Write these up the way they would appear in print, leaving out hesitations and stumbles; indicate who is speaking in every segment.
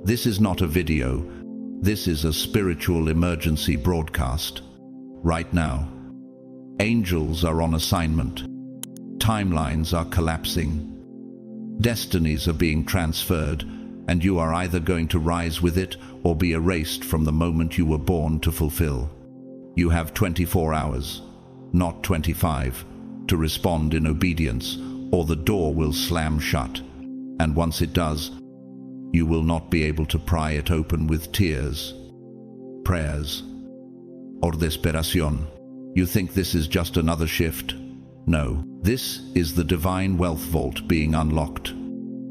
Speaker 1: This is not a video. This is a spiritual emergency broadcast. Right now, angels are on assignment. Timelines are collapsing. Destinies are being transferred, and you are either going to rise with it or be erased from the moment you were born to fulfill. You have 24 hours, not 25, to respond in obedience, or the door will slam shut. And once it does, you will not be able to pry it open with tears, prayers, or desesperación. You think this is just another shift? No, this is the divine wealth vault being unlocked.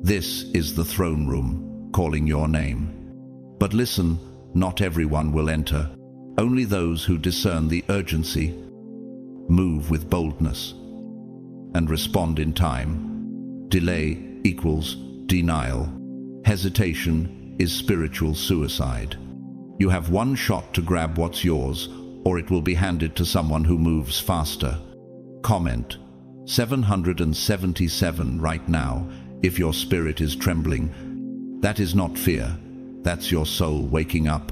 Speaker 1: This is the throne room calling your name. But listen, not everyone will enter. Only those who discern the urgency, move with boldness, and respond in time. Delay equals denial. Hesitation is spiritual suicide. You have one shot to grab what's yours, or it will be handed to someone who moves faster. Comment 777 right now if your spirit is trembling. That is not fear. That's your soul waking up.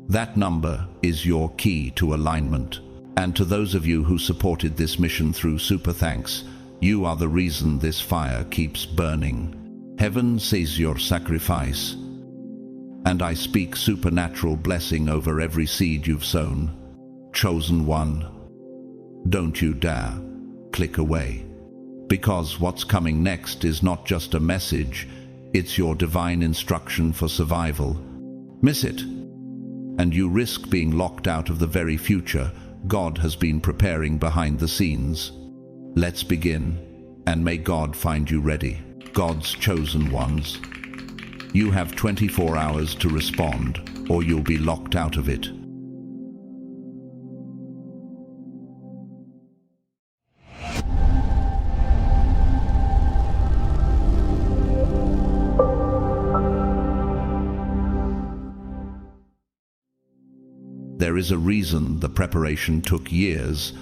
Speaker 1: That number is your key to alignment. And to those of you who supported this mission through super thanks, you are the reason this fire keeps burning. Heaven sees your sacrifice. And I speak supernatural blessing over every seed you've sown. Chosen one, don't you dare click away. Because what's coming next is not just a message, it's your divine instruction for survival. Miss it, and you risk being locked out of the very future God has been preparing behind the scenes. Let's begin, and may God find you ready. God's chosen ones. You have 24 hours to respond, or you'll be locked out of it. There is a reason the preparation took years,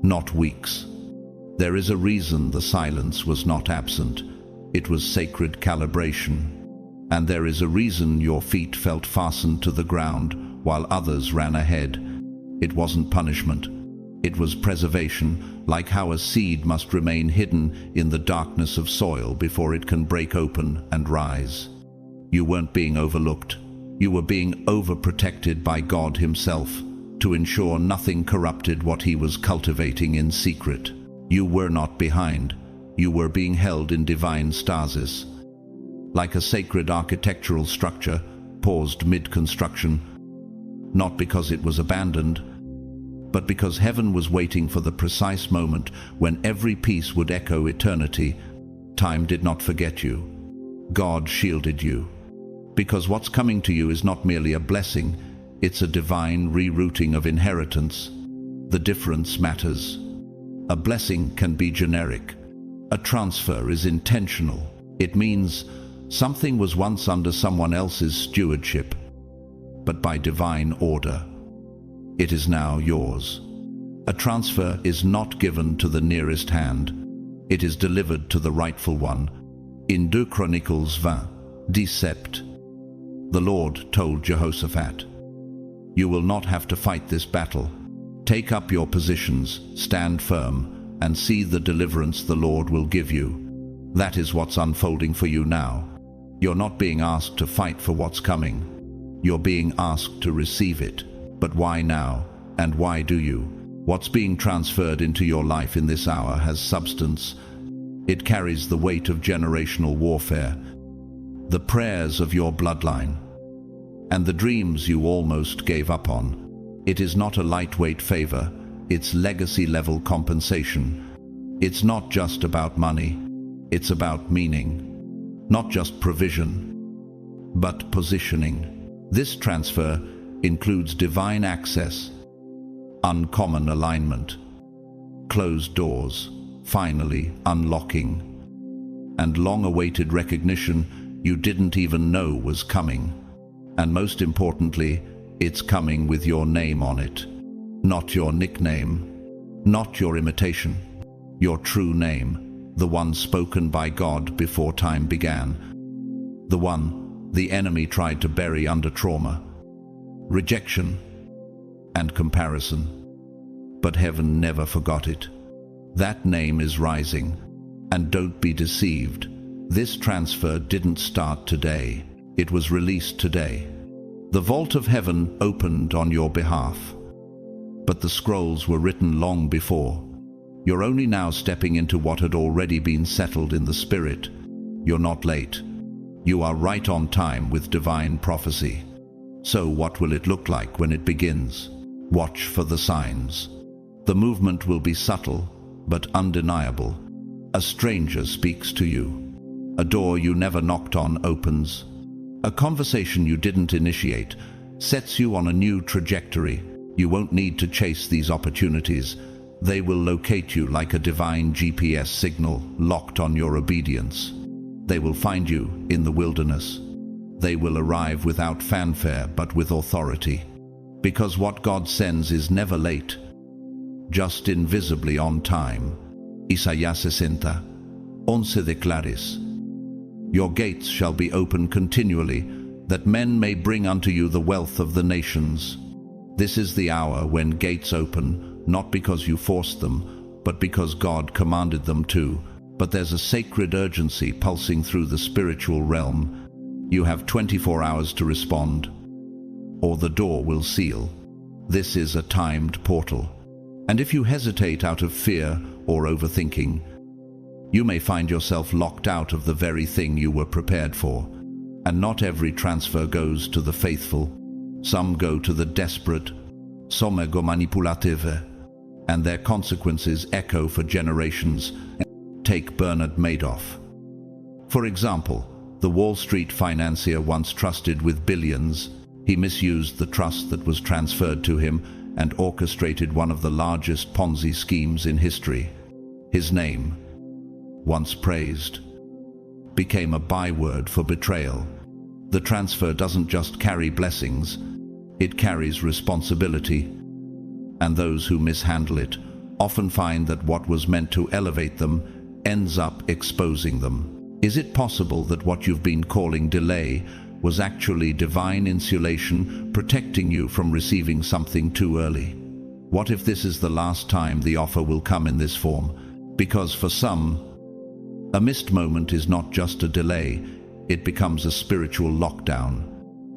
Speaker 1: not weeks. There is a reason the silence was not absent. It was sacred calibration. And there is a reason your feet felt fastened to the ground while others ran ahead. It wasn't punishment. It was preservation, like how a seed must remain hidden in the darkness of soil before it can break open and rise. You weren't being overlooked. You were being overprotected by God Himself to ensure nothing corrupted what He was cultivating in secret. You were not behind. You were being held in divine stasis. Like a sacred architectural structure, paused mid-construction, not because it was abandoned, but because heaven was waiting for the precise moment when every piece would echo eternity. Time did not forget you. God shielded you. Because what's coming to you is not merely a blessing, it's a divine rerouting of inheritance. The difference matters. A blessing can be generic. A transfer is intentional. It means something was once under someone else's stewardship, but by divine order, it is now yours. A transfer is not given to the nearest hand. It is delivered to the rightful one. In 2 Chronicles 20:17, the Lord told Jehoshaphat, "You will not have to fight this battle. Take up your positions, stand firm, and see the deliverance the Lord will give you." That is what's unfolding for you now. You're not being asked to fight for what's coming. You're being asked to receive it. But why now? And why do you? What's being transferred into your life in this hour has substance. It carries the weight of generational warfare, the prayers of your bloodline, and the dreams you almost gave up on. It is not a lightweight favor, it's legacy-level compensation. It's not just about money, it's about meaning. Not just provision, but positioning. This transfer includes divine access, uncommon alignment, closed doors, finally unlocking, and long-awaited recognition you didn't even know was coming. And most importantly, it's coming with your name on it. Not your nickname, not your imitation, your true name, the one spoken by God before time began. The one the enemy tried to bury under trauma, rejection, and comparison. But heaven never forgot it. That name is rising, and don't be deceived. This transfer didn't start today. It was released today. The vault of heaven opened on your behalf. But the scrolls were written long before. You're only now stepping into what had already been settled in the Spirit. You're not late. You are right on time with divine prophecy. So what will it look like when it begins? Watch for the signs. The movement will be subtle, but undeniable. A stranger speaks to you. A door you never knocked on opens. A conversation you didn't initiate sets you on a new trajectory. You won't need to chase these opportunities. They will locate you like a divine GPS signal locked on your obedience. They will find you in the wilderness. They will arrive without fanfare but with authority. Because what God sends is never late, just invisibly on time. Isaías 60, 11 declaris. Your gates shall be open continually, that men may bring unto you the wealth of the nations. This is the hour when gates open, not because you forced them, but because God commanded them to. But there's a sacred urgency pulsing through the spiritual realm. You have 24 hours to respond, or the door will seal. This is a timed portal. And if you hesitate out of fear or overthinking, you may find yourself locked out of the very thing you were prepared for. And not every transfer goes to the faithful. Some go to the desperate, somego manipulative, and their consequences echo for generations. Take Bernard Madoff. For example, the Wall Street financier once trusted with billions. He misused the trust that was transferred to him and orchestrated one of the largest Ponzi schemes in history. His name, once praised, became a byword for betrayal. The transfer doesn't just carry blessings, it carries responsibility. And those who mishandle it often find that what was meant to elevate them ends up exposing them. Is it possible that what you've been calling delay was actually divine insulation protecting you from receiving something too early? What if this is the last time the offer will come in this form? Because for some, a missed moment is not just a delay, it becomes a spiritual lockdown.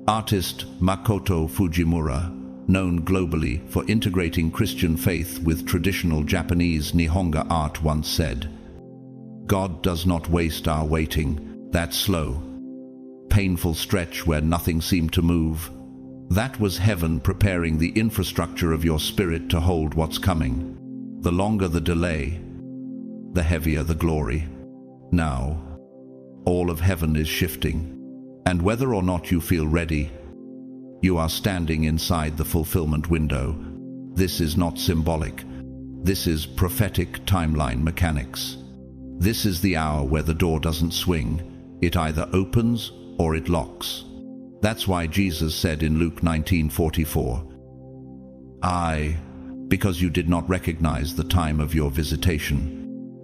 Speaker 1: Artist Makoto Fujimura, known globally for integrating Christian faith with traditional Japanese Nihonga art, once said, "God does not waste our waiting. That slow, painful stretch where nothing seemed to move, that was heaven preparing the infrastructure of your spirit to hold what's coming. The longer the delay, the heavier the glory." Now, all of heaven is shifting, and whether or not you feel ready, you are standing inside the fulfillment window. This is not symbolic. This is prophetic timeline mechanics. This is the hour where the door doesn't swing. It either opens or it locks. That's why Jesus said in Luke 19:44, because you did not recognize the time of your visitation.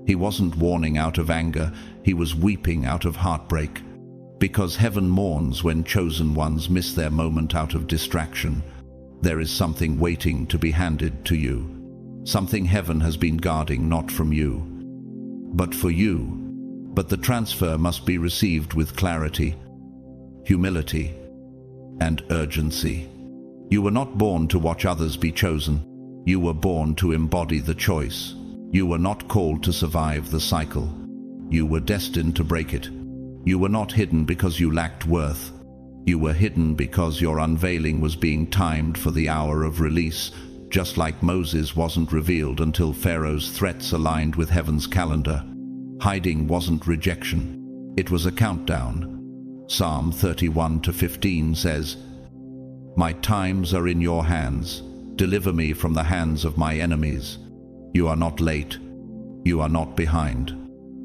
Speaker 1: He wasn't warning out of anger, he was weeping out of heartbreak. Because heaven mourns when chosen ones miss their moment out of distraction. There is something waiting to be handed to you. Something heaven has been guarding, not from you, but for you. But the transfer must be received with clarity, humility, and urgency. You were not born to watch others be chosen. You were born to embody the choice. You were not called to survive the cycle. You were destined to break it. You were not hidden because you lacked worth. You were hidden because your unveiling was being timed for the hour of release, just like Moses wasn't revealed until Pharaoh's threats aligned with heaven's calendar. Hiding wasn't rejection. It was a countdown. Psalm 31:15 says, "My times are in your hands. Deliver me from the hands of my enemies." You are not late. You are not behind.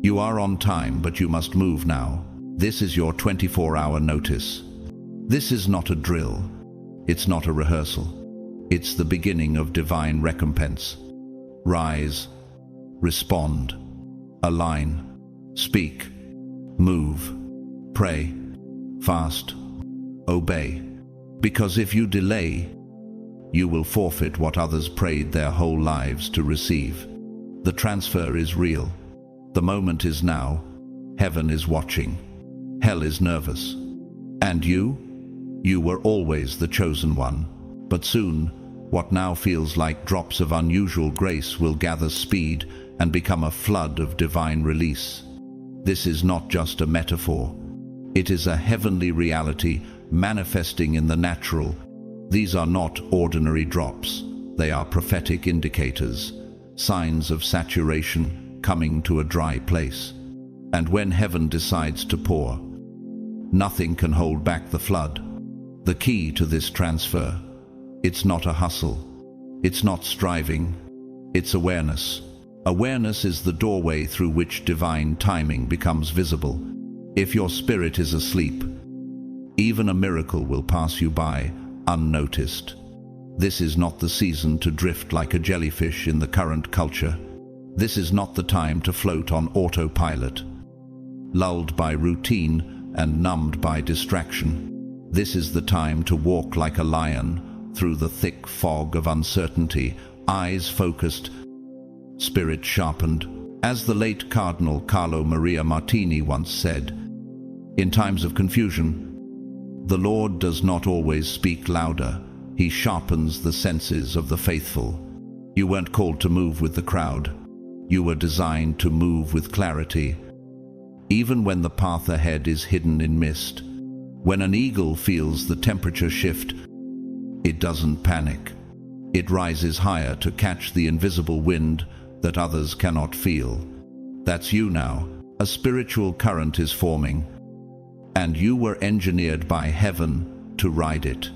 Speaker 1: You are on time, but you must move now. This is your 24-hour notice. This is not a drill. It's not a rehearsal. It's the beginning of divine recompense. Rise, respond, align, speak, move, pray, fast, obey. Because if you delay, you will forfeit what others prayed their whole lives to receive. The transfer is real. The moment is now. Heaven is watching. Hell is nervous. And you were always the chosen one. But soon, what now feels like drops of unusual grace will gather speed and become a flood of divine release. This is not just a metaphor. It is a heavenly reality manifesting in the natural. These are not ordinary drops. They are prophetic indicators, signs of saturation coming to a dry place. And when heaven decides to pour, nothing can hold back the flood. The key to this transfer, it's not a hustle. It's not striving. It's awareness. Awareness is the doorway through which divine timing becomes visible. If your spirit is asleep, even a miracle will pass you by unnoticed. This is not the season to drift like a jellyfish in the current culture. This is not the time to float on autopilot, lulled by routine and numbed by distraction. This is the time to walk like a lion through the thick fog of uncertainty, eyes focused, spirit sharpened. As the late Cardinal Carlo Maria Martini once said, in times of confusion, the Lord does not always speak louder. He sharpens the senses of the faithful. You weren't called to move with the crowd. You were designed to move with clarity. Even when the path ahead is hidden in mist, when an eagle feels the temperature shift, it doesn't panic. It rises higher to catch the invisible wind that others cannot feel. That's you now. A spiritual current is forming, and you were engineered by heaven to ride it.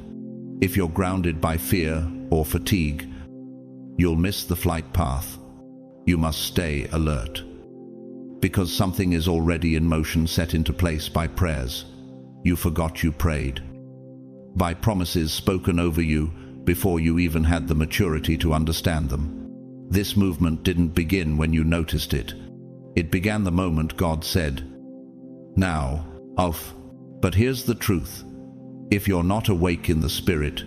Speaker 1: If you're grounded by fear or fatigue, you'll miss the flight path. You must stay alert, because something is already in motion, set into place by prayers you forgot you prayed, by promises spoken over you before you even had the maturity to understand them. This movement didn't begin when you noticed it. It began the moment God said, "Now, off." But here's the truth. If you're not awake in the spirit,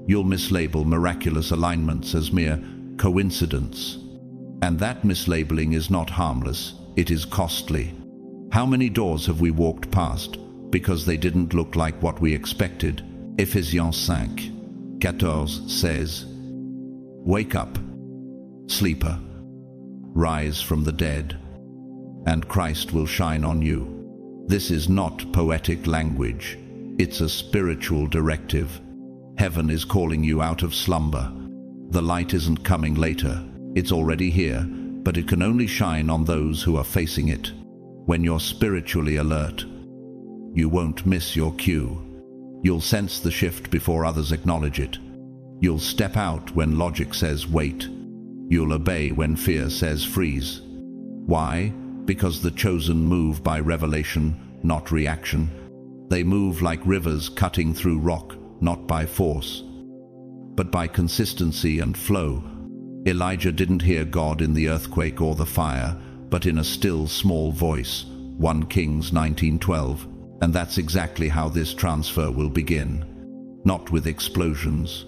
Speaker 1: you'll mislabel miraculous alignments as mere coincidence. And that mislabeling is not harmless, it is costly. How many doors have we walked past because they didn't look like what we expected? Ephesians 5:14 says, "Wake up, sleeper, rise from the dead, and Christ will shine on you." This is not poetic language. It's a spiritual directive. Heaven is calling you out of slumber. The light isn't coming later. It's already here, but it can only shine on those who are facing it. When you're spiritually alert, you won't miss your cue. You'll sense the shift before others acknowledge it. You'll step out when logic says wait. You'll obey when fear says freeze. Why? Because the chosen move by revelation, not reaction. They move like rivers cutting through rock, not by force, but by consistency and flow. Elijah didn't hear God in the earthquake or the fire, but in a still small voice, 1 Kings 19:12. And that's exactly how this transfer will begin. Not with explosions,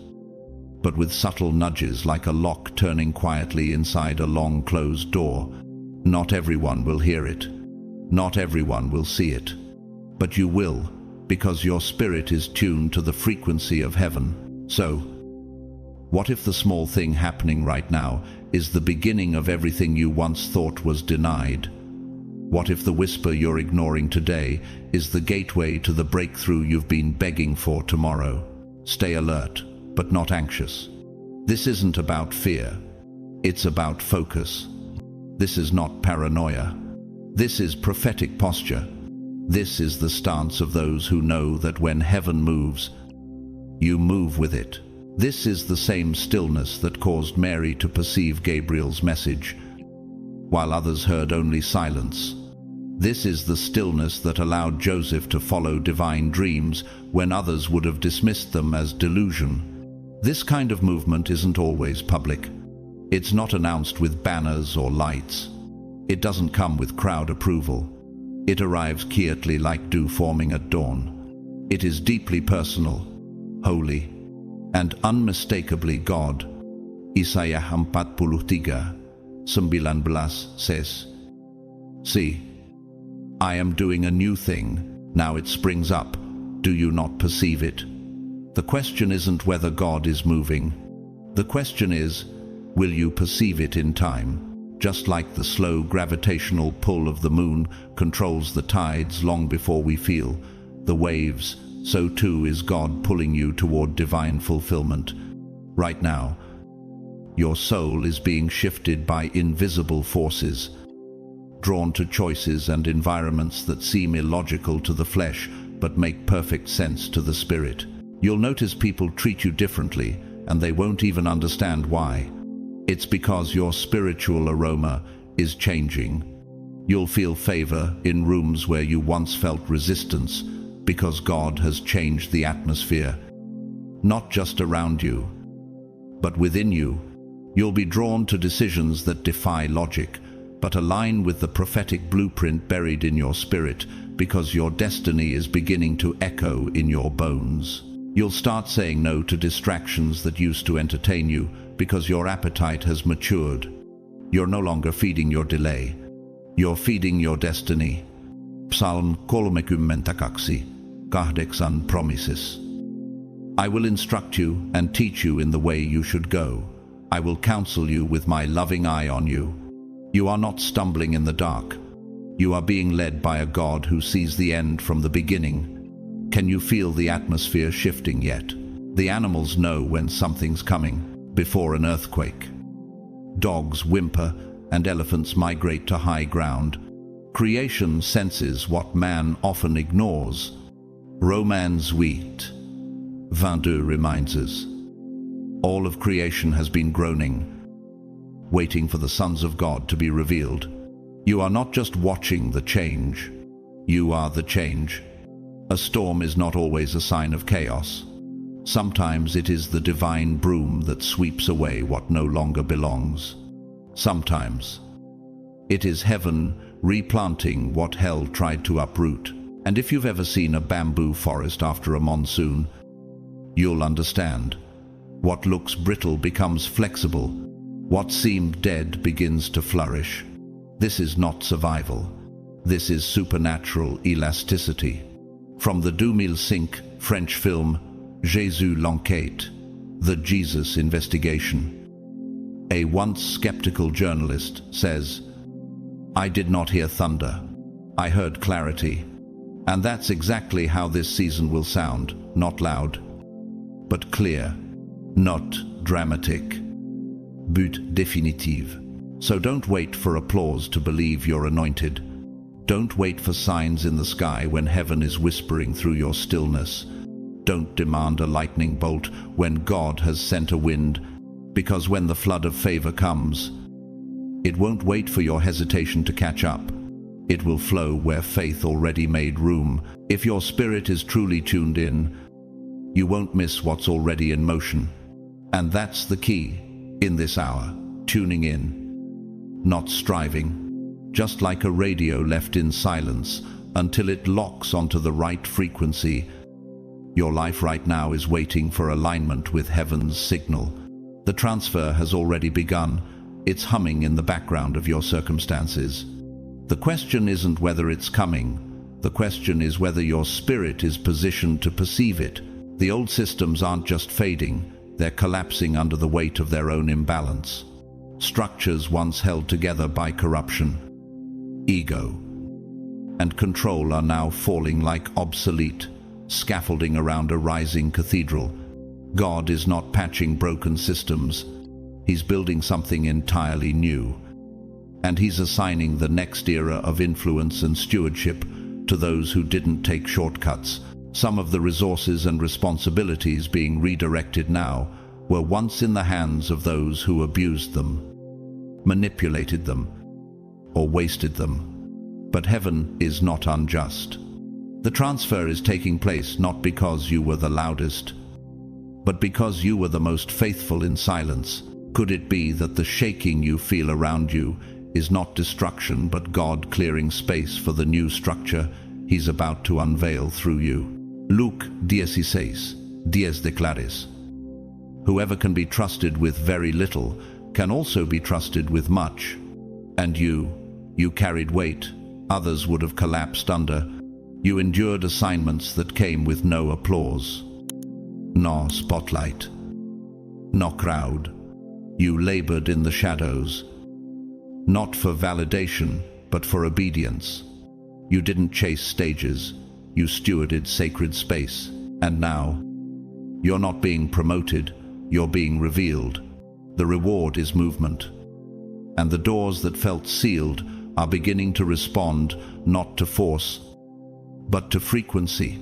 Speaker 1: but with subtle nudges, like a lock turning quietly inside a long closed door. Not everyone will hear it. Not everyone will see it. But you will, because your spirit is tuned to the frequency of heaven. So, what if the small thing happening right now is the beginning of everything you once thought was denied? What if the whisper you're ignoring today is the gateway to the breakthrough you've been begging for tomorrow? Stay alert, but not anxious. This isn't about fear. It's about focus. This is not paranoia. This is prophetic posture. This is the stance of those who know that when heaven moves, you move with it. This is the same stillness that caused Mary to perceive Gabriel's message, while others heard only silence. This is the stillness that allowed Joseph to follow divine dreams when others would have dismissed them as delusion. This kind of movement isn't always public. It's not announced with banners or lights. It doesn't come with crowd approval. It arrives quietly like dew forming at dawn. It is deeply personal, holy, and unmistakably God. Isaiah 43:19 says, "See, I am doing a new thing, now it springs up. Do you not perceive it?" The question isn't whether God is moving. The question is, will you perceive it in time? Just like the slow gravitational pull of the moon controls the tides long before we feel the waves, so too is God pulling you toward divine fulfillment. Right now, your soul is being shifted by invisible forces, drawn to choices and environments that seem illogical to the flesh but make perfect sense to the spirit. You'll notice people treat you differently, and they won't even understand why. It's because your spiritual aroma is changing. You'll feel favor in rooms where you once felt resistance, because God has changed the atmosphere. Not just around you, but within you. You'll be drawn to decisions that defy logic, but align with the prophetic blueprint buried in your spirit, because your destiny is beginning to echo in your bones. You'll start saying no to distractions that used to entertain you, because your appetite has matured. You're no longer feeding your delay. You're feeding your destiny. Psalm 32:8 promises, "I will instruct you and teach you in the way you should go. I will counsel you with my loving eye on you." You are not stumbling in the dark. You are being led by a God who sees the end from the beginning. Can you feel the atmosphere shifting yet? The animals know when something's coming, before an earthquake. Dogs whimper and elephants migrate to high ground. Creation senses what man often ignores. Romans 8:22 reminds us, all of creation has been groaning, waiting for the sons of God to be revealed. You are not just watching the change, you are the change. A storm is not always a sign of chaos. Sometimes it is the divine broom that sweeps away what no longer belongs. Sometimes it is heaven replanting what hell tried to uproot. And if you've ever seen a bamboo forest after a monsoon, you'll understand. What looks brittle becomes flexible. What seemed dead begins to flourish. This is not survival. This is supernatural elasticity. From the 2005 French film Jésus l'enquête, The Jesus Investigation, a once skeptical journalist says, "I did not hear thunder. I heard clarity." And that's exactly how this season will sound. Not loud, but clear. Not dramatic, but définitive. So don't wait for applause to believe you're anointed. Don't wait for signs in the sky when heaven is whispering through your stillness. Don't demand a lightning bolt when God has sent a wind, because when the flood of favor comes, it won't wait for your hesitation to catch up. It will flow where faith already made room. If your spirit is truly tuned in, you won't miss what's already in motion. And that's the key in this hour, tuning in, not striving. Just like a radio left in silence until it locks onto the right frequency, your life right now is waiting for alignment with heaven's signal. The transfer has already begun. It's humming in the background of your circumstances. The question isn't whether it's coming. The question is whether your spirit is positioned to perceive it. The old systems aren't just fading, they're collapsing under the weight of their own imbalance. Structures once held together by corruption, ego, and control are now falling like obsolete scaffolding around a rising cathedral. God is not patching broken systems. He's building something entirely new. And he's assigning the next era of influence and stewardship to those who didn't take shortcuts. Some of the resources and responsibilities being redirected now were once in the hands of those who abused them, manipulated them, or wasted them. But heaven is not unjust. The transfer is taking place not because you were the loudest, but because you were the most faithful in silence. Could it be that the shaking you feel around you is not destruction, but God clearing space for the new structure He's about to unveil through you? Luke 16:10 declares, "Whoever can be trusted with very little can also be trusted with much. And you carried weight others would have collapsed under. You endured assignments that came with no applause, no spotlight, no crowd. You labored in the shadows, not for validation, but for obedience. You didn't chase stages, you stewarded sacred space. And now, you're not being promoted, you're being revealed. The reward is movement. And the doors that felt sealed are beginning to respond, not to force, but to frequency.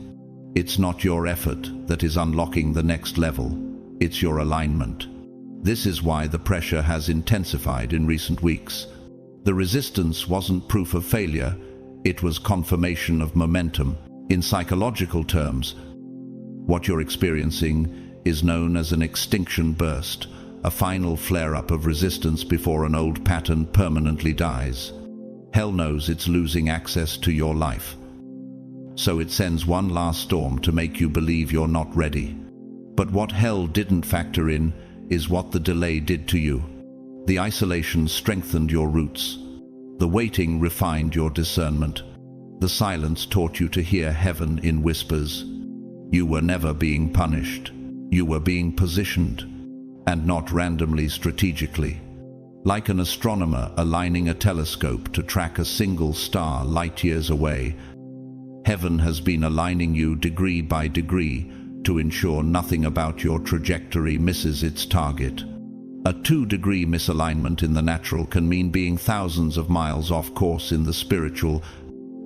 Speaker 1: It's not your effort that is unlocking the next level, it's your alignment. This is why the pressure has intensified in recent weeks. The resistance wasn't proof of failure, it was confirmation of momentum. In psychological terms, what you're experiencing is known as an extinction burst, a final flare-up of resistance before an old pattern permanently dies. Hell knows it's losing access to your life. So it sends one last storm to make you believe you're not ready. But what hell didn't factor in is what the delay did to you. The isolation strengthened your roots. The waiting refined your discernment. The silence taught you to hear heaven in whispers. You were never being punished. You were being positioned, and not randomly, strategically. Like an astronomer aligning a telescope to track a single star light years away, heaven has been aligning you degree by degree to ensure nothing about your trajectory misses its target. A 2-degree misalignment in the natural can mean being thousands of miles off course in the spiritual.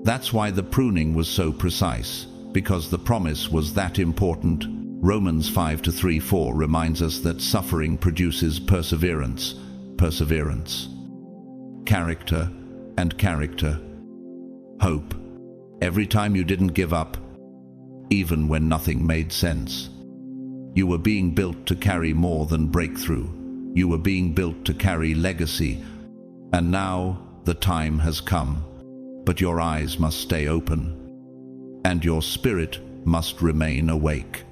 Speaker 1: That's why the pruning was so precise, because the promise was that important. Romans 5:3-4 reminds us that suffering produces perseverance, character, and character. Hope. Every time you didn't give up, even when nothing made sense. You were being built to carry more than breakthrough. You were being built to carry legacy. And now the time has come. But your eyes must stay open. And your spirit must remain awake.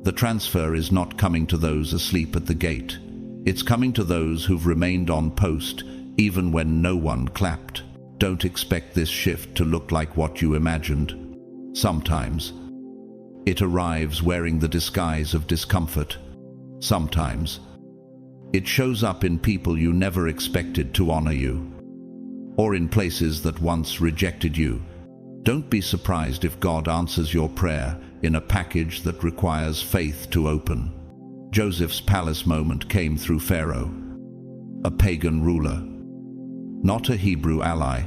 Speaker 1: The transfer is not coming to those asleep at the gate. It's coming to those who've remained on post, even when no one clapped. Don't expect this shift to look like what you imagined. Sometimes it arrives wearing the disguise of discomfort. Sometimes it shows up in people you never expected to honor you, or in places that once rejected you. Don't be surprised if God answers your prayer in a package that requires faith to open. Joseph's palace moment came through Pharaoh, a pagan ruler, not a Hebrew ally.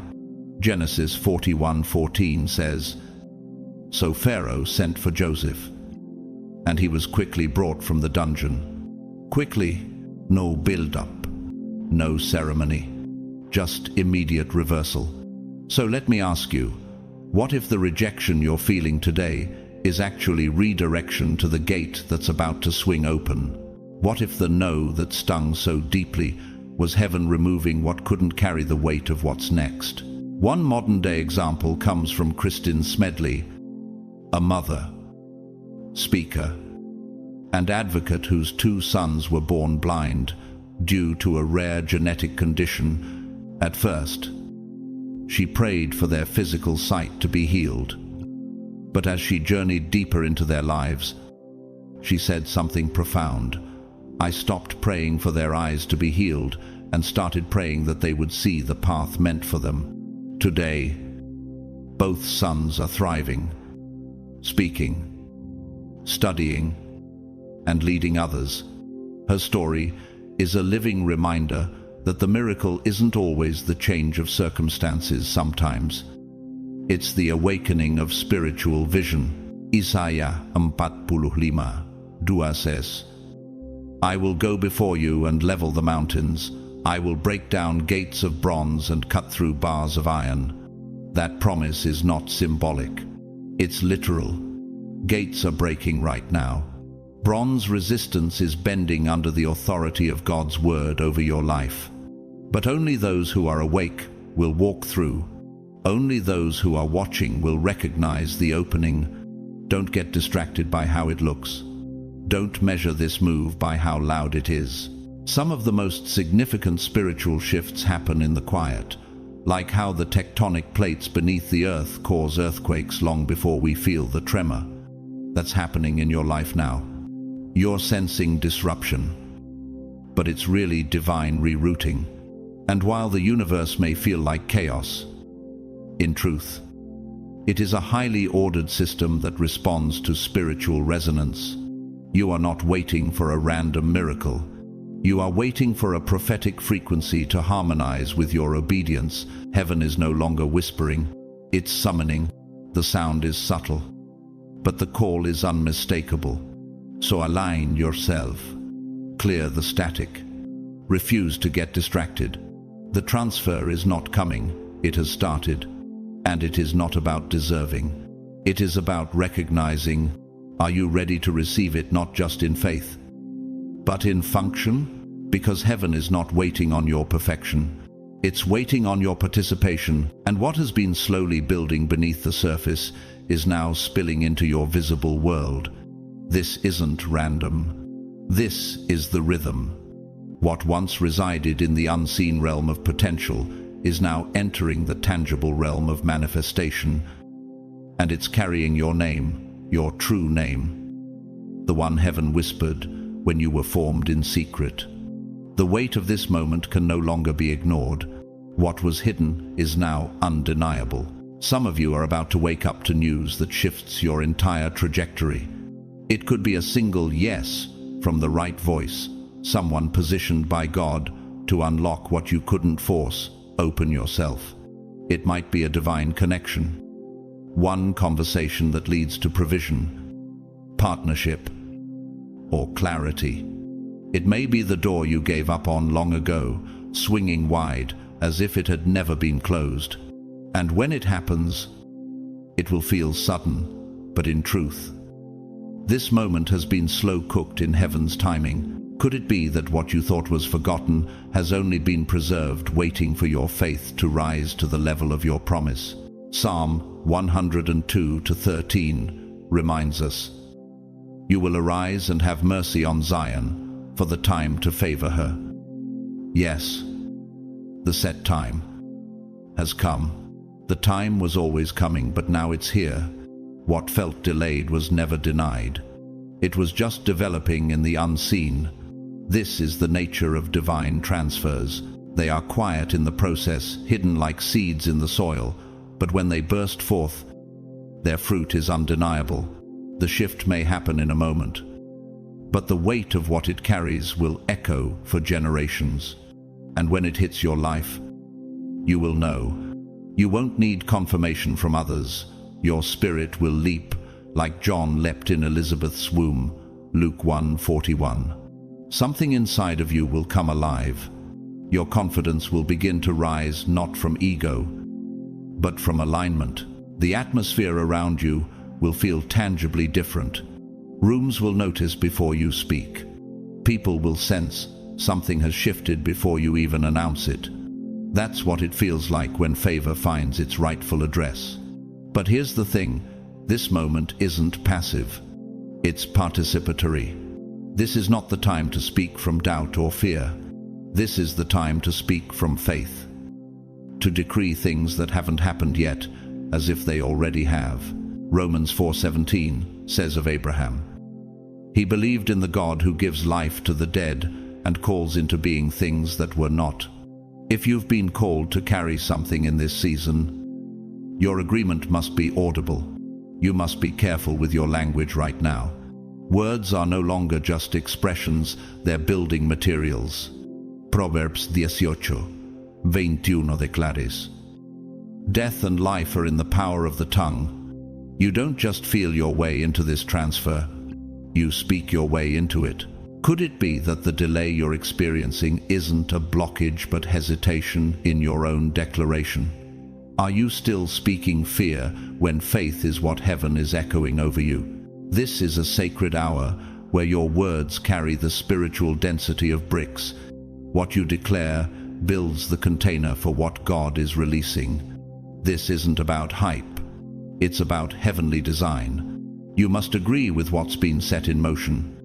Speaker 1: Genesis 41:14 says, "So Pharaoh sent for Joseph, and he was quickly brought from the dungeon." Quickly, no build-up, no ceremony, just immediate reversal. So let me ask you, what if the rejection you're feeling today is actually redirection to the gate that's about to swing open? What if the no that stung so deeply was heaven removing what couldn't carry the weight of what's next? One modern-day example comes from Kristin Smedley, a mother, speaker, and advocate whose 2 sons were born blind due to a rare genetic condition. At first, she prayed for their physical sight to be healed. But as she journeyed deeper into their lives, she said something profound. "I stopped praying for their eyes to be healed and started praying that they would see the path meant for them." Today, both sons are thriving, speaking, studying, and leading others. Her story is a living reminder that the miracle isn't always the change of circumstances. Sometimes it's the awakening of spiritual vision. Isaiah 45:2 says, "I will go before you and level the mountains. I will break down gates of bronze and cut through bars of iron." That promise is not symbolic. It's literal. Gates are breaking right now. Bronze resistance is bending under the authority of God's word over your life. But only those who are awake will walk through. Only those who are watching will recognize the opening. Don't get distracted by how it looks. Don't measure this move by how loud it is. Some of the most significant spiritual shifts happen in the quiet, like how the tectonic plates beneath the earth cause earthquakes long before we feel the tremor. That's happening in your life now. You're sensing disruption, but it's really divine rerouting. And while the universe may feel like chaos, in truth, it is a highly ordered system that responds to spiritual resonance. You are not waiting for a random miracle. You are waiting for a prophetic frequency to harmonize with your obedience. Heaven is no longer whispering, it's summoning. The sound is subtle, but the call is unmistakable. So align yourself. Clear the static. Refuse to get distracted. The transfer is not coming, it has started. And it is not about deserving. It is about recognizing. Are you ready to receive it, not just in faith, but in function? Because heaven is not waiting on your perfection. It's waiting on your participation, and what has been slowly building beneath the surface is now spilling into your visible world. This isn't random. This is the rhythm. What once resided in the unseen realm of potential is now entering the tangible realm of manifestation, and it's carrying your name, your true name, the one heaven whispered when you were formed in secret. The weight of this moment can no longer be ignored. What was hidden is now undeniable. Some of you are about to wake up to news that shifts your entire trajectory. It could be a single yes from the right voice, someone positioned by God to unlock what you couldn't force. Open yourself. It might be a divine connection. One conversation that leads to provision, partnership, or clarity. It may be the door you gave up on long ago, swinging wide as if it had never been closed. And when it happens, it will feel sudden, but in truth, this moment has been slow-cooked in heaven's timing. Could it be that what you thought was forgotten has only been preserved, waiting for your faith to rise to the level of your promise? Psalm 102:13 reminds us, "You will arise and have mercy on Zion, for the time to favor her." Yes, the set time has come. The time was always coming, but now it's here. What felt delayed was never denied. It was just developing in the unseen. This is the nature of divine transfers. They are quiet in the process, hidden like seeds in the soil, but when they burst forth, their fruit is undeniable. The shift may happen in a moment, but the weight of what it carries will echo for generations. And when it hits your life, you will know. You won't need confirmation from others. Your spirit will leap like John leapt in Elizabeth's womb, Luke 1:41. Something inside of you will come alive. Your confidence will begin to rise not from ego, but from alignment. The atmosphere around you will feel tangibly different. Rooms will notice before you speak. People will sense something has shifted before you even announce it. That's what it feels like when favor finds its rightful address. But here's the thing, this moment isn't passive. It's participatory. This is not the time to speak from doubt or fear. This is the time to speak from faith. To decree things that haven't happened yet, as if they already have. Romans 4:17 says of Abraham, "He believed in the God who gives life to the dead and calls into being things that were not." If you've been called to carry something in this season, your agreement must be audible. You must be careful with your language right now. Words are no longer just expressions, they're building materials. Proverbs 18:21 declares, "Death and life are in the power of the tongue." You don't just feel your way into this transfer, you speak your way into it. Could it be that the delay you're experiencing isn't a blockage but hesitation in your own declaration? Are you still speaking fear when faith is what heaven is echoing over you? This is a sacred hour where your words carry the spiritual density of bricks. What you declare builds the container for what God is releasing. This isn't about hype. It's about heavenly design. You must agree with what's been set in motion.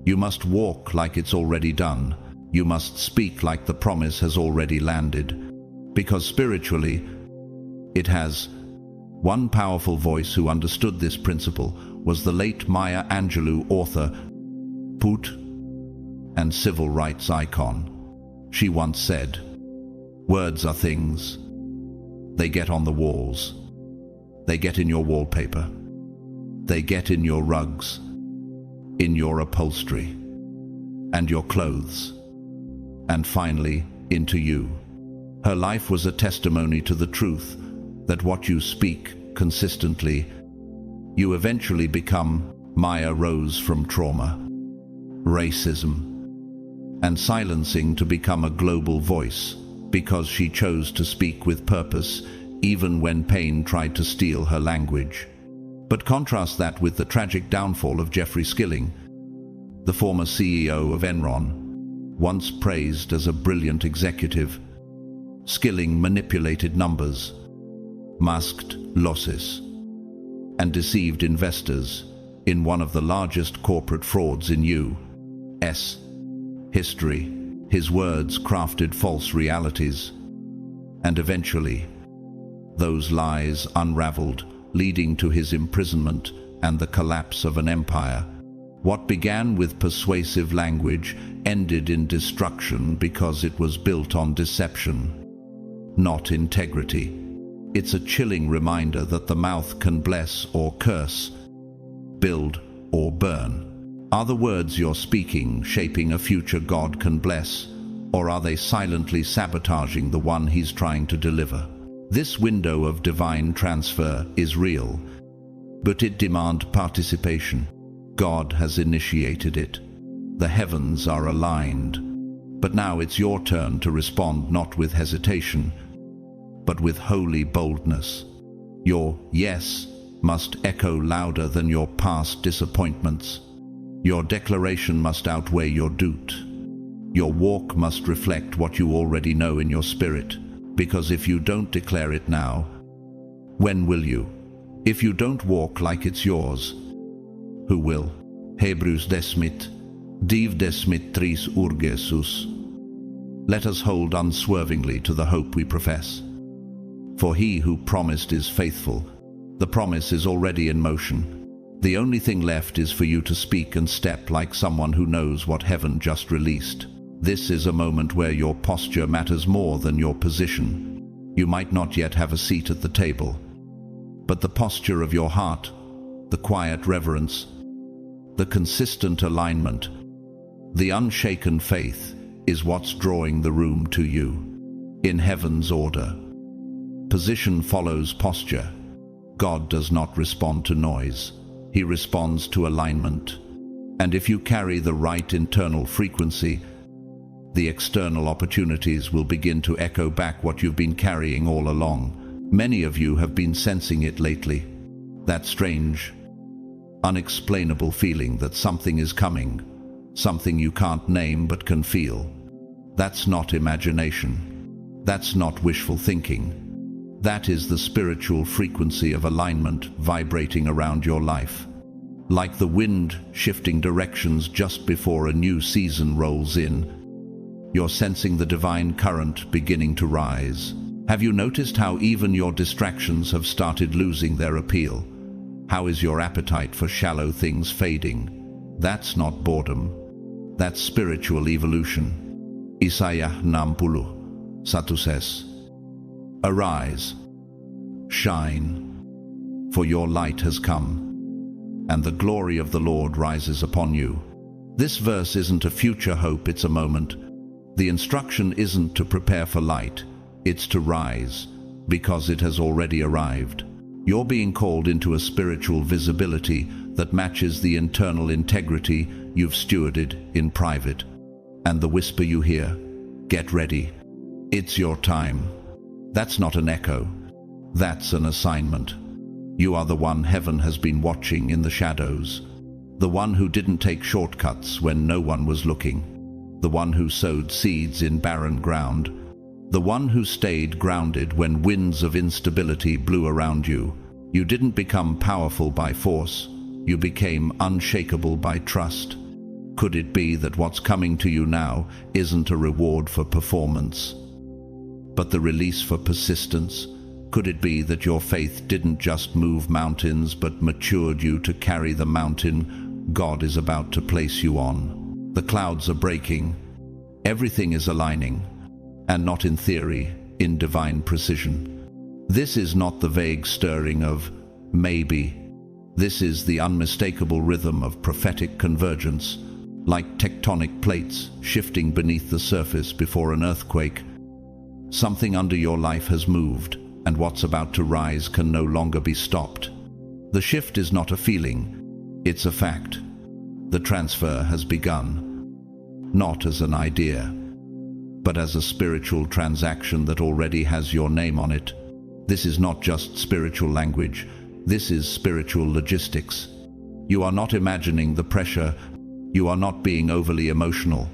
Speaker 1: You must walk like it's already done. You must speak like the promise has already landed. Because spiritually, it has. One powerful voice who understood this principle was the late Maya Angelou, author, poet, and civil rights icon. She once said, "Words are things. They get on the walls. They get in your wallpaper. They get in your rugs, in your upholstery, and your clothes, and finally, into you." Her life was a testimony to the truth that what you speak consistently, you eventually become. Maya rose from trauma, racism, and silencing to become a global voice because she chose to speak with purpose even when pain tried to steal her language. But contrast that with the tragic downfall of Jeffrey Skilling, the former CEO of Enron. Once praised as a brilliant executive, Skilling manipulated numbers, masked losses, and deceived investors in one of the largest corporate frauds in U.S. history. His words crafted false realities, and eventually, those lies unraveled, leading to his imprisonment and the collapse of an empire. What began with persuasive language ended in destruction because it was built on deception, not integrity. It's a chilling reminder that the mouth can bless or curse, build or burn. Are the words you're speaking shaping a future God can bless, or are they silently sabotaging the one He's trying to deliver? This window of divine transfer is real, but it demands participation. God has initiated it. The heavens are aligned. But now it's your turn to respond, not with hesitation, but with holy boldness. Your yes must echo louder than your past disappointments. Your declaration must outweigh your doute. Your walk must reflect what you already know in your spirit, because if you don't declare it now, when will you? If you don't walk like it's yours, who will? Hebrews 10, div 10:3 urgesus. Let us hold unswervingly to the hope we profess. For He who promised is faithful. The promise is already in motion. The only thing left is for you to speak and step like someone who knows what heaven just released. This is a moment where your posture matters more than your position. You might not yet have a seat at the table, but the posture of your heart, the quiet reverence, the consistent alignment, the unshaken faith is what's drawing the room to you. In heaven's order, position follows posture. God does not respond to noise. He responds to alignment. And if you carry the right internal frequency, the external opportunities will begin to echo back what you've been carrying all along. Many of you have been sensing it lately. That strange, unexplainable feeling that something is coming, something you can't name but can feel. That's not imagination. That's not wishful thinking. That is the spiritual frequency of alignment vibrating around your life. Like the wind shifting directions just before a new season rolls in, you're sensing the divine current beginning to rise. Have you noticed how even your distractions have started losing their appeal? How is your appetite for shallow things fading? That's not boredom. That's spiritual evolution. Isaiah 60, 1 says, "Arise, shine, for your light has come, and the glory of the Lord rises upon you." This verse isn't a future hope, it's a moment. The instruction isn't to prepare for light, it's to rise, because it has already arrived. You're being called into a spiritual visibility that matches the internal integrity you've stewarded in private. And the whisper you hear, "Get ready. It's your time." That's not an echo. That's an assignment. You are the one heaven has been watching in the shadows. The one who didn't take shortcuts when no one was looking. The one who sowed seeds in barren ground. The one who stayed grounded when winds of instability blew around you. You didn't become powerful by force. you became unshakable by trust. Could it be that what's coming to you now isn't a reward for performance, but the release for persistence? Could it be that your faith didn't just move mountains but matured you to carry the mountain God is about to place you on? The clouds are breaking. Everything is aligning, and not in theory, in divine precision. This is not the vague stirring of maybe. This is the unmistakable rhythm of prophetic convergence, like tectonic plates shifting beneath the surface before an earthquake. Something under your life has moved, and what's about to rise can no longer be stopped. The shift is not a feeling, it's a fact. The transfer has begun, not as an idea, but as a spiritual transaction that already has your name on it. This is not just spiritual language, this is spiritual logistics. You are not imagining the pressure, you are not being overly emotional.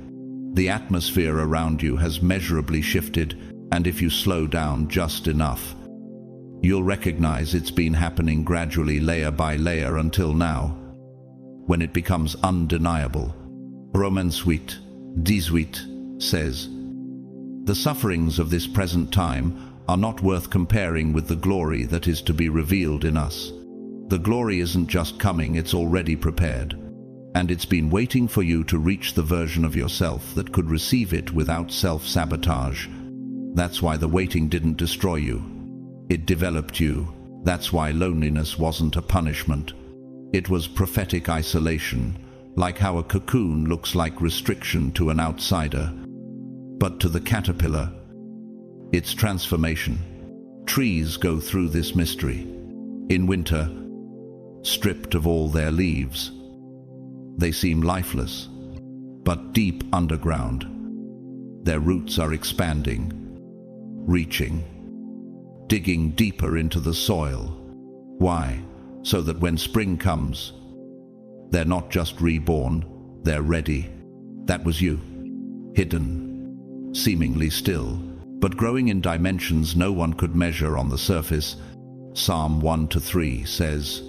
Speaker 1: The atmosphere around you has measurably shifted, and if you slow down just enough, you'll recognize it's been happening gradually, layer by layer, until now, when it becomes undeniable. Romans 8:18 says, "The sufferings of this present time are not worth comparing with the glory that is to be revealed in us." The glory isn't just coming, it's already prepared, and it's been waiting for you to reach the version of yourself that could receive it without self-sabotage. That's why the waiting didn't destroy you. It developed you. That's why loneliness wasn't a punishment. It was prophetic isolation, like how a cocoon looks like restriction to an outsider. But to the caterpillar, it's transformation. Trees go through this mystery. In winter, stripped of all their leaves, they seem lifeless, but deep underground, their roots are expanding, reaching, digging deeper into the soil. Why? So that when spring comes, they're not just reborn, they're ready. That was you, hidden, seemingly still, but growing in dimensions no one could measure on the surface. Psalm 1-3 says,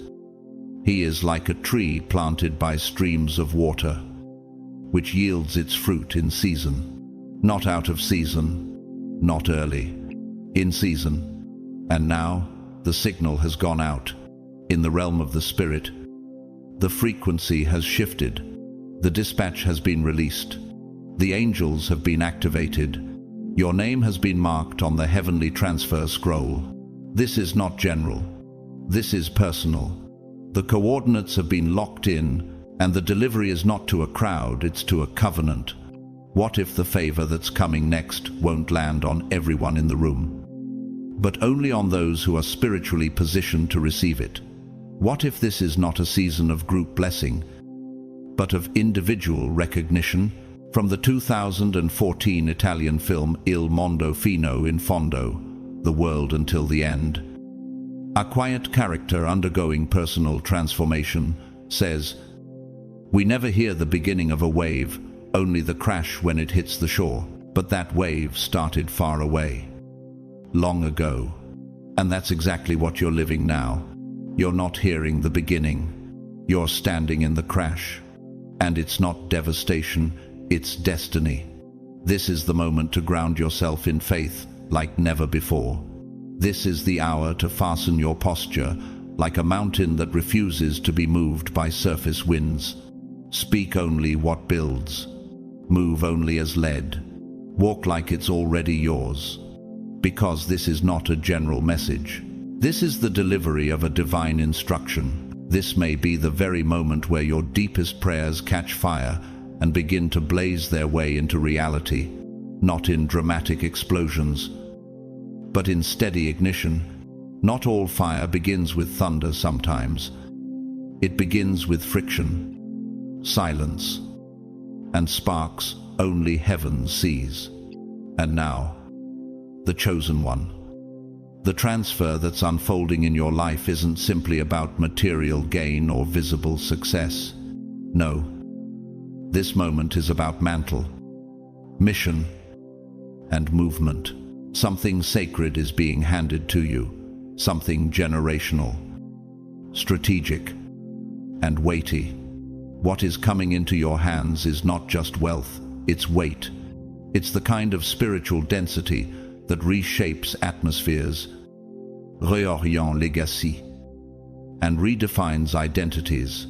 Speaker 1: "He is like a tree planted by streams of water, which yields its fruit in season." Not out of season, not early, in season. And now, the signal has gone out. In the realm of the Spirit, the frequency has shifted. The dispatch has been released. The angels have been activated. Your name has been marked on the heavenly transfer scroll. This is not general. This is personal. The coordinates have been locked in, and the delivery is not to a crowd, it's to a covenant. What if the favor that's coming next won't land on everyone in the room, but only on those who are spiritually positioned to receive it? What if this is not a season of group blessing, but of individual recognition? From the 2014 Italian film Il Mondo Fino in Fondo, The World Until the End, a quiet character undergoing personal transformation says, "We never hear the beginning of a wave, only the crash when it hits the shore. But that wave started far away, long ago." And that's exactly what you're living now. You're not hearing the beginning. You're standing in the crash. And it's not devastation, it's destiny. This is the moment to ground yourself in faith like never before. This is the hour to fasten your posture like a mountain that refuses to be moved by surface winds. Speak only what builds. Move only as led. Walk like it's already yours. Because this is not a general message. This is the delivery of a divine instruction. This may be the very moment where your deepest prayers catch fire and begin to blaze their way into reality, not in dramatic explosions, but in steady ignition. Not all fire begins with thunder sometimes. It begins with friction, silence, and sparks only heaven sees. And now, the chosen one. The transfer that's unfolding in your life isn't simply about material gain or visible success. No. This moment is about mantle, mission, and movement. Something sacred is being handed to you, something generational, strategic, and weighty. What is coming into your hands is not just wealth, it's weight. It's the kind of spiritual density that reshapes atmospheres, réorient legacy, and redefines identities.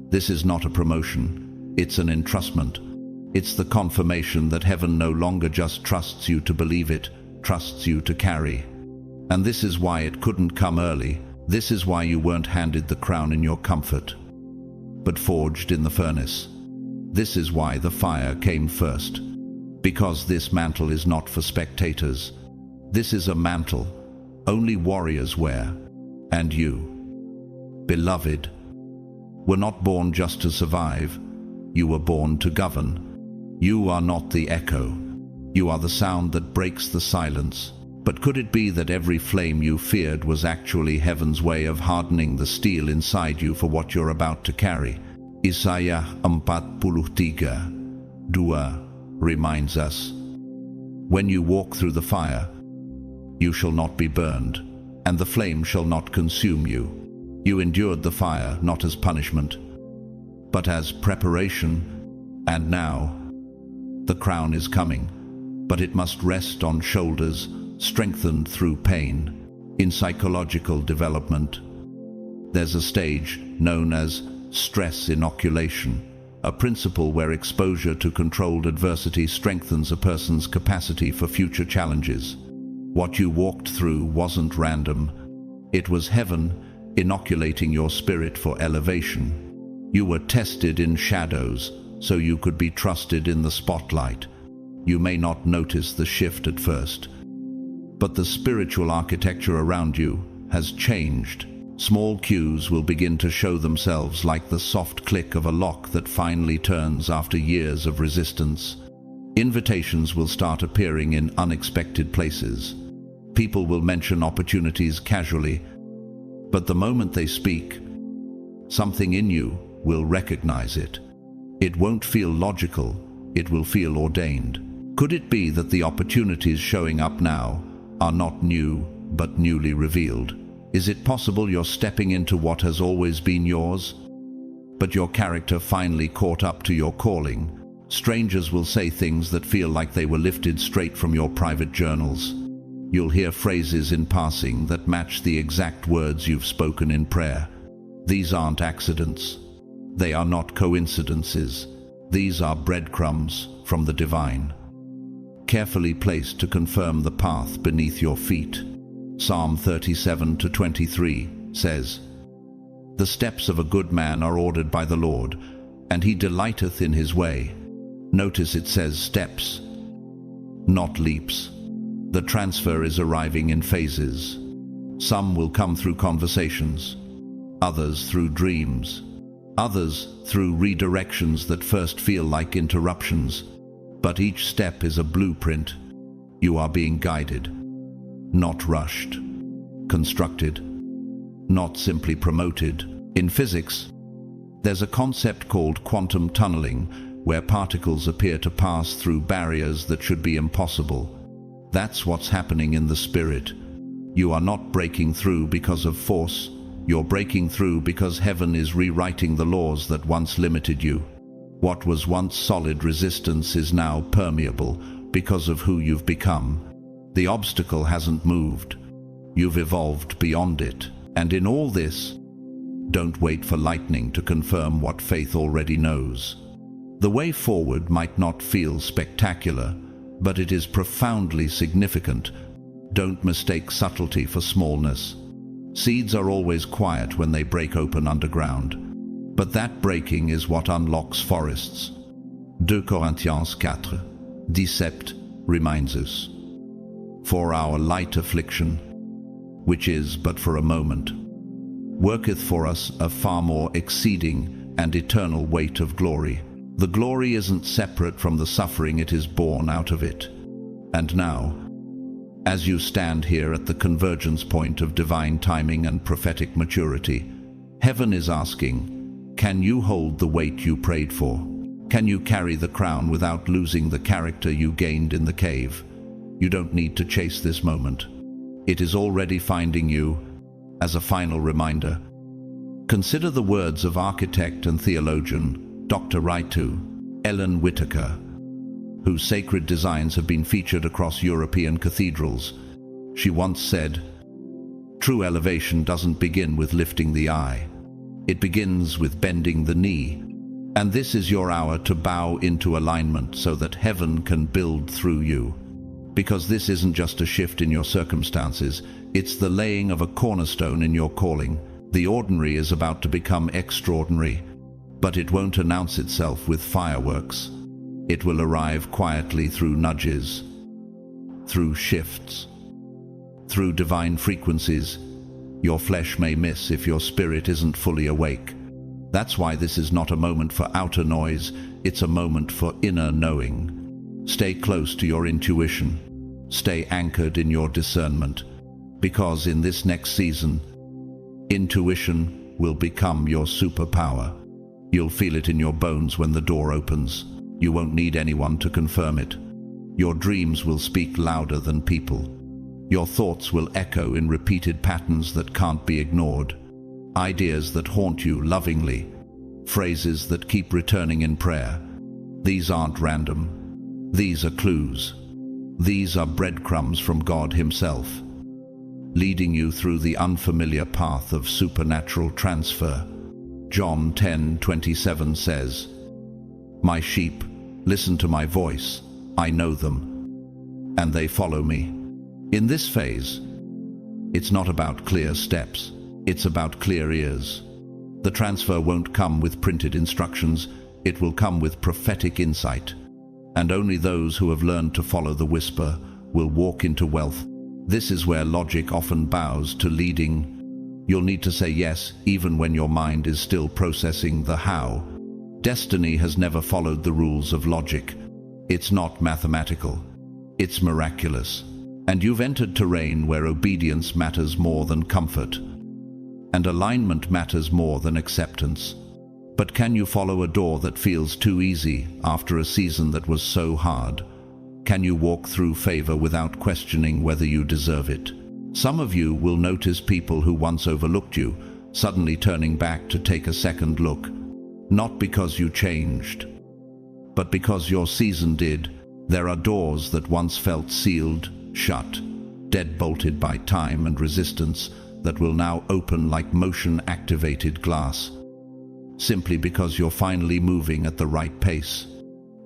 Speaker 1: This is not a promotion, it's an entrustment. It's the confirmation that heaven no longer just trusts you to believe it, trusts you to carry. And this is why it couldn't come early. This is why you weren't handed the crown in your comfort, but forged in the furnace. This is why the fire came first. Because this mantle is not for spectators. This is a mantle only warriors wear. And you, beloved, were not born just to survive. You were born to govern. You are not the echo. You are the sound that breaks the silence. But could it be that every flame you feared was actually heaven's way of hardening the steel inside you for what you're about to carry? Isaiah 43:2 reminds us, "When you walk through the fire, you shall not be burned, and the flame shall not consume you." You endured the fire not as punishment, but as preparation. And now, the crown is coming, but it must rest on shoulders strengthened through pain. In psychological development, there's a stage known as stress inoculation, a principle where exposure to controlled adversity strengthens a person's capacity for future challenges. What you walked through wasn't random. It was heaven inoculating your spirit for elevation. You were tested in shadows so you could be trusted in the spotlight. You may not notice the shift at first, but the spiritual architecture around you has changed. Small cues will begin to show themselves, like the soft click of a lock that finally turns after years of resistance. Invitations will start appearing in unexpected places. People will mention opportunities casually, but the moment they speak, something in you will recognize it. It won't feel logical, it will feel ordained. Could it be that the opportunities showing up now are not new, but newly revealed? Is it possible you're stepping into what has always been yours, but your character finally caught up to your calling? Strangers will say things that feel like they were lifted straight from your private journals. You'll hear phrases in passing that match the exact words you've spoken in prayer. These aren't accidents. They are not coincidences. These are breadcrumbs from the divine, carefully placed to confirm the path beneath your feet. Psalm 37:23 says, "The steps of a good man are ordered by the Lord, and he delighteth in his way." Notice it says steps, not leaps. The transfer is arriving in phases. Some will come through conversations, others through dreams, others through redirections that first feel like interruptions. But each step is a blueprint. You are being guided, not rushed, constructed, not simply promoted. In physics, there's a concept called quantum tunneling, where particles appear to pass through barriers that should be impossible. That's what's happening in the spirit. You are not breaking through because of force. You're breaking through because heaven is rewriting the laws that once limited you. What was once solid resistance is now permeable because of who you've become. The obstacle hasn't moved. You've evolved beyond it. And in all this, don't wait for lightning to confirm what faith already knows. The way forward might not feel spectacular, but it is profoundly significant. Don't mistake subtlety for smallness. Seeds are always quiet when they break open underground, but that breaking is what unlocks forests. 2 Corinthians 4:17 reminds us, "For our light affliction, which is but for a moment, worketh for us a far more exceeding and eternal weight of glory." The glory isn't separate from the suffering, it is born out of it. And now, as you stand here at the convergence point of divine timing and prophetic maturity, heaven is asking, can you hold the weight you prayed for? Can you carry the crown without losing the character you gained in the cave? You don't need to chase this moment. It is already finding you. As a final reminder, Consider the words of architect and theologian Dr. Ritu Ellen Whitaker, whose sacred designs have been featured across European cathedrals. She once said, "True elevation doesn't begin with lifting the eye. It begins with bending the knee. And this is your hour to bow into alignment so that heaven can build through you. Because this isn't just a shift in your circumstances, it's the laying of a cornerstone in your calling. The ordinary is about to become extraordinary, but it won't announce itself with fireworks. It will arrive quietly through nudges, through shifts, through divine frequencies your flesh may miss if your spirit isn't fully awake. That's why this is not a moment for outer noise, it's a moment for inner knowing. Stay close to your intuition. Stay anchored in your discernment, because in this next season, intuition will become your superpower. You'll feel it in your bones when the door opens. You won't need anyone to confirm it. Your dreams will speak louder than people. Your thoughts will echo in repeated patterns that can't be ignored. Ideas that haunt you lovingly. Phrases that keep returning in prayer. These aren't random. These are clues. These are breadcrumbs from God Himself, leading you through the unfamiliar path of supernatural transfer. John 10:27 says, "My sheep listen to my voice. I know them, and they follow me." In this phase, it's not about clear steps. It's about clear ears. The transfer won't come with printed instructions. It will come with prophetic insight. And only those who have learned to follow the whisper will walk into wealth. This is where logic often bows to leading. You'll need to say yes, even when your mind is still processing the how. Destiny has never followed the rules of logic. It's not mathematical. It's miraculous. And you've entered terrain where obedience matters more than comfort, and alignment matters more than acceptance. But can you follow a door that feels too easy after a season that was so hard? Can you walk through favor without questioning whether you deserve it? Some of you will notice people who once overlooked you suddenly turning back to take a second look, not because you changed, but because your season did. There are doors that once felt sealed, shut, dead-bolted by time and resistance, that will now open like motion-activated glass, simply because you're finally moving at the right pace.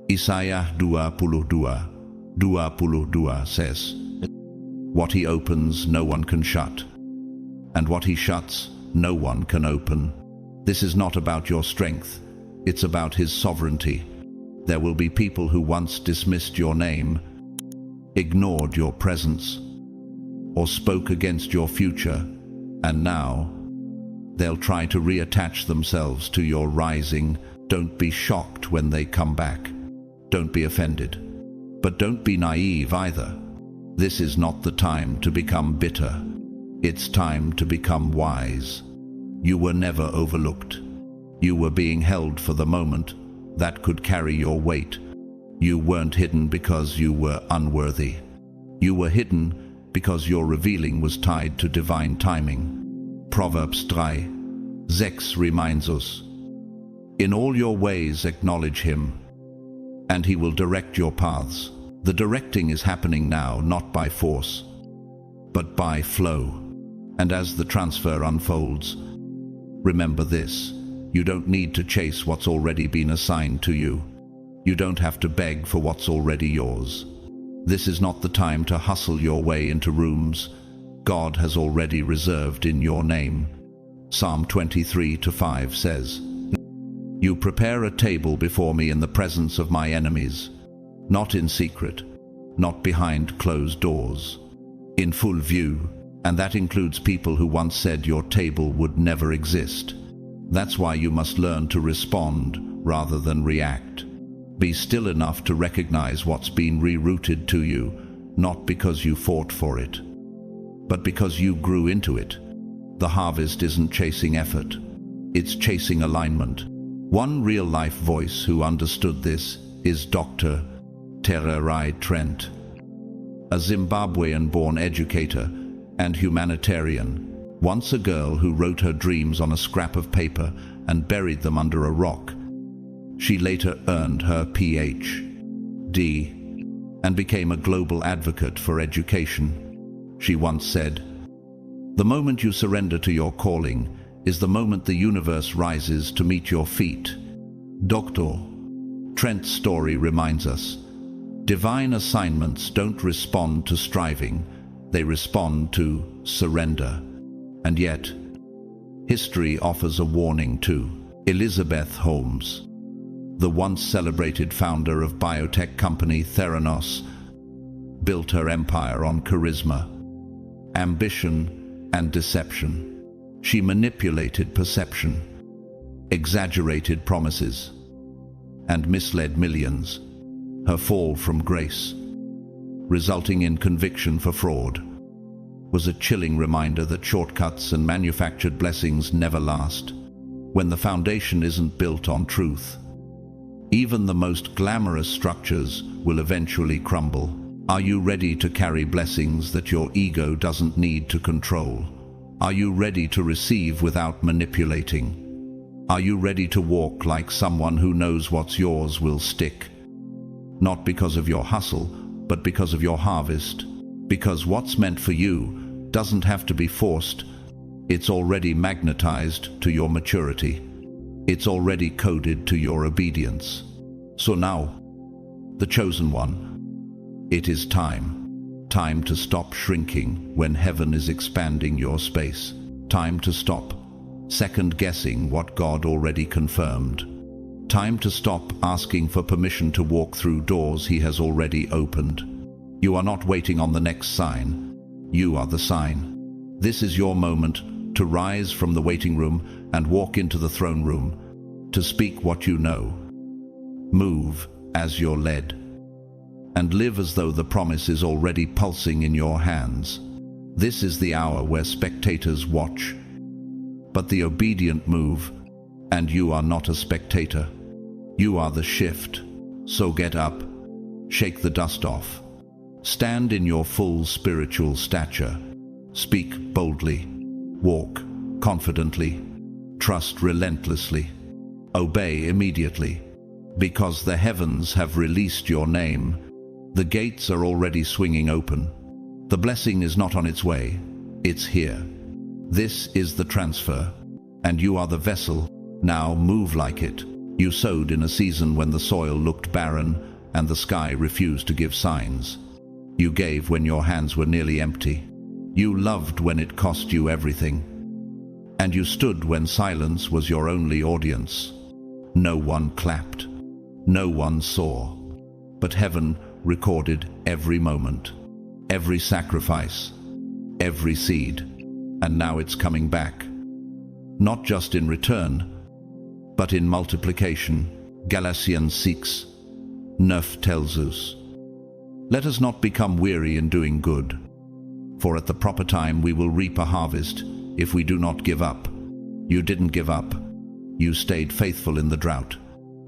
Speaker 1: Isaiah 22 says, "What He opens, no one can shut, and what He shuts, no one can open." This is not about your strength, it's about His sovereignty. There will be people who once dismissed your name, ignored your presence, or spoke against your future, and now they'll try to reattach themselves to your rising. Don't be shocked when they come back. Don't be offended. But don't be naive either. This is not the time to become bitter. It's time to become wise. You were never overlooked. You were being held for the moment that could carry your weight. You weren't hidden because you were unworthy. You were hidden because your revealing was tied to divine timing. Proverbs 3:6 reminds us, "In all your ways acknowledge Him, and He will direct your paths." The directing is happening now, not by force, but by flow. And as the transfer unfolds, remember this: you don't need to chase what's already been assigned to you. You don't have to beg for what's already yours. This is not the time to hustle your way into rooms God has already reserved in your name. Psalm 23:5 says, "You prepare a table before me in the presence of my enemies," not in secret, not behind closed doors, in full view, and that includes people who once said your table would never exist. That's why you must learn to respond rather than react. Be still enough to recognize what's been rerouted to you, not because you fought for it, but because you grew into it. The harvest isn't chasing effort, it's chasing alignment. One real-life voice who understood this is Dr. Tererai Trent, a Zimbabwean-born educator and humanitarian. Once a girl who wrote her dreams on a scrap of paper and buried them under a rock. She later earned her Ph.D. and became a global advocate for education. She once said, "The moment you surrender to your calling is the moment the universe rises to meet your feet." Dr. Trent's story reminds us, divine assignments don't respond to striving, they respond to surrender. And yet, history offers a warning too. Elizabeth Holmes, the once celebrated founder of biotech company Theranos, built her empire on charisma, ambition, and deception. She manipulated perception, exaggerated promises, and misled millions. Her fall from grace, resulting in conviction for fraud, was a chilling reminder that shortcuts and manufactured blessings never last. When the foundation isn't built on truth, even the most glamorous structures will eventually crumble. Are you ready to carry blessings that your ego doesn't need to control? Are you ready to receive without manipulating? Are you ready to walk like someone who knows what's yours will stick? Not because of your hustle, but because of your harvest. Because what's meant for you doesn't have to be forced. It's already magnetized to your maturity. It's already coded to your obedience. So now, the chosen one, it is time. Time to stop shrinking when heaven is expanding your space. Time to stop second-guessing what God already confirmed. Time to stop asking for permission to walk through doors He has already opened. You are not waiting on the next sign. You are the sign. This is your moment to rise from the waiting room and walk into the throne room, to speak what you know. Move as you're led, and live as though the promise is already pulsing in your hands. This is the hour where spectators watch, but the obedient move, and you are not a spectator. You are the shift. So get up, shake the dust off, stand in your full spiritual stature, speak boldly, walk confidently, trust relentlessly, obey immediately, because the heavens have released your name. The gates are already swinging open. The blessing is not on its way, it's here. This is the transfer, and you are the vessel. Now move like it. You sowed in a season when the soil looked barren and the sky refused to give signs. You gave when your hands were nearly empty. You loved when it cost you everything. And you stood when silence was your only audience. No one clapped. No one saw. But heaven recorded every moment, every sacrifice, every seed. And now it's coming back. Not just in return, but in multiplication. Galatians 6:9 tells us, "Let us not become weary in doing good, for at the proper time we will reap a harvest if we do not give up." You didn't give up. You stayed faithful in the drought.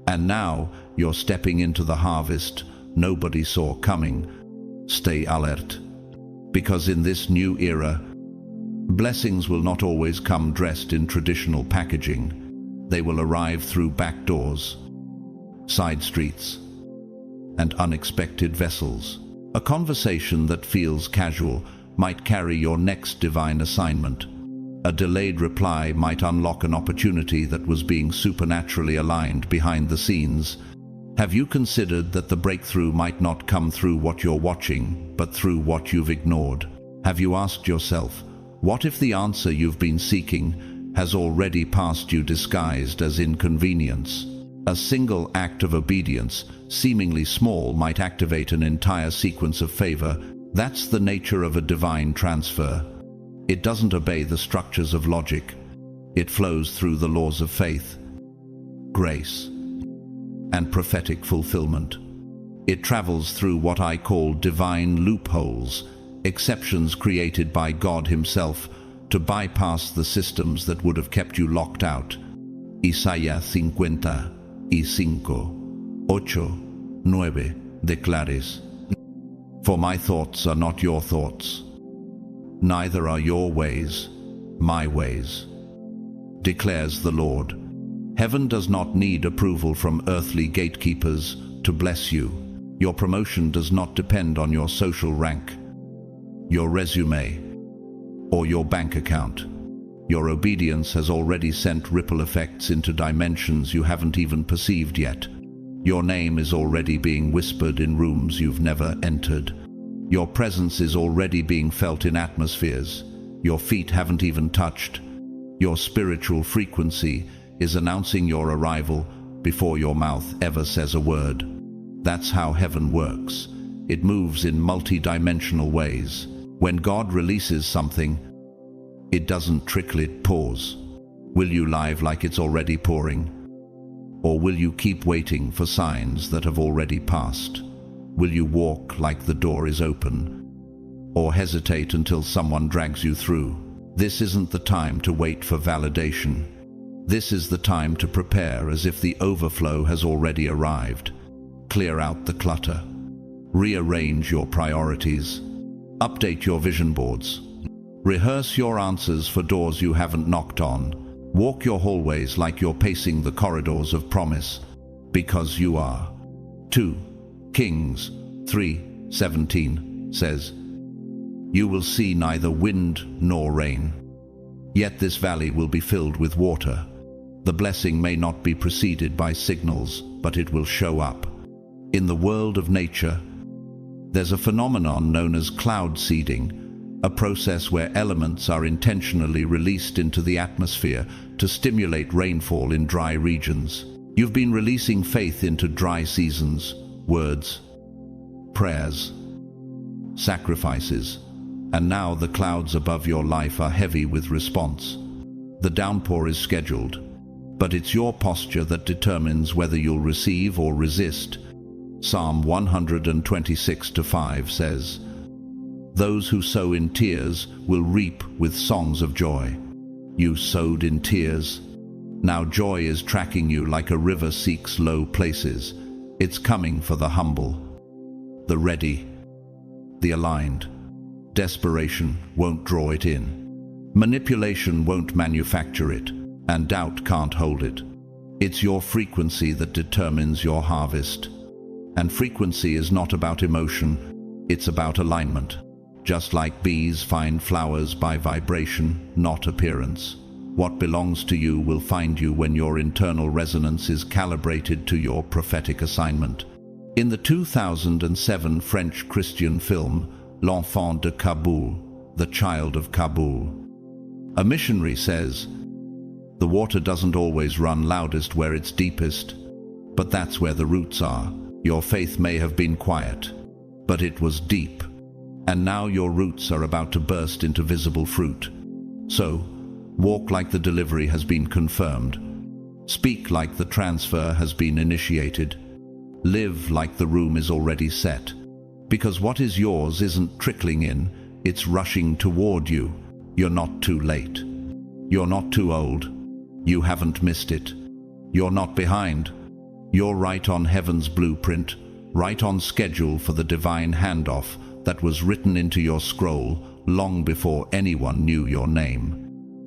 Speaker 1: And now you're stepping into the harvest nobody saw coming. Stay alert, because in this new era, blessings will not always come dressed in traditional packaging. They will arrive through back doors, side streets, and unexpected vessels. A conversation that feels casual might carry your next divine assignment. A delayed reply might unlock an opportunity that was being supernaturally aligned behind the scenes. Have you considered that the breakthrough might not come through what you're watching, but through what you've ignored? Have you asked yourself, what if the answer you've been seeking has already passed you disguised as inconvenience? A single act of obedience, seemingly small, might activate an entire sequence of favor. That's the nature of a divine transfer. It doesn't obey the structures of logic. It flows through the laws of faith, grace, and prophetic fulfillment. It travels through what I call divine loopholes, exceptions created by God Himself to bypass the systems that would have kept you locked out. Isaías 50:5, 8, 9 declares, "For my thoughts are not your thoughts, neither are your ways, my ways, declares the Lord. Heaven does not need approval from earthly gatekeepers to bless you. Your promotion does not depend on your social rank, your resume, or your bank account. Your obedience has already sent ripple effects into dimensions you haven't even perceived yet. Your name is already being whispered in rooms you've never entered. Your presence is already being felt in atmospheres your feet haven't even touched. Your spiritual frequency is announcing your arrival before your mouth ever says a word. That's how heaven works. It moves in multi-dimensional ways. When God releases something, it doesn't trickle, it pours. Will you live like it's already pouring? Or will you keep waiting for signs that have already passed? Will you walk like the door is open? Or hesitate until someone drags you through? This isn't the time to wait for validation. This is the time to prepare as if the overflow has already arrived. Clear out the clutter. Rearrange your priorities. Update your vision boards. Rehearse your answers for doors you haven't knocked on. Walk your hallways like you're pacing the corridors of promise, because you are. 2 Kings 3:17 says, "You will see neither wind nor rain, yet this valley will be filled with water." The blessing may not be preceded by signals, but it will show up. In the world of nature, there's a phenomenon known as cloud seeding, a process where elements are intentionally released into the atmosphere to stimulate rainfall in dry regions. You've been releasing faith into dry seasons, words, prayers, sacrifices, and now the clouds above your life are heavy with response. The downpour is scheduled, but it's your posture that determines whether you'll receive or resist. Psalm 126:5 says, "Those who sow in tears will reap with songs of joy." You sowed in tears. Now joy is tracking you like a river seeks low places. It's coming for the humble, the ready, the aligned. Desperation won't draw it in. Manipulation won't manufacture it, and doubt can't hold it. It's your frequency that determines your harvest. And frequency is not about emotion, it's about alignment. Just like bees find flowers by vibration, not appearance. What belongs to you will find you when your internal resonance is calibrated to your prophetic assignment. In the 2007 French Christian film, L'Enfant de Kabul, The Child of Kabul, a missionary says, "The water doesn't always run loudest where it's deepest, but that's where the roots are." Your faith may have been quiet, but it was deep, and now your roots are about to burst into visible fruit. So, walk like the delivery has been confirmed. Speak like the transfer has been initiated. Live like the room is already set. Because what is yours isn't trickling in, it's rushing toward you. You're not too late. You're not too old. You haven't missed it. You're not behind. You're right on heaven's blueprint, right on schedule for the divine handoff that was written into your scroll long before anyone knew your name.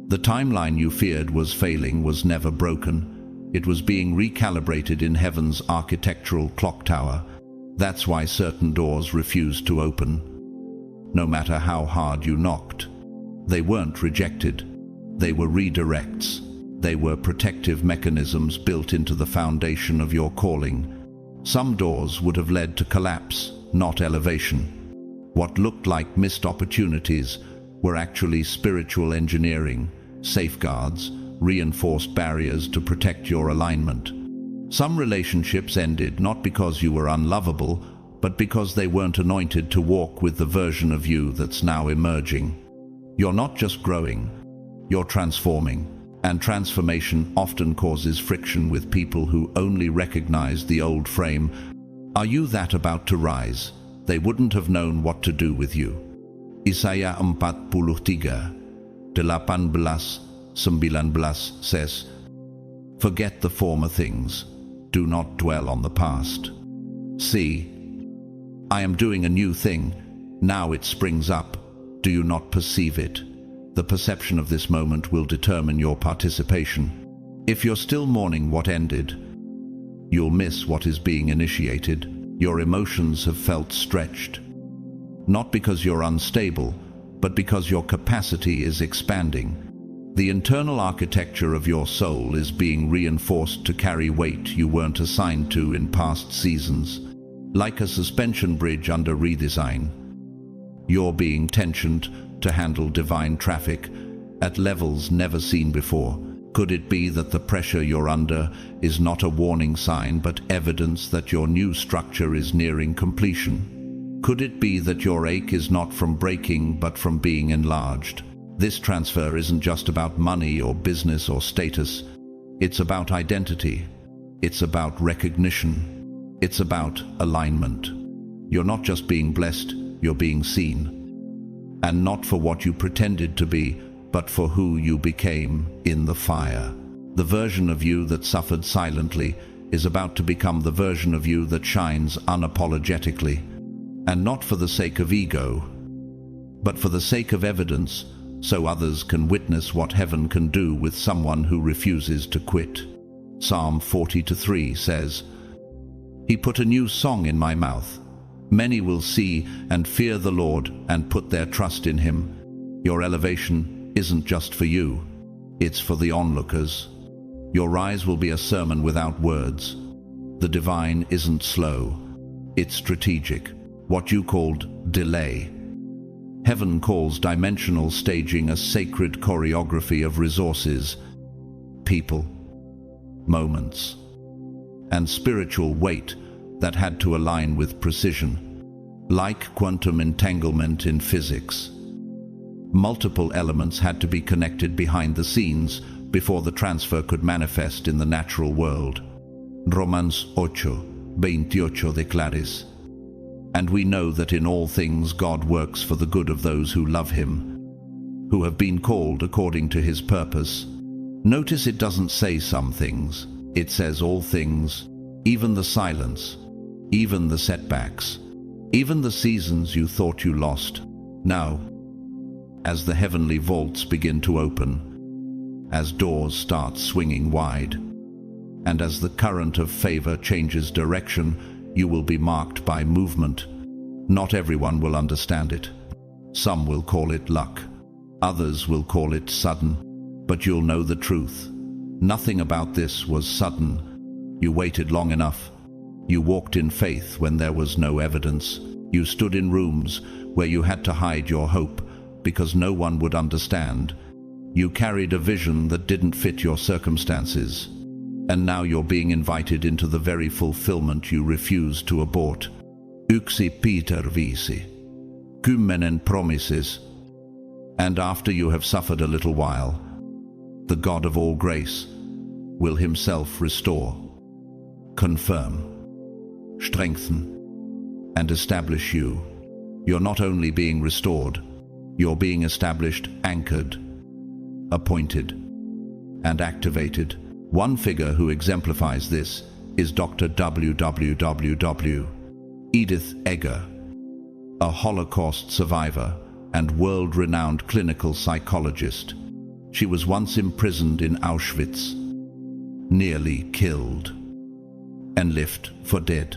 Speaker 1: The timeline you feared was failing was never broken. It was being recalibrated in heaven's architectural clock tower. That's why certain doors refused to open. No matter how hard you knocked. They weren't rejected. They were redirects. They were protective mechanisms built into the foundation of your calling. Some doors would have led to collapse, not elevation. What looked like missed opportunities were actually spiritual engineering, safeguards, reinforced barriers to protect your alignment. Some relationships ended not because you were unlovable, but because they weren't anointed to walk with the version of you that's now emerging. You're not just growing, you're transforming. And transformation often causes friction with people who only recognize the old frame. Are you that about to rise? They wouldn't have known what to do with you. Isaiah 43:18-19 says, "Forget the former things. Do not dwell on the past. See, I am doing a new thing. Now it springs up. Do you not perceive it? The perception of this moment will determine your participation. If you're still mourning what ended, you'll miss what is being initiated. Your emotions have felt stretched, not because you're unstable, but because your capacity is expanding. The internal architecture of your soul is being reinforced to carry weight you weren't assigned to in past seasons. Like a suspension bridge under redesign, you're being tensioned to handle divine traffic at levels never seen before. Could it be that the pressure you're under is not a warning sign, but evidence that your new structure is nearing completion? Could it be that your ache is not from breaking, but from being enlarged? This transfer isn't just about money or business or status. It's about identity. It's about recognition. It's about alignment. You're not just being blessed, you're being seen. And not for what you pretended to be, but for who you became in the fire. The version of you that suffered silently is about to become the version of you that shines unapologetically. And not for the sake of ego, but for the sake of evidence, so others can witness what heaven can do with someone who refuses to quit. Psalm 40:3 says, "He put a new song in my mouth. Many will see and fear the Lord and put their trust in him." Your elevation isn't just for you, it's for the onlookers. Your rise will be a sermon without words. The divine isn't slow, it's strategic. What you called delay, heaven calls dimensional staging, a sacred choreography of resources, people, moments, and spiritual weight that had to align with precision. Like quantum entanglement in physics, multiple elements had to be connected behind the scenes before the transfer could manifest in the natural world. Romans 8:28 declares, "And we know that in all things God works for the good of those who love him, who have been called according to his purpose." Notice it doesn't say some things, it says all things, even the silence, even the setbacks, even the seasons you thought you lost. Now, as the heavenly vaults begin to open, as doors start swinging wide, and as the current of favor changes direction, you will be marked by movement. Not everyone will understand it. Some will call it luck. Others will call it sudden. But you'll know the truth. Nothing about this was sudden. You waited long enough. You walked in faith when there was no evidence. You stood in rooms where you had to hide your hope because no one would understand. You carried a vision that didn't fit your circumstances. And now you're being invited into the very fulfillment you refused to abort. Yksi Peter 5:10 promises. And after you have suffered a little while, the God of all grace will himself restore, confirm, strengthen, and establish you. You're not only being restored, you're being established, anchored, appointed, and activated. One figure who exemplifies this is Dr. W. Edith Eger, a Holocaust survivor and world-renowned clinical psychologist. She was once imprisoned in Auschwitz, nearly killed, and left for dead.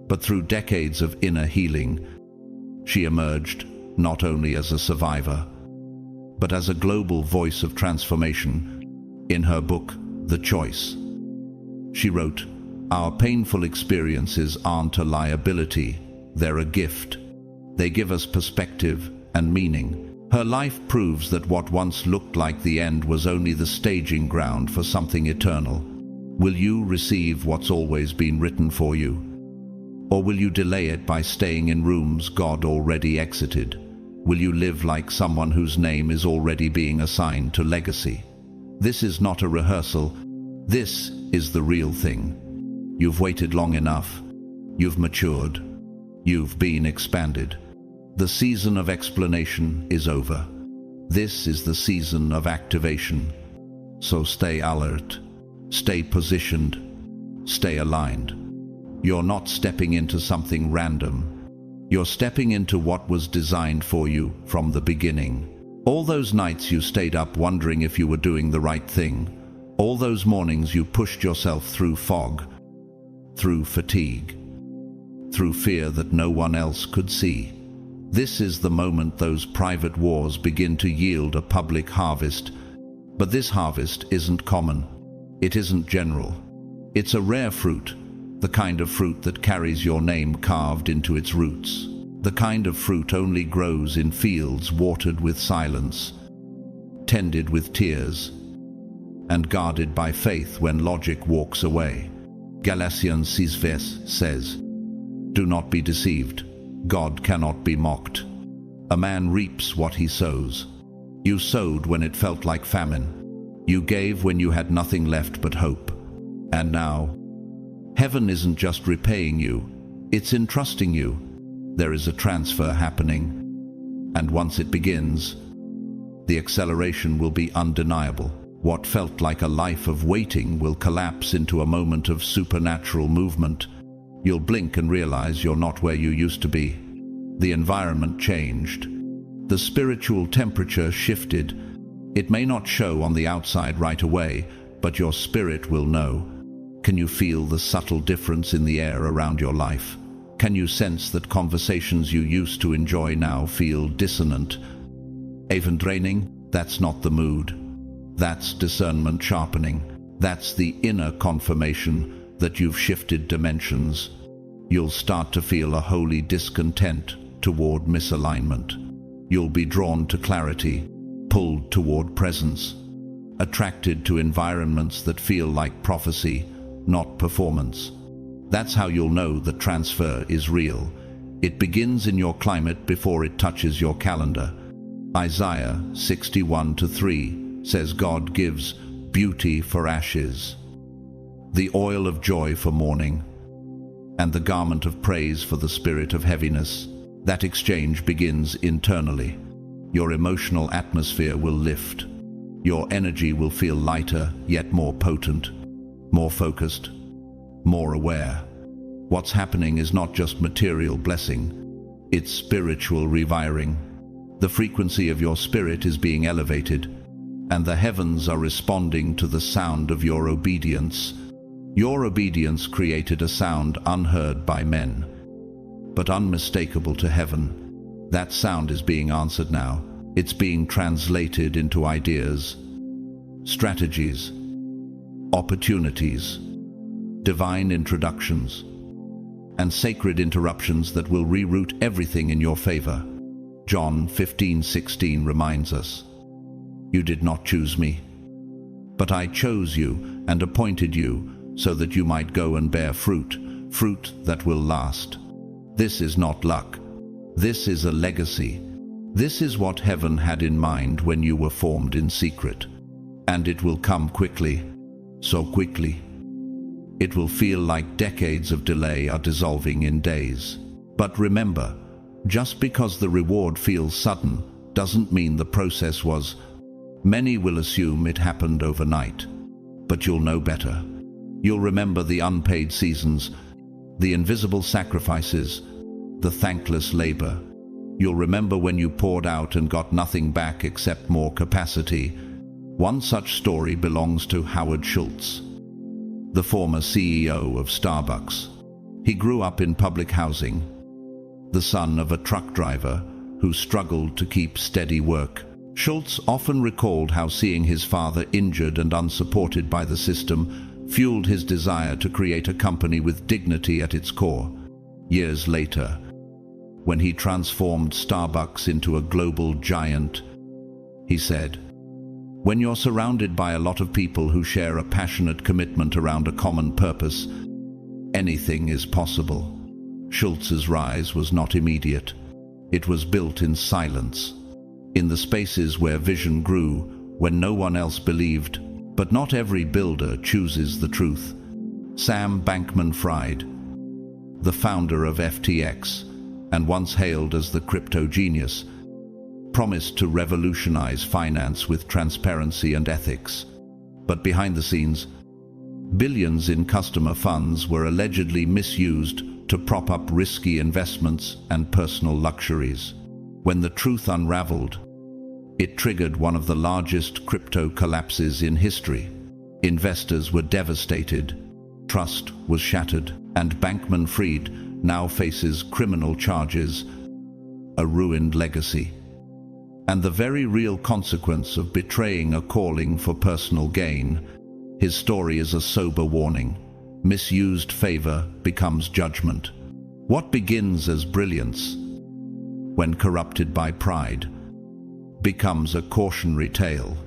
Speaker 1: But through decades of inner healing, she emerged not only as a survivor, but as a global voice of transformation. In her book, The Choice, she wrote, "Our painful experiences aren't a liability, they're a gift. They give us perspective and meaning." Her life proves that what once looked like the end was only the staging ground for something eternal. Will you receive what's always been written for you? Or will you delay it by staying in rooms God already exited? Will you live like someone whose name is already being assigned to legacy? This is not a rehearsal. This is the real thing. You've waited long enough. You've matured. You've been expanded. The season of explanation is over. This is the season of activation. So stay alert, stay positioned, stay aligned. You're not stepping into something random. You're stepping into what was designed for you from the beginning. All those nights you stayed up wondering if you were doing the right thing. All those mornings you pushed yourself through fog, through fatigue, through fear that no one else could see. This is the moment those private wars begin to yield a public harvest. But this harvest isn't common. It isn't general. It's a rare fruit, the kind of fruit that carries your name carved into its roots. The kind of fruit only grows in fields watered with silence, tended with tears, and guarded by faith when logic walks away. Galatians 6:6 says, "Do not be deceived. God cannot be mocked. A man reaps what he sows. You sowed when it felt like famine. You gave when you had nothing left but hope. And now, heaven isn't just repaying you, it's entrusting you. There is a transfer happening, and once it begins, the acceleration will be undeniable. What felt like a life of waiting will collapse into a moment of supernatural movement. You'll blink and realize you're not where you used to be. The environment changed. The spiritual temperature shifted. It may not show on the outside right away, but your spirit will know. Can you feel the subtle difference in the air around your life? Can you sense that conversations you used to enjoy now feel dissonant, even draining? That's not the mood. That's discernment sharpening. That's the inner confirmation that you've shifted dimensions. You'll start to feel a holy discontent toward misalignment. You'll be drawn to clarity, pulled toward presence, attracted to environments that feel like prophecy, not performance. That's how you'll know the transfer is real. It begins in your climate before it touches your calendar. Isaiah 61:3 says God gives beauty for ashes, the oil of joy for mourning, and the garment of praise for the spirit of heaviness. That exchange begins internally. Your emotional atmosphere will lift. Your energy will feel lighter, yet more potent, more focused, more aware. What's happening is not just material blessing, it's spiritual rewiring. The frequency of your spirit is being elevated, and the heavens are responding to the sound of your obedience. Your obedience created a sound unheard by men, but unmistakable to heaven. That sound is being answered now. It's being translated into ideas, strategies, opportunities, divine introductions, and sacred interruptions that will reroute everything in your favor. John 15:16 reminds us, "You did not choose me, but I chose you and appointed you so that you might go and bear fruit, fruit that will last." This is not luck. This is a legacy. This is what heaven had in mind when you were formed in secret. And it will come quickly, so quickly. It will feel like decades of delay are dissolving in days. But remember, just because the reward feels sudden doesn't mean the process was. Many will assume it happened overnight, but you'll know better. You'll remember the unpaid seasons, the invisible sacrifices, the thankless labor. You'll remember when you poured out and got nothing back except more capacity. One such story belongs to Howard Schultz, the former CEO of Starbucks. He grew up in public housing, the son of a truck driver who struggled to keep steady work. Schultz often recalled how seeing his father injured and unsupported by the system fueled his desire to create a company with dignity at its core. Years later, when he transformed Starbucks into a global giant, he said, "When you're surrounded by a lot of people who share a passionate commitment around a common purpose, anything is possible." Schultz's rise was not immediate. It was built in silence, in the spaces where vision grew when no one else believed. But not every builder chooses the truth. Sam Bankman-Fried, the founder of FTX and once hailed as the crypto genius, promised to revolutionize finance with transparency and ethics. But behind the scenes, billions in customer funds were allegedly misused to prop up risky investments and personal luxuries. When the truth unraveled, It triggered one of the largest crypto collapses in history. Investors were devastated, trust was shattered, and Bankman-Fried now faces criminal charges, a ruined legacy, and the very real consequence of betraying a calling for personal gain. His story is a sober warning. Misused favor becomes judgment. What begins as brilliance, when corrupted by pride, becomes a cautionary tale.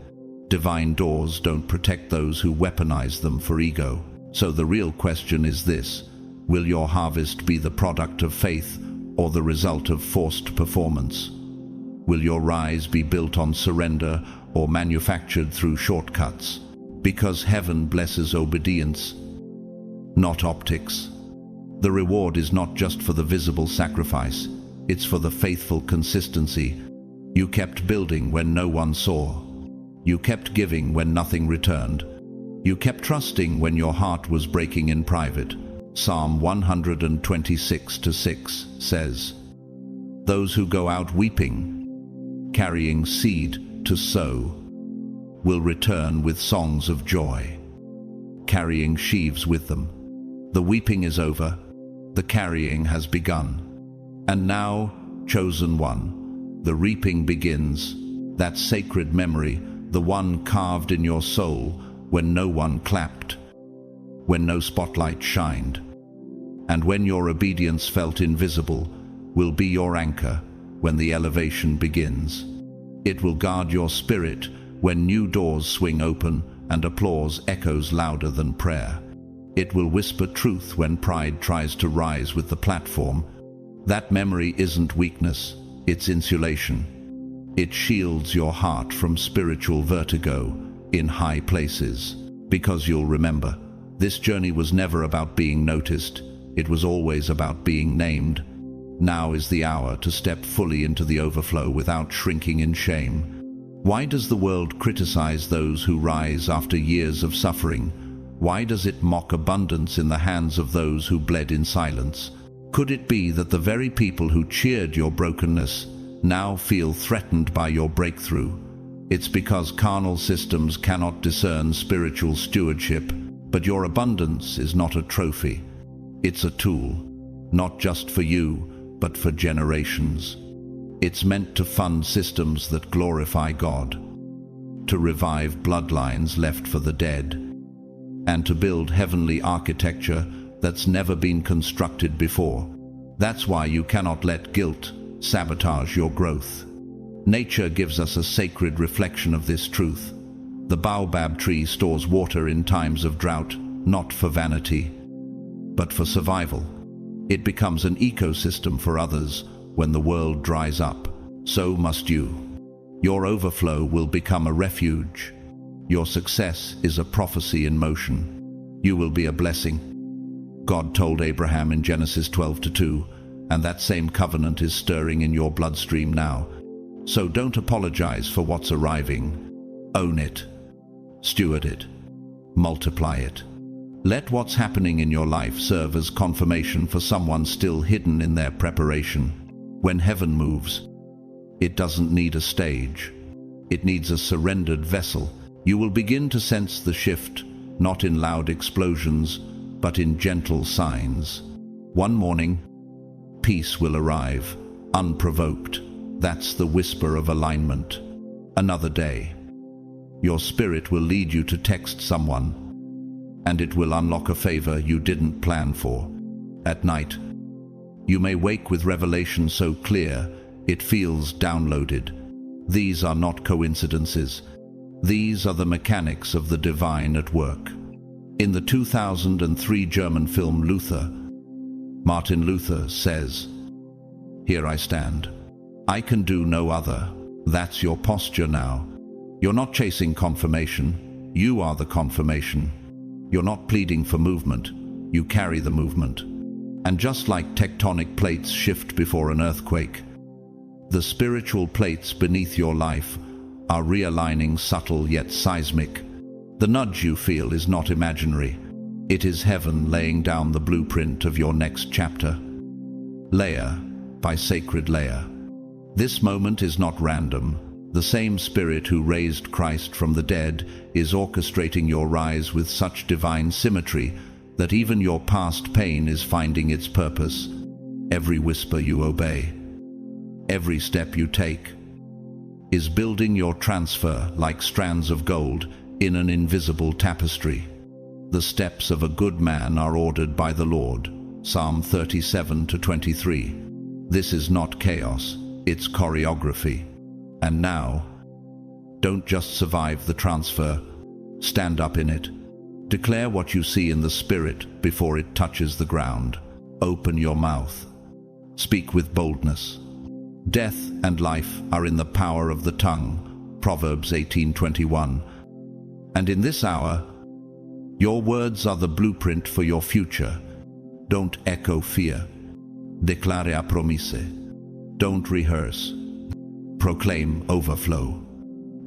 Speaker 1: Divine doors don't protect those who weaponize them for ego. So the real question is this: will your harvest be the product of faith or the result of forced performance? Will your rise be built on surrender or manufactured through shortcuts? Because heaven blesses obedience, not optics. The reward is not just for the visible sacrifice, it's for the faithful consistency. You kept building when no one saw. You kept giving when nothing returned. You kept trusting when your heart was breaking in private. Psalm 126:6 says, "Those who go out weeping, carrying seed to sow, will return with songs of joy, carrying sheaves with them." The weeping is over, the carrying has begun. And now, chosen one, the reaping begins, that sacred memory, the one carved in your soul when no one clapped, when no spotlight shined, and when your obedience felt invisible, will be your anchor when the elevation begins. It will guard your spirit when new doors swing open and applause echoes louder than prayer. It will whisper truth when pride tries to rise with the platform. That memory isn't weakness, it's insulation. It shields your heart from spiritual vertigo in high places. Because you'll remember, this journey was never about being noticed, it was always about being named. Now is the hour to step fully into the overflow without shrinking in shame. Why does the world criticize those who rise after years of suffering? Why does it mock abundance in the hands of those who bled in silence? Could it be that the very people who cheered your brokenness now feel threatened by your breakthrough? It's because carnal systems cannot discern spiritual stewardship, but your abundance is not a trophy. It's a tool, not just for you, but for generations. It's meant to fund systems that glorify God, to revive bloodlines left for the dead, and to build heavenly architecture that's never been constructed before. That's why you cannot let guilt sabotage your growth. Nature gives us a sacred reflection of this truth. The baobab tree stores water in times of drought, not for vanity, but for survival. It becomes an ecosystem for others when the world dries up. So must you. Your overflow will become a refuge. Your success is a prophecy in motion. You will be a blessing. God told Abraham in Genesis 12:2, and that same covenant is stirring in your bloodstream now. So don't apologize for what's arriving. Own it. Steward it. Multiply it. Let what's happening in your life serve as confirmation for someone still hidden in their preparation. When heaven moves, it doesn't need a stage. It needs a surrendered vessel. You will begin to sense the shift, not in loud explosions, but in gentle signs. One morning, peace will arrive, unprovoked. That's the whisper of alignment. Another day, your spirit will lead you to text someone, and it will unlock a favor you didn't plan for. At night, you may wake with revelation so clear it feels downloaded. These are not coincidences. These are the mechanics of the divine at work. In the 2003 German film Luther, Martin Luther says, "Here I stand. I can do no other." That's your posture now. You're not chasing confirmation. You are the confirmation. You're not pleading for movement. You carry the movement. And just like tectonic plates shift before an earthquake, the spiritual plates beneath your life are realigning, subtle yet seismic. The nudge you feel is not imaginary. It is heaven laying down the blueprint of your next chapter. Layer by sacred layer. This moment is not random. The same Spirit who raised Christ from the dead is orchestrating your rise with such divine symmetry that even your past pain is finding its purpose. Every whisper you obey, every step you take, is building your transfer like strands of gold in an invisible tapestry. The steps of a good man are ordered by the Lord. Psalm 37:23. This is not chaos, it's choreography. And now, don't just survive the transfer, stand up in it. Declare what you see in the Spirit before it touches the ground. Open your mouth. Speak with boldness. Death and life are in the power of the tongue. Proverbs 18:21. And in this hour, your words are the blueprint for your future. Don't echo fear. Declare promise. Don't rehearse. Proclaim overflow.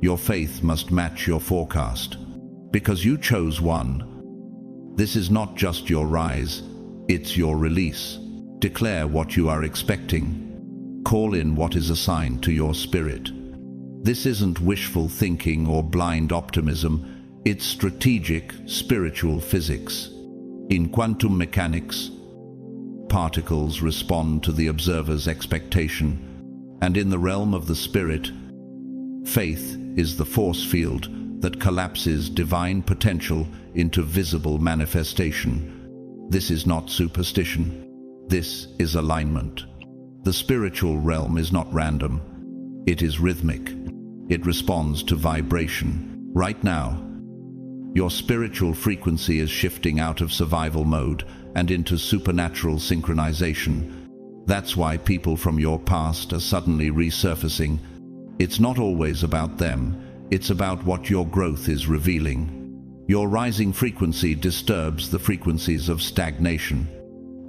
Speaker 1: Your faith must match your forecast, because you chose one. This is not just your rise, it's your release. Declare what you are expecting. Call in what is assigned to your spirit. This isn't wishful thinking or blind optimism, it's strategic, spiritual physics. In quantum mechanics, particles respond to the observer's expectation, and in the realm of the Spirit, faith is the force field that collapses divine potential into visible manifestation. This is not superstition. This is alignment. The spiritual realm is not random. It is rhythmic. It responds to vibration. Right now, your spiritual frequency is shifting out of survival mode and into supernatural synchronization. That's why people from your past are suddenly resurfacing. It's not always about them. It's about what your growth is revealing. Your rising frequency disturbs the frequencies of stagnation,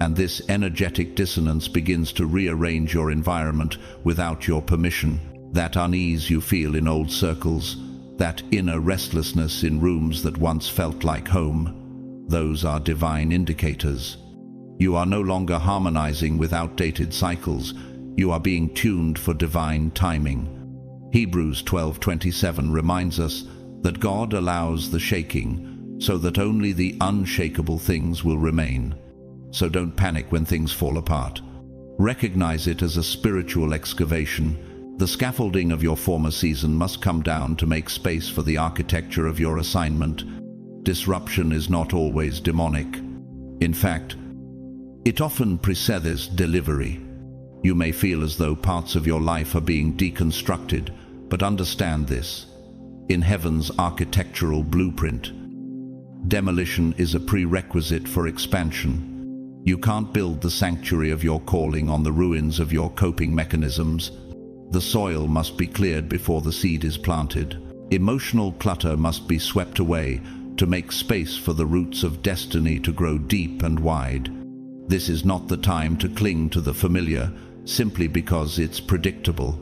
Speaker 1: and this energetic dissonance begins to rearrange your environment without your permission. That unease you feel in old circles, that inner restlessness in rooms that once felt like home, those are divine indicators. You are no longer harmonizing with outdated cycles. You are being tuned for divine timing. Hebrews 12:27 reminds us that God allows the shaking so that only the unshakable things will remain. So don't panic when things fall apart. Recognize it as a spiritual excavation. The scaffolding of your former season must come down to make space for the architecture of your assignment. Disruption is not always demonic. In fact, it often precedes delivery. You may feel as though parts of your life are being deconstructed, but understand this. In heaven's architectural blueprint, demolition is a prerequisite for expansion. You can't build the sanctuary of your calling on the ruins of your coping mechanisms. The soil must be cleared before the seed is planted. Emotional clutter must be swept away to make space for the roots of destiny to grow deep and wide. This is not the time to cling to the familiar simply because it's predictable.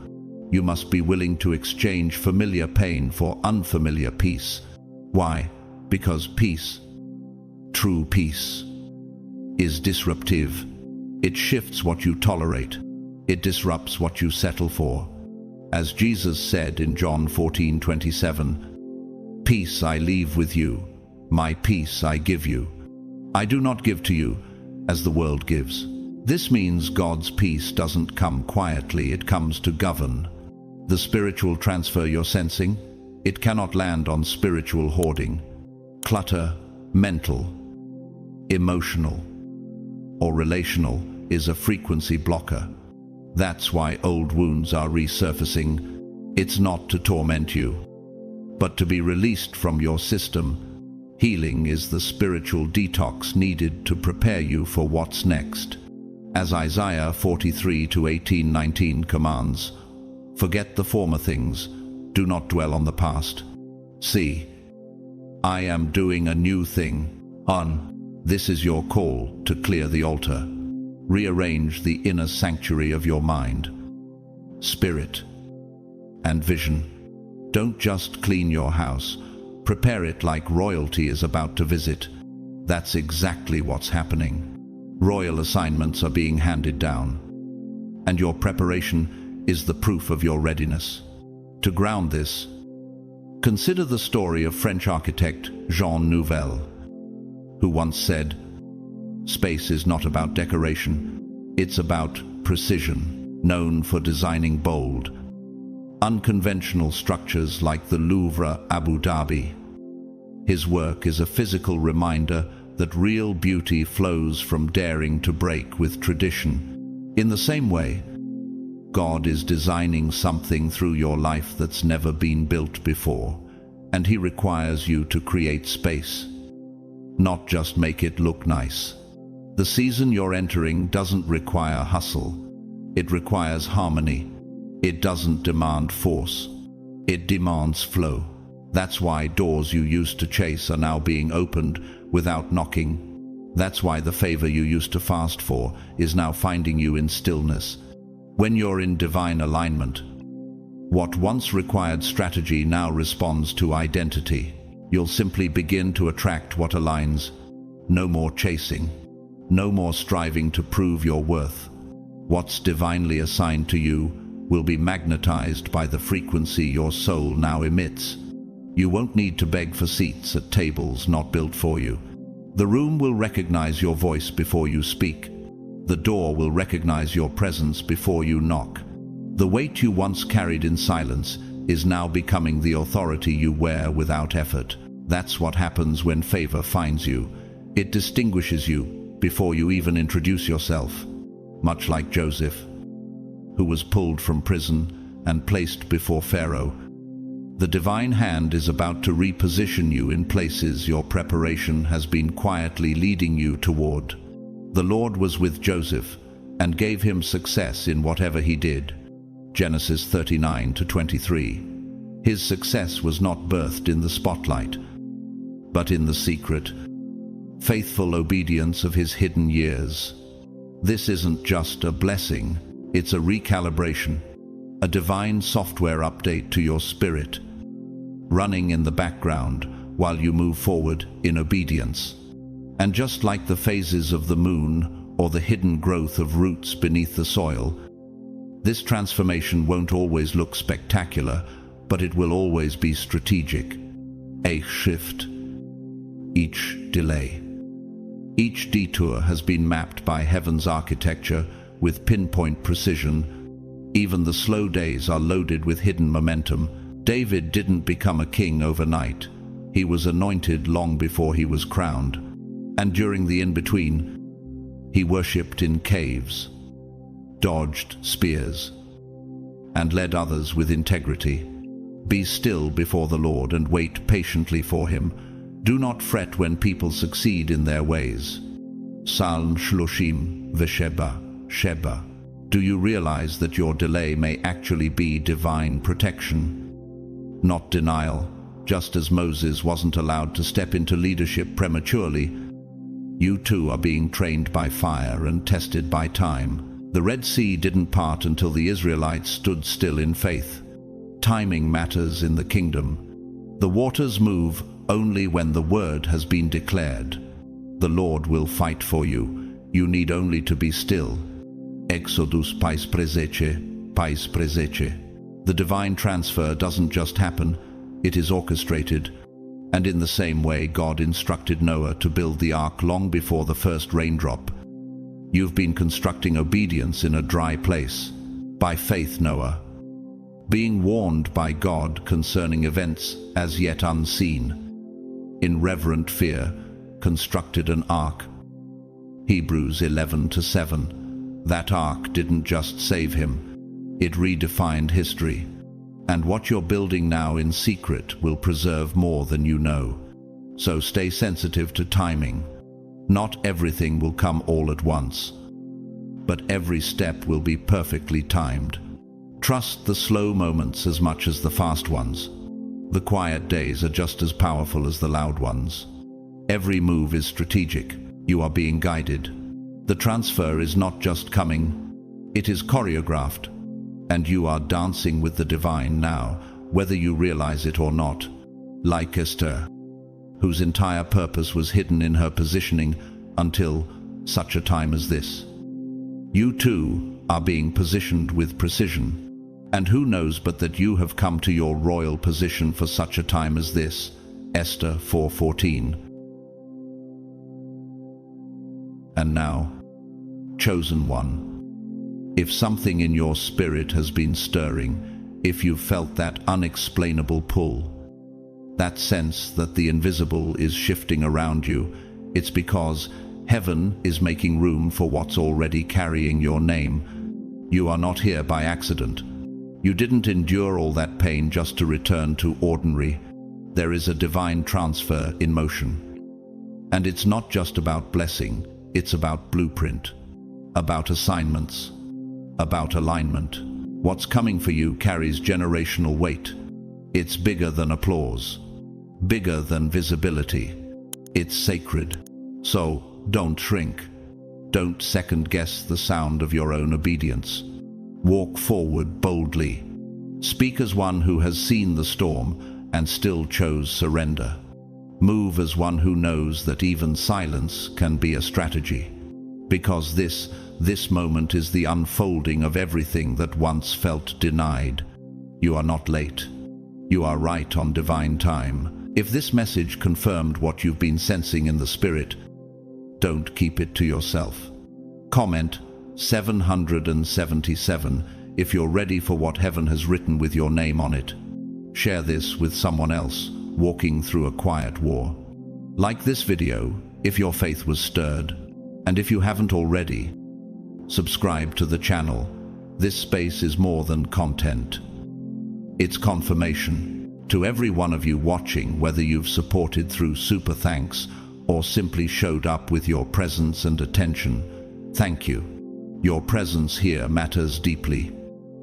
Speaker 1: You must be willing to exchange familiar pain for unfamiliar peace. Why? Because peace, true peace, is disruptive. It shifts what you tolerate. It disrupts what you settle for. As Jesus said in John 14:27, "Peace I leave with you, my peace I give you. I do not give to you as the world gives." This means God's peace doesn't come quietly, it comes to govern. The spiritual transfer you're sensing, it cannot land on spiritual hoarding. Clutter, mental, emotional, or relational, is a frequency blocker. That's why old wounds are resurfacing. It's not to torment you, but to be released from your system. Healing is the spiritual detox needed to prepare you for what's next. As Isaiah 43:18-19 commands, "Forget the former things, do not dwell on the past. See, I am doing a new thing." This is your call to clear the altar. Rearrange the inner sanctuary of your mind, spirit, and vision. Don't just clean your house. Prepare it like royalty is about to visit. That's exactly what's happening. Royal assignments are being handed down, and your preparation is the proof of your readiness. To ground this, consider the story of French architect Jean Nouvel, who once said, "Space is not about decoration, it's about precision," known for designing bold, unconventional structures like the Louvre, Abu Dhabi. His work is a physical reminder that real beauty flows from daring to break with tradition. In the same way, God is designing something through your life that's never been built before, and He requires you to create space, not just make it look nice. The season you're entering doesn't require hustle. It requires harmony. It doesn't demand force. It demands flow. That's why doors you used to chase are now being opened without knocking. That's why the favor you used to fast for is now finding you in stillness. When you're in divine alignment, what once required strategy now responds to identity. You'll simply begin to attract what aligns. No more chasing. No more striving to prove your worth. What's divinely assigned to you will be magnetized by the frequency your soul now emits. You won't need to beg for seats at tables not built for you. The room will recognize your voice before you speak. The door will recognize your presence before you knock. The weight you once carried in silence is now becoming the authority you wear without effort. That's what happens when favor finds you. It distinguishes you before you even introduce yourself. Much like Joseph, who was pulled from prison and placed before Pharaoh, the divine hand is about to reposition you in places your preparation has been quietly leading you toward. The Lord was with Joseph and gave him success in whatever he did. Genesis 39-23. His success was not birthed in the spotlight, but in the secret, faithful obedience of his hidden years. This isn't just a blessing, it's a recalibration, a divine software update to your spirit, running in the background while you move forward in obedience. And just like the phases of the moon or the hidden growth of roots beneath the soil, this transformation won't always look spectacular, but it will always be strategic. A shift, each delay, each detour has been mapped by heaven's architecture with pinpoint precision. Even the slow days are loaded with hidden momentum. David didn't become a king overnight. He was anointed long before he was crowned. And during the in-between, he worshipped in caves, dodged spears, and led others with integrity. Be still before the Lord and wait patiently for him. Do not fret when people succeed in their ways. Psalm Shloshim Vesheba, Sheba. Do you realize that your delay may actually be divine protection, not denial? Just as Moses wasn't allowed to step into leadership prematurely, you too are being trained by fire and tested by time. The Red Sea didn't part until the Israelites stood still in faith. Timing matters in the kingdom. The waters move only when the word has been declared. The Lord will fight for you. You need only to be still. Exodus pais presece, pais presece. The divine transfer doesn't just happen, it is orchestrated. And in the same way God instructed Noah to build the ark long before the first raindrop. You've been constructing obedience in a dry place. By faith, Noah, being warned by God concerning events as yet unseen, in reverent fear, constructed an ark. Hebrews 11:7. That ark didn't just save him, it redefined history. And what you're building now in secret will preserve more than you know. So stay sensitive to timing. Not everything will come all at once, but every step will be perfectly timed. Trust the slow moments as much as the fast ones. The quiet days are just as powerful as the loud ones. Every move is strategic. You are being guided. The transfer is not just coming, it is choreographed. And you are dancing with the divine now, whether you realize it or not. Like Esther, whose entire purpose was hidden in her positioning until such a time as this. You too are being positioned with precision. And who knows but that you have come to your royal position for such a time as this. Esther 4:14. And now, chosen one, if something in your spirit has been stirring, if you've felt that unexplainable pull, that sense that the invisible is shifting around you, it's because heaven is making room for what's already carrying your name. You are not here by accident. You didn't endure all that pain just to return to ordinary. There is a divine transfer in motion. And it's not just about blessing, it's about blueprint, about assignments, about alignment. What's coming for you carries generational weight. It's bigger than applause, bigger than visibility. It's sacred. So don't shrink. Don't second-guess the sound of your own obedience. Walk forward boldly. Speak as one who has seen the storm and still chose surrender. Move as one who knows that even silence can be a strategy. Because this moment is the unfolding of everything that once felt denied. You are not late. You are right on divine time. If this message confirmed what you've been sensing in the spirit, don't keep it to yourself. Comment 777 if you're ready for what heaven has written with your name on it. Share this with someone else walking through a quiet war. Like this video if your faith was stirred, and if you haven't already, subscribe to the channel. This space is more than content. It's confirmation. To every one of you watching, whether you've supported through super thanks or simply showed up with your presence and attention, thank you. Your presence here matters deeply.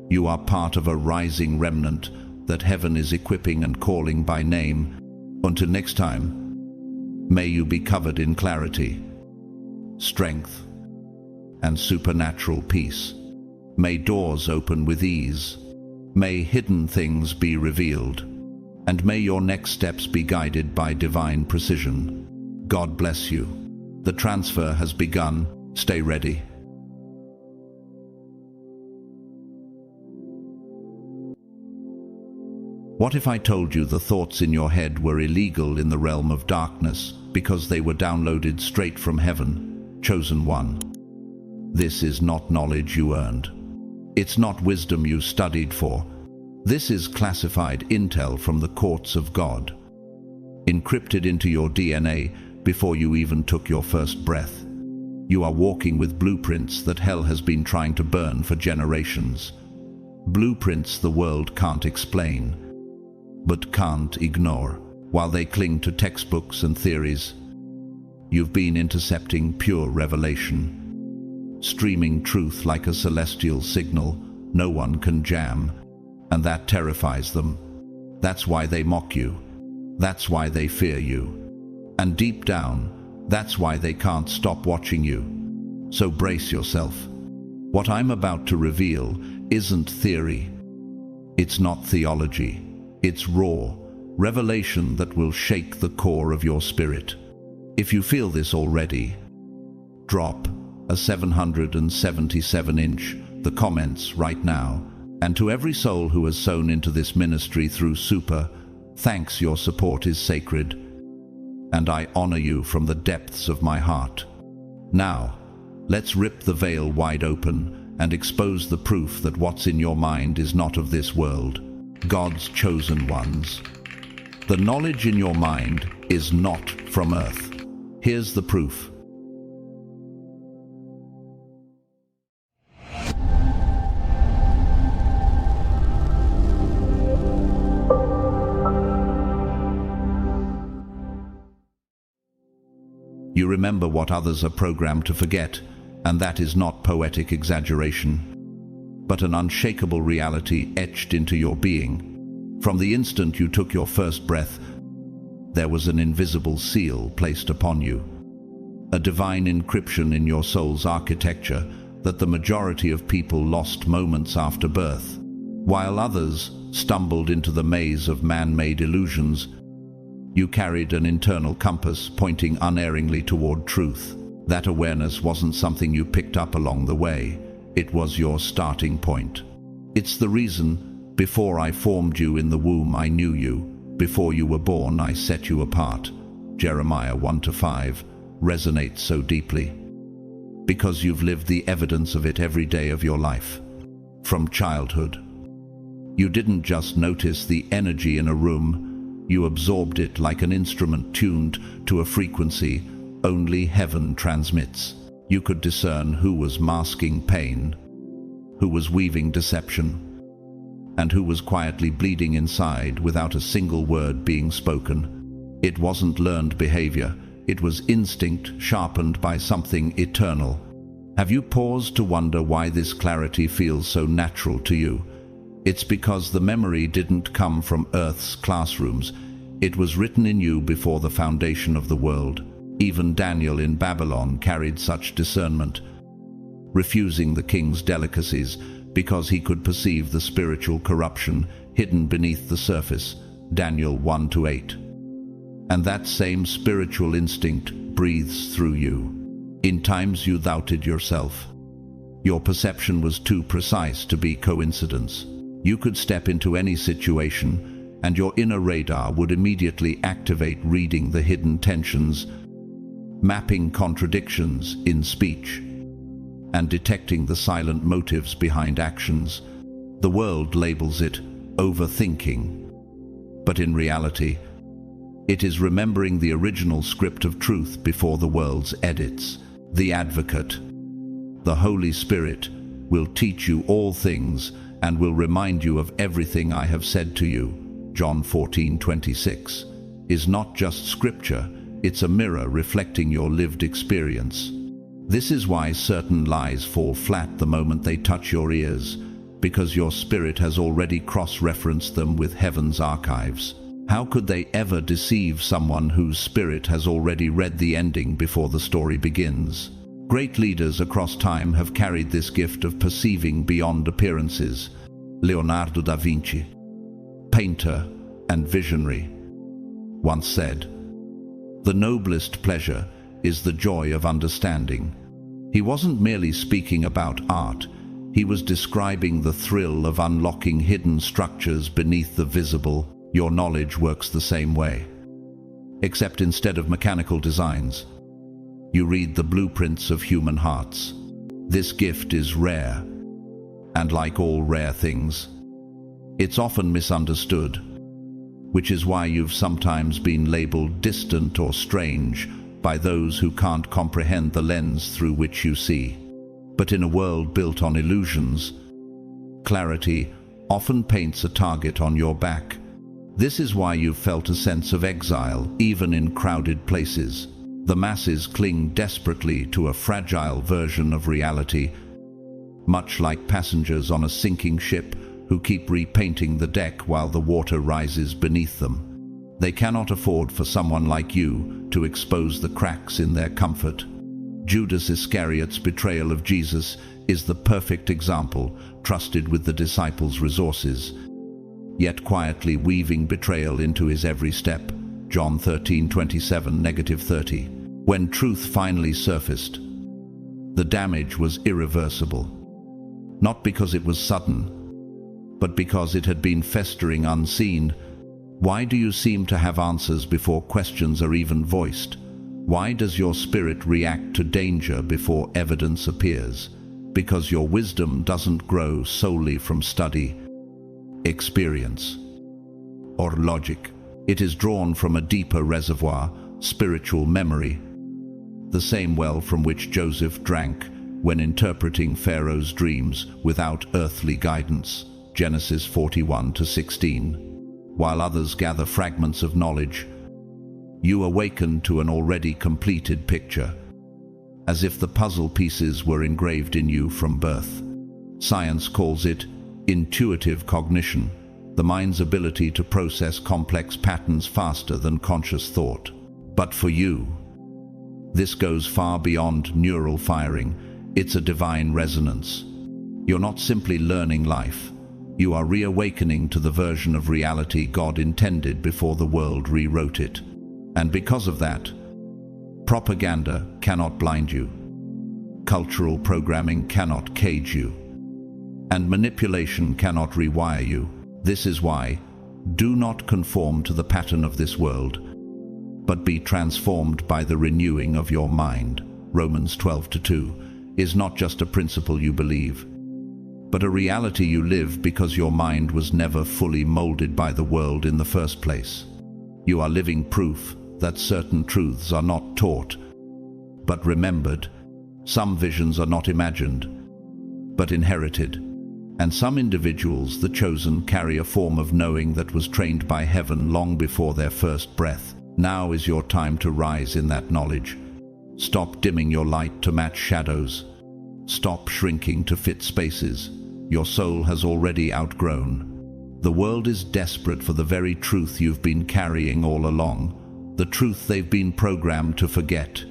Speaker 1: You are part of a rising remnant that heaven is equipping and calling by name. Until next time, may you be covered in clarity, strength, and supernatural peace. May doors open with ease. May hidden things be revealed. And may your next steps be guided by divine precision. God bless you. The transfer has begun. Stay ready. What if I told you the thoughts in your head were illegal in the realm of darkness because they were downloaded straight from heaven? Chosen one. This is not knowledge you earned. It's not wisdom you studied for. This is classified intel from the courts of God, encrypted into your DNA before you even took your first breath. You are walking with blueprints that hell has been trying to burn for generations. Blueprints the world can't explain, but can't ignore. While they cling to textbooks and theories, you've been intercepting pure revelation, streaming truth like a celestial signal no one can jam. And that terrifies them. That's why they mock you. That's why they fear you. And deep down, that's why they can't stop watching you. So brace yourself. What I'm about to reveal isn't theory. It's not theology. It's raw revelation that will shake the core of your spirit. If you feel this already, drop a 777-inch the comments right now. And to every soul who has sown into this ministry through super, thanks. Your support is sacred, and I honor you from the depths of my heart. Now, let's rip the veil wide open and expose the proof that what's in your mind is not of this world. God's chosen ones. The knowledge in your mind is not from earth. Here's the proof. You remember what others are programmed to forget, and that is not poetic exaggeration, but an unshakable reality etched into your being. From the instant you took your first breath, there was an invisible seal placed upon you, a divine encryption in your soul's architecture that the majority of people lost moments after birth, while others stumbled into the maze of man-made illusions. You carried an internal compass pointing unerringly toward truth. That awareness wasn't something you picked up along the way. It was your starting point. It's the reason, before I formed you in the womb I knew you, before you were born I set you apart. Jeremiah 1-5 resonates so deeply, because you've lived the evidence of it every day of your life. From childhood, you didn't just notice the energy in a room, you absorbed it like an instrument tuned to a frequency only heaven transmits. You could discern who was masking pain, who was weaving deception, and who was quietly bleeding inside without a single word being spoken. It wasn't learned behavior, it was instinct sharpened by something eternal. Have you paused to wonder why this clarity feels so natural to you? It's because the memory didn't come from Earth's classrooms. It was written in you before the foundation of the world. Even Daniel in Babylon carried such discernment, refusing the king's delicacies because he could perceive the spiritual corruption hidden beneath the surface. Daniel 1-8. And that same spiritual instinct breathes through you. In times you doubted yourself. Your perception was too precise to be coincidence. You could step into any situation, and your inner radar would immediately activate, reading the hidden tensions, mapping contradictions in speech, and detecting the silent motives behind actions. The world labels it overthinking, but in reality, it is remembering the original script of truth before the world's edits. The Advocate, the Holy Spirit, will teach you all things and will remind you of everything I have said to you. John 14:26 is not just scripture, it's a mirror reflecting your lived experience. This is why certain lies fall flat the moment they touch your ears, because your spirit has already cross-referenced them with heaven's archives. How could they ever deceive someone whose spirit has already read the ending before the story begins? Great leaders across time have carried this gift of perceiving beyond appearances. Leonardo da Vinci, painter and visionary, once said, "The noblest pleasure is the joy of understanding." He wasn't merely speaking about art, he was describing the thrill of unlocking hidden structures beneath the visible. Your knowledge works the same way, except instead of mechanical designs, you read the blueprints of human hearts. This gift is rare, and like all rare things, it's often misunderstood, which is why you've sometimes been labeled distant or strange by those who can't comprehend the lens through which you see. But in a world built on illusions, clarity often paints a target on your back. This is why you've felt a sense of exile, even in crowded places. The masses cling desperately to a fragile version of reality, much like passengers on a sinking ship who keep repainting the deck while the water rises beneath them. They cannot afford for someone like you to expose the cracks in their comfort. Judas Iscariot's betrayal of Jesus is the perfect example, trusted with the disciples' resources, yet quietly weaving betrayal into his every step. John 13:27-30. When truth finally surfaced, the damage was irreversible. Not because it was sudden, but because it had been festering unseen. Why do you seem to have answers before questions are even voiced? Why does your spirit react to danger before evidence appears? Because your wisdom doesn't grow solely from study, experience, or logic. It is drawn from a deeper reservoir, spiritual memory, the same well from which Joseph drank when interpreting Pharaoh's dreams without earthly guidance. Genesis 41-16. While others gather fragments of knowledge, you awaken to an already completed picture, as if the puzzle pieces were engraved in you from birth. Science calls it intuitive cognition, the mind's ability to process complex patterns faster than conscious thought. But for you, this goes far beyond neural firing. It's a divine resonance. You're not simply learning life. You are reawakening to the version of reality God intended before the world rewrote it. And because of that, propaganda cannot blind you. Cultural programming cannot cage you. And manipulation cannot rewire you. This is why, do not conform to the pattern of this world, but be transformed by the renewing of your mind. Romans 12:2 is not just a principle you believe, but a reality you live because your mind was never fully molded by the world in the first place. You are living proof that certain truths are not taught, but remembered. Some visions are not imagined, but inherited. And some individuals, the chosen, carry a form of knowing that was trained by heaven long before their first breath. Now is your time to rise in that knowledge. Stop dimming your light to match shadows. Stop shrinking to fit spaces your soul has already outgrown. The world is desperate for the very truth you've been carrying all along, the truth they've been programmed to forget,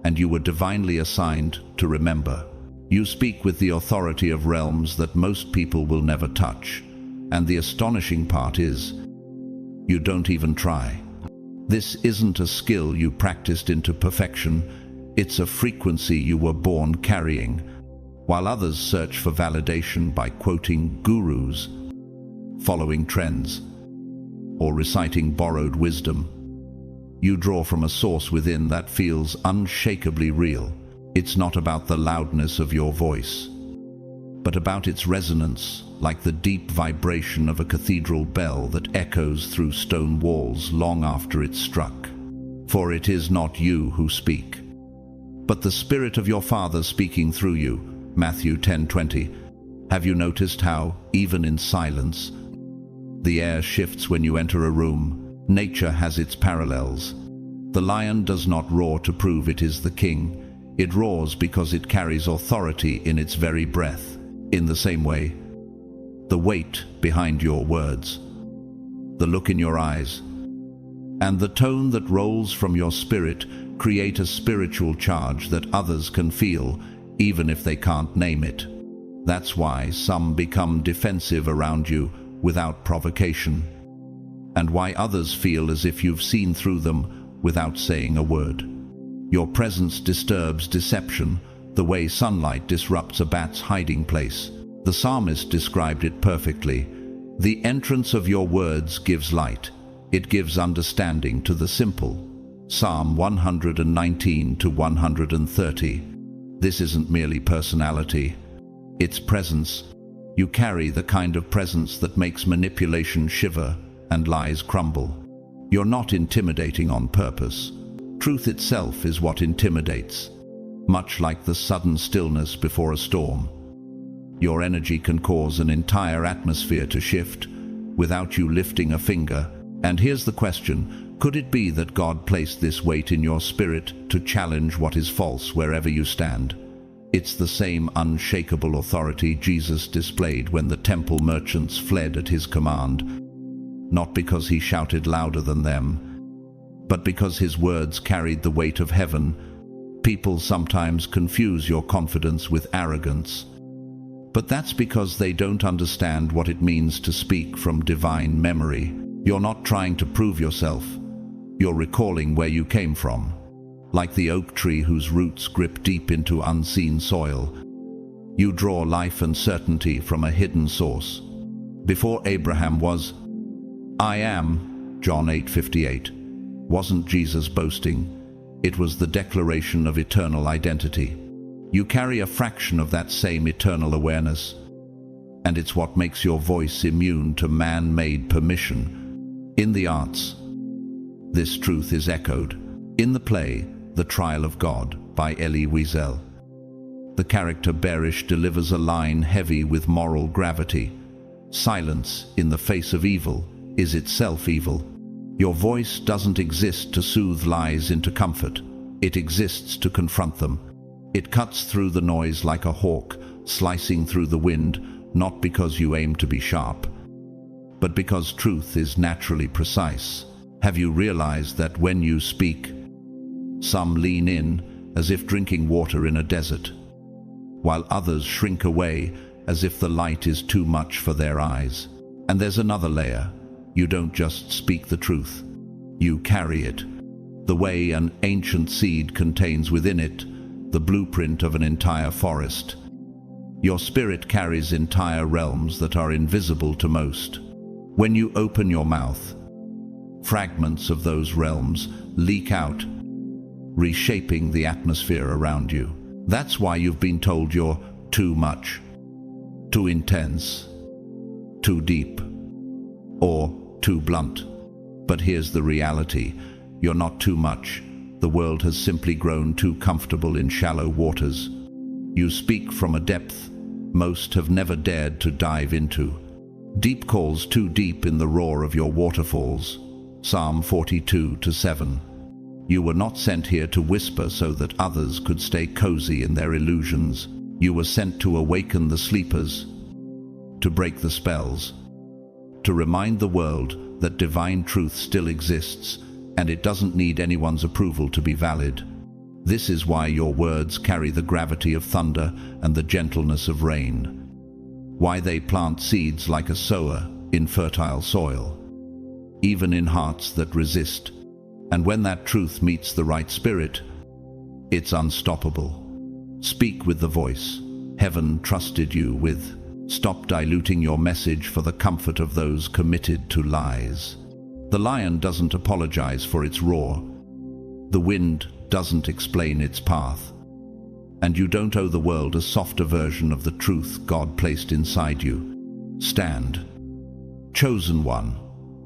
Speaker 1: and you were divinely assigned to remember. You speak with the authority of realms that most people will never touch, and the astonishing part is, you don't even try. This isn't a skill you practiced into perfection, it's a frequency you were born carrying. While others search for validation by quoting gurus, following trends, or reciting borrowed wisdom, you draw from a source within that feels unshakably real. It's not about the loudness of your voice, but about its resonance, like the deep vibration of a cathedral bell that echoes through stone walls long after it's struck. For it is not you who speak, but the Spirit of your Father speaking through you. Matthew 10:20. Have you noticed how, even in silence, the air shifts when you enter a room? Nature has its parallels. The lion does not roar to prove it is the king. It roars because it carries authority in its very breath. In the same way, the weight behind your words, the look in your eyes, and the tone that rolls from your spirit create a spiritual charge that others can feel, even if they can't name it. That's why some become defensive around you without provocation, and why others feel as if you've seen through them without saying a word. Your presence disturbs deception, the way sunlight disrupts a bat's hiding place. The psalmist described it perfectly. The entrance of your words gives light. It gives understanding to the simple. Psalm 119-130. This isn't merely personality, it's presence. You carry the kind of presence that makes manipulation shiver and lies crumble. You're not intimidating on purpose. Truth itself is what intimidates, much like the sudden stillness before a storm. Your energy can cause an entire atmosphere to shift without you lifting a finger. And here's the question, could it be that God placed this weight in your spirit to challenge what is false wherever you stand? It's the same unshakable authority Jesus displayed when the temple merchants fled at his command, not because he shouted louder than them, but because his words carried the weight of heaven. People sometimes confuse your confidence with arrogance, but that's because they don't understand what it means to speak from divine memory. You're not trying to prove yourself. You're recalling where you came from. Like the oak tree whose roots grip deep into unseen soil, you draw life and certainty from a hidden source. Before Abraham was, I am, John 8:58, wasn't Jesus boasting. It was the declaration of eternal identity. You carry a fraction of that same eternal awareness, and it's what makes your voice immune to man-made permission. In the arts, this truth is echoed. In the play, The Trial of God, by Elie Wiesel, the character Berish delivers a line heavy with moral gravity. Silence in the face of evil is itself evil. Your voice doesn't exist to soothe lies into comfort. It exists to confront them. It cuts through the noise like a hawk, slicing through the wind, not because you aim to be sharp, but because truth is naturally precise. Have you realized that when you speak, some lean in as if drinking water in a desert, while others shrink away as if the light is too much for their eyes? And there's another layer. You don't just speak the truth, you carry it. The way an ancient seed contains within it the blueprint of an entire forest. Your spirit carries entire realms that are invisible to most. When you open your mouth, fragments of those realms leak out, reshaping the atmosphere around you. That's why you've been told you're too much, too intense, too deep, or too blunt. But here's the reality. You're not too much. The world has simply grown too comfortable in shallow waters. You speak from a depth most have never dared to dive into. Deep calls too deep in the roar of your waterfalls. Psalm 42:7. You were not sent here to whisper so that others could stay cozy in their illusions. You were sent to awaken the sleepers, to break the spells, to remind the world that divine truth still exists, and it doesn't need anyone's approval to be valid. This is why your words carry the gravity of thunder and the gentleness of rain. Why they plant seeds like a sower in fertile soil, even in hearts that resist. And when that truth meets the right spirit, it's unstoppable. Speak with the voice heaven trusted you with. Stop diluting your message for the comfort of those committed to lies. The lion doesn't apologize for its roar. The wind doesn't explain its path. And you don't owe the world a softer version of the truth God placed inside you. Stand, chosen one,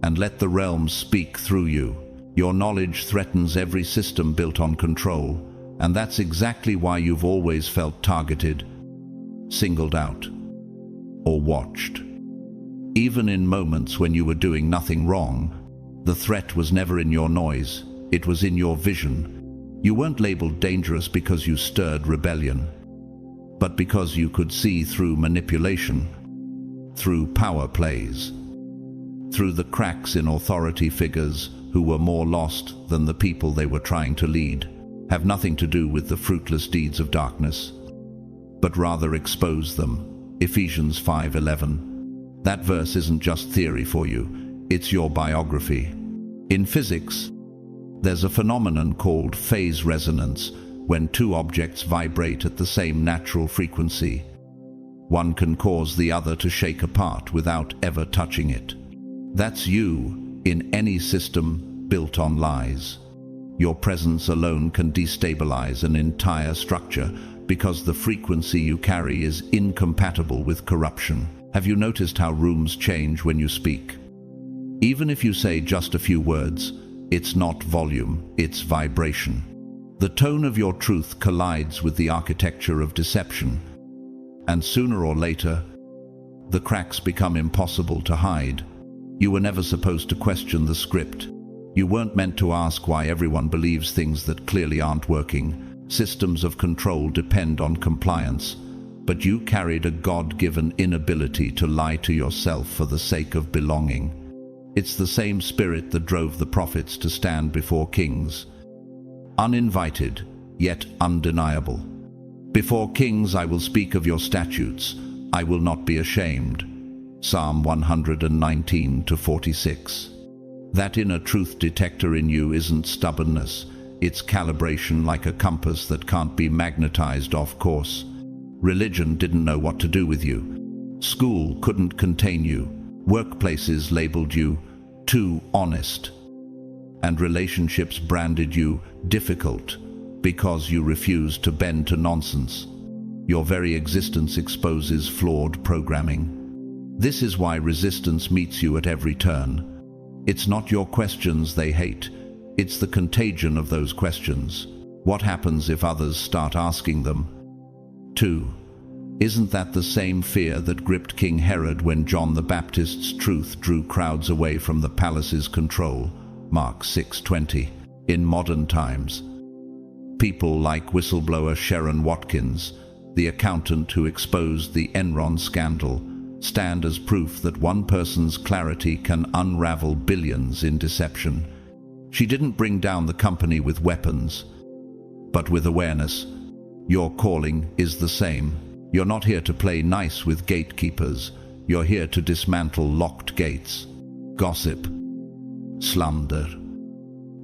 Speaker 1: and let the realms speak through you. Your knowledge threatens every system built on control, and that's exactly why you've always felt targeted, singled out, or watched. Even in moments when you were doing nothing wrong, the threat was never in your noise, it was in your vision. You weren't labeled dangerous because you stirred rebellion, but because you could see through manipulation, through power plays, through the cracks in authority figures who were more lost than the people they were trying to lead. Have nothing to do with the fruitless deeds of darkness, but rather expose them. Ephesians 5:11. That verse isn't just theory for you, it's your biography. In physics, there's a phenomenon called phase resonance, when two objects vibrate at the same natural frequency. One can cause the other to shake apart without ever touching it. That's you in any system built on lies. Your presence alone can destabilize an entire structure because the frequency you carry is incompatible with corruption. Have you noticed how rooms change when you speak? Even if you say just a few words, it's not volume, it's vibration. The tone of your truth collides with the architecture of deception, and sooner or later, the cracks become impossible to hide. You were never supposed to question the script. You weren't meant to ask why everyone believes things that clearly aren't working. Systems of control depend on compliance, but you carried a God-given inability to lie to yourself for the sake of belonging. It's the same spirit that drove the prophets to stand before kings. Uninvited, yet undeniable. Before kings I will speak of your statutes, I will not be ashamed. Psalm 119:46. That inner truth detector in you isn't stubbornness, it's calibration like a compass that can't be magnetized off course. Religion didn't know what to do with you. School couldn't contain you. Workplaces labeled you too honest. And relationships branded you difficult because you refused to bend to nonsense. Your very existence exposes flawed programming. This is why resistance meets you at every turn. It's not your questions they hate, it's the contagion of those questions. What happens if others start asking them? 2. Isn't that the same fear that gripped King Herod when John the Baptist's truth drew crowds away from the palace's control? Mark 6:20. In modern times, people like whistleblower Sharon Watkins, the accountant who exposed the Enron scandal, stand as proof that one person's clarity can unravel billions in deception. She didn't bring down the company with weapons, but with awareness. Your calling is the same. You're not here to play nice with gatekeepers. You're here to dismantle locked gates. Gossip, slander,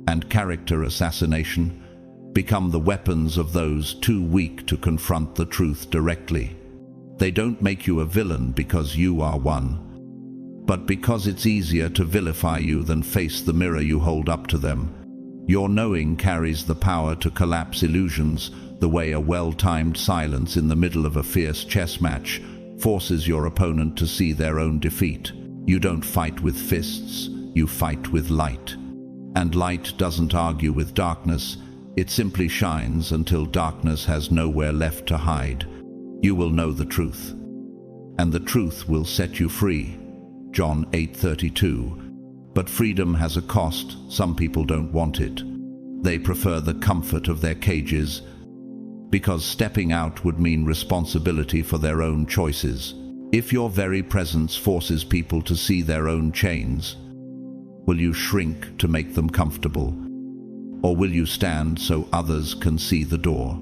Speaker 1: and character assassination become the weapons of those too weak to confront the truth directly. They don't make you a villain because you are one, but because it's easier to vilify you than face the mirror you hold up to them. Your knowing carries the power to collapse illusions, the way a well-timed silence in the middle of a fierce chess match forces your opponent to see their own defeat. You don't fight with fists, you fight with light. And light doesn't argue with darkness, it simply shines until darkness has nowhere left to hide. You will know the truth, and the truth will set you free. John 8:32. But freedom has a cost. Some people don't want it. They prefer the comfort of their cages, because stepping out would mean responsibility for their own choices. If your very presence forces people to see their own chains, will you shrink to make them comfortable? Or will you stand so others can see the door?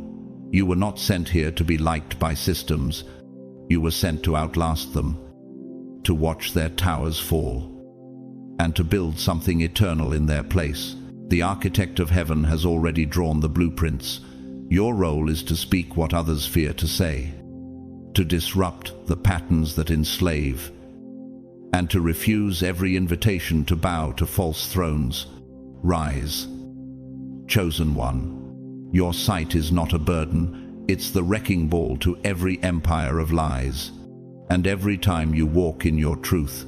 Speaker 1: You were not sent here to be liked by systems. You were sent to outlast them, to watch their towers fall, and to build something eternal in their place. The architect of heaven has already drawn the blueprints. Your role is to speak what others fear to say, to disrupt the patterns that enslave, and to refuse every invitation to bow to false thrones. Rise, chosen one. Your sight is not a burden, it's the wrecking ball to every empire of lies. And every time you walk in your truth,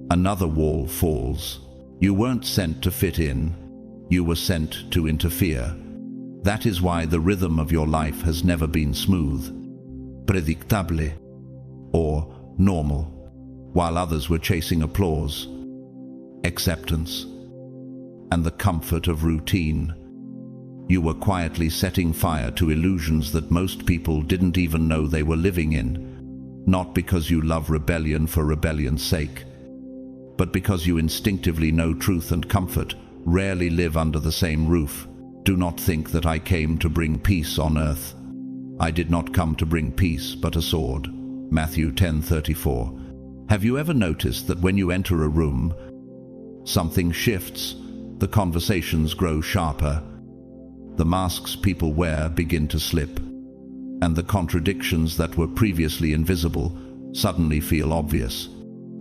Speaker 1: another wall falls. You weren't sent to fit in, you were sent to interfere. That is why the rhythm of your life has never been smooth, predictable, or normal, while others were chasing applause, acceptance, and the comfort of routine. You were quietly setting fire to illusions that most people didn't even know they were living in, not because you love rebellion for rebellion's sake, but because you instinctively know truth and comfort rarely live under the same roof. Do not think that I came to bring peace on earth. I did not come to bring peace, but a sword. Matthew 10:34. Have you ever noticed that when you enter a room, something shifts, the conversations grow sharper, the masks people wear begin to slip, and the contradictions that were previously invisible suddenly feel obvious?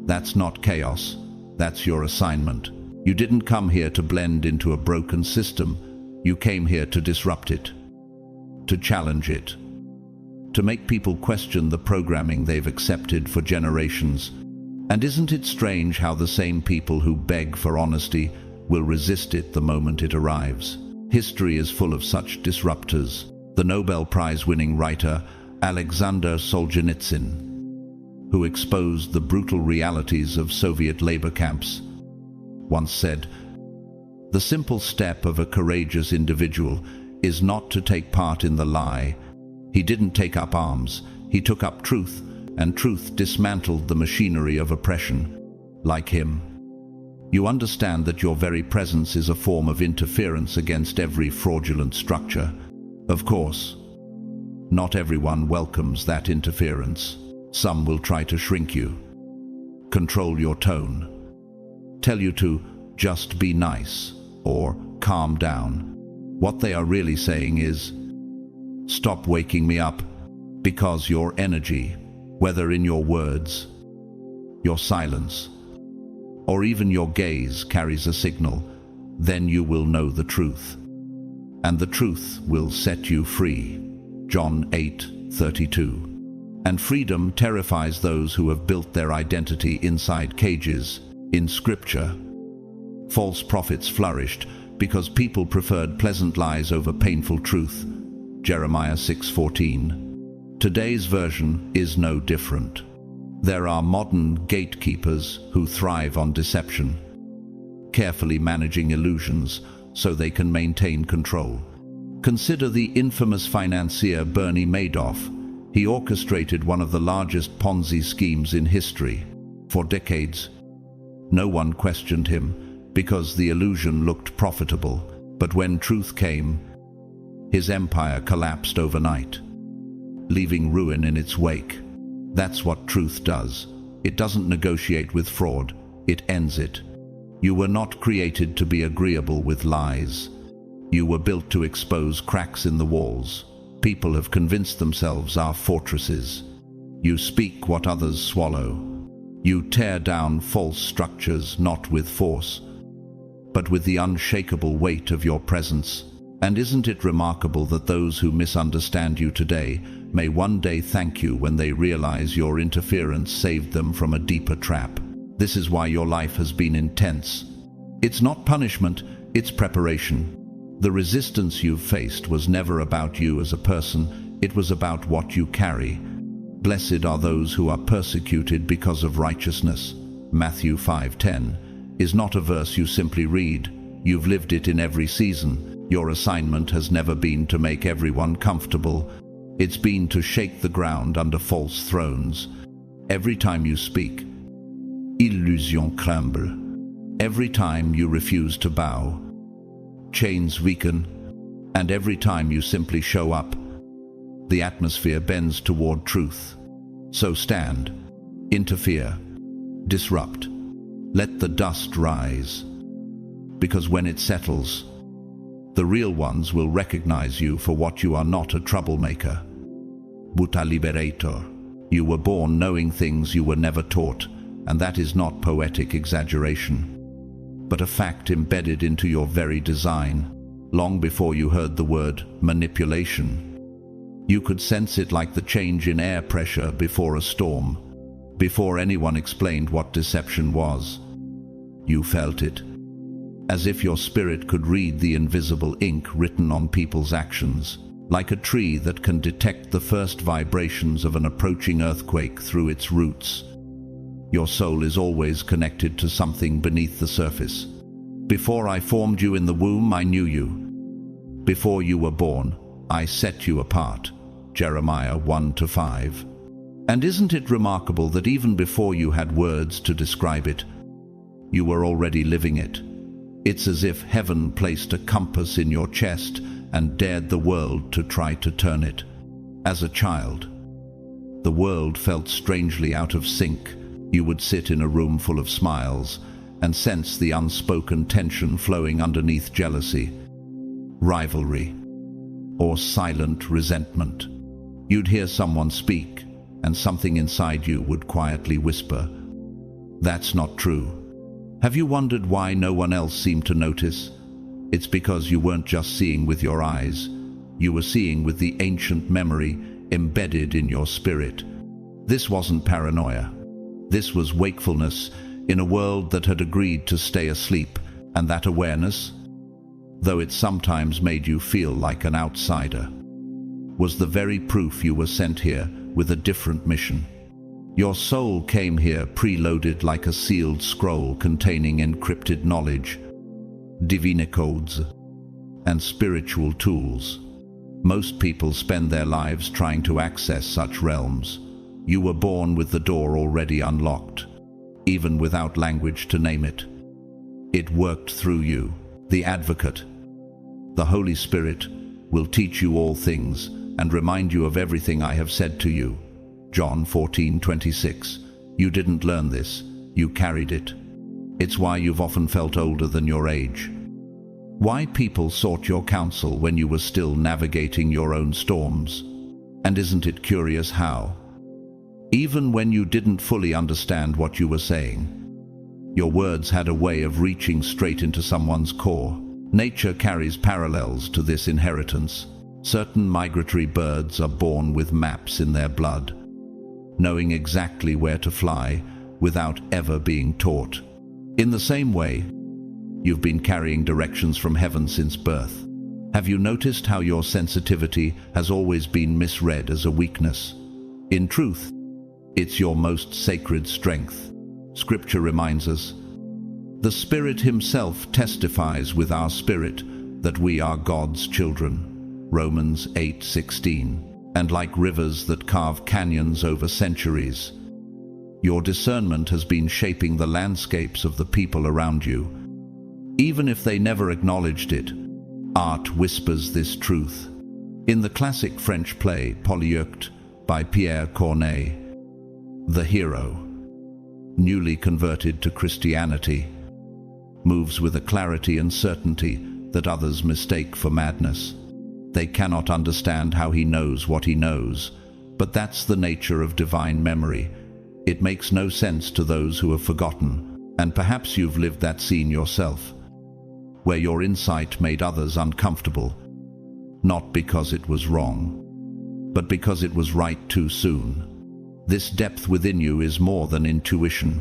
Speaker 1: That's not chaos, that's your assignment. You didn't come here to blend into a broken system. You came here to disrupt it, to challenge it, to make people question the programming they've accepted for generations. And isn't it strange how the same people who beg for honesty will resist it the moment it arrives? History is full of such disruptors. The Nobel Prize-winning writer Alexander Solzhenitsyn, who exposed the brutal realities of Soviet labor camps, once said, "The simple step of a courageous individual is not to take part in the lie." He didn't take up arms, he took up truth, and truth dismantled the machinery of oppression. Like him, you understand that your very presence is a form of interference against every fraudulent structure. Of course, not everyone welcomes that interference. Some will try to shrink you, control your tone, tell you to just be nice or calm down. What they are really saying is, stop waking me up, because your energy, whether in your words, your silence, or even your gaze carries a signal. Then you will know the truth, and the truth will set you free. John 8:32. And freedom terrifies those who have built their identity inside cages. In Scripture, false prophets flourished because people preferred pleasant lies over painful truth. Jeremiah 6:14. Today's version is no different. There are modern gatekeepers who thrive on deception, carefully managing illusions so they can maintain control. Consider the infamous financier Bernie Madoff. He orchestrated one of the largest Ponzi schemes in history. For decades, no one questioned him because the illusion looked profitable. But when truth came, his empire collapsed overnight, leaving ruin in its wake. That's what truth does. It doesn't negotiate with fraud, it ends it. You were not created to be agreeable with lies. You were built to expose cracks in the walls. People have convinced themselves are fortresses. You speak what others swallow. You tear down false structures not with force, but with the unshakable weight of your presence. And isn't it remarkable that those who misunderstand you today may one day thank you when they realize your interference saved them from a deeper trap? This is why your life has been intense. It's not punishment, it's preparation. The resistance you've faced was never about you as a person, it was about what you carry. Blessed are those who are persecuted because of righteousness. Matthew 5:10 is not a verse you simply read. You've lived it in every season. Your assignment has never been to make everyone comfortable. It's been to shake the ground under false thrones. Every time you speak, illusions crumble. Every time you refuse to bow, chains weaken. And every time you simply show up, the atmosphere bends toward truth. So stand, interfere, disrupt. Let the dust rise. Because when it settles, the real ones will recognize you for what you are, not a troublemaker, but a liberator. You were born knowing things you were never taught, and that is not poetic exaggeration, but a fact embedded into your very design. Long before you heard the word manipulation, you could sense it like the change in air pressure before a storm. Before anyone explained what deception was, you felt it, as if your spirit could read the invisible ink written on people's actions, like a tree that can detect the first vibrations of an approaching earthquake through its roots. Your soul is always connected to something beneath the surface. Before I formed you in the womb, I knew you. Before you were born, I set you apart. Jeremiah 1-5. And isn't it remarkable that even before you had words to describe it, you were already living it? It's as if heaven placed a compass in your chest and dared the world to try to turn it. As a child, the world felt strangely out of sync. You would sit in a room full of smiles and sense the unspoken tension flowing underneath jealousy, rivalry, or silent resentment. You'd hear someone speak, and something inside you would quietly whisper, "That's not true." Have you wondered why no one else seemed to notice? It's because you weren't just seeing with your eyes. You were seeing with the ancient memory embedded in your spirit. This wasn't paranoia. This was wakefulness in a world that had agreed to stay asleep, and that awareness, though it sometimes made you feel like an outsider, was the very proof you were sent here with a different mission. Your soul came here preloaded like a sealed scroll containing encrypted knowledge, divine codes, and spiritual tools. Most people spend their lives trying to access such realms. You were born with the door already unlocked, even without language to name it. It worked through you. The Advocate, the Holy Spirit, will teach you all things and remind you of everything I have said to you. John 14:26. You didn't learn this, you carried it. It's why you've often felt older than your age. Why people sought your counsel when you were still navigating your own storms. And isn't it curious how, even when you didn't fully understand what you were saying, your words had a way of reaching straight into someone's core? Nature carries parallels to this inheritance. Certain migratory birds are born with maps in their blood, knowing exactly where to fly without ever being taught. In the same way, you've been carrying directions from heaven since birth. Have you noticed how your sensitivity has always been misread as a weakness? In truth, it's your most sacred strength. Scripture reminds us, "The Spirit Himself testifies with our spirit that we are God's children." Romans 8:16. And like rivers that carve canyons over centuries, your discernment has been shaping the landscapes of the people around you. Even if they never acknowledged it, art whispers this truth. In the classic French play Polyeucte by Pierre Corneille, the hero, newly converted to Christianity, moves with a clarity and certainty that others mistake for madness. They cannot understand how he knows what he knows, But that's the nature of divine memory. It makes no sense to those who have forgotten, and perhaps you've lived that scene yourself, where your insight made others uncomfortable, not because it was wrong, but because it was right too soon. This depth within you is more than intuition.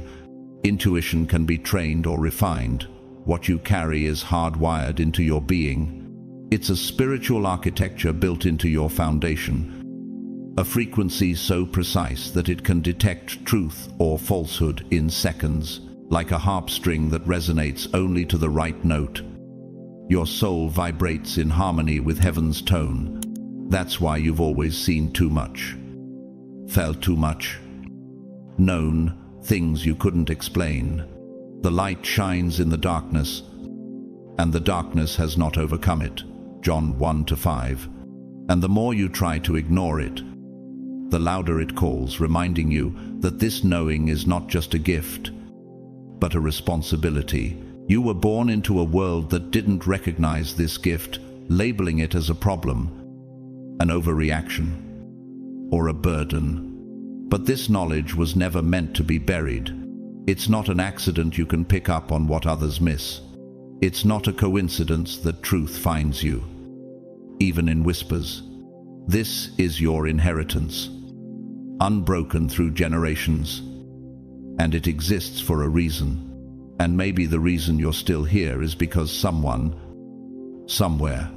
Speaker 1: Intuition can be trained or refined. What you carry is hardwired into your being. It's a spiritual architecture built into your foundation, a frequency so precise that it can detect truth or falsehood in seconds, like a harp string that resonates only to the right note. Your soul vibrates in harmony with heaven's tone. That's why you've always seen too much, felt too much, known things you couldn't explain. The light shines in the darkness, and the darkness has not overcome it. John 1-5. And the more you try to ignore it, the louder it calls, reminding you that this knowing is not just a gift, but a responsibility. You were born into a world that didn't recognize this gift, labeling it as a problem, an overreaction, or a burden. But this knowledge was never meant to be buried. It's not an accident you can pick up on what others miss. It's not a coincidence that truth finds you, even in whispers. This is your inheritance, unbroken through generations, and it exists for a reason. And maybe the reason you're still here is because someone, somewhere,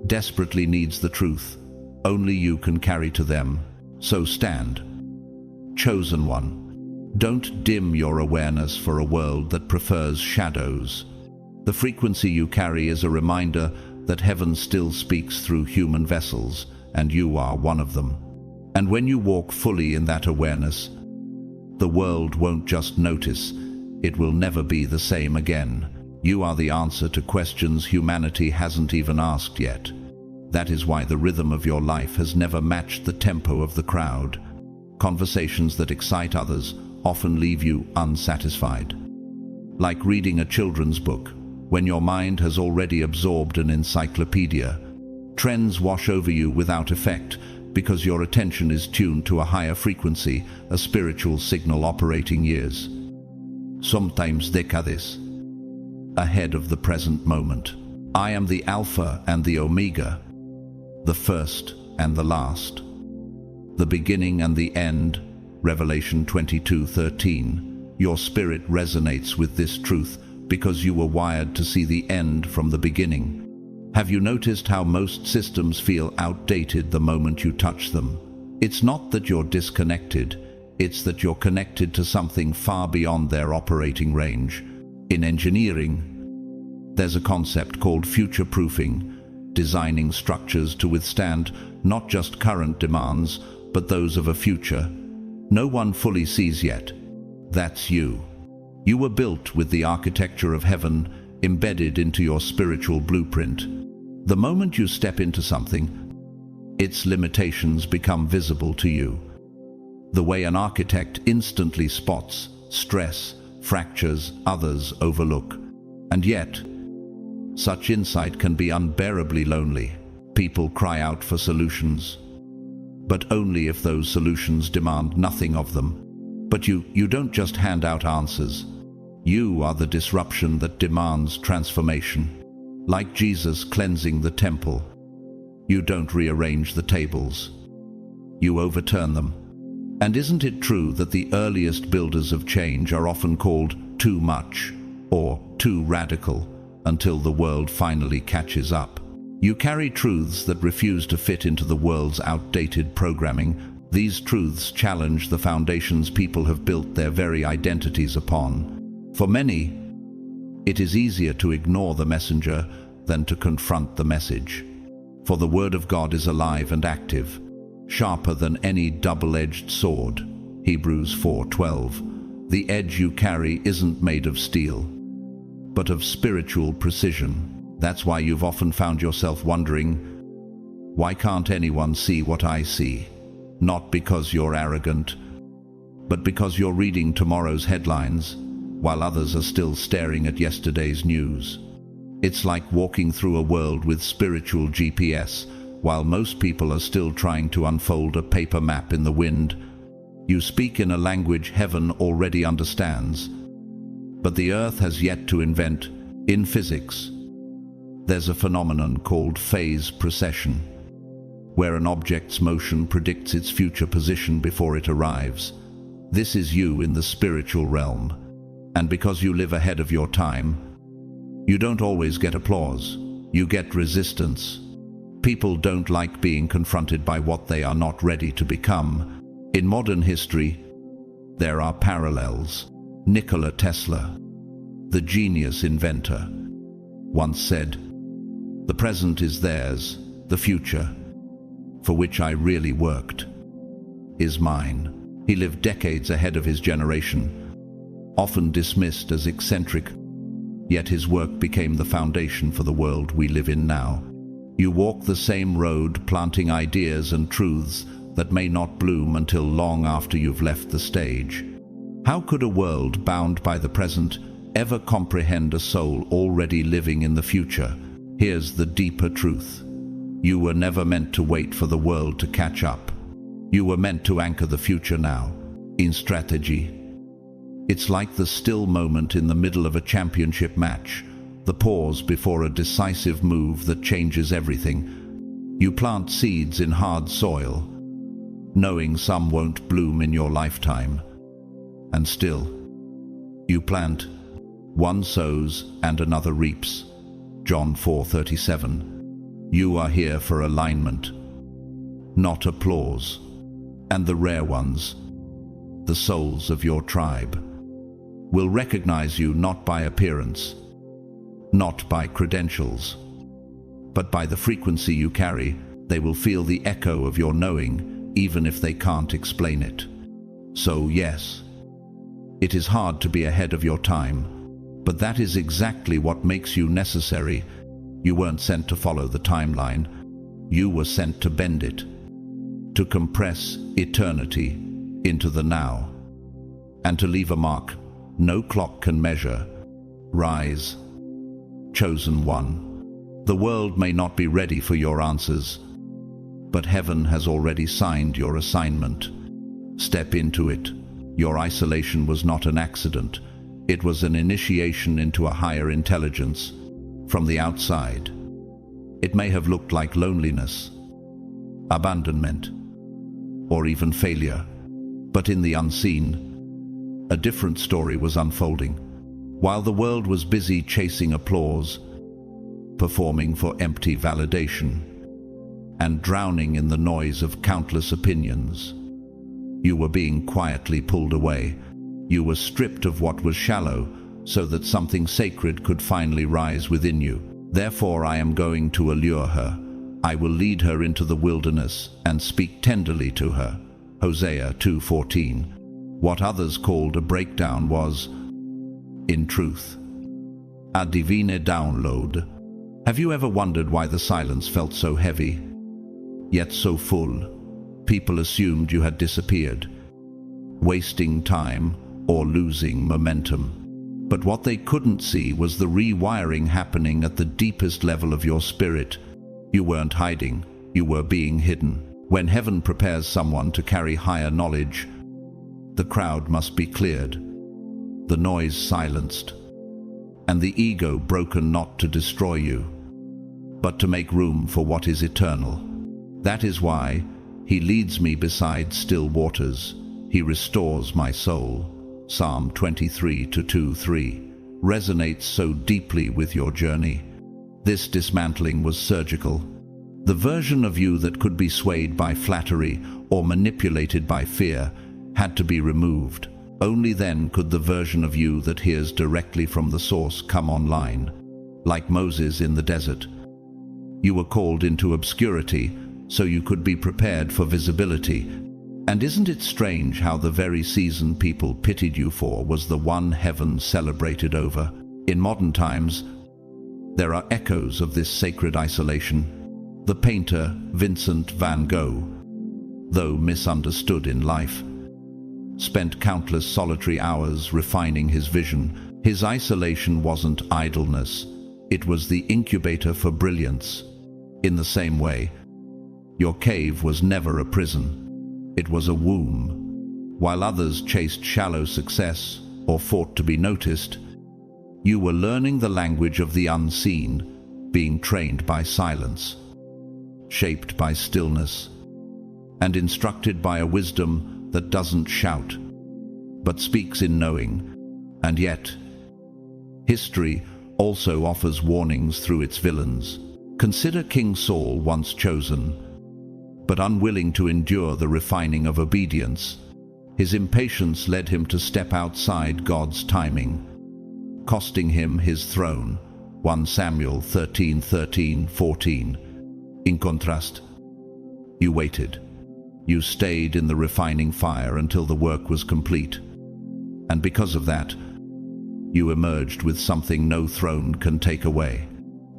Speaker 1: desperately needs the truth only you can carry to them. So stand, chosen one. Don't dim your awareness for a world that prefers shadows. The frequency you carry is a reminder that heaven still speaks through human vessels, and you are one of them. And when you walk fully in that awareness, the world won't just notice, it will never be the same again. You are the answer to questions humanity hasn't even asked yet. That is why the rhythm of your life has never matched the tempo of the crowd. Conversations that excite others often leave you unsatisfied. Like reading a children's book, when your mind has already absorbed an encyclopedia. Trends wash over you without effect because your attention is tuned to a higher frequency, a spiritual signal operating years, sometimes decades, ahead of the present moment. I am the Alpha and the Omega, the first and the last, the beginning and the end. Revelation 22:13. Your spirit resonates with this truth because you were wired to see the end from the beginning. Have you noticed how most systems feel outdated the moment you touch them? It's not that you're disconnected, it's that you're connected to something far beyond their operating range. In engineering, there's a concept called future-proofing, designing structures to withstand not just current demands, but those of a future no one fully sees yet. That's you. You were built with the architecture of heaven embedded into your spiritual blueprint. The moment you step into something, its limitations become visible to you. The way an architect instantly spots stress, fractures others overlook. And yet, such insight can be unbearably lonely. People cry out for solutions, but only if those solutions demand nothing of them. But you don't just hand out answers. You are the disruption that demands transformation. Like Jesus cleansing the temple, you don't rearrange the tables, you overturn them. And isn't it true that the earliest builders of change are often called too much or too radical until the world finally catches up? You carry truths that refuse to fit into the world's outdated programming. These truths challenge the foundations people have built their very identities upon. For many, it is easier to ignore the messenger than to confront the message. For the Word of God is alive and active, sharper than any double-edged sword. Hebrews 4:12. The edge you carry isn't made of steel, but of spiritual precision. That's why you've often found yourself wondering, why can't anyone see what I see? Not because you're arrogant, but because you're reading tomorrow's headlines, while others are still staring at yesterday's news. It's like walking through a world with spiritual GPS, while most people are still trying to unfold a paper map in the wind. You speak in a language heaven already understands, but the earth has yet to invent. In physics, there's a phenomenon called phase precession, where an object's motion predicts its future position before it arrives. This is you in the spiritual realm, and because you live ahead of your time, you don't always get applause. You get resistance. People don't like being confronted by what they are not ready to become. In modern history, there are parallels. Nikola Tesla, the genius inventor, once said, "The present is theirs, the future, for which I really worked, is mine." He lived decades ahead of his generation, often dismissed as eccentric, yet his work became the foundation for the world we live in now. You walk the same road, planting ideas and truths that may not bloom until long after you've left the stage. How could a world bound by the present ever comprehend a soul already living in the future? Here's the deeper truth. You were never meant to wait for the world to catch up. You were meant to anchor the future now, in strategy. It's like the still moment in the middle of a championship match, the pause before a decisive move that changes everything. You plant seeds in hard soil, knowing some won't bloom in your lifetime. And still, you plant. One sows and another reaps. John 4:37. You are here for alignment, not applause. And the rare ones, the souls of your tribe, will recognize you not by appearance, not by credentials, but by the frequency you carry. They will feel the echo of your knowing, even if they can't explain it. So yes, it is hard to be ahead of your time, but that is exactly what makes you necessary. You weren't sent to follow the timeline. You were sent to bend it, to compress eternity into the now, and to leave a mark no clock can measure. Rise, chosen one. The world may not be ready for your answers, but heaven has already signed your assignment. Step into it. Your isolation was not an accident. It was an initiation into a higher intelligence. From the outside, it may have looked like loneliness, abandonment, or even failure. But in the unseen, a different story was unfolding. While the world was busy chasing applause, performing for empty validation, and drowning in the noise of countless opinions, you were being quietly pulled away. You were stripped of what was shallow, so that something sacred could finally rise within you. Therefore I am going to allure her. I will lead her into the wilderness and speak tenderly to her. Hosea 2:14. What others called a breakdown was, in truth, a divine download. Have you ever wondered why the silence felt so heavy, yet so full? People assumed you had disappeared, wasting time or losing momentum. But what they couldn't see was the rewiring happening at the deepest level of your spirit. You weren't hiding, you were being hidden. When heaven prepares someone to carry higher knowledge, the crowd must be cleared, the noise silenced, and the ego broken, not to destroy you, but to make room for what is eternal. That is why he leads me beside still waters. He restores my soul. Psalm 23:2-3 resonates so deeply with your journey. This dismantling was surgical. The version of you that could be swayed by flattery or manipulated by fear had to be removed. Only then could the version of you that hears directly from the source come online. Like Moses in the desert, you were called into obscurity so you could be prepared for visibility. And isn't it strange how the very season people pitied you for was the one heaven celebrated over? In modern times, there are echoes of this sacred isolation. The painter Vincent van Gogh, though misunderstood in life, spent countless solitary hours refining his vision. His isolation wasn't idleness, it was the incubator for brilliance. In the same way, Your cave was never a prison. It was a womb. While others chased shallow success or fought to be noticed, you were learning the language of the unseen, being trained by silence, shaped by stillness, and instructed by a wisdom that doesn't shout, but speaks in knowing. And yet, history also offers warnings through its villains. Consider King Saul, once chosen, but unwilling to endure the refining of obedience. His impatience led him to step outside God's timing, costing him his throne. 1 Samuel 13:13-14. In contrast, you waited. You stayed in the refining fire until the work was complete. And because of that, you emerged with something no throne can take away.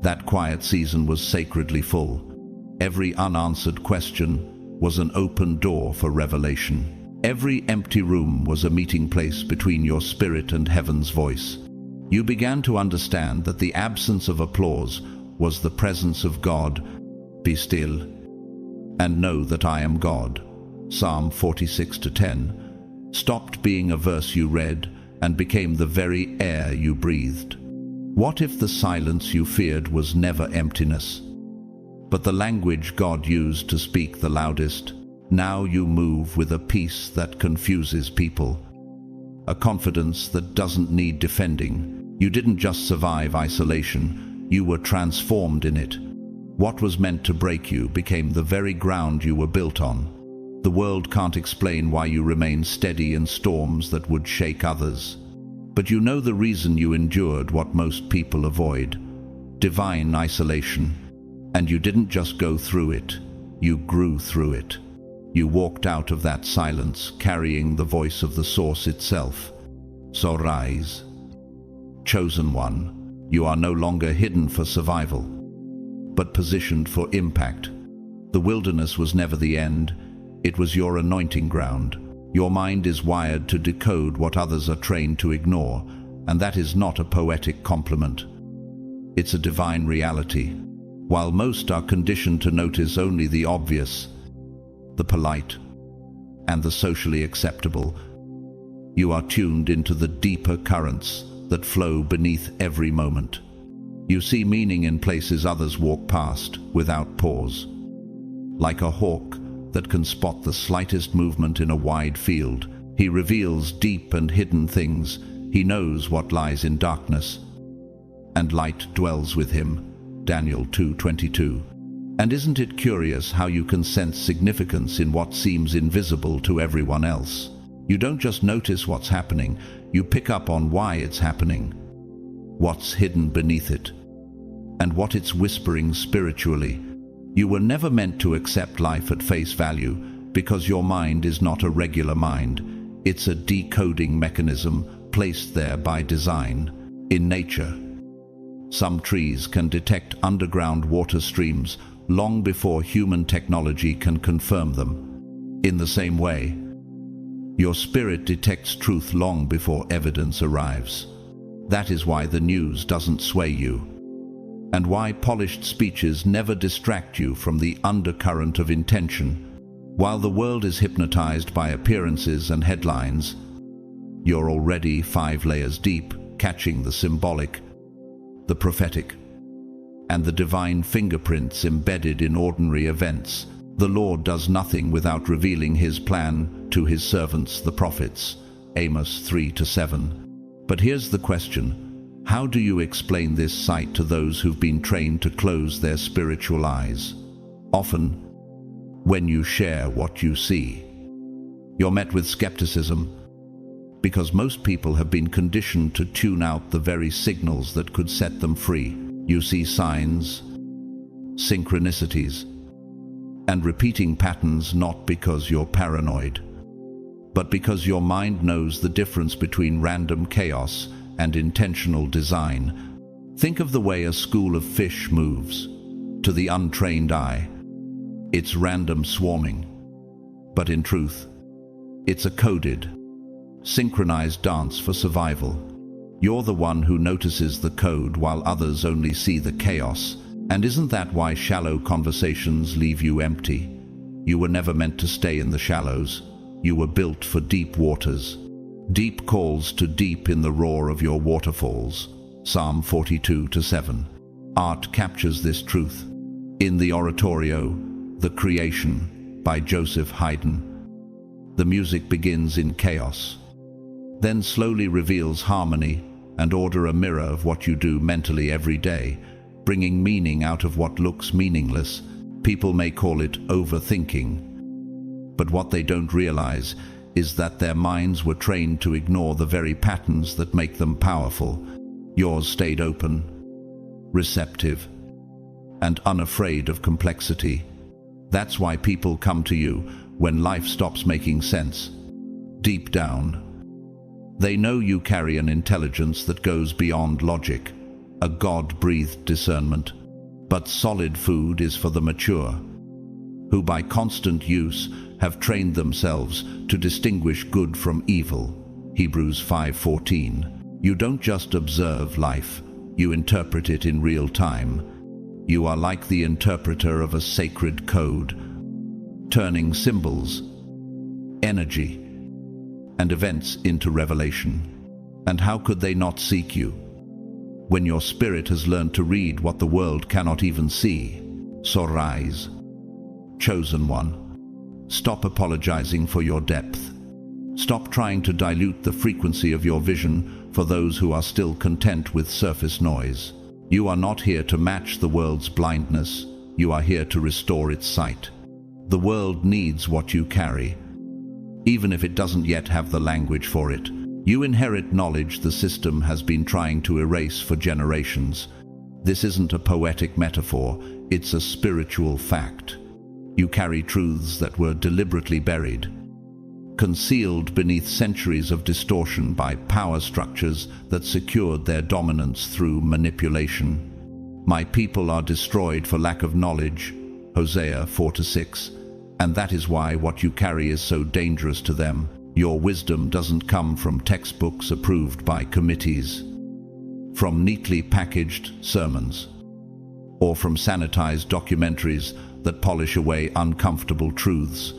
Speaker 1: That quiet season was sacredly full. Every unanswered question was an open door for revelation. Every empty room was a meeting place between your spirit and heaven's voice. You began to understand that the absence of applause was the presence of God. Be still and know that I am God. Psalm 46:10 stopped being a verse you read and became the very air you breathed. What if the silence you feared was never emptiness, but the language God used to speak the loudest? Now you move with a peace that confuses people, a confidence that doesn't need defending. You didn't just survive isolation, you were transformed in it. What was meant to break you became the very ground you were built on. The world can't explain why you remain steady in storms that would shake others. But you know the reason you endured what most people avoid: divine isolation. And you didn't just go through it, you grew through it. You walked out of that silence carrying the voice of the source itself. So rise, chosen one. You are no longer hidden for survival, but positioned for impact. The wilderness was never the end, it was your anointing ground. Your mind is wired to decode what others are trained to ignore, and that is not a poetic compliment. It's a divine reality. While most are conditioned to notice only the obvious, the polite, and the socially acceptable, you are tuned into the deeper currents that flow beneath every moment. You see meaning in places others walk past without pause. Like a hawk that can spot the slightest movement in a wide field, he reveals deep and hidden things. He knows what lies in darkness, and light dwells with him. Daniel 2:22. And isn't it curious how you can sense significance in what seems invisible to everyone else? You don't just notice what's happening, you pick up on why it's happening, what's hidden beneath it, and what it's whispering spiritually. You were never meant to accept life at face value, because your mind is not a regular mind. It's a decoding mechanism placed there by design. In nature, some trees can detect underground water streams long before human technology can confirm them. In the same way, your spirit detects truth long before evidence arrives. That is why the news doesn't sway you, and why polished speeches never distract you from the undercurrent of intention. While the world is hypnotized by appearances and headlines, you're already 5 layers deep, catching the symbolic, the prophetic, and the divine fingerprints embedded in ordinary events. The Lord does nothing without revealing his plan to his servants, the prophets. Amos 3:7. But here's the question: how do you explain this sight to those who've been trained to close their spiritual eyes? Often, when you share what you see, you're met with skepticism, because most people have been conditioned to tune out the very signals that could set them free. You see signs, synchronicities, and repeating patterns not because you're paranoid, but because your mind knows the difference between random chaos and intentional design. Think of the way a school of fish moves. To the untrained eye, it's random swarming, but in truth, it's a coded, synchronized dance for survival. You're the one who notices the code while others only see the chaos, And isn't that why shallow conversations leave you empty? You were never meant to stay in the shallows. You were built for deep waters. Deep calls to deep in the roar of your waterfalls. Psalm 42:7. Art captures this truth. In the oratorio, The Creation, by Joseph Haydn, the music begins in chaos, then slowly reveals harmony and order, a mirror of what you do mentally every day, bringing meaning out of what looks meaningless. People may call it overthinking, but what they don't realize is that their minds were trained to ignore the very patterns that make them powerful. Yours stayed open, receptive, and unafraid of complexity. That's why people come to you when life stops making sense. Deep down, they know you carry an intelligence that goes beyond logic, a God-breathed discernment. But solid food is for the mature, who by constant use have trained themselves to distinguish good from evil. Hebrews 5:14. You don't just observe life, you interpret it in real time. You are like the interpreter of a sacred code, turning symbols, energy, and events into revelation. And how could they not seek you when your spirit has learned to read what the world cannot even see? So rise, chosen one. Stop apologizing for your depth. Stop trying to dilute the frequency of your vision for those who are still content with surface noise. You are not here to match the world's blindness. You are here to restore its sight. The world needs what you carry, even if it doesn't yet have the language for it. You inherit knowledge the system has been trying to erase for generations. This isn't a poetic metaphor, it's a spiritual fact. You carry truths that were deliberately buried, concealed beneath centuries of distortion by power structures that secured their dominance through manipulation. My people are destroyed for lack of knowledge, Hosea 4:6, and that is why what you carry is so dangerous to them. Your wisdom doesn't come from textbooks approved by committees, from neatly packaged sermons, or from sanitized documentaries that polish away uncomfortable truths.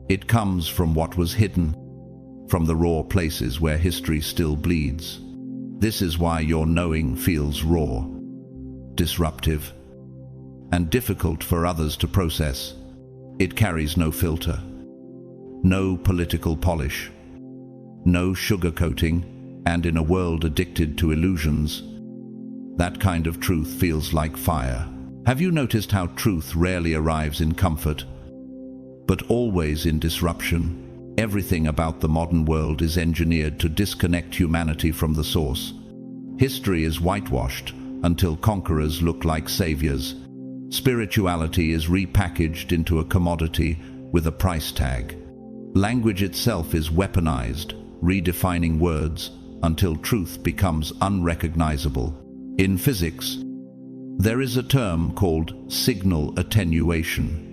Speaker 1: It comes from what was hidden, from the raw places where history still bleeds. This is why your knowing feels raw, disruptive, and difficult for others to process. It carries no filter, no political polish, no sugarcoating, and in a world addicted to illusions, that kind of truth feels like fire. Have you noticed how truth rarely arrives in comfort, but always in disruption? Everything about the modern world is engineered to disconnect humanity from the source. History is whitewashed until conquerors look like saviors. Spirituality is repackaged into a commodity with a price tag. Language itself is weaponized, redefining words until truth becomes unrecognizable. In physics, there is a term called signal attenuation,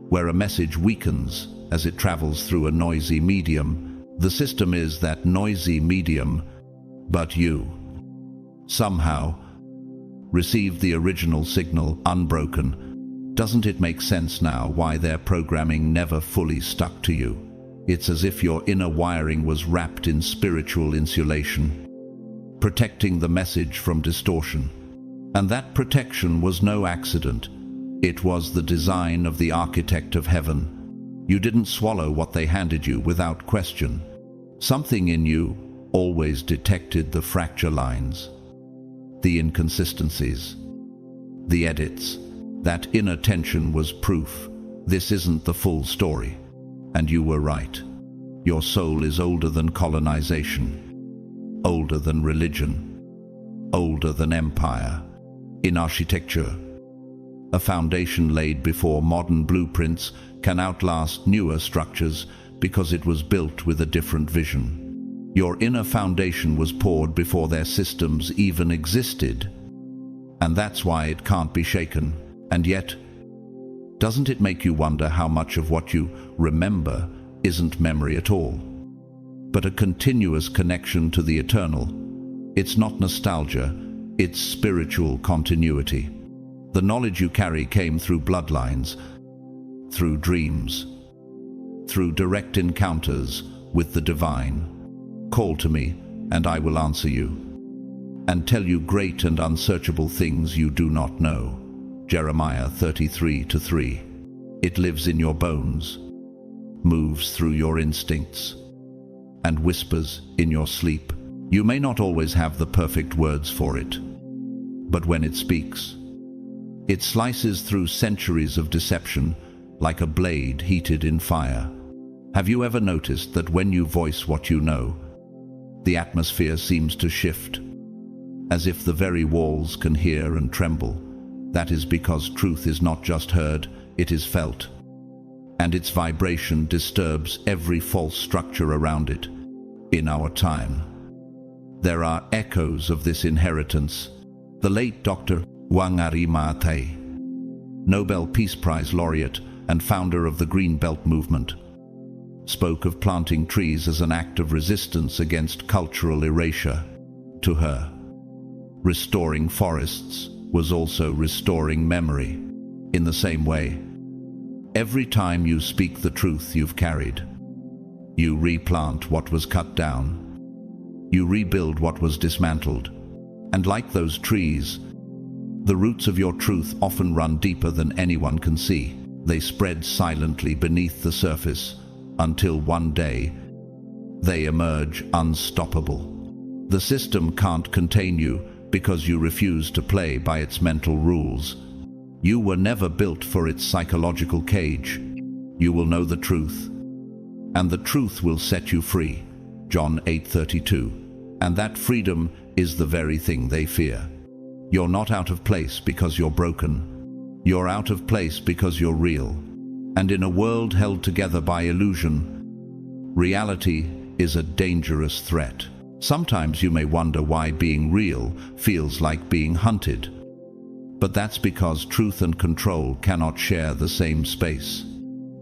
Speaker 1: where a message weakens as it travels through a noisy medium. The system is that noisy medium, but you somehow received the original signal unbroken. Doesn't it make sense now why their programming never fully stuck to you? It's as if your inner wiring was wrapped in spiritual insulation, protecting the message from distortion. And that protection was no accident. It was the design of the architect of heaven. You didn't swallow what they handed you without question. Something in you always detected the fracture lines, the inconsistencies, the edits. That inner tension was proof. This isn't the full story. And you were right. Your soul is older than colonization, older than religion, older than empire. In architecture, a foundation laid before modern blueprints can outlast newer structures because it was built with a different vision. Your inner foundation was poured before their systems even existed, and that's why it can't be shaken. And yet, doesn't it make you wonder how much of what you remember isn't memory at all, but a continuous connection to the eternal? It's not nostalgia, it's spiritual continuity. The knowledge you carry came through bloodlines, through dreams, through direct encounters with the divine. Call to me, and I will answer you, and tell you great and unsearchable things you do not know. Jeremiah 33:3. It lives in your bones, moves through your instincts, and whispers in your sleep. You may not always have the perfect words for it, but when it speaks, it slices through centuries of deception like a blade heated in fire. Have you ever noticed that when you voice what you know, the atmosphere seems to shift, as if the very walls can hear and tremble? That is because truth is not just heard, it is felt, and its vibration disturbs every false structure around it. In our time, there are echoes of this inheritance. The late Dr. Wangari Maathai, Nobel Peace Prize laureate and founder of the Green Belt movement, spoke of planting trees as an act of resistance against cultural erasure. To her, restoring forests was also restoring memory. In the same way, every time you speak the truth you've carried, you replant what was cut down. You rebuild what was dismantled. And like those trees, the roots of your truth often run deeper than anyone can see. They spread silently beneath the surface until one day they emerge unstoppable. The system can't contain you because you refuse to play by its mental rules. You were never built for its psychological cage. You will know the truth, and the truth will set you free. John 8:32. And that freedom is the very thing they fear. You're not out of place because you're broken. You're out of place because you're real. And in a world held together by illusion, reality is a dangerous threat. Sometimes you may wonder why being real feels like being hunted. But that's because truth and control cannot share the same space.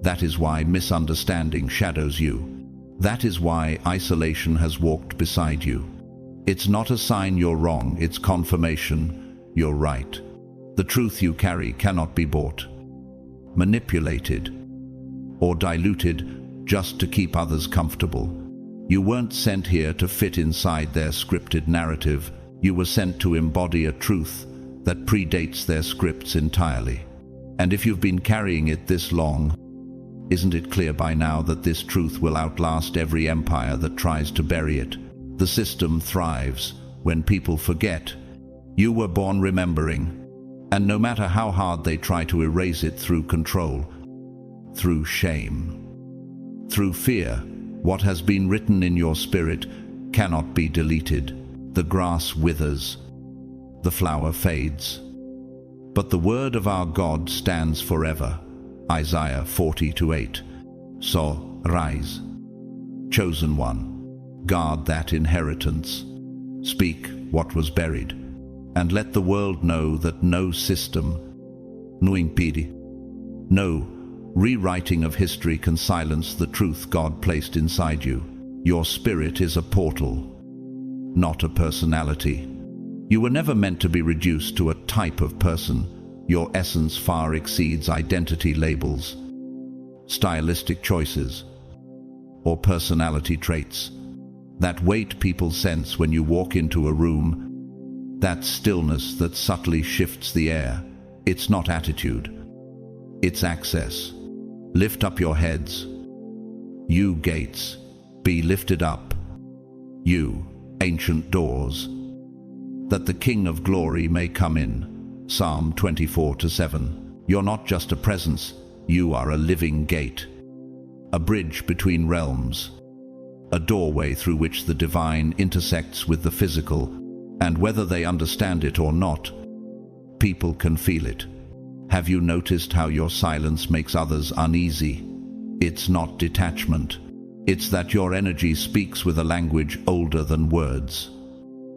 Speaker 1: That is why misunderstanding shadows you. That is why isolation has walked beside you. It's not a sign you're wrong, it's confirmation you're right. The truth you carry cannot be bought, manipulated, or diluted just to keep others comfortable. You weren't sent here to fit inside their scripted narrative. You were sent to embody a truth that predates their scripts entirely. And if you've been carrying it this long, isn't it clear by now that this truth will outlast every empire that tries to bury it? The system thrives when people forget. You were born remembering, and no matter how hard they try to erase it through control, through shame, through fear, what has been written in your spirit cannot be deleted. The grass withers, the flower fades, but the word of our God stands forever. Isaiah 40:8. So, rise, chosen one, guard that inheritance. Speak what was buried, and let the world know that no system, no rewriting of history can silence the truth God placed inside you. Your spirit is a portal, not a personality. You were never meant to be reduced to a type of person. Your essence far exceeds identity labels, stylistic choices, or personality traits. That weight people sense when you walk into a room, that stillness that subtly shifts the air, it's not attitude, it's access. Lift up your heads, you gates, be lifted up, you ancient doors, that the King of Glory may come in. Psalm 24:7. You're not just a presence, you are a living gate, a bridge between realms, a doorway through which the divine intersects with the physical, and whether they understand it or not, people can feel it. Have you noticed how your silence makes others uneasy? It's not detachment. It's that your energy speaks with a language older than words.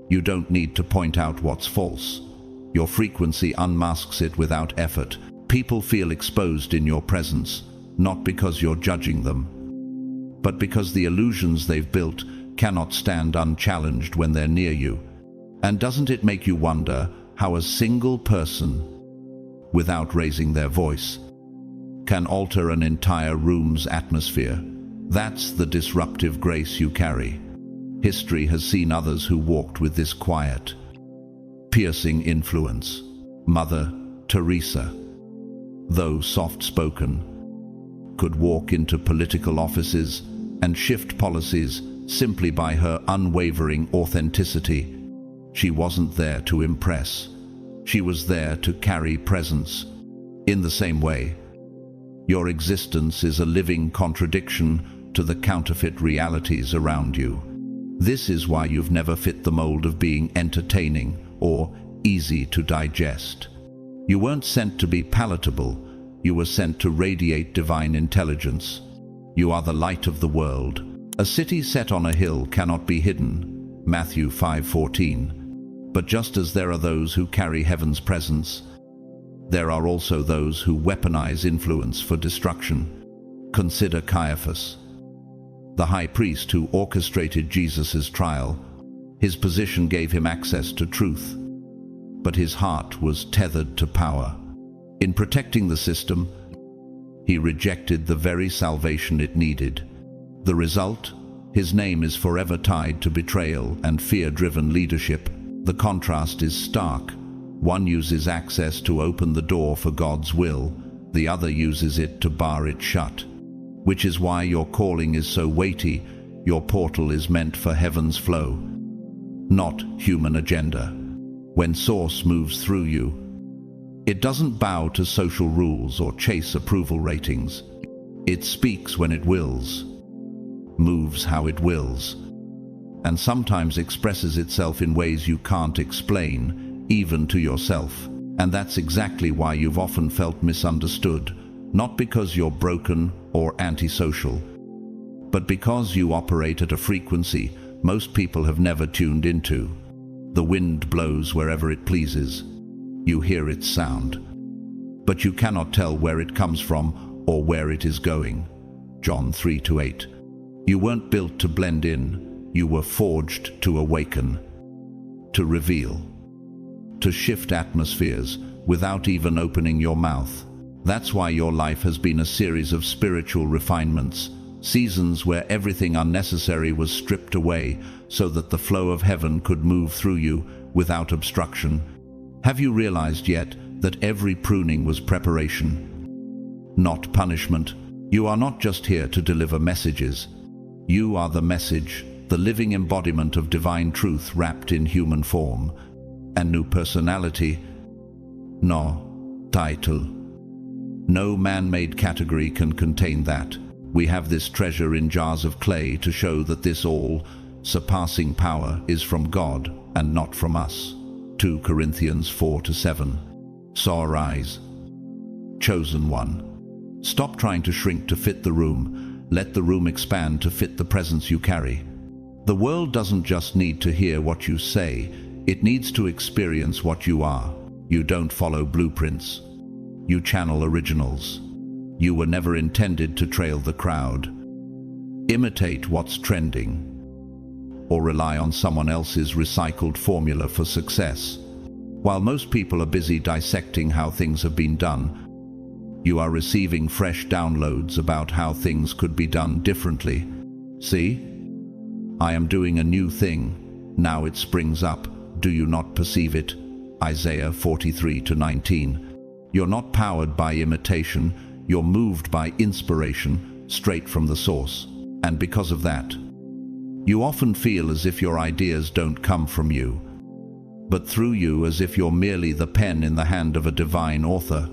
Speaker 1: You don't need to point out what's false. Your frequency unmasks it without effort. People feel exposed in your presence, not because you're judging them, but because the illusions they've built cannot stand unchallenged when they're near you. And doesn't it make you wonder how a single person without raising their voice, can alter an entire room's atmosphere. That's the disruptive grace you carry. History has seen others who walked with this quiet, piercing influence. Mother Teresa, though soft-spoken, could walk into political offices and shift policies simply by her unwavering authenticity. She wasn't there to impress. She was there to carry presence. In the same way, your existence is a living contradiction to the counterfeit realities around you. This is why you've never fit the mold of being entertaining or easy to digest. You weren't sent to be palatable. You were sent to radiate divine intelligence. You are the light of the world. A city set on a hill cannot be hidden. Matthew 5:14. But just as there are those who carry heaven's presence, there are also those who weaponize influence for destruction. Consider Caiaphas, the high priest who orchestrated Jesus' trial. His position gave him access to truth, but his heart was tethered to power. In protecting the system, he rejected the very salvation it needed. The result? His name is forever tied to betrayal and fear-driven leadership. The contrast is stark. One uses access to open the door for God's will, the other uses it to bar it shut. Which is why your calling is so weighty. Your portal is meant for heaven's flow, not human agenda. When Source moves through you, it doesn't bow to social rules or chase approval ratings. It speaks when it wills, moves how it wills, and sometimes expresses itself in ways you can't explain, even to yourself. And that's exactly why you've often felt misunderstood, not because you're broken or antisocial, but because you operate at a frequency most people have never tuned into. The wind blows wherever it pleases. You hear its sound, but you cannot tell where it comes from or where it is going. John 3:8. You weren't built to blend in. You were forged to awaken, to reveal, to shift atmospheres without even opening your mouth. That's why your life has been a series of spiritual refinements, seasons where everything unnecessary was stripped away so that the flow of heaven could move through you without obstruction. Have you realized yet that every pruning was preparation, not punishment? You are not just here to deliver messages. You are the message, the living embodiment of divine truth wrapped in human form. And new personality, no title, no man-made category can contain that. We have this treasure in jars of clay to show that this all-surpassing power is from God and not from us. 2 Corinthians 4-7. So arise, chosen one. Stop trying to shrink to fit the room. Let the room expand to fit the presence you carry. The world doesn't just need to hear what you say, it needs to experience what you are. You don't follow blueprints. You channel originals. You were never intended to trail the crowd, imitate what's trending, or rely on someone else's recycled formula for success. While most people are busy dissecting how things have been done, you are receiving fresh downloads about how things could be done differently. See? I am doing a new thing. Now it springs up. Do you not perceive it? Isaiah 43-19. You're not powered by imitation. You're moved by inspiration, straight from the source. And because of that, you often feel as if your ideas don't come from you, but through you, as if you're merely the pen in the hand of a divine author.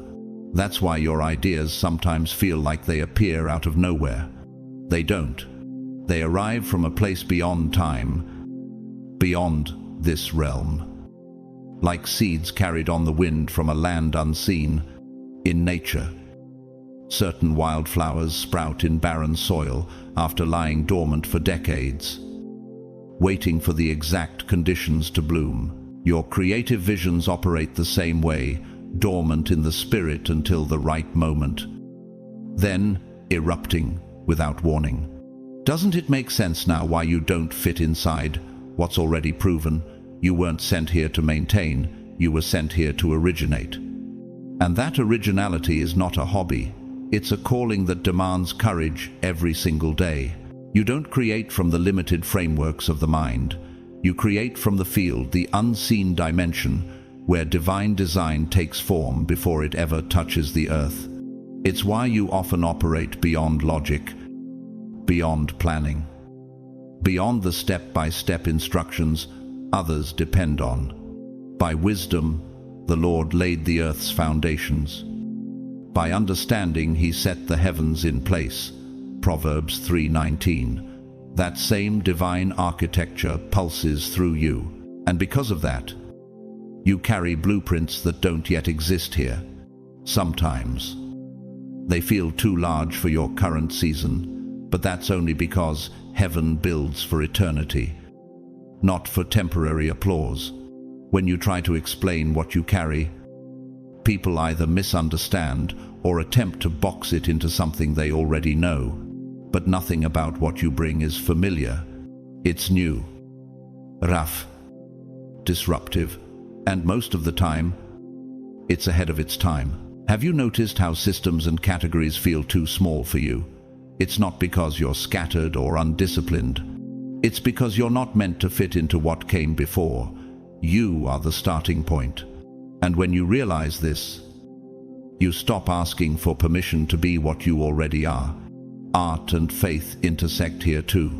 Speaker 1: That's why your ideas sometimes feel like they appear out of nowhere. They don't. They arrive from a place beyond time, beyond this realm. Like seeds carried on the wind from a land unseen. In nature, certain wildflowers sprout in barren soil after lying dormant for decades, waiting for the exact conditions to bloom. Your creative visions operate the same way, dormant in the spirit until the right moment, then erupting without warning. Doesn't it make sense now why you don't fit inside what's already proven? You weren't sent here to maintain, you were sent here to originate. And that originality is not a hobby. It's a calling that demands courage every single day. You don't create from the limited frameworks of the mind. You create from the field, the unseen dimension, where divine design takes form before it ever touches the earth. It's why you often operate beyond logic, beyond planning, beyond the step-by-step instructions others depend on. By wisdom, the Lord laid the earth's foundations. By understanding, he set the heavens in place. Proverbs 3:19. That same divine architecture pulses through you, and because of that, you carry blueprints that don't yet exist here. Sometimes they feel too large for your current season, but that's only because heaven builds for eternity, not for temporary applause. When you try to explain what you carry, people either misunderstand or attempt to box it into something they already know. But nothing about what you bring is familiar. It's new, rough, disruptive, and most of the time, it's ahead of its time. Have you noticed how systems and categories feel too small for you? It's not because you're scattered or undisciplined. It's because you're not meant to fit into what came before. You are the starting point. And when you realize this, you stop asking for permission to be what you already are. Art and faith intersect here too.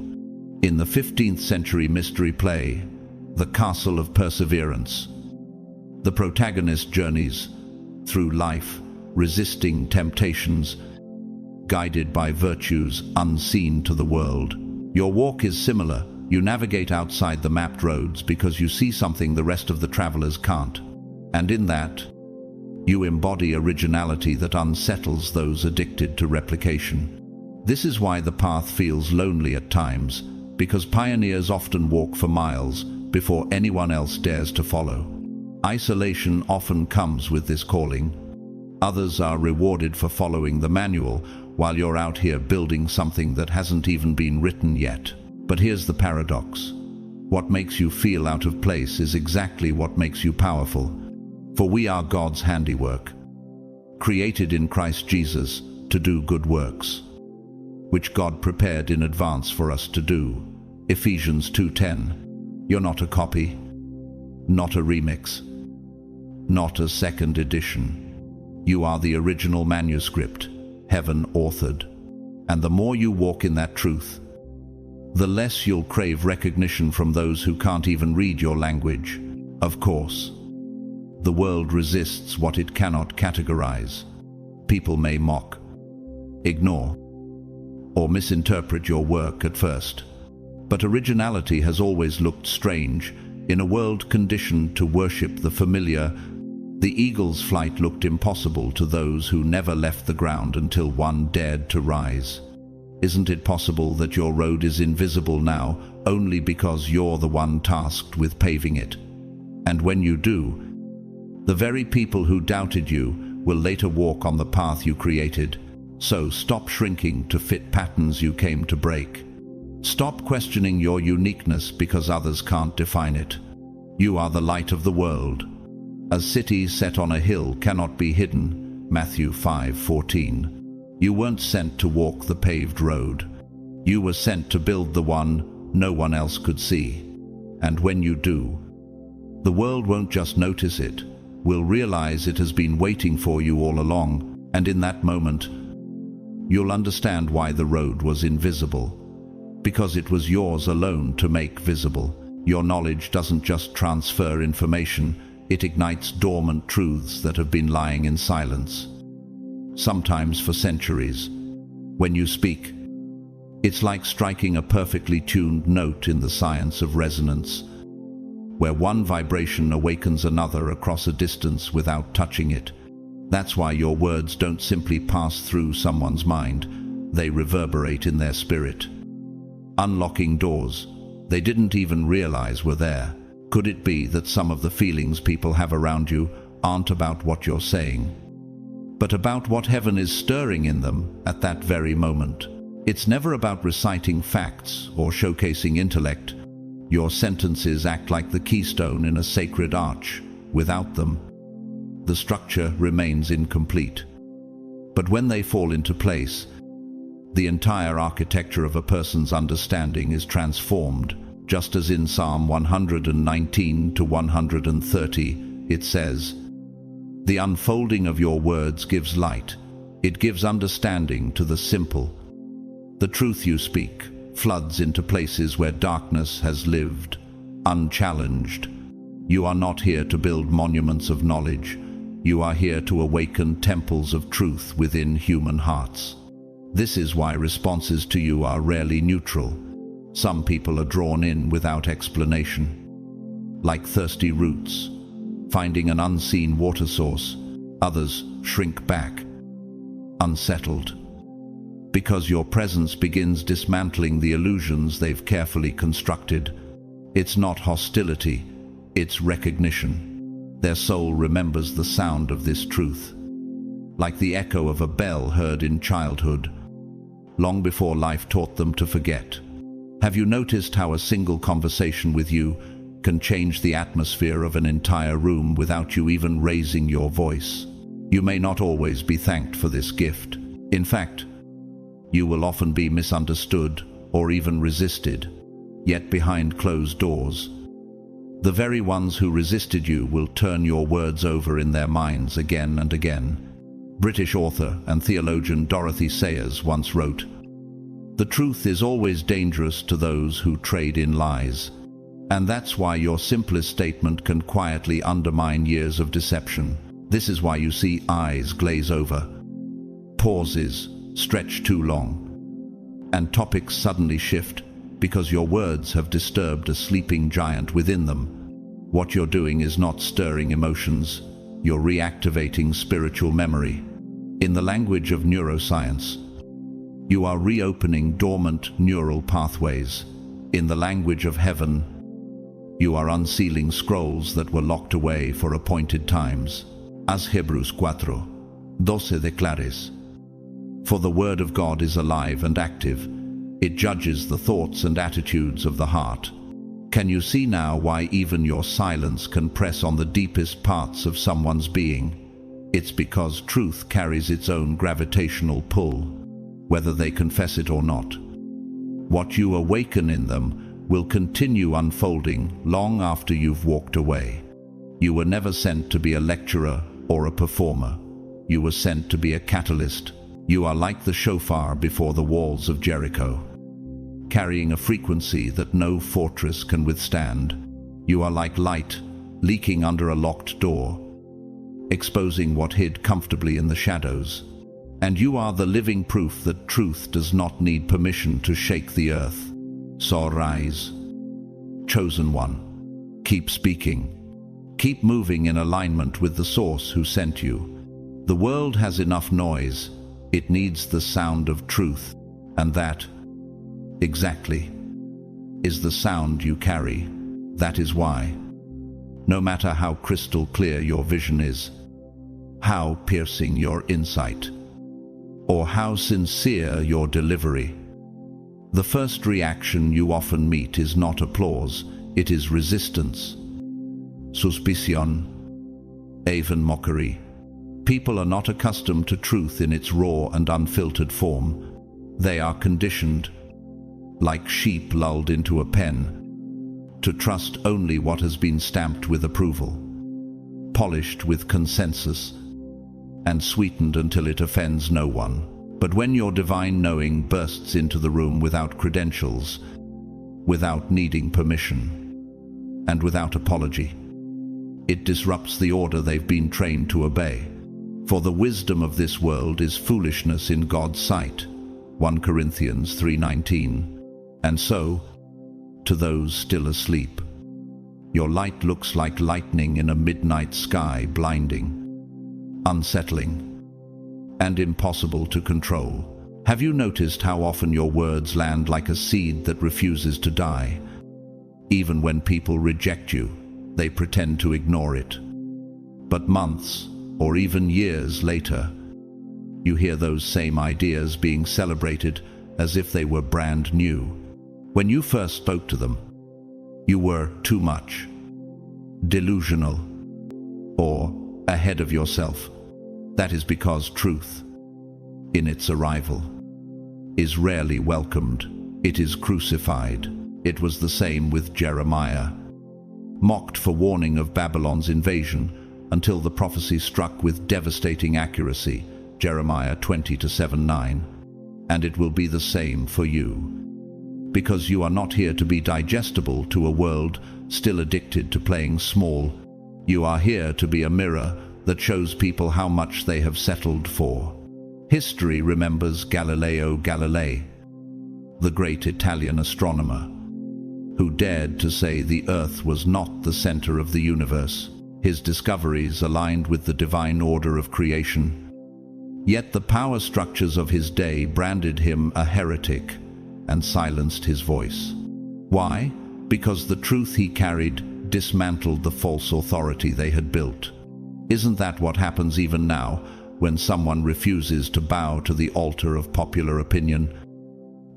Speaker 1: In the 15th century mystery play, The Castle of Perseverance, the protagonist journeys through life, resisting temptations, guided by virtues unseen to the world. Your walk is similar. You navigate outside the mapped roads because you see something the rest of the travelers can't. And in that, you embody originality that unsettles those addicted to replication. This is why the path feels lonely at times, because pioneers often walk for miles before anyone else dares to follow. Isolation often comes with this calling. Others are rewarded for following the manual, while you're out here building something that hasn't even been written yet. But here's the paradox. What makes you feel out of place is exactly what makes you powerful. For we are God's handiwork, created in Christ Jesus to do good works, which God prepared in advance for us to do. Ephesians 2:10. You're not a copy, not a remix, not a second edition. You are the original manuscript, heaven authored. And the more you walk in that truth, the less you'll crave recognition from those who can't even read your language. Of course, the world resists what it cannot categorize. People may mock, ignore, or misinterpret your work at first. But originality has always looked strange. In a world conditioned to worship the familiar, the eagle's flight looked impossible to those who never left the ground until one dared to rise. Isn't it possible that your road is invisible now only because you're the one tasked with paving it? And when you do, the very people who doubted you will later walk on the path you created. So stop shrinking to fit patterns you came to break. Stop questioning your uniqueness because others can't define it. You are the light of the world. A city set on a hill cannot be hidden. Matthew 5:14. You weren't sent to walk the paved road. You were sent to build the one no one else could see. And when you do, the world won't just notice it, will realize it has been waiting for you all along, and in that moment, you'll understand why the road was invisible. Because it was yours alone to make visible. Your knowledge doesn't just transfer information, it ignites dormant truths that have been lying in silence, sometimes for centuries. When you speak, it's like striking a perfectly tuned note in the science of resonance, where one vibration awakens another across a distance without touching it. That's why your words don't simply pass through someone's mind, they reverberate in their spirit, unlocking doors they didn't even realize were there. Could it be that some of the feelings people have around you aren't about what you're saying, but about what heaven is stirring in them at that very moment? It's never about reciting facts or showcasing intellect. Your sentences act like the keystone in a sacred arch. Without them, the structure remains incomplete. But when they fall into place, the entire architecture of a person's understanding is transformed, just as in Psalm 119 to 130 it says, "The unfolding of your words gives light. It gives understanding to the simple. The truth you speak floods into places where darkness has lived, unchallenged. You are not here to build monuments of knowledge. You are here to awaken temples of truth within human hearts." This is why responses to you are rarely neutral. Some people are drawn in without explanation, like thirsty roots, finding an unseen water source. Others shrink back, unsettled, because your presence begins dismantling the illusions they've carefully constructed. It's not hostility, it's recognition. Their soul remembers the sound of this truth, like the echo of a bell heard in childhood, long before life taught them to forget. Have you noticed how a single conversation with you can change the atmosphere of an entire room without you even raising your voice? You may not always be thanked for this gift. In fact, you will often be misunderstood or even resisted. Yet behind closed doors, the very ones who resisted you will turn your words over in their minds again and again. British author and theologian Dorothy Sayers once wrote, "The truth is always dangerous to those who trade in lies. And that's why your simplest statement can quietly undermine years of deception. This is why you see eyes glaze over, pauses stretch too long, and topics suddenly shift because your words have disturbed a sleeping giant within them. What you're doing is not stirring emotions, you're reactivating spiritual memory. In the language of neuroscience, you are reopening dormant neural pathways. In the language of heaven, you are unsealing scrolls that were locked away for appointed times. As Hebrews 4:12 declares, "For the word of God is alive and active. It judges the thoughts and attitudes of the heart." Can you see now why even your silence can press on the deepest parts of someone's being? It's because truth carries its own gravitational pull, whether they confess it or not. What you awaken in them will continue unfolding long after you've walked away. You were never sent to be a lecturer or a performer. You were sent to be a catalyst. You are like the shofar before the walls of Jericho, carrying a frequency that no fortress can withstand. You are like light leaking under a locked door, exposing what hid comfortably in the shadows. And you are the living proof that truth does not need permission to shake the earth. So rise, chosen one. Keep speaking. Keep moving in alignment with the source who sent you. The world has enough noise. It needs the sound of truth. And that, exactly, is the sound you carry. That is why, no matter how crystal clear your vision is, how piercing your insight, or how sincere your delivery, the first reaction you often meet is not applause, it is resistance, suspicion, even mockery. People are not accustomed to truth in its raw and unfiltered form. They are conditioned, like sheep lulled into a pen, to trust only what has been stamped with approval, polished with consensus, and sweetened until it offends no one. But when your divine knowing bursts into the room without credentials, without needing permission, and without apology, it disrupts the order they've been trained to obey. For the wisdom of this world is foolishness in God's sight. 1 Corinthians 3:19. And so, to those still asleep, your light looks like lightning in a midnight sky, blinding, unsettling, and impossible to control. Have you noticed how often your words land like a seed that refuses to die? Even when people reject you, they pretend to ignore it. But months, or even years later, you hear those same ideas being celebrated as if they were brand new. When you first spoke to them, you were too much, delusional, or ahead of yourself. That is because truth, in its arrival, is rarely welcomed. It is crucified. It was the same with Jeremiah, mocked for warning of Babylon's invasion until the prophecy struck with devastating accuracy, Jeremiah 20:7-9. And it will be the same for you. Because you are not here to be digestible to a world still addicted to playing small. You are here to be a mirror that shows people how much they have settled for. History remembers Galileo Galilei, the great Italian astronomer, who dared to say the Earth was not the center of the universe. His discoveries aligned with the divine order of creation. Yet the power structures of his day branded him a heretic and silenced his voice. Why? Because the truth he carried dismantled the false authority they had built. Isn't that what happens even now when someone refuses to bow to the altar of popular opinion?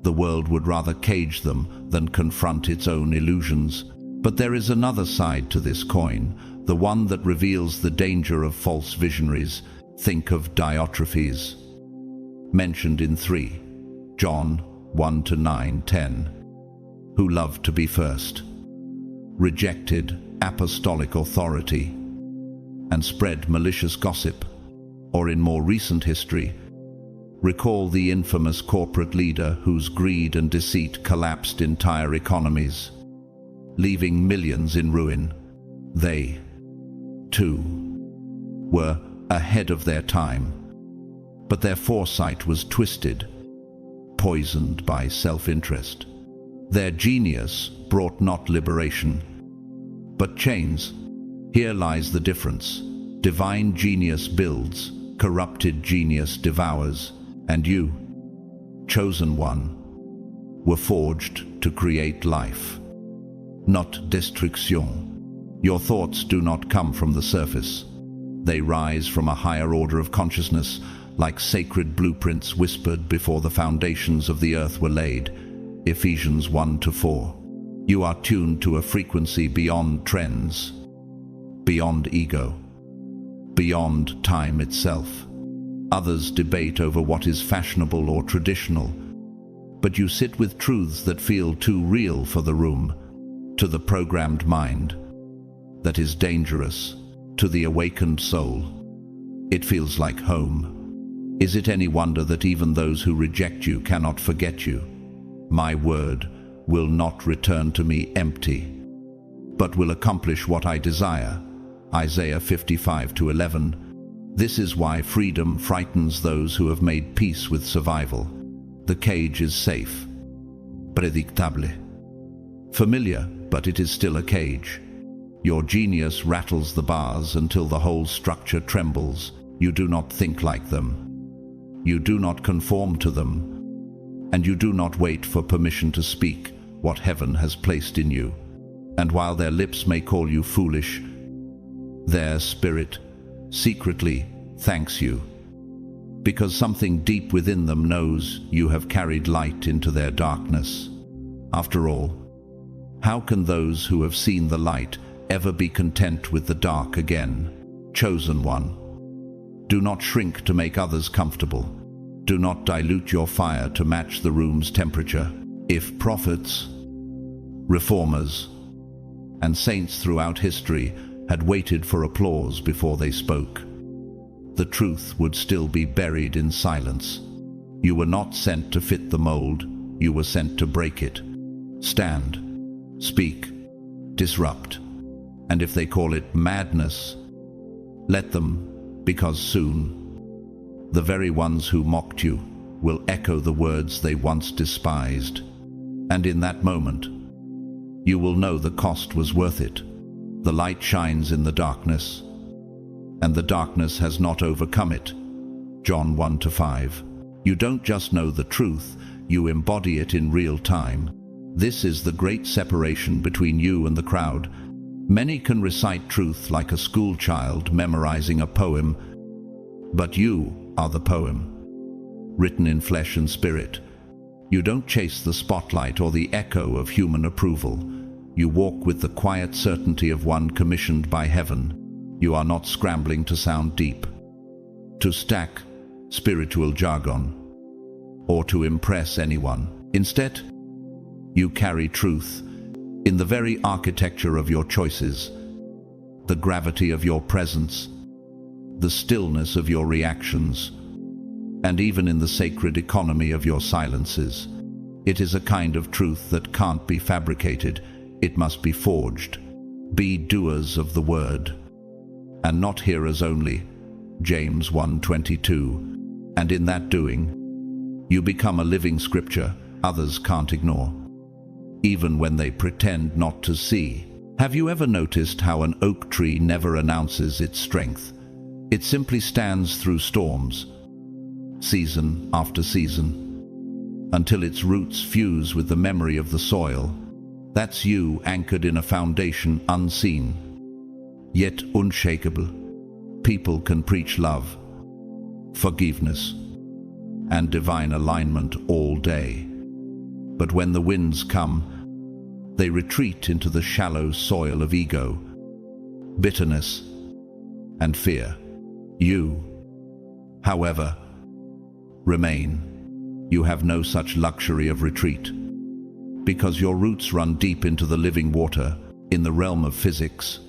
Speaker 1: The world would rather cage them than confront its own illusions. But there is another side to this coin, the one that reveals the danger of false visionaries. Think of Diotrephes, mentioned in 3 John 1-9-10, who loved to be first, rejected apostolic authority, and spread malicious gossip. Or in more recent history, recall the infamous corporate leader whose greed and deceit collapsed entire economies, leaving millions in ruin. They, too, were ahead of their time, but their foresight was twisted, poisoned by self-interest. Their genius brought not liberation, but chains. Here lies the difference. Divine genius builds, corrupted genius devours, and you, chosen one, were forged to create life, not destruction. Your thoughts do not come from the surface. They rise from a higher order of consciousness, like sacred blueprints whispered before the foundations of the earth were laid. Ephesians 1-4. You are tuned to a frequency beyond trends, beyond ego, beyond time itself. Others debate over what is fashionable or traditional, but you sit with truths that feel too real for the room. To the programmed mind, that is dangerous. To the awakened soul, it feels like home. Is it any wonder that even those who reject you cannot forget you? My word will not return to me empty, but will accomplish what I desire. Isaiah 55:11. This is why freedom frightens those who have made peace with survival. The cage is safe, predictable, familiar, but it is still a cage. Your genius rattles the bars until the whole structure trembles. You do not think like them. You do not conform to them. And you do not wait for permission to speak what heaven has placed in you. And while their lips may call you foolish, their spirit secretly thanks you, because something deep within them knows you have carried light into their darkness. After all, how can those who have seen the light ever be content with the dark again? Chosen one, do not shrink to make others comfortable. Do not dilute your fire to match the room's temperature. If prophets, reformers, and saints throughout history had waited for applause before they spoke, the truth would still be buried in silence. You were not sent to fit the mold, you were sent to break it. Stand, speak, disrupt. And if they call it madness, let them, because soon, the very ones who mocked you will echo the words they once despised. And in that moment, you will know the cost was worth it. The light shines in the darkness, and the darkness has not overcome it. John 1-5. You don't just know the truth, you embody it in real time. This is the great separation between you and the crowd. Many can recite truth like a school child memorizing a poem, but you are the poem, written in flesh and spirit. You don't chase the spotlight or the echo of human approval. You walk with the quiet certainty of one commissioned by heaven. You are not scrambling to sound deep, to stack spiritual jargon, or to impress anyone. Instead, you carry truth in the very architecture of your choices, the gravity of your presence, the stillness of your reactions, and even in the sacred economy of your silences. It is a kind of truth that can't be fabricated. It must be forged. Be doers of the word, and not hearers only. James 1:22. And in that doing, you become a living scripture others can't ignore, even when they pretend not to see. Have you ever noticed how an oak tree never announces its strength? It simply stands through storms, season after season, until its roots fuse with the memory of the soil. That's you, anchored in a foundation unseen, yet unshakable. People can preach love, forgiveness, and divine alignment all day. But when the winds come, they retreat into the shallow soil of ego, bitterness, and fear. You, however, remain. You have no such luxury of retreat, because your roots run deep into the living water in the realm of physics.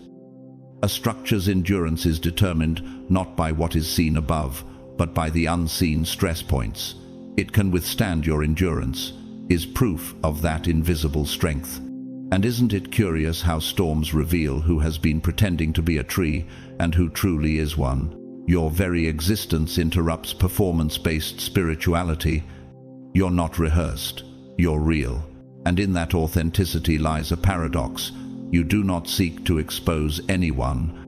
Speaker 1: A structure's endurance is determined not by what is seen above, but by the unseen stress points. It can withstand your endurance, is proof of that invisible strength. And isn't it curious how storms reveal who has been pretending to be a tree and who truly is one? Your very existence interrupts performance-based spirituality. You're not rehearsed, you're real. And in that authenticity lies a paradox. You do not seek to expose anyone,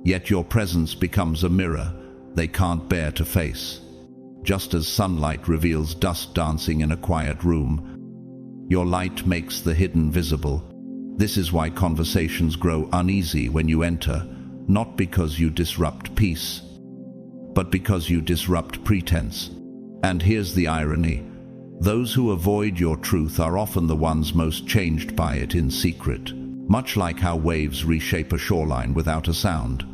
Speaker 1: yet your presence becomes a mirror they can't bear to face. Just as sunlight reveals dust dancing in a quiet room, your light makes the hidden visible. This is why conversations grow uneasy when you enter, not because you disrupt peace, but because you disrupt pretense. And here's the irony. Those who avoid your truth are often the ones most changed by it in secret. Much like how waves reshape a shoreline without a sound,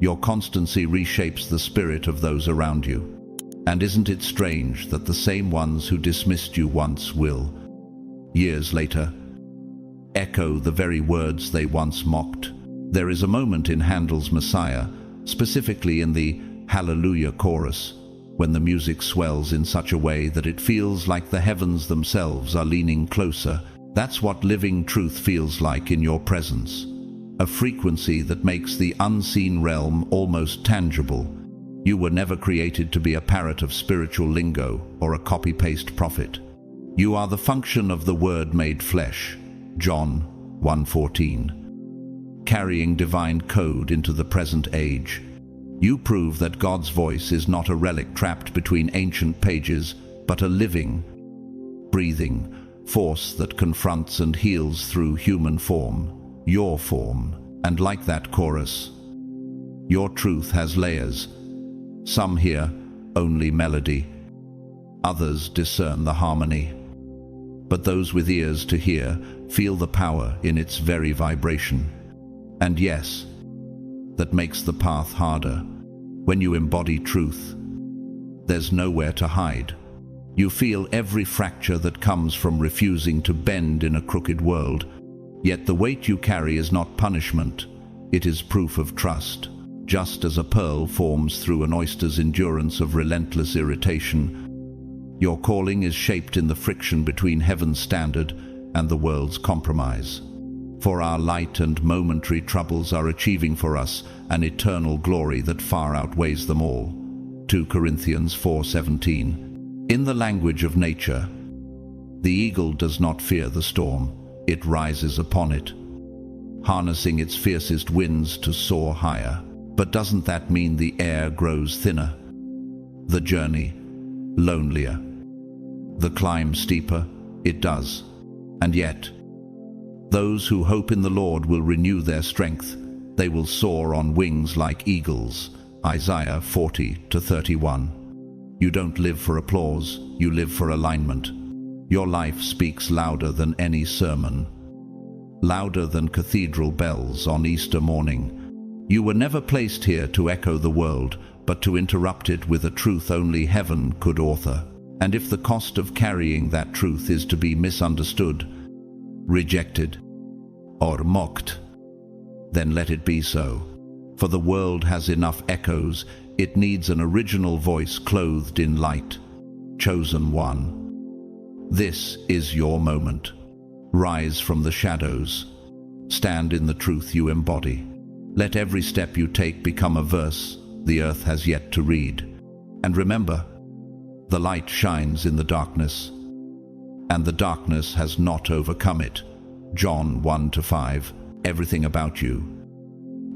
Speaker 1: your constancy reshapes the spirit of those around you. And isn't it strange that the same ones who dismissed you once will, years later, echo the very words they once mocked? There is a moment in Handel's Messiah, specifically in the Hallelujah chorus, when the music swells in such a way that it feels like the heavens themselves are leaning closer. That's what living truth feels like in your presence. A frequency that makes the unseen realm almost tangible. You were never created to be a parrot of spiritual lingo or a copy-paste prophet. You are the function of the Word made flesh, John 1:14, carrying divine code into the present age. You prove that God's voice is not a relic trapped between ancient pages, but a living, breathing force that confronts and heals through human form, your form. And like that chorus, your truth has layers. Some hear only melody, others discern the harmony. But those with ears to hear feel the power in its very vibration. And yes, that makes the path harder. When you embody truth, there's nowhere to hide. You feel every fracture that comes from refusing to bend in a crooked world. Yet the weight you carry is not punishment, it is proof of trust. Just as a pearl forms through an oyster's endurance of relentless irritation, your calling is shaped in the friction between heaven's standard and the world's compromise. For our light and momentary troubles are achieving for us an eternal glory that far outweighs them all. 2 Corinthians 4:17. In the language of nature, the eagle does not fear the storm, it rises upon it, harnessing its fiercest winds to soar higher. But doesn't that mean the air grows thinner, the journey lonelier, the climb steeper? It does. And yet, those who hope in the Lord will renew their strength. They will soar on wings like eagles. Isaiah 40:31. You don't live for applause, you live for alignment. Your life speaks louder than any sermon, louder than cathedral bells on Easter morning. You were never placed here to echo the world, but to interrupt it with a truth only heaven could author. And if the cost of carrying that truth is to be misunderstood, rejected, or mocked, then let it be so. For the world has enough echoes. It needs an original voice clothed in light. Chosen one. This is your moment. Rise from the shadows. Stand in the truth you embody. Let every step you take become a verse the earth has yet to read. And remember, the light shines in the darkness, and the darkness has not overcome it. John 1-5. Everything about you,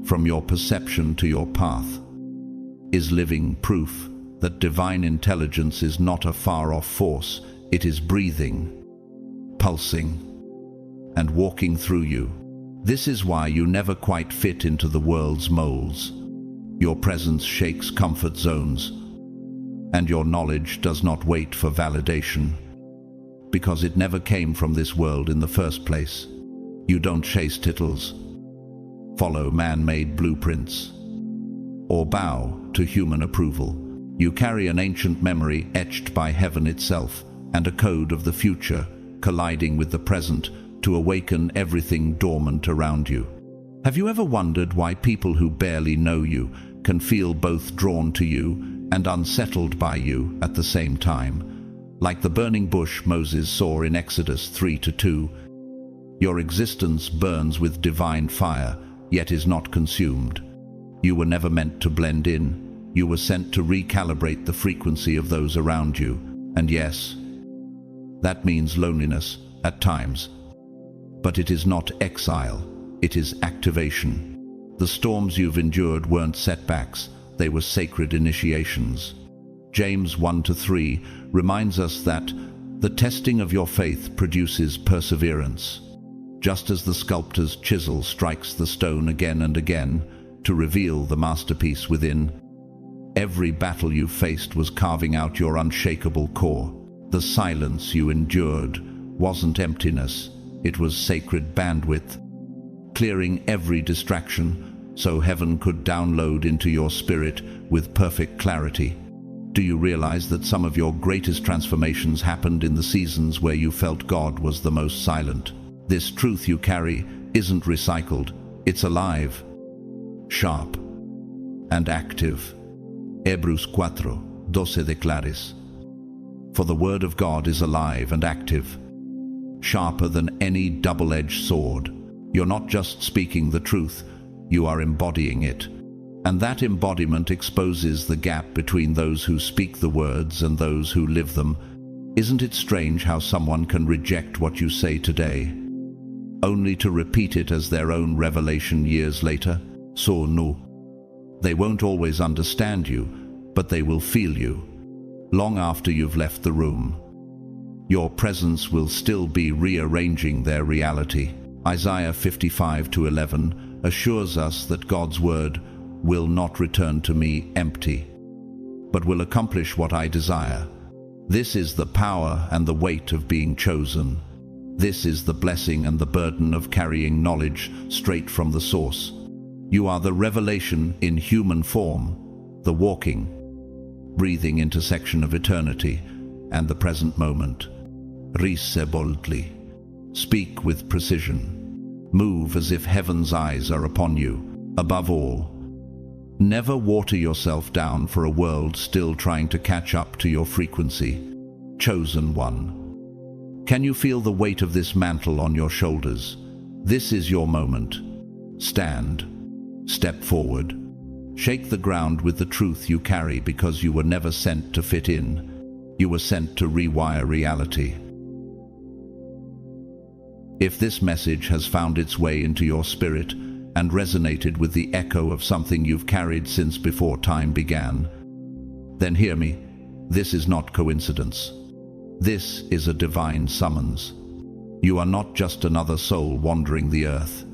Speaker 1: from your perception to your path, is living proof that divine intelligence is not a far-off force. It is breathing, pulsing, and walking through you. This is why you never quite fit into the world's molds. Your presence shakes comfort zones, and your knowledge does not wait for validation, because it never came from this world in the first place. You don't chase titles, follow man-made blueprints, or bow to human approval. You carry an ancient memory etched by heaven itself, and a code of the future colliding with the present to awaken everything dormant around you. Have you ever wondered why people who barely know you can feel both drawn to you and unsettled by you at the same time? Like the burning bush Moses saw in Exodus 3-2, your existence burns with divine fire, yet is not consumed. You were never meant to blend in. You were sent to recalibrate the frequency of those around you. And yes, that means loneliness at times. But it is not exile, it is activation. The storms you've endured weren't setbacks, they were sacred initiations. James 1-3 reminds us that the testing of your faith produces perseverance. Just as the sculptor's chisel strikes the stone again and again to reveal the masterpiece within, every battle you faced was carving out your unshakable core. The silence you endured wasn't emptiness, it was sacred bandwidth, clearing every distraction so heaven could download into your spirit with perfect clarity. Do you realize that some of your greatest transformations happened in the seasons where you felt God was the most silent? This truth you carry isn't recycled, it's alive, sharp, and active. Hebrews 4:12 declares, for the word of God is alive and active, sharper than any double-edged sword. You're not just speaking the truth, you are embodying it. And that embodiment exposes the gap between those who speak the words and those who live them. Isn't it strange how someone can reject what you say today, only to repeat it as their own revelation years later? So no. They won't always understand you, but they will feel you. Long after you've left the room, your presence will still be rearranging their reality. Isaiah 55:11 assures us that God's word will not return to me empty, but will accomplish what I desire. This is the power and the weight of being chosen. This is the blessing and the burden of carrying knowledge straight from the source. You are the revelation in human form, the walking, breathing intersection of eternity and the present moment. Rise boldly. Speak with precision. Move as if heaven's eyes are upon you. Above all, never water yourself down for a world still trying to catch up to your frequency. Chosen one. Can you feel the weight of this mantle on your shoulders? This is your moment. Stand. Step forward. Shake the ground with the truth you carry, because you were never sent to fit in. You were sent to rewire reality. If this message has found its way into your spirit and resonated with the echo of something you've carried since before time began, then hear me. This is not coincidence. This is a divine summons. You are not just another soul wandering the earth.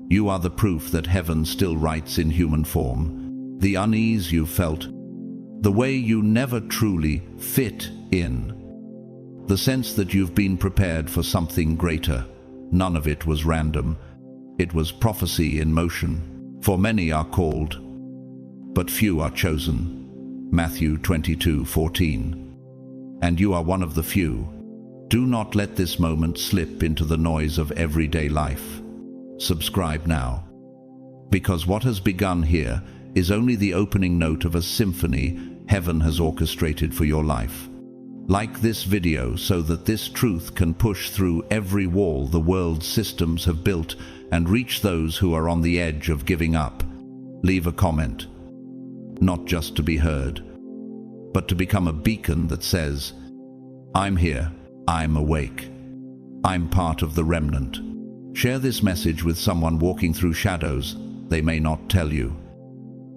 Speaker 1: You are the proof that heaven still writes in human form. The unease you felt, the way you never truly fit in, the sense that you've been prepared for something greater. None of it was random. It was prophecy in motion. For many are called, but few are chosen. Matthew 22:14. And you are one of the few. Do not let this moment slip into the noise of everyday life. Subscribe now, because what has begun here is only the opening note of a symphony heaven has orchestrated for your life. Like this video so that this truth can push through every wall the world's systems have built and reach those who are on the edge of giving up. Leave a comment, not just to be heard, but to become a beacon that says, I'm here, I'm awake, I'm part of the remnant. Share this message with someone walking through shadows. They may not tell you,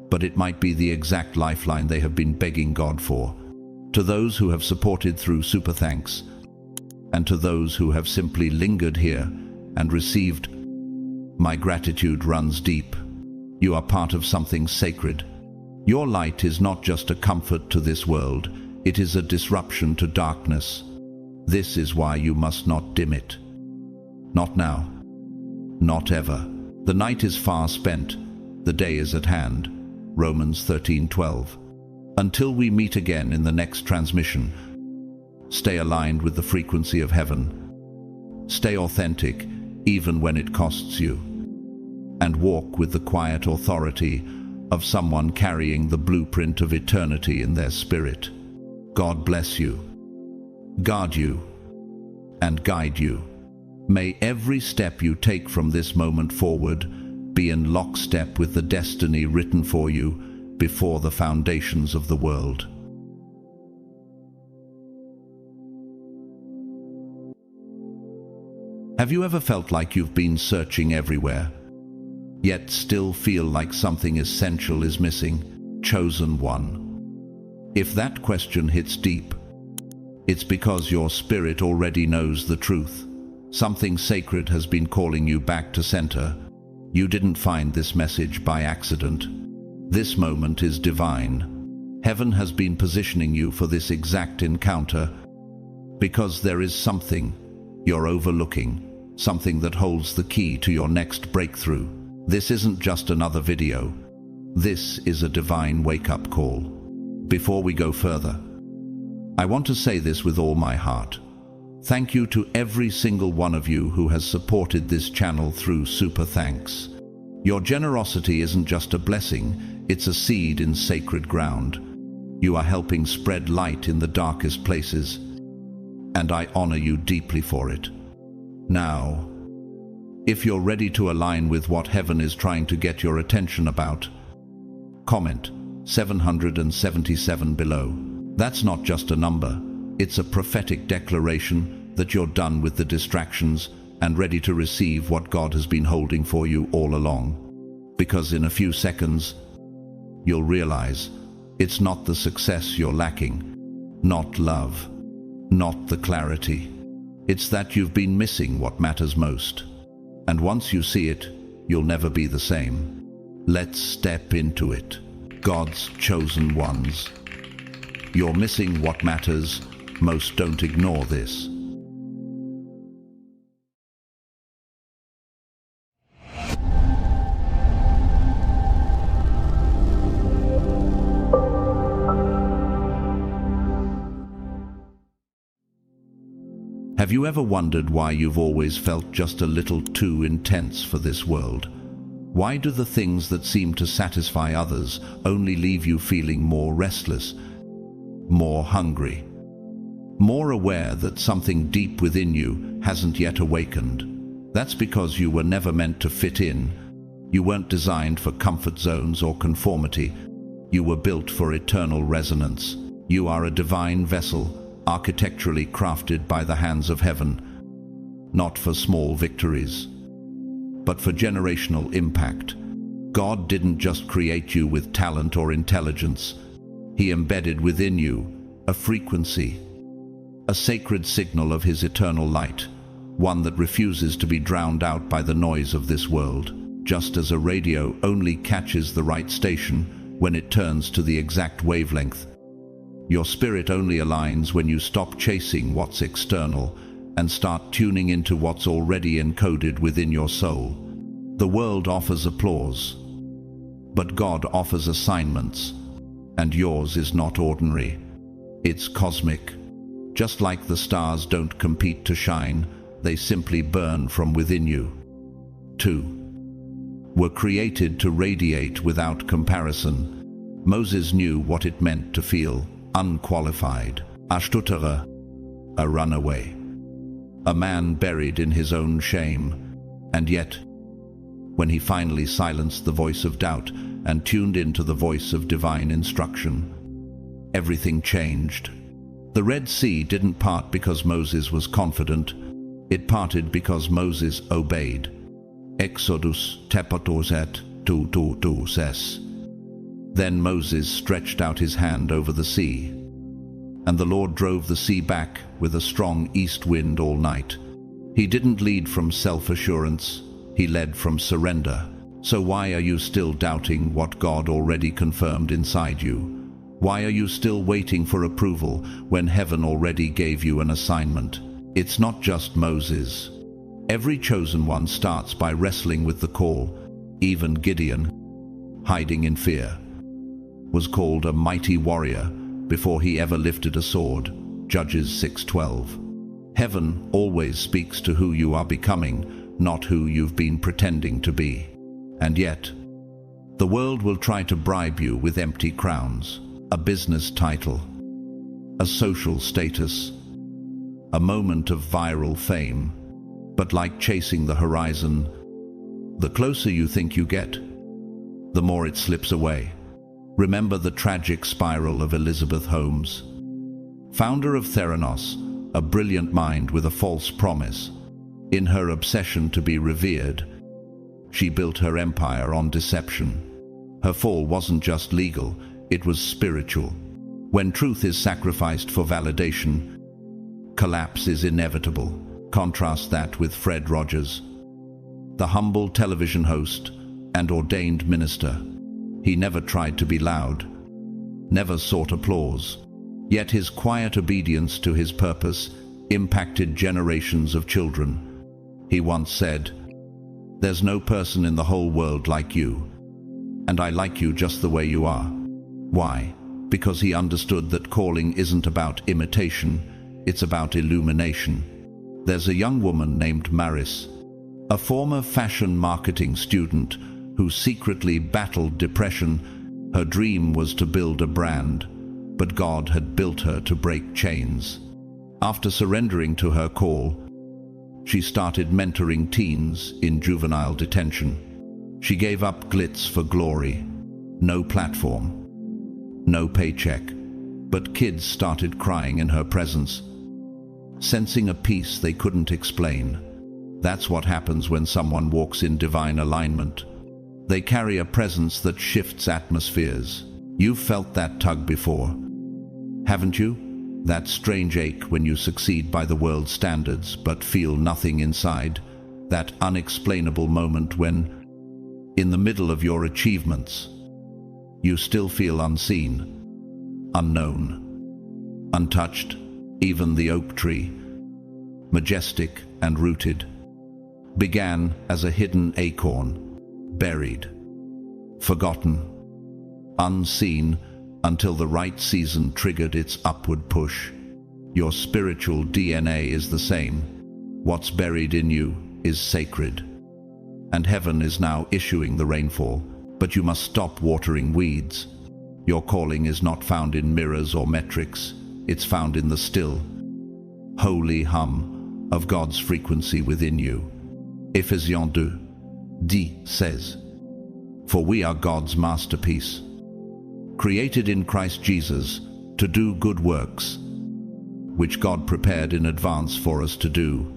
Speaker 1: but it might be the exact lifeline they have been begging God for. To those who have supported through super thanks, and to those who have simply lingered here and received, my gratitude runs deep. You are part of something sacred. Your light is not just a comfort to this world, it is a disruption to darkness. This is why you must not dim it. Not now. Not ever. The night is far spent. The day is at hand. Romans 13:12. Until we meet again in the next transmission, stay aligned with the frequency of heaven. Stay authentic, even when it costs you. And walk with the quiet authority of someone carrying the blueprint of eternity in their spirit. God bless you, guard you, and guide you. May every step you take from this moment forward be in lockstep with the destiny written for you before the foundations of the world. Have you ever felt like you've been searching everywhere, yet still feel like something essential is missing? Chosen one. If that question hits deep, it's because your spirit already knows the truth. Something sacred has been calling you back to center. You didn't find this message by accident. This moment is divine. Heaven has been positioning you for this exact encounter because there is something you're overlooking, something that holds the key to your next breakthrough. This isn't just another video. This is a divine wake-up call. Before we go further, I want to say this with all my heart. Thank you to every single one of you who has supported this channel through super thanks. Your generosity isn't just a blessing, it's a seed in sacred ground. You are helping spread light in the darkest places, and I honor you deeply for it. Now, if you're ready to align with what heaven is trying to get your attention about, comment 777 below. That's not just a number, it's a prophetic declaration that you're done with the distractions and ready to receive what God has been holding for you all along. Because in a few seconds, you'll realize it's not the success you're lacking, not love, not the clarity. It's that you've been missing what matters most. And once you see it, you'll never be the same. Let's step into it. God's chosen ones. You're missing what matters most. Don't ignore this. Have you ever wondered why you've always felt just a little too intense for this world? Why do the things that seem to satisfy others only leave you feeling more restless, more hungry, more aware that something deep within you hasn't yet awakened? That's because you were never meant to fit in. You weren't designed for comfort zones or conformity. You were built for eternal resonance. You are a divine vessel, architecturally crafted by the hands of heaven, not for small victories, but for generational impact. God didn't just create you with talent or intelligence. He embedded within you a frequency, a sacred signal of His eternal light, one that refuses to be drowned out by the noise of this world, just as a radio only catches the right station when it turns to the exact wavelength. Your spirit only aligns when you stop chasing what's external and start tuning into what's already encoded within your soul. The world offers applause, But God offers assignments, and yours is not ordinary. It's cosmic. Just like the stars don't compete to shine, they simply burn from within you. 2. Were created to radiate without comparison. Moses knew what it meant to feel unqualified. Ashtutara, a runaway. A man buried in his own shame. And yet, when he finally silenced the voice of doubt and tuned into the voice of divine instruction, everything changed. The Red Sea didn't part because Moses was confident. It parted because Moses obeyed. Exodus tepatorset tu ses. Then Moses stretched out his hand over the sea, and the Lord drove the sea back with a strong east wind all night. He didn't lead from self-assurance, he led from surrender. So why are you still doubting what God already confirmed inside you? Why are you still waiting for approval when heaven already gave you an assignment? It's not just Moses. Every chosen one starts by wrestling with the call. Even Gideon, hiding in fear, was called a mighty warrior before he ever lifted a sword. Judges 6:12. Heaven always speaks to who you are becoming, not who you've been pretending to be. And yet, the world will try to bribe you with empty crowns, a business title, a social status, a moment of viral fame. But like chasing the horizon, the closer you think you get, the more it slips away. Remember the tragic spiral of Elizabeth Holmes, founder of Theranos, a brilliant mind with a false promise. In her obsession to be revered, she built her empire on deception. Her fall wasn't just legal, it was spiritual. When truth is sacrificed for validation, collapse is inevitable. Contrast that with Fred Rogers, the humble television host and ordained minister. He never tried to be loud, never sought applause. Yet his quiet obedience to his purpose impacted generations of children. He once said, "There's no person in the whole world like you, and I like you just the way you are." Why? Because he understood that calling isn't about imitation, it's about illumination. There's a young woman named Maris, a former fashion marketing student who secretly battled depression. Her dream was to build a brand, but God had built her to break chains. After surrendering to her call, she started mentoring teens in juvenile detention. She gave up glitz for glory. No platform, no paycheck, but kids started crying in her presence, sensing a peace they couldn't explain. That's what happens when someone walks in divine alignment. They carry a presence that shifts atmospheres. You've felt that tug before, haven't you? That strange ache when you succeed by the world's standards but feel nothing inside. That unexplainable moment when, in the middle of your achievements, you still feel unseen, unknown, untouched. Even the oak tree, majestic and rooted, began as a hidden acorn, buried, forgotten, unseen, until the right season triggered its upward push. Your spiritual DNA is the same. What's buried in you is sacred. And heaven is now issuing the rainfall, but you must stop watering weeds. Your calling is not found in mirrors or metrics. It's found in the still, holy hum of God's frequency within you. Ephesians 2:10 says, "For we are God's masterpiece, created in Christ Jesus to do good works, which God prepared in advance for us to do."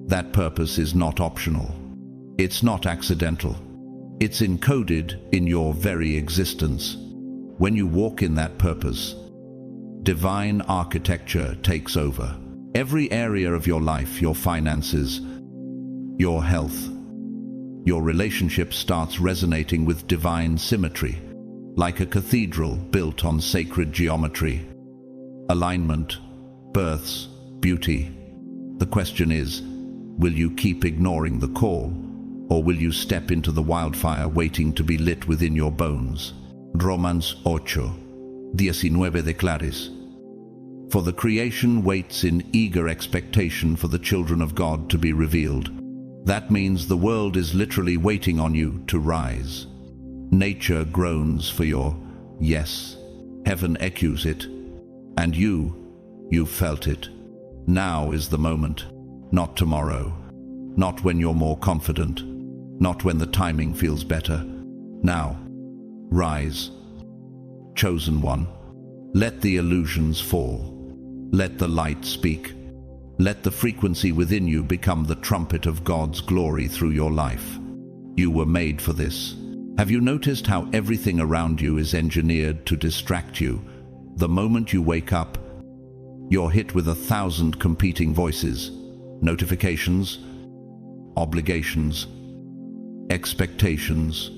Speaker 1: That purpose is not optional. It's not accidental. It's encoded in your very existence. When you walk in that purpose, divine architecture takes over. Every area of your life, your finances, your health, your relationship starts resonating with divine symmetry, like a cathedral built on sacred geometry. Alignment, births, beauty. The question is, will you keep ignoring the call, or will you step into the wildfire waiting to be lit within your bones? Romans 8:19 declares, "For the creation waits in eager expectation for the children of God to be revealed." That means the world is literally waiting on you to rise. Nature groans for your yes. Heaven echoes it. And you've felt it. Now is the moment, not tomorrow. Not when you're more confident. Not when the timing feels better. Now, rise. Chosen one, let the illusions fall. Let the light speak. Let the frequency within you become the trumpet of God's glory through your life. You were made for this. Have you noticed how everything around you is engineered to distract you? The moment you wake up, you're hit with 1,000 competing voices, notifications, obligations, expectations.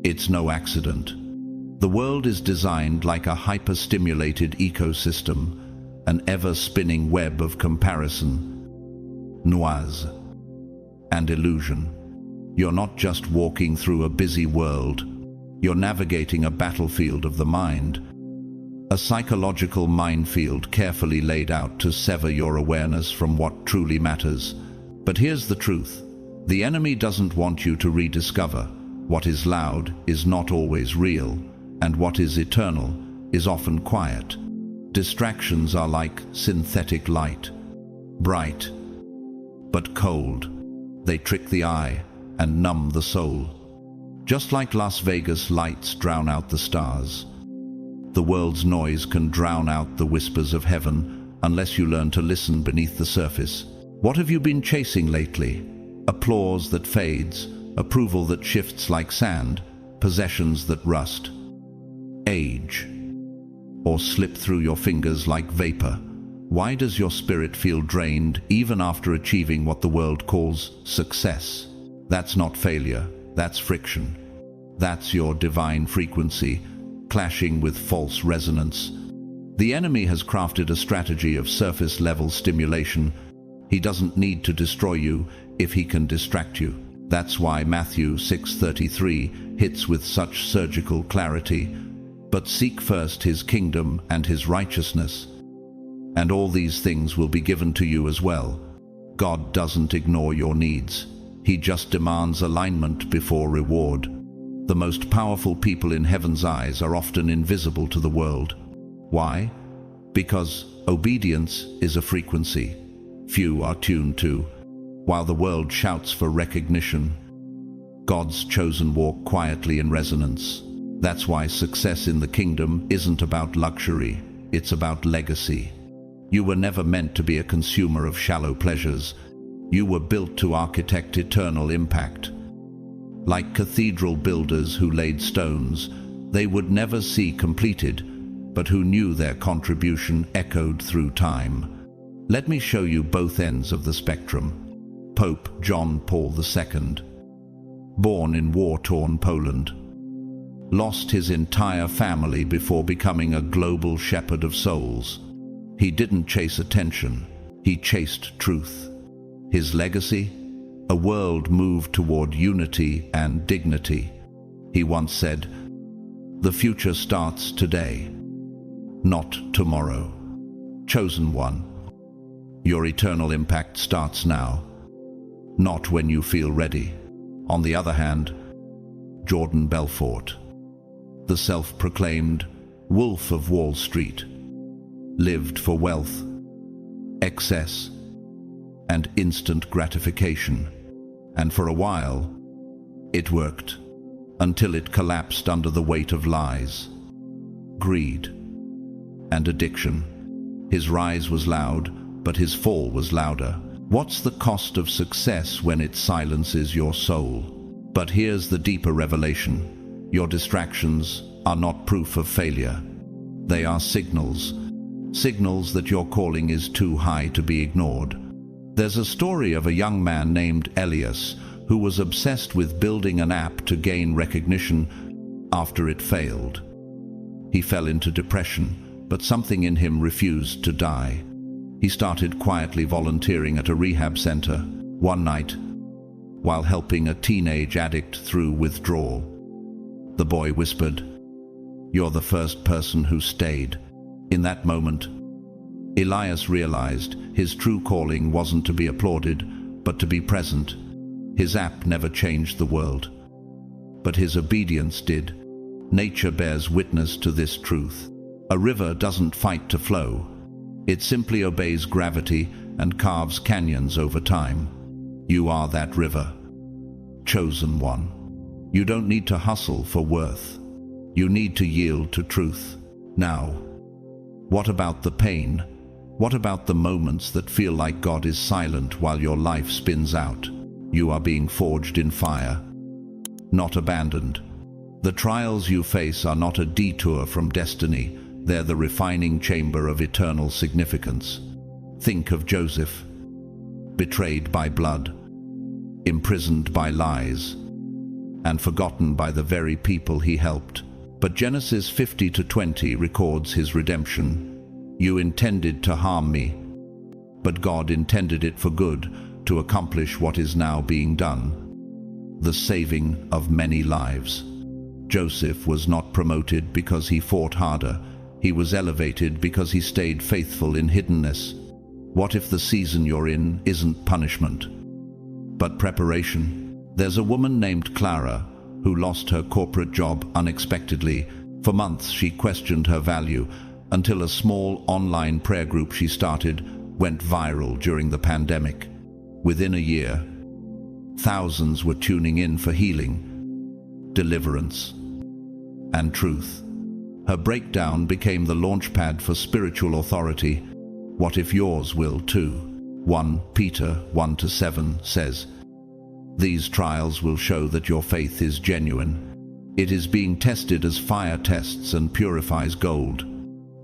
Speaker 1: It's no accident. The world is designed like a hyper-stimulated ecosystem, an ever-spinning web of comparison, noise, and illusion. You're not just walking through a busy world. You're navigating a battlefield of the mind, a psychological minefield carefully laid out to sever your awareness from what truly matters. But here's the truth. The enemy doesn't want you to rediscover. What is loud is not always real, and what is eternal is often quiet. Distractions are like synthetic light, bright but cold. They trick the eye and numb the soul. Just like Las Vegas lights drown out the stars, the world's noise can drown out the whispers of heaven unless you learn to listen beneath the surface. What have you been chasing lately? Applause that fades, approval that shifts like sand, possessions that rust, age, or slip through your fingers like vapor. Why does your spirit feel drained even after achieving what the world calls success? That's not failure, that's friction. That's your divine frequency clashing with false resonance. The enemy has crafted a strategy of surface-level stimulation. He doesn't need to destroy you if he can distract you. That's why Matthew 6:33 hits with such surgical clarity. But seek first his kingdom and his righteousness, and all these things will be given to you as well. God doesn't ignore your needs. He just demands alignment before reward. The most powerful people in heaven's eyes are often invisible to the world. Why? Because obedience is a frequency few are tuned to. While the world shouts for recognition, God's chosen walk quietly in resonance. That's why success in the kingdom isn't about luxury, it's about legacy. You were never meant to be a consumer of shallow pleasures. You were built to architect eternal impact. Like cathedral builders who laid stones they would never see completed, but who knew their contribution echoed through time. Let me show you both ends of the spectrum. Pope John Paul II, born in war-torn Poland, lost his entire family before becoming a global shepherd of souls. He didn't chase attention, he chased truth. His legacy? A world moved toward unity and dignity. He once said, "The future starts today, not tomorrow." Chosen one, your eternal impact starts now, not when you feel ready. On the other hand, Jordan Belfort, the self-proclaimed Wolf of Wall Street, lived for wealth, excess, and instant gratification. And for a while, it worked, until it collapsed under the weight of lies, greed, and addiction. His rise was loud, but his fall was louder. What's the cost of success when it silences your soul? But here's the deeper revelation. Your distractions are not proof of failure. They are signals. Signals that your calling is too high to be ignored. There's a story of a young man named Elias who was obsessed with building an app to gain recognition after it failed. He fell into depression, but something in him refused to die. He started quietly volunteering at a rehab center. One night, while helping a teenage addict through withdrawal. The boy whispered, "You're the first person who stayed." In that moment, Elias realized his true calling wasn't to be applauded, but to be present. His app never changed the world, but his obedience did. Nature bears witness to this truth. A river doesn't fight to flow. It simply obeys gravity and carves canyons over time. You are that river, chosen one. You don't need to hustle for worth. You need to yield to truth. Now, what about the pain? What about the moments that feel like God is silent while your life spins out? You are being forged in fire, not abandoned. The trials you face are not a detour from destiny. They're the refining chamber of eternal significance. Think of Joseph, betrayed by blood, imprisoned by lies, and forgotten by the very people he helped. But Genesis 50:20 records his redemption. You intended to harm me, but God intended it for good, to accomplish what is now being done, the saving of many lives. Joseph was not promoted because he fought harder. He was elevated because he stayed faithful in hiddenness. What if the season you're in isn't punishment, but preparation? There's a woman named Clara who lost her corporate job unexpectedly. For months she questioned her value, until a small online prayer group she started went viral during the pandemic. Within a year, thousands were tuning in for healing, deliverance, and truth. Her breakdown became the launchpad for spiritual authority. What if yours will too? 1 Peter 1-7 says, "These trials will show that your faith is genuine. It is being tested as fire tests and purifies gold.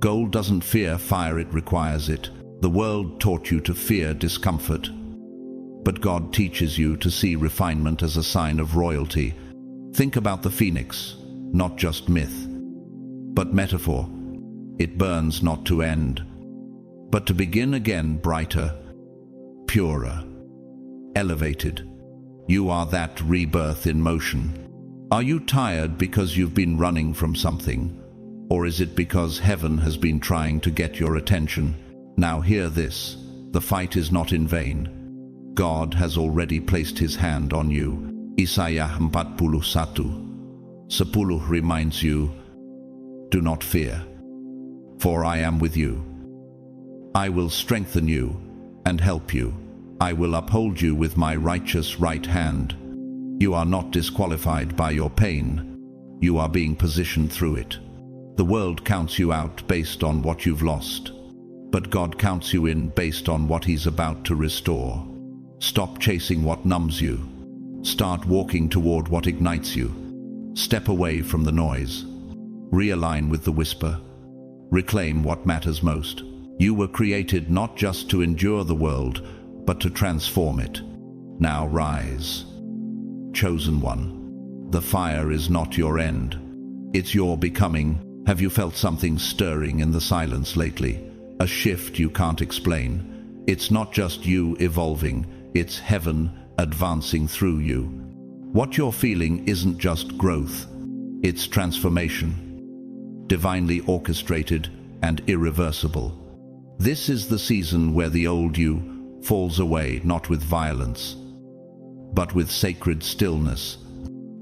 Speaker 1: Gold doesn't fear fire, it requires it. The world taught you to fear discomfort, but God teaches you to see refinement as a sign of royalty." Think about the phoenix, not just myth, but metaphor. It burns not to end, but to begin again, brighter, purer, elevated. You are that rebirth in motion. Are you tired because you've been running from something? Or is it because heaven has been trying to get your attention? Now hear this. The fight is not in vain. God has already placed his hand on you. Isaiah 41:10 reminds you, "Do not fear, for I am with you. I will strengthen you and help you. I will uphold you with my righteous right hand." You are not disqualified by your pain. You are being positioned through it. The world counts you out based on what you've lost, but God counts you in based on what he's about to restore. Stop chasing what numbs you. Start walking toward what ignites you. Step away from the noise. Realign with the whisper. Reclaim what matters most. You were created not just to endure the world, but to transform it. Now rise, chosen one. The fire is not your end. It's your becoming. Have you felt something stirring in the silence lately? A shift you can't explain. It's not just you evolving, it's heaven advancing through you. What you're feeling isn't just growth, it's transformation, divinely orchestrated and irreversible. This is the season where the old you falls away, not with violence, but with sacred stillness.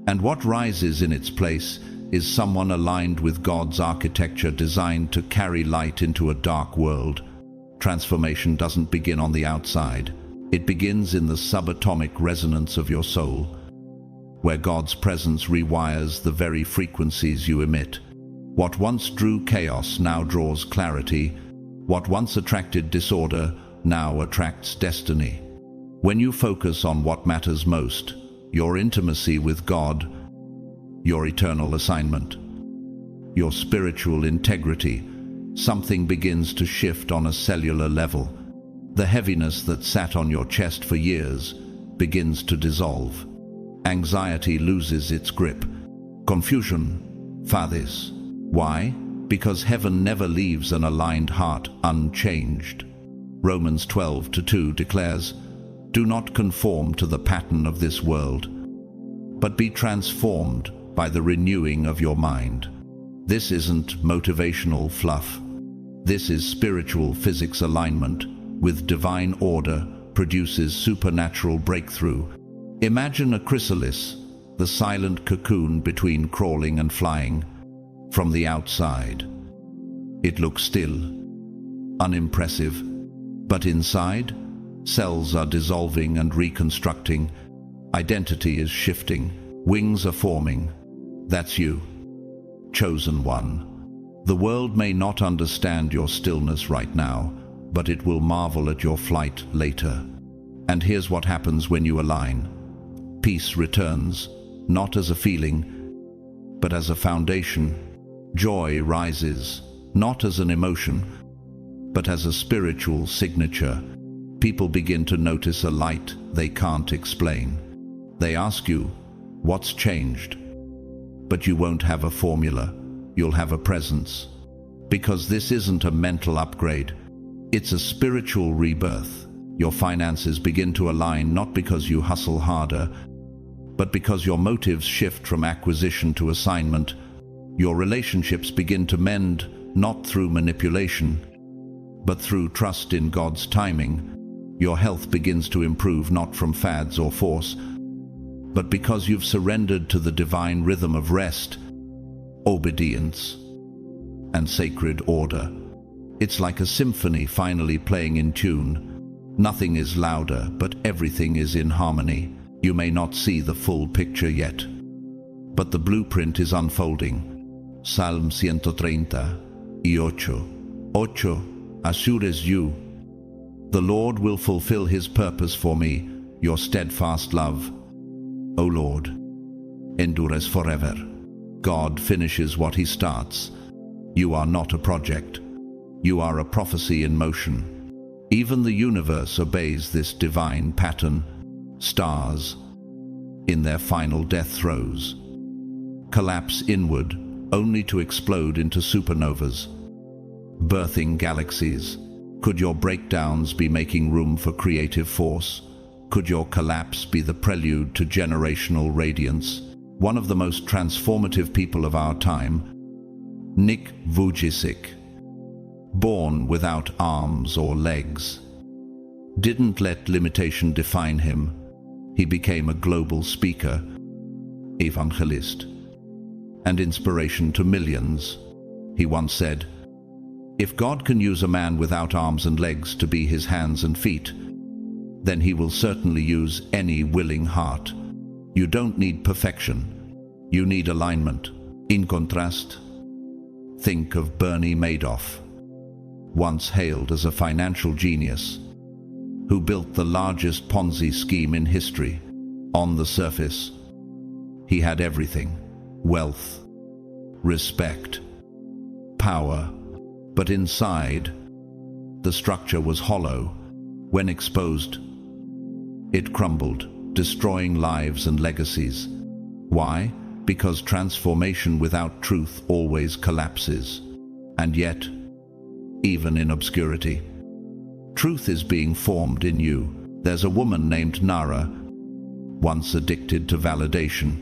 Speaker 1: And what rises in its place is someone aligned with God's architecture, designed to carry light into a dark world. Transformation doesn't begin on the outside. It begins in the subatomic resonance of your soul, where God's presence rewires the very frequencies you emit. What once drew chaos now draws clarity. What once attracted disorder now attracts destiny. When you focus on what matters most, your intimacy with God, your eternal assignment, your spiritual integrity, something begins to shift on a cellular level. The heaviness that sat on your chest for years begins to dissolve. Anxiety loses its grip. Confusion fades. Why? Because heaven never leaves an aligned heart unchanged. Romans 12:2 declares, Do not conform to the pattern of this world, but be transformed by the renewing of your mind. This isn't motivational fluff. This is spiritual physics alignment with divine order produces supernatural breakthrough. Imagine a chrysalis, the silent cocoon between crawling and flying. From the outside, it looks still, unimpressive, but inside, cells are dissolving and reconstructing. Identity is shifting. Wings are forming. That's you, chosen one. The world may not understand your stillness right now, but it will marvel at your flight later. And here's what happens when you align. Peace returns, not as a feeling, but as a foundation. Joy rises, not as an emotion, but as a spiritual signature. People begin to notice a light they can't explain. They ask you, what's changed? But you won't have a formula. You'll have a presence. Because this isn't a mental upgrade. It's a spiritual rebirth. Your finances begin to align not because you hustle harder, but because your motives shift from acquisition to assignment. Your relationships begin to mend not through manipulation, but through trust in God's timing. Your health begins to improve not from fads or force, but because you've surrendered to the divine rhythm of rest, obedience, and sacred order. It's like a symphony finally playing in tune. Nothing is louder, but everything is in harmony. You may not see the full picture yet, but the blueprint is unfolding. Psalm 138:8. Assures you, the Lord will fulfill his purpose for me, your steadfast love, O Lord, endures forever. God finishes what he starts. You are not a project. You are a prophecy in motion. Even the universe obeys this divine pattern. Stars, in their final death throes, collapse inward only to explode into supernovas, birthing galaxies. Could your breakdowns be making room for creative force? Could your collapse be the prelude to generational radiance? One of the most transformative people of our time, Nick Vujicic, born without arms or legs, didn't let limitation define him. He became a global speaker, evangelist, and inspiration to millions. He once said, "If God can use a man without arms and legs to be his hands and feet, then he will certainly use any willing heart." You don't need perfection. You need alignment. In contrast, think of Bernie Madoff, once hailed as a financial genius, who built the largest Ponzi scheme in history. On the surface, he had everything: wealth, respect, power. But inside, the structure was hollow. When exposed, it crumbled, destroying lives and legacies. Why? Because transformation without truth always collapses. And yet, even in obscurity, truth is being formed in you. There's a woman named Nara, once addicted to validation,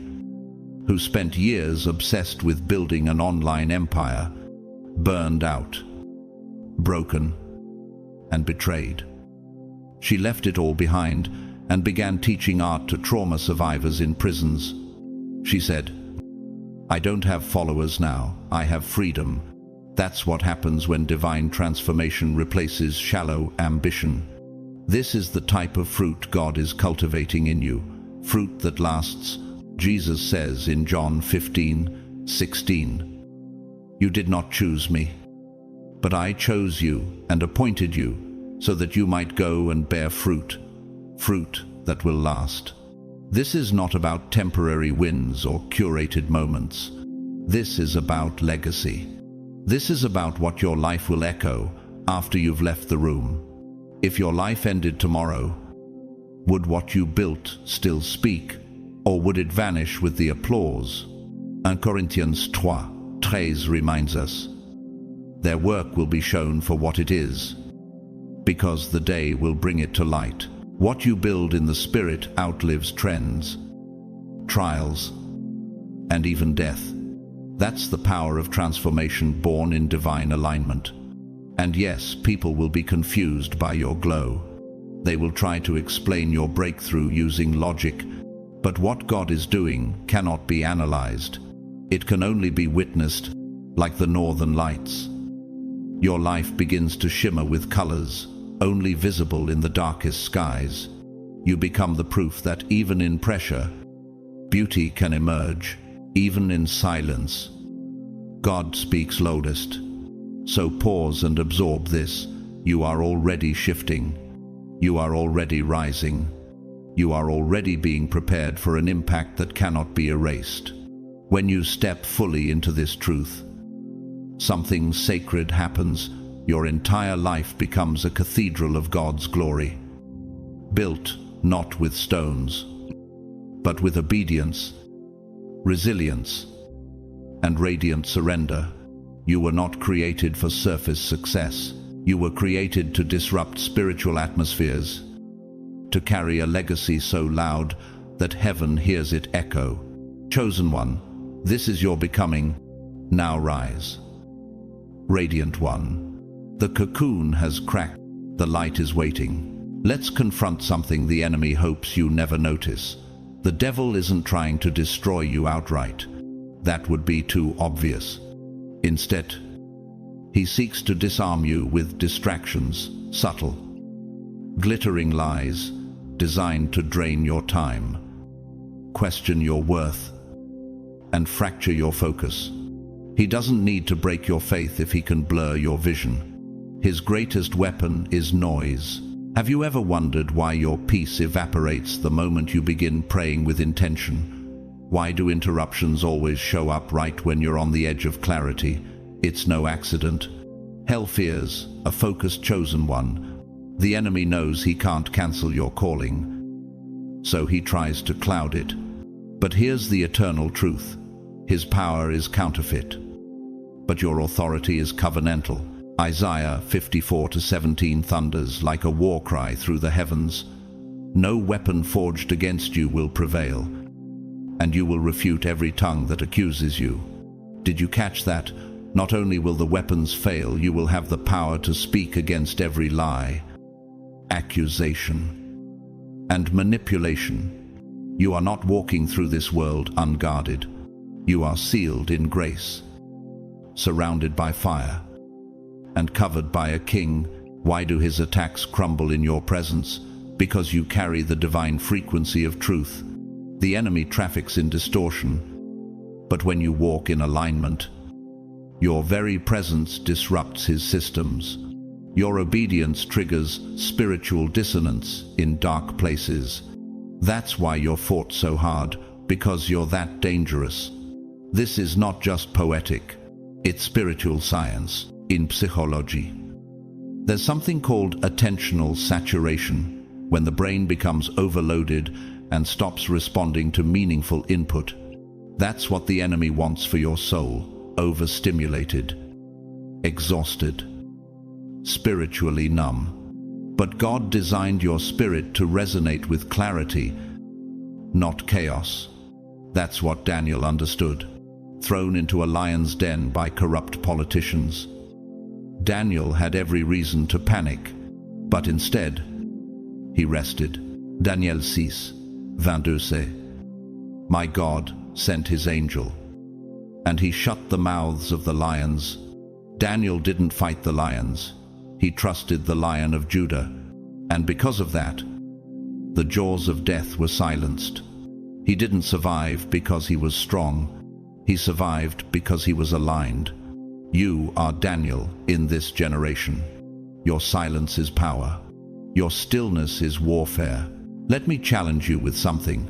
Speaker 1: who spent years obsessed with building an online empire, burned out, broken, and betrayed. She left it all behind and began teaching art to trauma survivors in prisons. She said, "I don't have followers now, I have freedom." That's what happens when divine transformation replaces shallow ambition. This is the type of fruit God is cultivating in you, fruit that lasts. Jesus says in John 15:16, "You did not choose me, but I chose you and appointed you so that you might go and bear fruit, fruit that will last." This is not about temporary wins or curated moments. This is about legacy. This is about what your life will echo after you've left the room. If your life ended tomorrow, would what you built still speak, or would it vanish with the applause? 1 Corinthians 3:13 reminds us, their work will be shown for what it is, because the day will bring it to light. What you build in the spirit outlives trends, trials, and even death. That's the power of transformation born in divine alignment. And yes, people will be confused by your glow. They will try to explain your breakthrough using logic, but what God is doing cannot be analyzed. It can only be witnessed, like the northern lights. Your life begins to shimmer with colors, only visible in the darkest skies. You become the proof that even in pressure, beauty can emerge, even in silence. God speaks loudest. So pause and absorb this. You are already shifting. You are already rising. You are already being prepared for an impact that cannot be erased. When you step fully into this truth, something sacred happens. Your entire life becomes a cathedral of God's glory. Built not with stones, but with obedience, resilience, and radiant surrender. You were not created for surface success. You were created to disrupt spiritual atmospheres, to carry a legacy so loud that heaven hears it echo. Chosen one, this is your becoming. Now rise. Radiant one, the cocoon has cracked. The light is waiting. Let's confront something the enemy hopes you never notice. The devil isn't trying to destroy you outright. That would be too obvious. Instead, he seeks to disarm you with distractions, subtle, glittering lies designed to drain your time, question your worth, and fracture your focus. He doesn't need to break your faith if he can blur your vision. His greatest weapon is noise. Have you ever wondered why your peace evaporates the moment you begin praying with intention? Why do interruptions always show up right when you're on the edge of clarity? It's no accident. Hell fears a focused chosen one. The enemy knows he can't cancel your calling, so he tries to cloud it. But here's the eternal truth. His power is counterfeit, but your authority is covenantal. Isaiah 54:17 thunders like a war cry through the heavens. No weapon forged against you will prevail, and you will refute every tongue that accuses you. Did you catch that? Not only will the weapons fail, you will have the power to speak against every lie, accusation, and manipulation. You are not walking through this world unguarded. You are sealed in grace, surrounded by fire, and covered by a king. Why do his attacks crumble in your presence? Because you carry the divine frequency of truth. The enemy traffics in distortion, but when you walk in alignment, your very presence disrupts his systems. Your obedience triggers spiritual dissonance in dark places. That's why you're fought so hard, because you're that dangerous. This is not just poetic, it's spiritual science in psychology. There's something called attentional saturation, when the brain becomes overloaded and stops responding to meaningful input. That's what the enemy wants for your soul. Overstimulated, exhausted, spiritually numb. But God designed your spirit to resonate with clarity, not chaos. That's what Daniel understood. Thrown into a lion's den by corrupt politicians, Daniel had every reason to panic, but instead, he rested. Daniel 6:22. My God sent his angel, and he shut the mouths of the lions. Daniel didn't fight the lions. He trusted the Lion of Judah, and because of that, the jaws of death were silenced. He didn't survive because he was strong. He survived because he was aligned. You are Daniel in this generation. Your silence is power. Your stillness is warfare. Let me challenge you with something.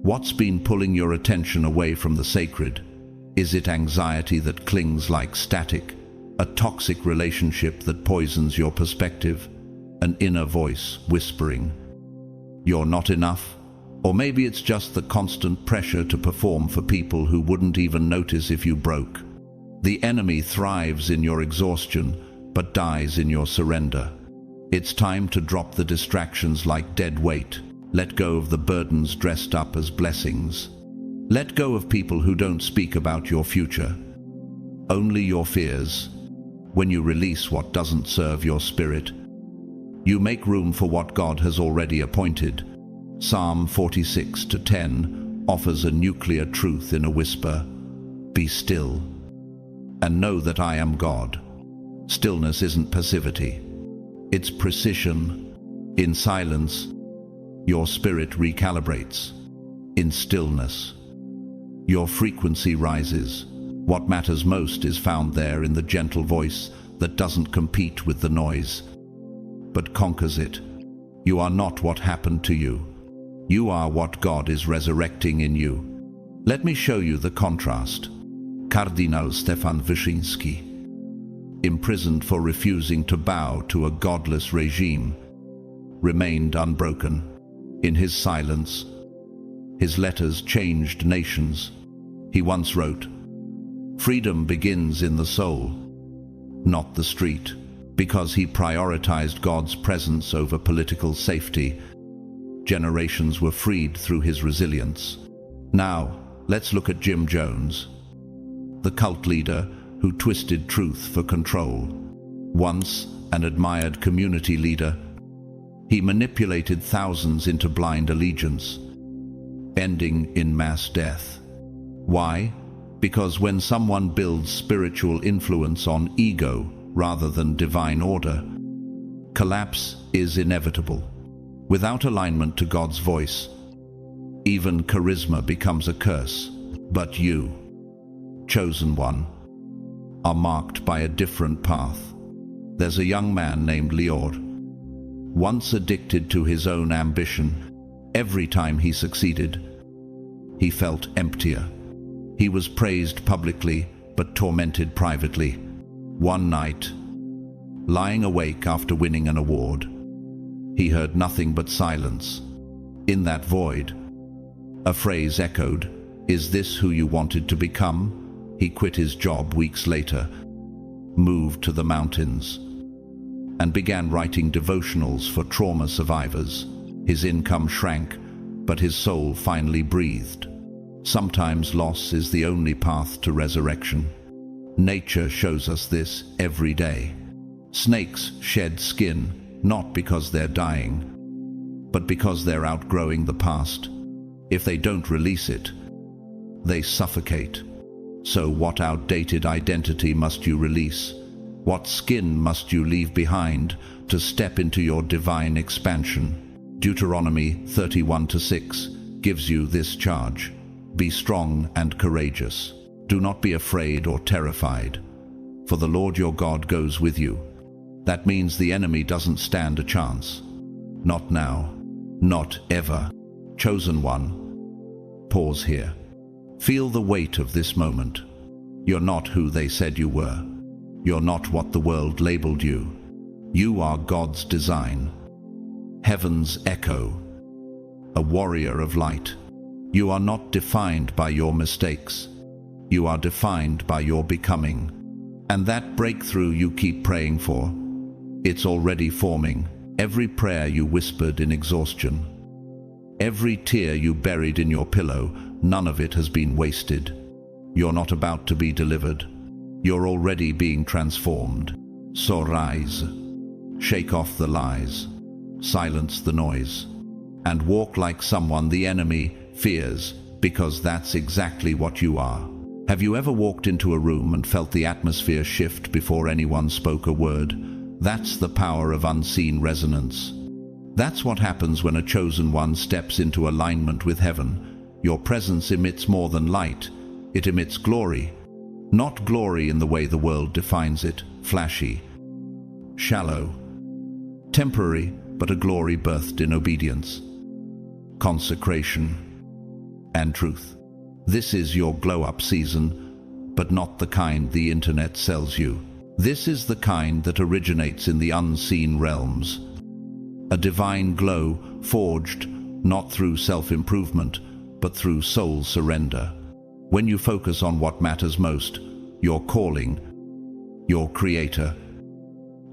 Speaker 1: What's been pulling your attention away from the sacred? Is it anxiety that clings like static? A toxic relationship that poisons your perspective? An inner voice whispering, "You're not enough"? Or maybe it's just the constant pressure to perform for people who wouldn't even notice if you broke. The enemy thrives in your exhaustion, but dies in your surrender. It's time to drop the distractions like dead weight. Let go of the burdens dressed up as blessings. Let go of people who don't speak about your future, only your fears. When you release what doesn't serve your spirit, you make room for what God has already appointed. Psalm 46:10 offers a nuclear truth in a whisper. Be still and know that I am God. Stillness isn't passivity, it's precision. In silence, your spirit recalibrates. In stillness, your frequency rises. What matters most is found there in the gentle voice that doesn't compete with the noise, but conquers it. You are not what happened to you. You are what God is resurrecting in you. Let me show you the contrast. Cardinal Stefan Wyszyński, imprisoned for refusing to bow to a godless regime, remained unbroken. In his silence, his letters changed nations. He once wrote, "Freedom begins in the soul, not the street." Because he prioritized God's presence over political safety, generations were freed through his resilience. Now, let's look at Jim Jones, the cult leader who twisted truth for control. Once an admired community leader, he manipulated thousands into blind allegiance, ending in mass death. Why? Because when someone builds spiritual influence on ego rather than divine order, collapse is inevitable. Without alignment to God's voice, even charisma becomes a curse. But you, chosen one, are marked by a different path. There's a young man named Leor, once addicted to his own ambition. Every time he succeeded, he felt emptier. He was praised publicly, but tormented privately. One night, lying awake after winning an award, he heard nothing but silence. In that void, a phrase echoed, "Is this who you wanted to become?" He quit his job weeks later, moved to the mountains, and began writing devotionals for trauma survivors. His income shrank, but his soul finally breathed. Sometimes loss is the only path to resurrection. Nature shows us this every day. Snakes shed skin, not because they're dying, but because they're outgrowing the past. If they don't release it, they suffocate. So what outdated identity must you release? What skin must you leave behind to step into your divine expansion? Deuteronomy 31:6 gives you this charge. Be strong and courageous. Do not be afraid or terrified, for the Lord your God goes with you. That means the enemy doesn't stand a chance. Not now, not ever. Chosen one, pause here. Feel the weight of this moment. You're not who they said you were. You're not what the world labeled you. You are God's design, heaven's echo, a warrior of light. You are not defined by your mistakes. You are defined by your becoming. And that breakthrough you keep praying for, it's already forming. Every prayer you whispered in exhaustion, every tear you buried in your pillow, none of it has been wasted. You're not about to be delivered. You're already being transformed. So rise, shake off the lies, silence the noise, and walk like someone the enemy fears, because that's exactly what you are. Have you ever walked into a room and felt the atmosphere shift before anyone spoke a word? That's the power of unseen resonance. That's what happens when a chosen one steps into alignment with heaven. Your presence emits more than light. It emits glory. Not glory in the way the world defines it, flashy, shallow, temporary, but a glory birthed in obedience, consecration, and truth. This is your glow-up season, but not the kind the internet sells you. This is the kind that originates in the unseen realms. A divine glow forged not through self-improvement, but through soul surrender. When you focus on what matters most, your calling, your creator,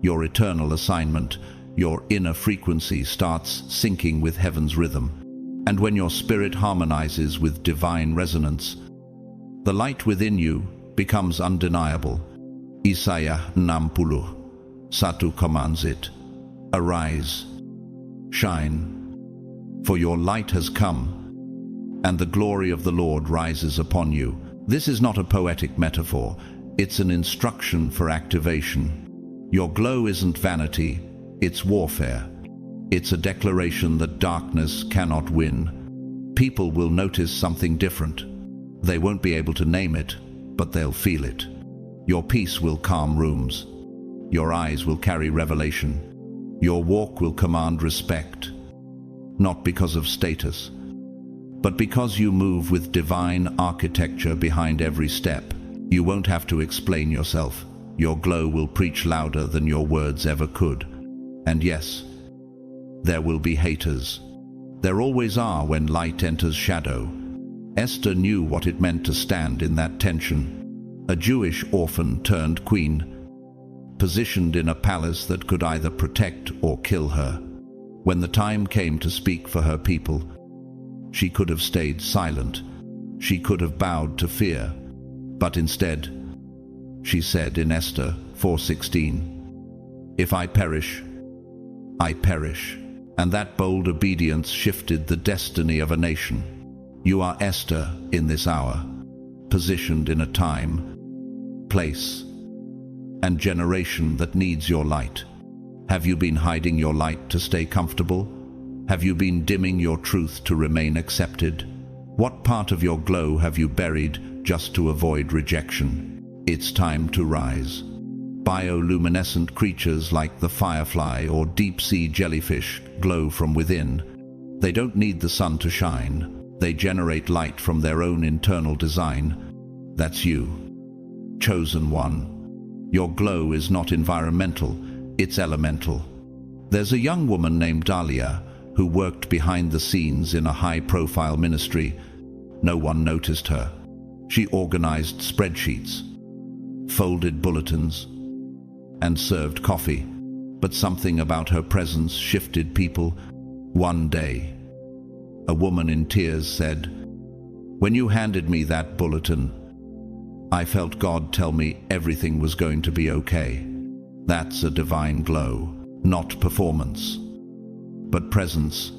Speaker 1: your eternal assignment, your inner frequency starts syncing with heaven's rhythm. And when your spirit harmonizes with divine resonance, the light within you becomes undeniable. Isaiah 61 commands it. Arise, shine, for your light has come, and the glory of the Lord rises upon you. This is not a poetic metaphor, it's an instruction for activation. Your glow isn't vanity, it's warfare. It's a declaration that darkness cannot win. People will notice something different. They won't be able to name it, but they'll feel it. Your peace will calm rooms. Your eyes will carry revelation. Your walk will command respect, not because of status, but because you move with divine architecture behind every step. You won't have to explain yourself. Your glow will preach louder than your words ever could. And yes, there will be haters. There always are when light enters shadow. Esther knew what it meant to stand in that tension. A Jewish orphan turned queen, positioned in a palace that could either protect or kill her. When the time came to speak for her people, she could have stayed silent. She could have bowed to fear. But instead, she said in Esther 4:16, "If I perish, I perish." And that bold obedience shifted the destiny of a nation. You are Esther in this hour, positioned in a time, place, and generation that needs your light. Have you been hiding your light to stay comfortable? Have you been dimming your truth to remain accepted? What part of your glow have you buried just to avoid rejection? It's time to rise. Bioluminescent creatures like the firefly or deep-sea jellyfish glow from within. They don't need the sun to shine. They generate light from their own internal design. That's you, chosen one. Your glow is not environmental, it's elemental. There's a young woman named Dahlia who worked behind the scenes in a high-profile ministry. No one noticed her. She organized spreadsheets, folded bulletins, and served coffee. But something about her presence shifted people. One day, a woman in tears said, "When you handed me that bulletin, I felt God tell me everything was going to be okay." That's a divine glow, not performance, but presence.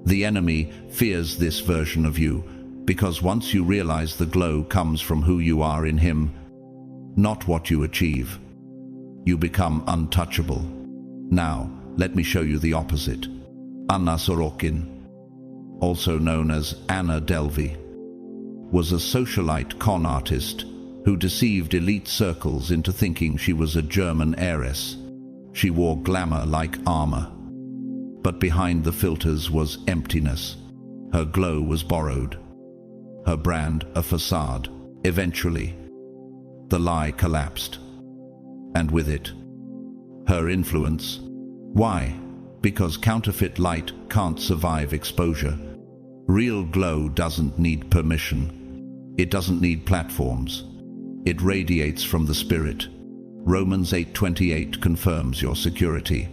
Speaker 1: The enemy fears this version of you, because once you realize the glow comes from who you are in Him, not what you achieve, you become untouchable. Now, let me show you the opposite. Anna Sorokin, also known as Anna Delvey, was a socialite con artist who deceived elite circles into thinking she was a German heiress. She wore glamour like armor, but behind the filters was emptiness. Her glow was borrowed, her brand a facade. Eventually, the lie collapsed, and with it, her influence. Why? Because counterfeit light can't survive exposure. Real glow doesn't need permission. It doesn't need platforms. It radiates from the Spirit. Romans 8:28 confirms your security.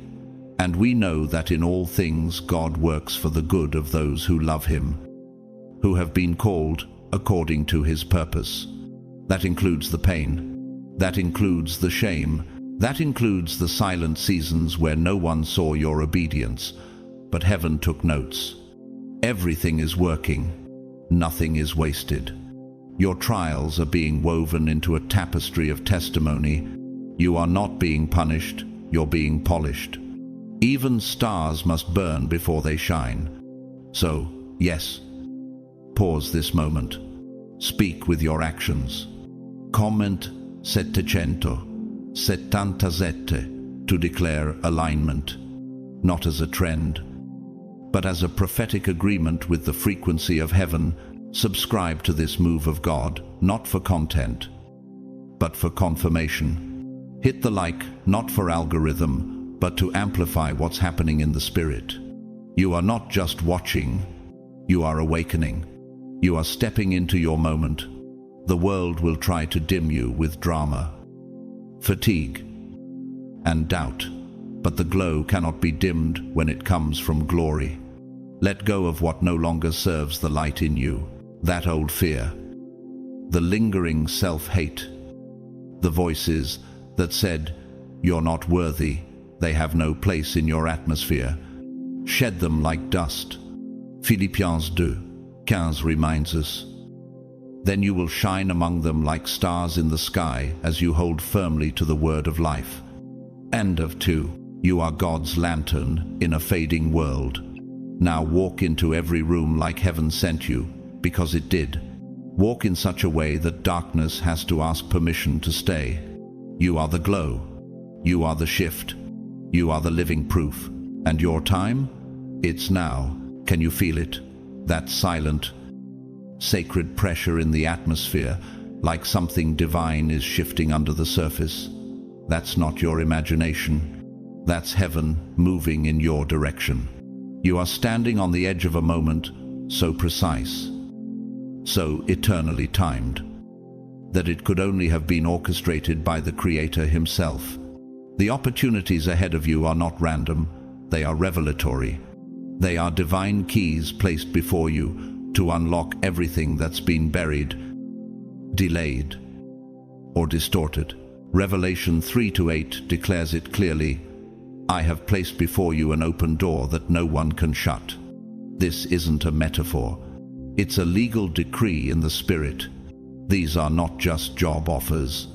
Speaker 1: And we know that in all things God works for the good of those who love Him, who have been called according to His purpose. That includes the pain. That includes the shame. That includes the silent seasons where no one saw your obedience, but heaven took notes. Everything is working. Nothing is wasted. Your trials are being woven into a tapestry of testimony. You are not being punished, you're being polished. Even stars must burn before they shine. So, yes, pause this moment. Speak with your actions. Comment 777 to declare alignment, not as a trend, but as a prophetic agreement with the frequency of heaven. Subscribe to this move of God, not for content, but for confirmation. Hit the like, not for algorithm, but to amplify what's happening in the Spirit. You are not just watching, you are awakening. You are stepping into your moment. The world will try to dim you with drama, fatigue, and doubt. but the glow cannot be dimmed when it comes from glory. Let go of what no longer serves the light in you, that old fear, the lingering self-hate, the voices that said, "You're not worthy, they have no place in your atmosphere." Shed them like dust. Philippians 2:15 reminds us. Then you will shine among them like stars in the sky as you hold firmly to the word of life. End of 2. You are God's lantern in a fading world. Now walk into every room like heaven sent you, because it did. Walk in such a way that darkness has to ask permission to stay. You are the glow. You are the shift. You are the living proof. And your time? It's now. Can you feel it? That silent, sacred pressure in the atmosphere, like something divine is shifting under the surface. That's not your imagination. That's heaven moving in your direction. You are standing on the edge of a moment so precise, so eternally timed, that it could only have been orchestrated by the Creator himself. The opportunities ahead of you are not random, they are revelatory. They are divine keys placed before you to unlock everything that's been buried, delayed, or distorted. Revelation 3-8 declares it clearly. I have placed before you an open door that no one can shut. This isn't a metaphor. It's a legal decree in the Spirit. These are not just job offers,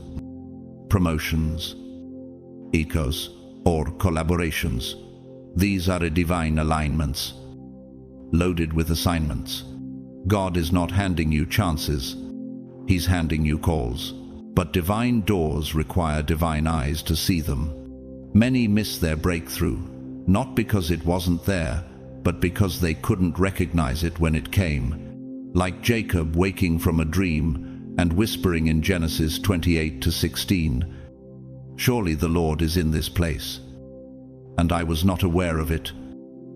Speaker 1: promotions, ecos, or collaborations. These are divine alignments, loaded with assignments. God is not handing you chances. He's handing you calls. But divine doors require divine eyes to see them. Many miss their breakthrough, not because it wasn't there, but because they couldn't recognize it when it came. Like Jacob waking from a dream and whispering in Genesis 28-16, "Surely the Lord is in this place, and I was not aware of it."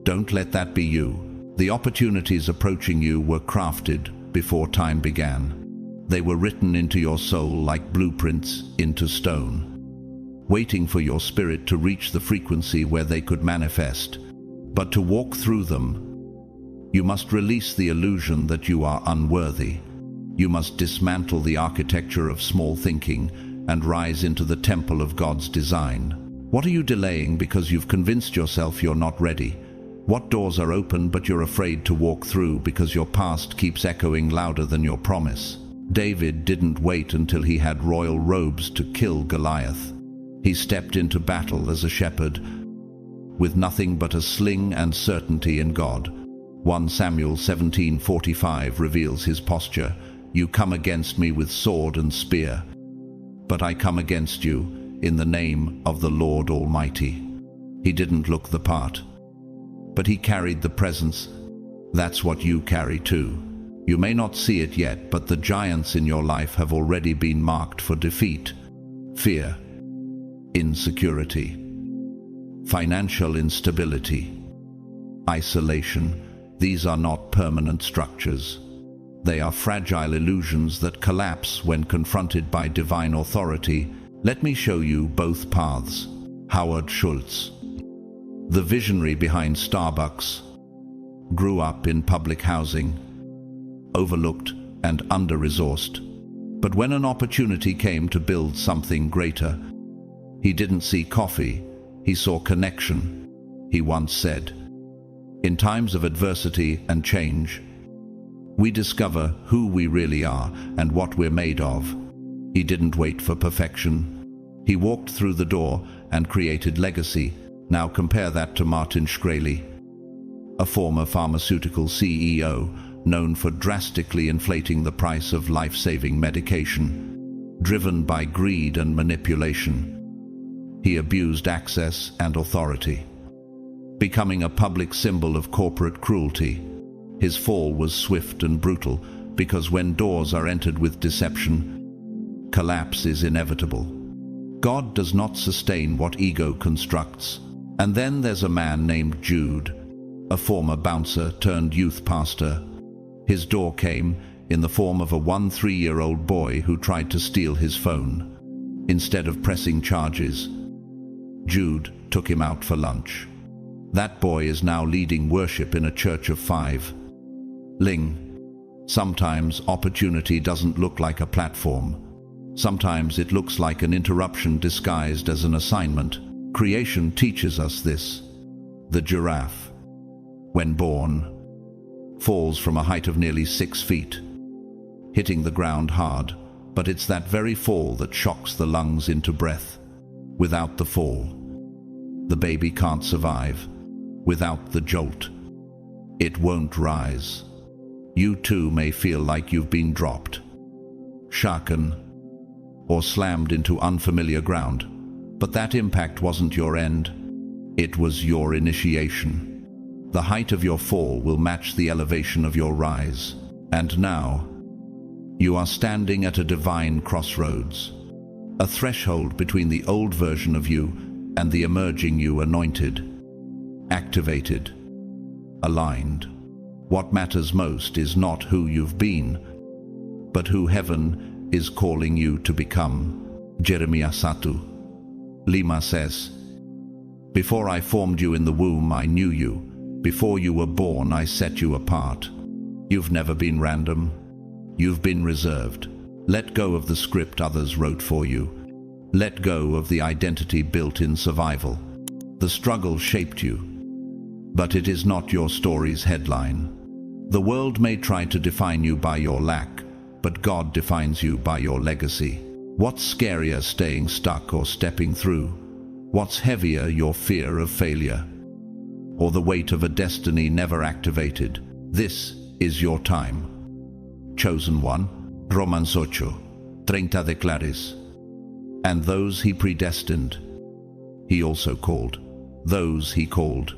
Speaker 1: Don't let that be you. The opportunities approaching you were crafted before time began. They were written into your soul like blueprints into stone, waiting for your spirit to reach the frequency where they could manifest. But to walk through them, you must release the illusion that you are unworthy. You must dismantle the architecture of small thinking and rise into the temple of God's design. What are you delaying because you've convinced yourself you're not ready? What doors are open but you're afraid to walk through because your past keeps echoing louder than your promise? David didn't wait until he had royal robes to kill Goliath. He stepped into battle as a shepherd, with nothing but a sling and certainty in God. 1 Samuel 17:45 reveals his posture. You come against me with sword and spear, but I come against you in the name of the Lord Almighty. He didn't look the part, but he carried the presence. That's what you carry too. You may not see it yet, but the giants in your life have already been marked for defeat. Fear, insecurity, financial instability, isolation. These are not permanent structures. They are fragile illusions that collapse when confronted by divine authority. Let me show you both paths. Howard Schultz, the visionary behind Starbucks, grew up in public housing, overlooked and under-resourced. But when an opportunity came to build something greater, he didn't see coffee, he saw connection. He once said, "In times of adversity and change, we discover who we really are and what we're made of." He didn't wait for perfection. He walked through the door and created legacy. Now compare that to Martin Shkreli, a former pharmaceutical CEO known for drastically inflating the price of life-saving medication. Driven by greed and manipulation, he abused access and authority, becoming a public symbol of corporate cruelty. His fall was swift and brutal, because when doors are entered with deception, collapse is inevitable. God does not sustain what ego constructs. And then there's a man named Jude, a former bouncer turned youth pastor. His door came in the form of a 13-year-old boy who tried to steal his phone. Instead of pressing charges, Jude took him out for lunch. That boy is now leading worship in a church of 5. Ling. Sometimes opportunity doesn't look like a platform. Sometimes it looks like an interruption disguised as an assignment. Creation teaches us this. The giraffe, when born, falls from a height of nearly 6 feet, hitting the ground hard, but it's that very fall that shocks the lungs into breath. Without the fall, the baby can't survive. Without the jolt, it won't rise. You too may feel like you've been dropped, shaken, or slammed into unfamiliar ground, but that impact wasn't your end. It was your initiation. The height of your fall will match the elevation of your rise. And now, you are standing at a divine crossroads, a threshold between the old version of you and the emerging you, anointed, activated, aligned. What matters most is not who you've been, but who heaven is calling you to become. Jeremiah 1:5 says, "Before I formed you in the womb, I knew you. Before you were born, I set you apart." You've never been random. You've been reserved. Let go of the script others wrote for you. Let go of the identity built in survival. The struggle shaped you, but it is not your story's headline. The world may try to define you by your lack, but God defines you by your legacy. What's scarier, staying stuck or stepping through? What's heavier, your fear of failure, or the weight of a destiny never activated? This is your time. Chosen one, Romans 8:30 declares, "And those he predestined, he also called. Those he called,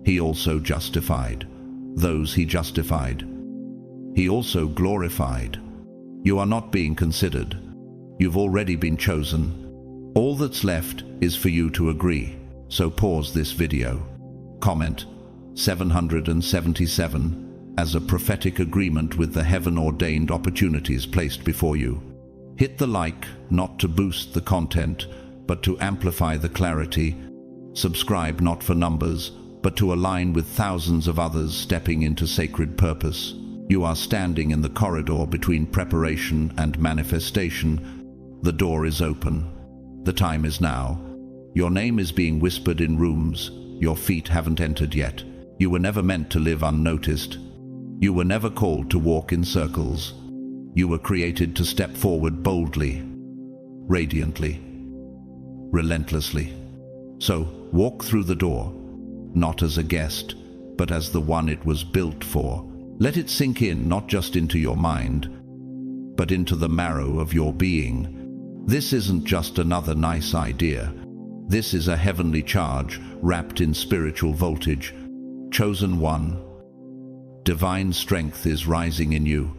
Speaker 1: he also justified. Those he justified, he also glorified." You are not being considered. You've already been chosen. All that's left is for you to agree. So pause this video. Comment 777 as a prophetic agreement with the heaven-ordained opportunities placed before you. Hit the like, not to boost the content, but to amplify the clarity. Subscribe not for numbers, but to align with thousands of others stepping into sacred purpose. You are standing in the corridor between preparation and manifestation. The door is open. The time is now. Your name is being whispered in rooms your feet haven't entered yet. You were never meant to live unnoticed. You were never called to walk in circles. You were created to step forward boldly, radiantly, relentlessly. So, walk through the door, not as a guest, but as the one it was built for. Let it sink in, not just into your mind, but into the marrow of your being. This isn't just another nice idea. This is a heavenly charge wrapped in spiritual voltage. Chosen one, divine strength is rising in you,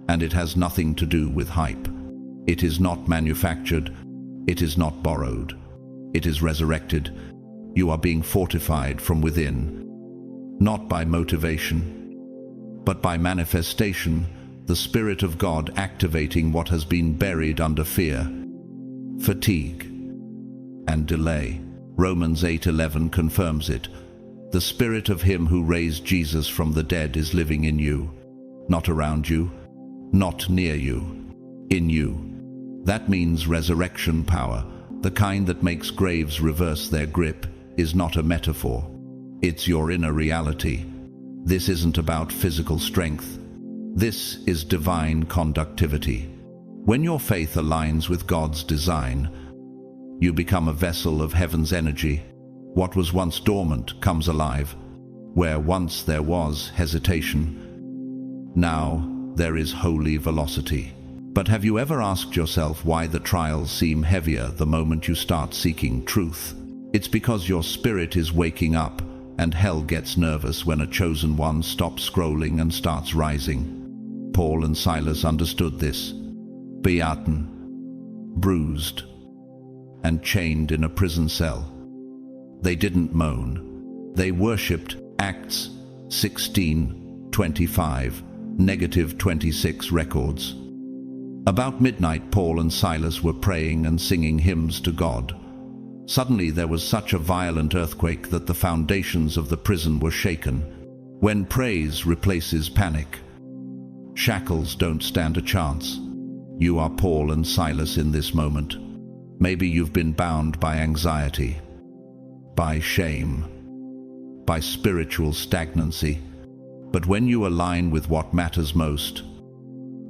Speaker 1: and it has nothing to do with hype. It is not manufactured. It is not borrowed. It is resurrected. You are being fortified from within, not by motivation, but by manifestation, the Spirit of God activating what has been buried under fear, fatigue, and delay. Romans 8:11 confirms it. The Spirit of Him who raised Jesus from the dead is living in you, not around you, not near you, in you. That means resurrection power, the kind that makes graves reverse their grip, is not a metaphor. It's your inner reality. This isn't about physical strength. This is divine conductivity. When your faith aligns with God's design, you become a vessel of heaven's energy. What was once dormant comes alive. Where once there was hesitation, now there is holy velocity. But have you ever asked yourself why the trials seem heavier the moment you start seeking truth? It's because your spirit is waking up, and hell gets nervous when a chosen one stops scrolling and starts rising. Paul and Silas understood this. Beaten, bruised, and chained in a prison cell. They didn't moan. They worshipped. Acts 16:25, -26 records. About midnight, Paul and Silas were praying and singing hymns to God. Suddenly there was such a violent earthquake that the foundations of the prison were shaken. When praise replaces panic, shackles don't stand a chance. You are Paul and Silas in this moment. Maybe you've been bound by anxiety, by shame, by spiritual stagnancy. But when you align with what matters most,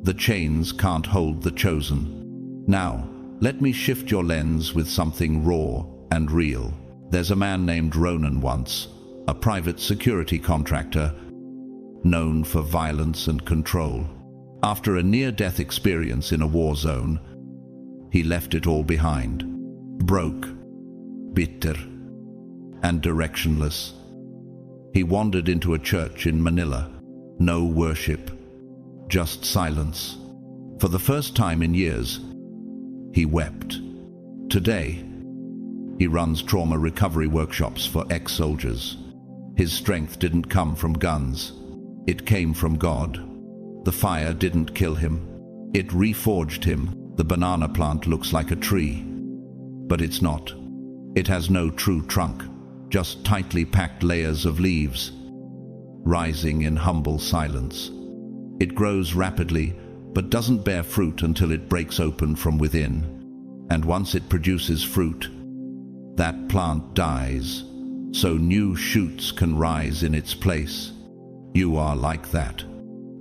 Speaker 1: the chains can't hold the chosen. Now, let me shift your lens with something raw and real. There's a man named Ronan once, a private security contractor, known for violence and control. After a near-death experience in a war zone, he left it all behind, broke, bitter, and directionless. He wandered into a church in Manila. No worship, just silence. For the first time in years, he wept. Today, he runs trauma recovery workshops for ex-soldiers. His strength didn't come from guns. It came from God. The fire didn't kill him. It reforged him. The banana plant looks like a tree, but it's not. It has no true trunk, just tightly packed layers of leaves, rising in humble silence. It grows rapidly, but doesn't bear fruit until it breaks open from within. And once it produces fruit, that plant dies, so new shoots can rise in its place. You are like that.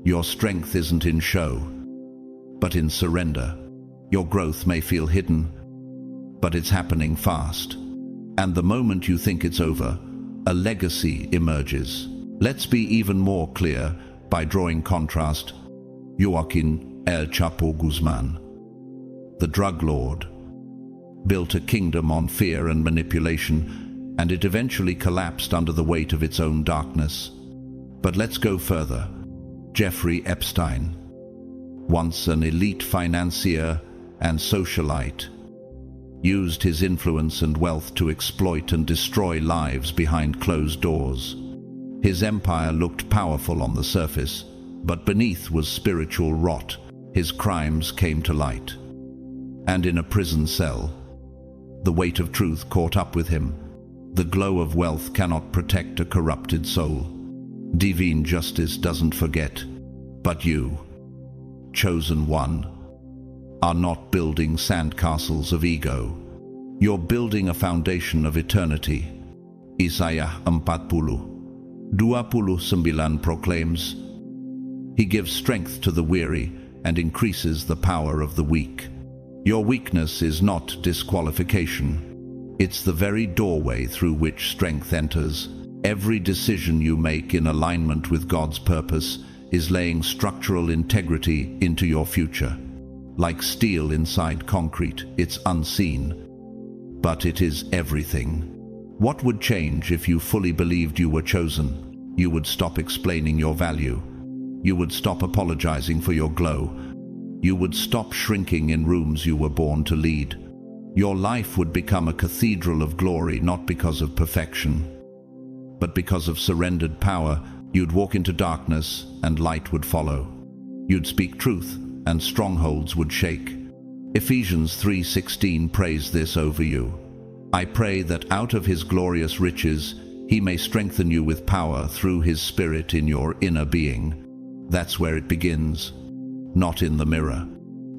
Speaker 1: Your strength isn't in show, but in surrender. Your growth may feel hidden, but it's happening fast. And the moment you think it's over, a legacy emerges. Let's be even more clear by drawing contrast. Joaquin El Chapo Guzman, the drug lord, built a kingdom on fear and manipulation, and it eventually collapsed under the weight of its own darkness. But let's go further. Jeffrey Epstein, once an elite financier and socialite, used his influence and wealth to exploit and destroy lives behind closed doors. His empire looked powerful on the surface, but beneath was spiritual rot. His crimes came to light. And in a prison cell, the weight of truth caught up with him. The glow of wealth cannot protect a corrupted soul. Divine justice doesn't forget. But you, chosen one, are not building sandcastles of ego. You're building a foundation of eternity. Isaiah 40:29 proclaims, He gives strength to the weary and increases the power of the weak. Your weakness is not disqualification. It's the very doorway through which strength enters. Every decision you make in alignment with God's purpose is laying structural integrity into your future. Like steel inside concrete, it's unseen, but it is everything. What would change if you fully believed you were chosen? You would stop explaining your value. You would stop apologizing for your glow. You would stop shrinking in rooms you were born to lead. Your life would become a cathedral of glory, not because of perfection, but because of surrendered power. You'd walk into darkness and light would follow. You'd speak truth and strongholds would shake. Ephesians 3:16 prays this over you. I pray that out of His glorious riches He may strengthen you with power through His Spirit in your inner being. That's where it begins, not in the mirror,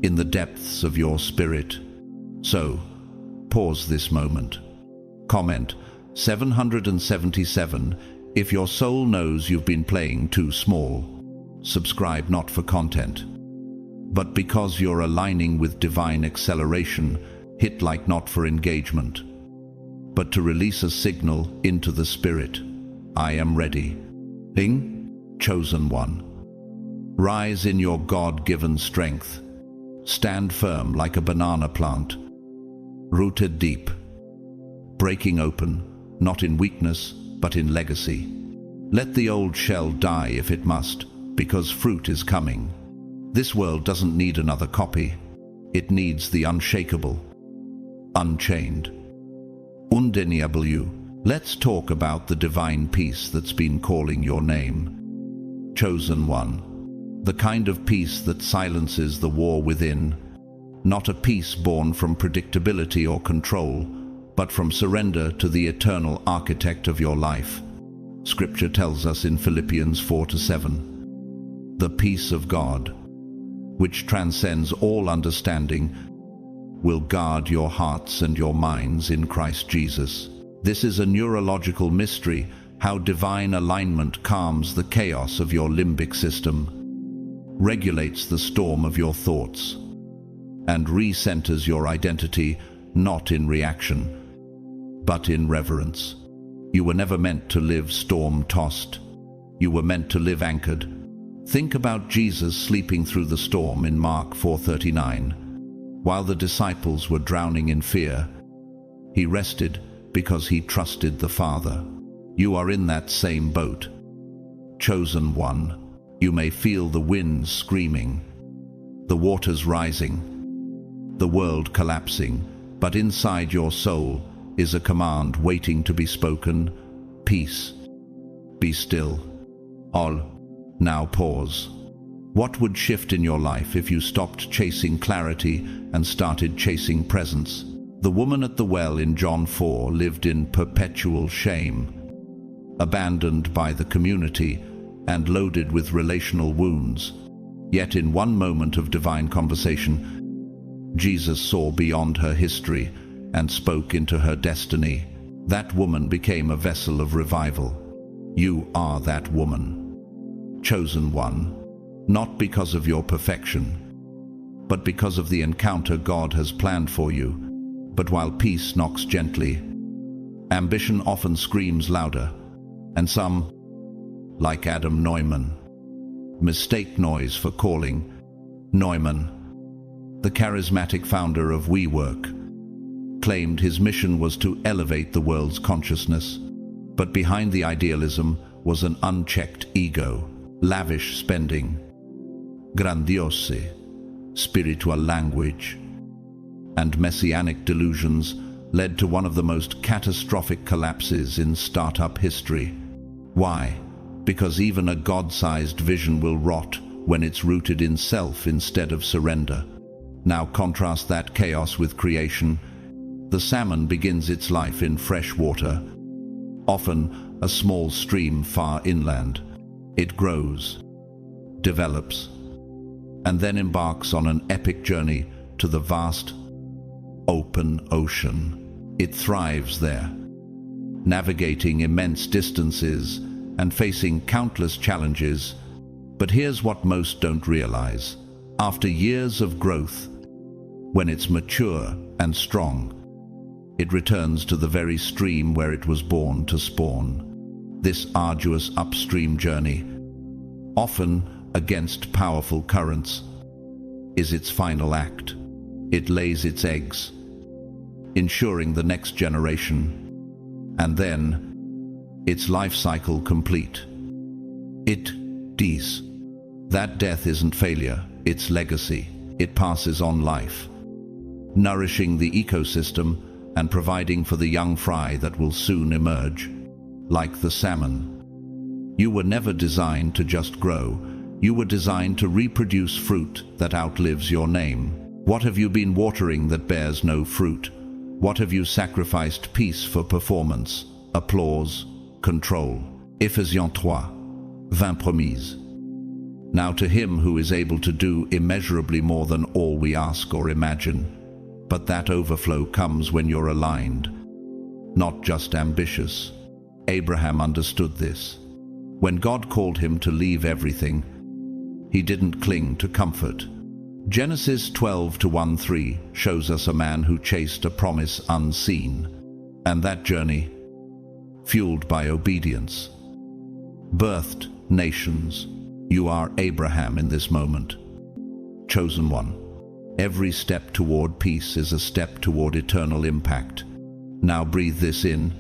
Speaker 1: in the depths of your spirit. So, pause this moment. Comment 777 if your soul knows you've been playing too small. Subscribe not for content, but because you're aligning with divine acceleration. Hit like not for engagement, but to release a signal into the spirit. I am ready. Bing, chosen one. Rise in your God-given strength. Stand firm like a banana plant, rooted deep, breaking open, not in weakness, but in legacy. Let the old shell die if it must, because fruit is coming. This world doesn't need another copy. It needs the unshakable, unchained, undeniable. Let's talk about the divine peace that's been calling your name. Chosen one. The kind of peace that silences the war within. Not a peace born from predictability or control, but from surrender to the eternal architect of your life. Scripture tells us in Philippians 4-7, "The peace of God, which transcends all understanding, will guard your hearts and your minds in Christ Jesus." This is a neurological mystery, how divine alignment calms the chaos of your limbic system, regulates the storm of your thoughts, and recenters your identity not in reaction, but in reverence. You were never meant to live storm-tossed. You were meant to live anchored. Think about Jesus sleeping through the storm in Mark 4:39. While the disciples were drowning in fear, he rested because he trusted the Father. You are in that same boat. Chosen one, you may feel the winds screaming, the waters rising, the world collapsing, but inside your soul is a command waiting to be spoken: peace, be still. All. Now pause. What would shift in your life if you stopped chasing clarity and started chasing presence? The woman at the well in John 4 lived in perpetual shame, abandoned by the community and loaded with relational wounds. Yet in one moment of divine conversation, Jesus saw beyond her history and spoke into her destiny. That woman became a vessel of revival. You are that woman. Chosen one, not because of your perfection, but because of the encounter God has planned for you. But while peace knocks gently, ambition often screams louder, and some, like Adam Neumann, mistake noise for calling. Neumann, the charismatic founder of WeWork, claimed his mission was to elevate the world's consciousness, but behind the idealism was an unchecked ego, lavish spending, grandiose, spiritual language, and messianic delusions led to one of the most catastrophic collapses in startup history. Why? Because even a God-sized vision will rot when it's rooted in self instead of surrender. Now contrast that chaos with creation. The salmon begins its life in fresh water, often a small stream far inland. It grows, develops, and then embarks on an epic journey to the vast open ocean. It thrives there, navigating immense distances and facing countless challenges. But here's what most don't realize. After years of growth, when it's mature and strong, it returns to the very stream where it was born to spawn. This arduous upstream journey, often against powerful currents, is its final act. It lays its eggs, ensuring the next generation, and then its life cycle complete. It dies. That death isn't failure, it's legacy. It passes on life, nourishing the ecosystem and providing for the young fry that will soon emerge. Like the salmon, you were never designed to just grow. You were designed to reproduce fruit that outlives your name. What have you been watering that bears no fruit? What have you sacrificed peace for performance, applause, control? Ephésiens 3:20 promise. Now to him who is able to do immeasurably more than all we ask or imagine. But that overflow comes when you're aligned, not just ambitious. Abraham understood this. When God called him to leave everything, he didn't cling to comfort. Genesis 12:1-3 shows us a man who chased a promise unseen, and that journey, fueled by obedience, birthed nations. You are Abraham in this moment. Chosen one. Every step toward peace is a step toward eternal impact. Now breathe this in.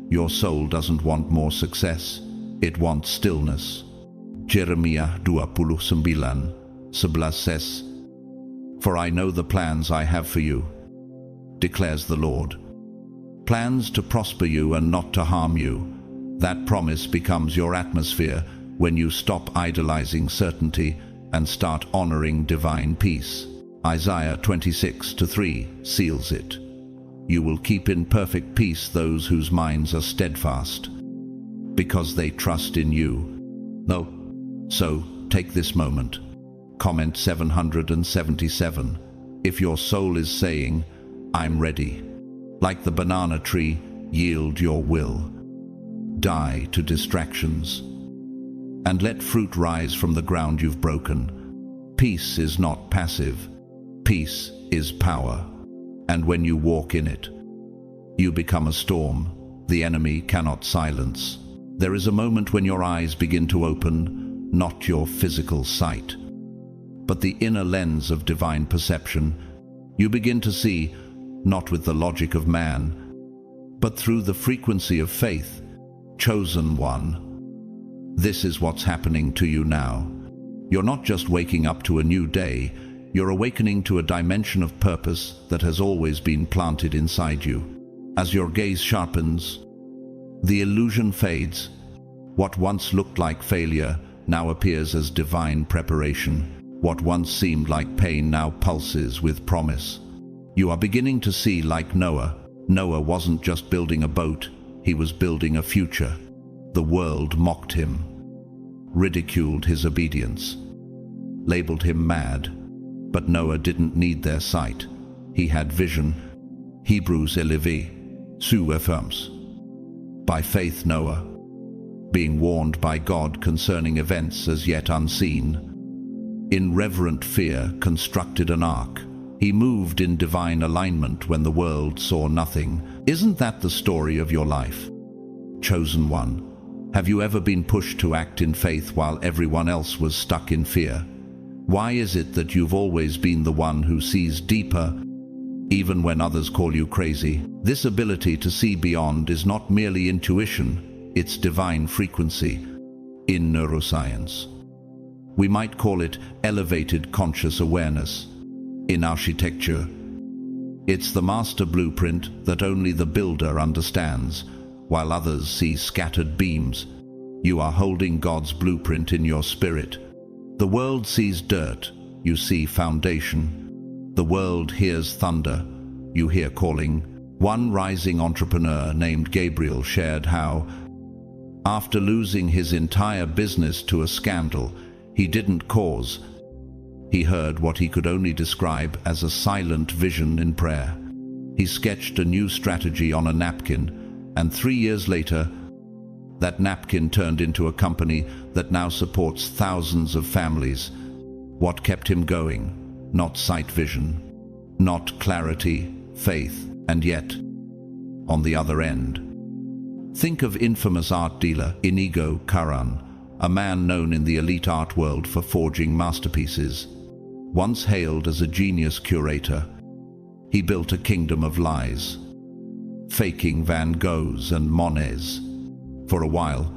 Speaker 1: Your soul doesn't want more success. It wants stillness. Jeremiah 29:11. For I know the plans I have for you, declares the Lord. Plans to prosper you and not to harm you. That promise becomes your atmosphere when you stop idolizing certainty and start honoring divine peace. Isaiah 26:3 seals it. You will keep in perfect peace those whose minds are steadfast, because they trust in you. No. So, take this moment. Comment 777. If your soul is saying, I'm ready. Like the banana tree, yield your will. Die to distractions. And let fruit rise from the ground you've broken. Peace is not passive. Peace is power. And when you walk in it, you become a storm the enemy cannot silence. There is a moment when your eyes begin to open, not your physical sight, but the inner lens of divine perception. You begin to see, not with the logic of man, but through the frequency of faith. Chosen one. This is what's happening to you now. You're not just waking up to a new day, you're awakening to a dimension of purpose that has always been planted inside you. As your gaze sharpens, the illusion fades. What once looked like failure now appears as divine preparation. What once seemed like pain now pulses with promise. You are beginning to see like Noah. Noah wasn't just building a boat, he was building a future. The world mocked him, ridiculed his obedience, labeled him mad. But Noah didn't need their sight. He had vision. Hebrews 11, sous affirms. By faith Noah, being warned by God concerning events as yet unseen, in reverent fear constructed an ark. He moved in divine alignment when the world saw nothing. Isn't that the story of your life? Chosen one, have you ever been pushed to act in faith while everyone else was stuck in fear? Why is it that you've always been the one who sees deeper, even when others call you crazy? This ability to see beyond is not merely intuition, it's divine frequency. In neuroscience, we might call it elevated conscious awareness. In architecture, it's the master blueprint that only the builder understands, while others see scattered beams. You are holding God's blueprint in your spirit. The world sees dirt, you see foundation. The world hears thunder, you hear calling. One rising entrepreneur named Gabriel shared how, after losing his entire business to a scandal he didn't cause, he heard what he could only describe as a silent vision in prayer. He sketched a new strategy on a napkin, and 3 years later, that napkin turned into a company that now supports thousands of families. What kept him going? Not sight vision, not clarity, faith, and yet, on the other end. Think of infamous art dealer Inigo Karan, a man known in the elite art world for forging masterpieces. Once hailed as a genius curator, he built a kingdom of lies, faking Van Goghs and Monets. For a while,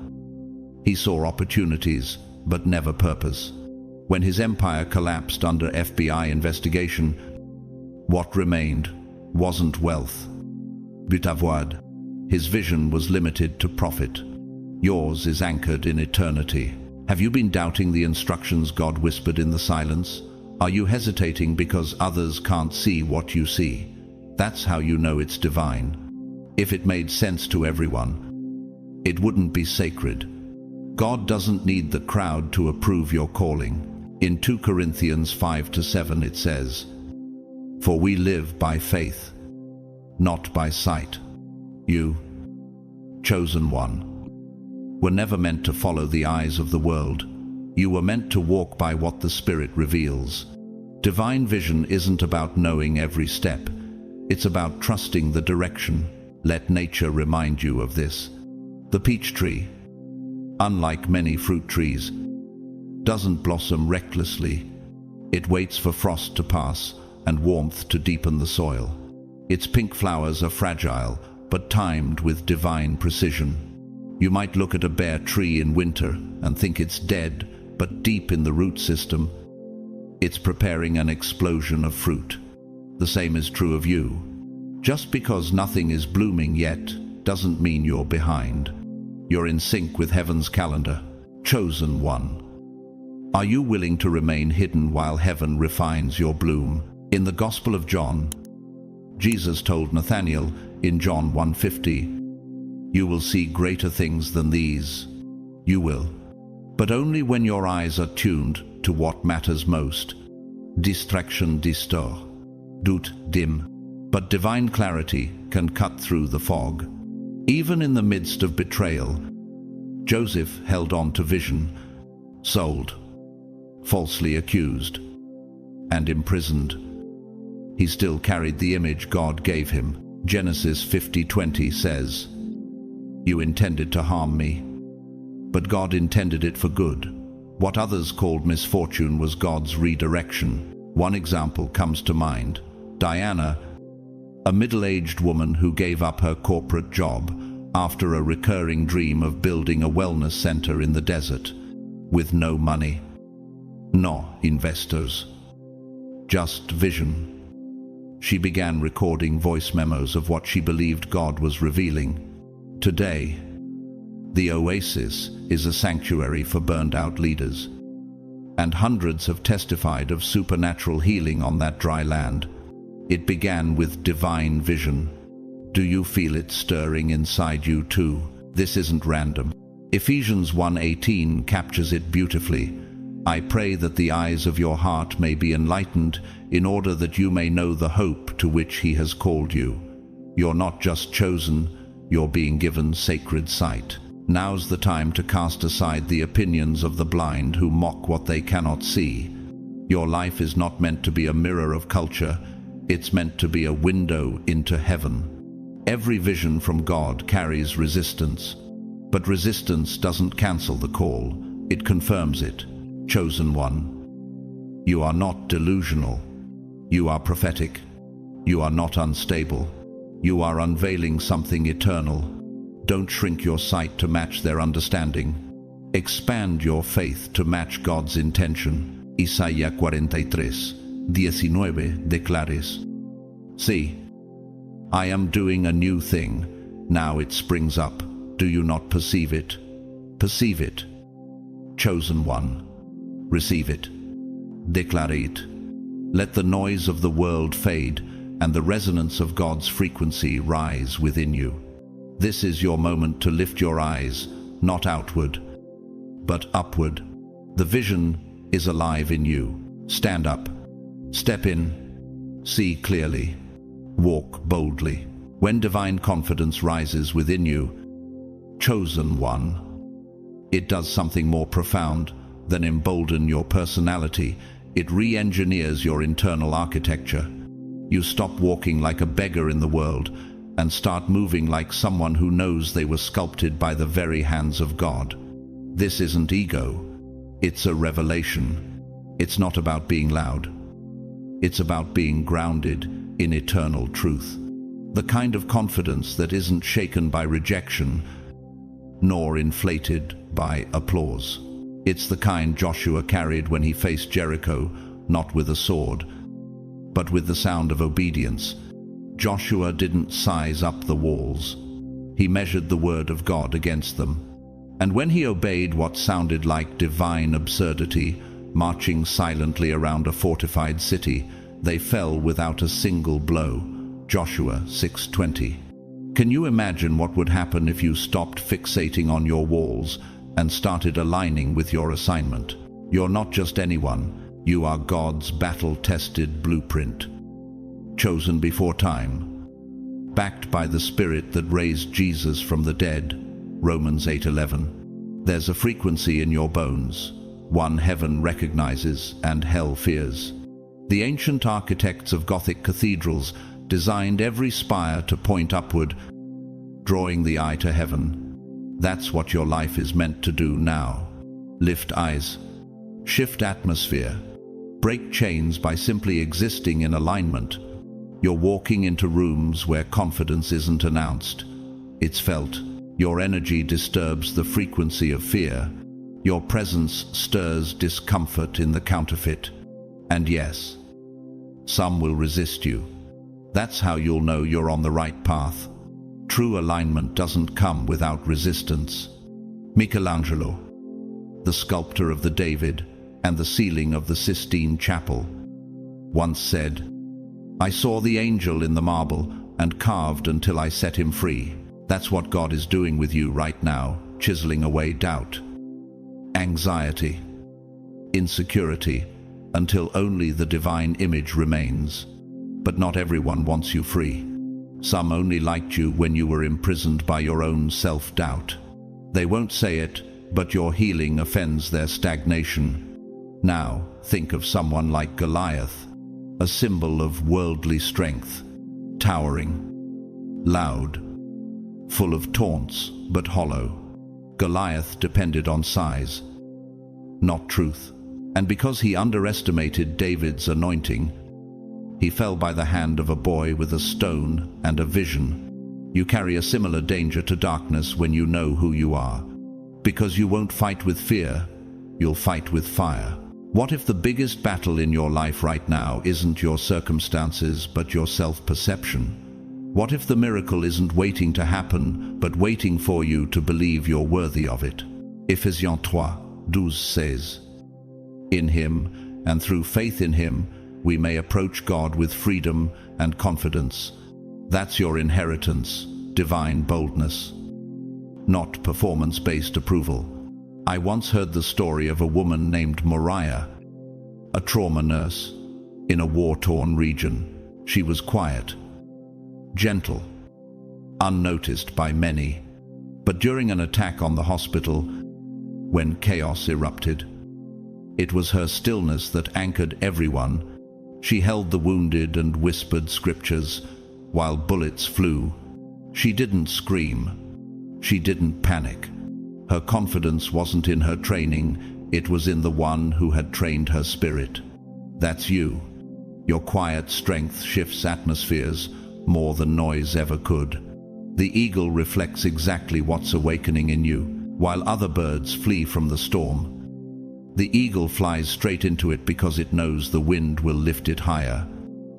Speaker 1: he saw opportunities, but never purpose. When his empire collapsed under FBI investigation, what remained wasn't wealth, but avoid. His vision was limited to profit. Yours is anchored in eternity. Have you been doubting the instructions God whispered in the silence? Are you hesitating because others can't see what you see? That's how you know it's divine. If it made sense to everyone, it wouldn't be sacred. God doesn't need the crowd to approve your calling. In 2 Corinthians 5-7 it says, "For we live by faith, not by sight." You, chosen one, were never meant to follow the eyes of the world. You were meant to walk by what the Spirit reveals. Divine vision isn't about knowing every step. It's about trusting the direction. Let nature remind you of this. The peach tree, unlike many fruit trees, doesn't blossom recklessly. It waits for frost to pass and warmth to deepen the soil. Its pink flowers are fragile, but timed with divine precision. You might look at a bare tree in winter and think it's dead, but deep in the root system, it's preparing an explosion of fruit. The same is true of you. Just because nothing is blooming yet doesn't mean you're behind. You're in sync with heaven's calendar. Chosen one. Are you willing to remain hidden while heaven refines your bloom? In the Gospel of John, Jesus told Nathanael in John 1:50, "You will see greater things than these." You will, but only when your eyes are tuned to what matters most. Distraction distort, doute dim, but divine clarity can cut through the fog. Even in the midst of betrayal, Joseph held on to vision, sold, falsely accused, and imprisoned. He still carried the image God gave him. Genesis 50:20 says, "You intended to harm me, but God intended it for good." What others called misfortune was God's redirection. One example comes to mind. Diana, a middle-aged woman who gave up her corporate job after a recurring dream of building a wellness center in the desert, with no money, no investors, just vision. She began recording voice memos of what she believed God was revealing. Today, the Oasis is a sanctuary for burned-out leaders, and hundreds have testified of supernatural healing on that dry land. It began with divine vision. Do you feel it stirring inside you too? This isn't random. Ephesians 1:18 captures it beautifully. "I pray that the eyes of your heart may be enlightened, in order that you may know the hope to which he has called you." You're not just chosen, you're being given sacred sight. Now's the time to cast aside the opinions of the blind who mock what they cannot see. Your life is not meant to be a mirror of culture, it's meant to be a window into heaven. Every vision from God carries resistance, but resistance doesn't cancel the call, it confirms it. Chosen one, you are not delusional. You are prophetic. You are not unstable. You are unveiling something eternal. Don't shrink your sight to match their understanding. Expand your faith to match God's intention. Isaías 43:19 declares, "See, I am doing a new thing. Now it springs up. Do you not perceive it? Perceive it. Chosen one, receive it. Declare it. Let the noise of the world fade and the resonance of God's frequency rise within you. This is your moment to lift your eyes, not outward, but upward. The vision is alive in you. Stand up, step in, see clearly, walk boldly. When divine confidence rises within you, chosen one, it does something more profound than embolden your personality. It re-engineers your internal architecture. You stop walking like a beggar in the world and start moving like someone who knows they were sculpted by the very hands of God. This isn't ego, it's a revelation. It's not about being loud. It's about being grounded in eternal truth. The kind of confidence that isn't shaken by rejection, nor inflated by applause. It's the kind Joshua carried when he faced Jericho, not with a sword, but with the sound of obedience. Joshua didn't size up the walls. He measured the word of God against them. And when he obeyed what sounded like divine absurdity, marching silently around a fortified city, they fell without a single blow. Joshua 6:20. Can you imagine what would happen if you stopped fixating on your walls and started aligning with your assignment? You're not just anyone. You are God's battle-tested blueprint. Chosen before time. Backed by the Spirit that raised Jesus from the dead. Romans 8:11. There's a frequency in your bones, one heaven recognizes and hell fears. The ancient architects of Gothic cathedrals designed every spire to point upward, drawing the eye to heaven. That's what your life is meant to do now. Lift eyes, shift atmosphere, break chains by simply existing in alignment. You're walking into rooms where confidence isn't announced. It's felt. Your energy disturbs the frequency of fear. Your presence stirs discomfort in the counterfeit. And yes, some will resist you. That's how you'll know you're on the right path. True alignment doesn't come without resistance. Michelangelo, the sculptor of the David and the ceiling of the Sistine Chapel, once said, I saw the angel in the marble and carved until I set him free. That's what God is doing with you right now, chiseling away doubt, anxiety, insecurity, until only the divine image remains. But not everyone wants you free. Some only liked you when you were imprisoned by your own self-doubt. They won't say it, but your healing offends their stagnation. Now, think of someone like Goliath, a symbol of worldly strength, towering, loud, full of taunts, but hollow. Goliath depended on size, not truth. And because he underestimated David's anointing, he fell by the hand of a boy with a stone and a vision. You carry a similar danger to darkness when you know who you are. Because you won't fight with fear, you'll fight with fire. What if the biggest battle in your life right now isn't your circumstances, but your self-perception? What if the miracle isn't waiting to happen, but waiting for you to believe you're worthy of it? Ephesians 3:12 says, "In him, and through faith in him, we may approach God with freedom and confidence." That's your inheritance, divine boldness, not performance-based approval. I once heard the story of a woman named Moriah, a trauma nurse, in a war-torn region. She was quiet, gentle, unnoticed by many. But during an attack on the hospital, when chaos erupted, it was her stillness that anchored everyone. She held the wounded and whispered scriptures while bullets flew. She didn't scream. She didn't panic. Her confidence wasn't in her training, it was in the one who had trained her spirit. That's you. Your quiet strength shifts atmospheres more than noise ever could. The eagle reflects exactly what's awakening in you, while other birds flee from the storm. The eagle flies straight into it because it knows the wind will lift it higher.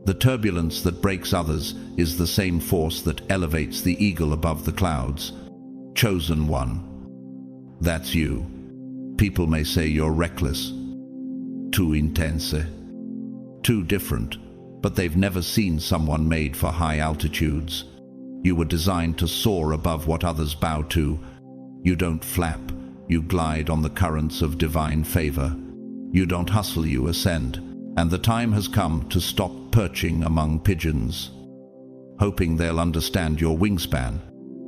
Speaker 1: The turbulence that breaks others is the same force that elevates the eagle above the clouds. Chosen one. That's you. People may say you're reckless, too intense, too different, but they've never seen someone made for high altitudes. You were designed to soar above what others bow to. You don't flap, you glide on the currents of divine favor. You don't hustle, you ascend. And the time has come to stop perching among pigeons, hoping they'll understand your wingspan.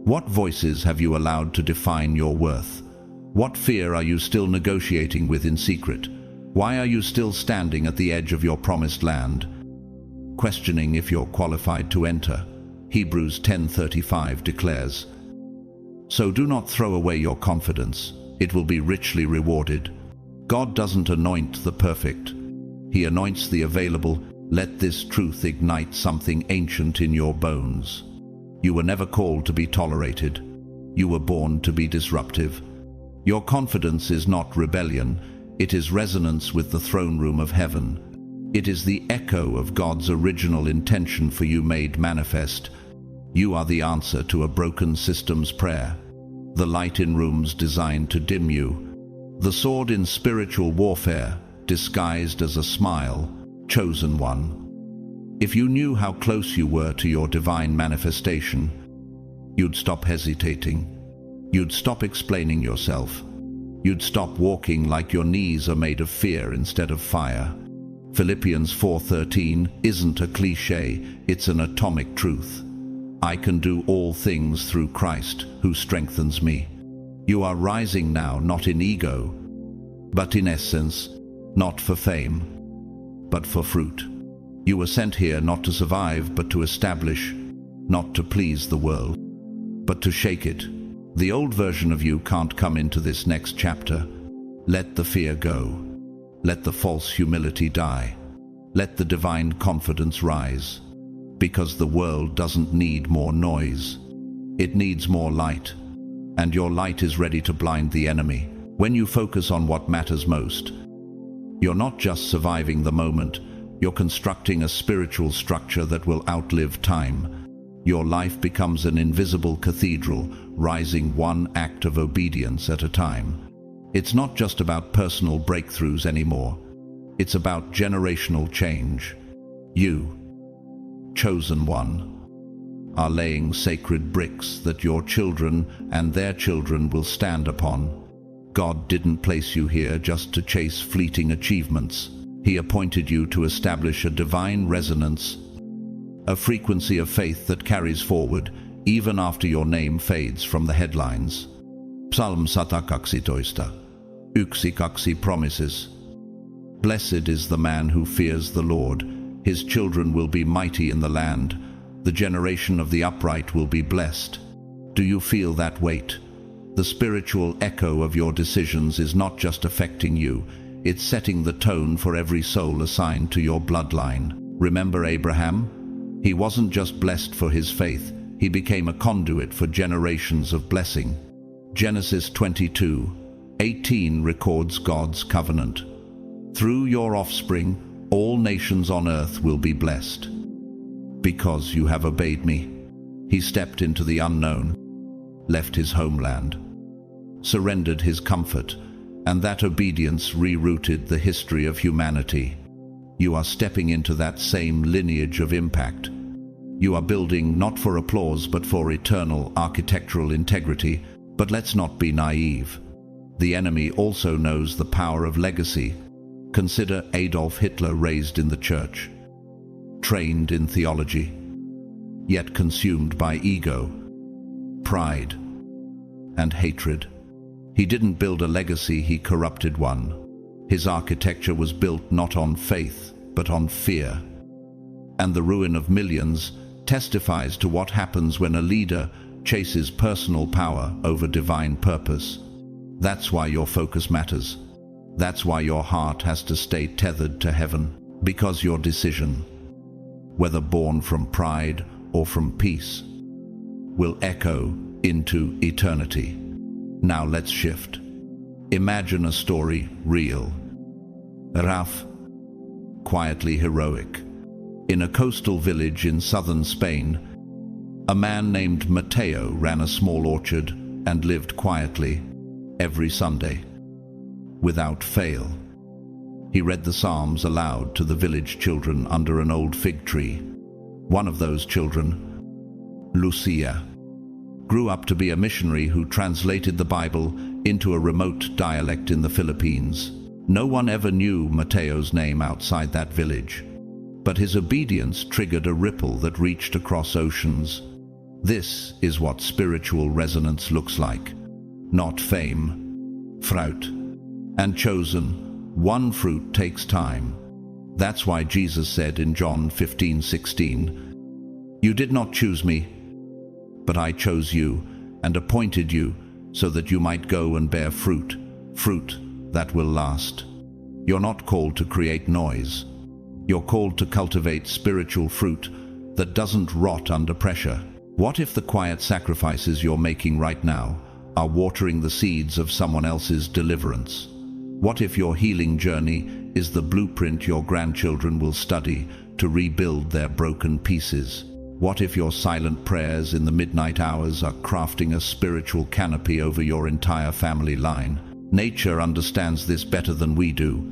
Speaker 1: What voices have you allowed to define your worth? What fear are you still negotiating with in secret? Why are you still standing at the edge of your promised land, questioning if you're qualified to enter? Hebrews 10:35 declares, "So do not throw away your confidence. It will be richly rewarded." God doesn't anoint the perfect. He anoints the available. Let this truth ignite something ancient in your bones. You were never called to be tolerated. You were born to be disruptive. Your confidence is not rebellion. It is resonance with the throne room of heaven. It is the echo of God's original intention for you made manifest. You are the answer to a broken system's prayer, the light in rooms designed to dim you, the sword in spiritual warfare, disguised as a smile. Chosen one. If you knew how close you were to your divine manifestation, you'd stop hesitating. You'd stop explaining yourself. You'd stop walking like your knees are made of fear instead of fire. Philippians 4:13 isn't a cliche, it's an atomic truth. I can do all things through Christ who strengthens me. You are rising now, not in ego, but in essence, not for fame, but for fruit. You were sent here not to survive, but to establish, not to please the world, but to shake it. The old version of you can't come into this next chapter. Let the fear go. Let the false humility die. Let the divine confidence rise. Because the world doesn't need more noise. It needs more light. And your light is ready to blind the enemy. When you focus on what matters most, you're not just surviving the moment, you're constructing a spiritual structure that will outlive time. Your life becomes an invisible cathedral, rising one act of obedience at a time. It's not just about personal breakthroughs anymore. It's about generational change. You, chosen one, are laying sacred bricks that your children and their children will stand upon. God didn't place you here just to chase fleeting achievements. He appointed you to establish a divine resonance, a frequency of faith that carries forward even after your name fades from the headlines. Psalm 116, Yksi promises, "Blessed is the man who fears the Lord. His children will be mighty in the land. The generation of the upright will be blessed." Do you feel that weight? The spiritual echo of your decisions is not just affecting you, it's setting the tone for every soul assigned to your bloodline. Remember Abraham? He wasn't just blessed for his faith, he became a conduit for generations of blessing. Genesis 22:18 records God's covenant. "Through your offspring, all nations on earth will be blessed. Because you have obeyed me." He stepped into the unknown, left his homeland, surrendered his comfort, and that obedience rerouted the history of humanity. You are stepping into that same lineage of impact. You are building not for applause but for eternal architectural integrity. But let's not be naive. The enemy also knows the power of legacy. Consider Adolf Hitler, raised in the church, trained in theology, yet consumed by ego, pride, and hatred. He didn't build a legacy, he corrupted one. His architecture was built not on faith, but on fear. And the ruin of millions testifies to what happens when a leader chases personal power over divine purpose. That's why your focus matters. That's why your heart has to stay tethered to heaven, because your decision, whether born from pride or from peace, will echo into eternity. Now let's shift. Imagine a story real. Raf, quietly heroic. In a coastal village in southern Spain, a man named Mateo ran a small orchard and lived quietly every Sunday. Without fail, he read the Psalms aloud to the village children under an old fig tree. One of those children, Lucia, grew up to be a missionary who translated the Bible into a remote dialect in the Philippines. No one ever knew Mateo's name outside that village, but his obedience triggered a ripple that reached across oceans. This is what spiritual resonance looks like. Not fame, fruit, and chosen. One fruit takes time. That's why Jesus said in John 15:16, "You did not choose me, but I chose you and appointed you so that you might go and bear fruit, fruit that will last." You're not called to create noise. You're called to cultivate spiritual fruit that doesn't rot under pressure. What if the quiet sacrifices you're making right now are watering the seeds of someone else's deliverance? What if your healing journey is the blueprint your grandchildren will study to rebuild their broken pieces? What if your silent prayers in the midnight hours are crafting a spiritual canopy over your entire family line? Nature understands this better than we do.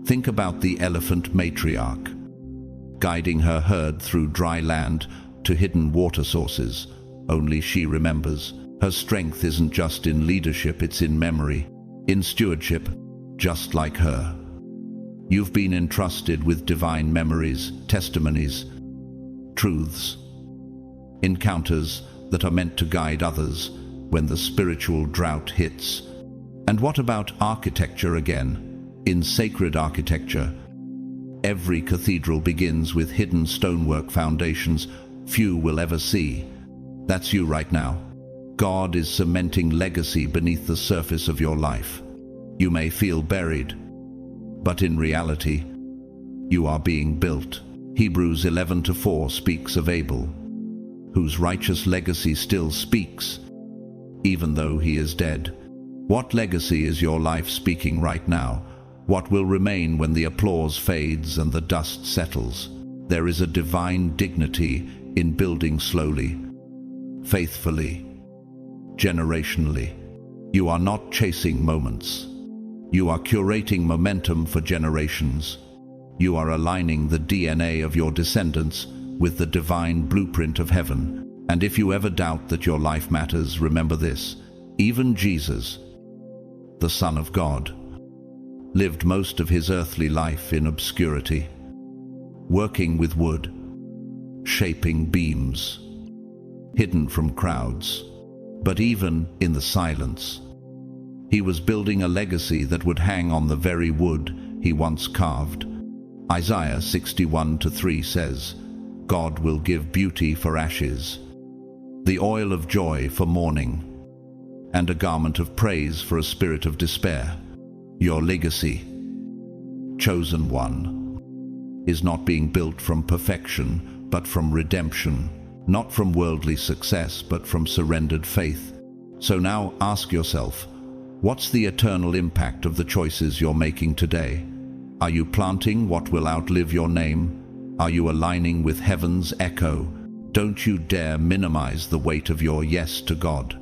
Speaker 1: Think about the elephant matriarch, guiding her herd through dry land to hidden water sources. Only she remembers. Her strength isn't just in leadership, it's in memory, in stewardship, just like her. You've been entrusted with divine memories, testimonies, truths, encounters that are meant to guide others when the spiritual drought hits. And what about architecture again? In sacred architecture, every cathedral begins with hidden stonework foundations few will ever see. That's you right now. God is cementing legacy beneath the surface of your life. You may feel buried, but in reality, you are being built. Hebrews 11:4 speaks of Abel, whose righteous legacy still speaks, even though he is dead. What legacy is your life speaking right now? What will remain when the applause fades and the dust settles? There is a divine dignity in building slowly, faithfully, generationally. You are not chasing moments. You are curating momentum for generations. You are aligning the DNA of your descendants with the divine blueprint of heaven. And if you ever doubt that your life matters, remember this: even Jesus, the Son of God, lived most of his earthly life in obscurity, working with wood, shaping beams, hidden from crowds. But even in the silence, he was building a legacy that would hang on the very wood he once carved. Isaiah 61:3 says, "God will give beauty for ashes, the oil of joy for mourning, and a garment of praise for a spirit of despair." Your legacy, chosen one, is not being built from perfection, but from redemption, not from worldly success, but from surrendered faith. So now ask yourself, what's the eternal impact of the choices you're making today? Are you planting what will outlive your name? Are you aligning with heaven's echo? Don't you dare minimize the weight of your yes to God.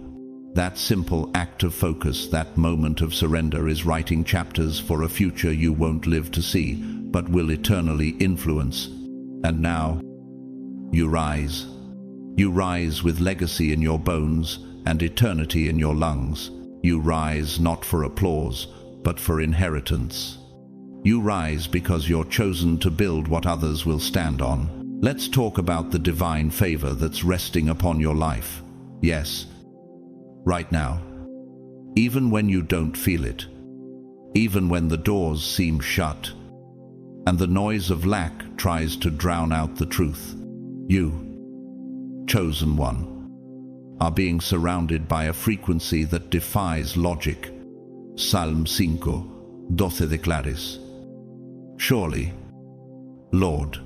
Speaker 1: That simple act of focus, that moment of surrender, is writing chapters for a future you won't live to see, but will eternally influence. And now, you rise. You rise with legacy in your bones and eternity in your lungs. You rise not for applause, but for inheritance. You rise because you're chosen to build what others will stand on. Let's talk about the divine favor that's resting upon your life. Yes, right now. Even when you don't feel it. Even when the doors seem shut, and the noise of lack tries to drown out the truth. You, chosen one, are being surrounded by a frequency that defies logic. Psalm 5:12 declares, "Surely, Lord,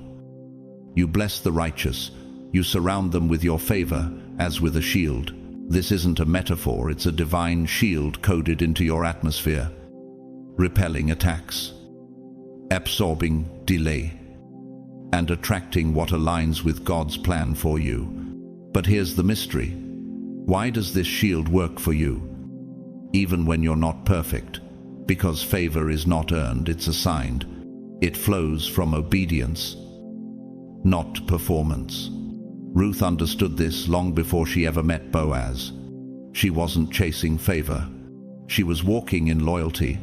Speaker 1: you bless the righteous, you surround them with your favor as with a shield." This isn't a metaphor, it's a divine shield coded into your atmosphere, repelling attacks, absorbing delay, and attracting what aligns with God's plan for you. But here's the mystery. Why does this shield work for you, even when you're not perfect? Because favor is not earned, it's assigned. It flows from obedience, not performance. Ruth understood this long before she ever met Boaz. She wasn't chasing favor. She was walking in loyalty,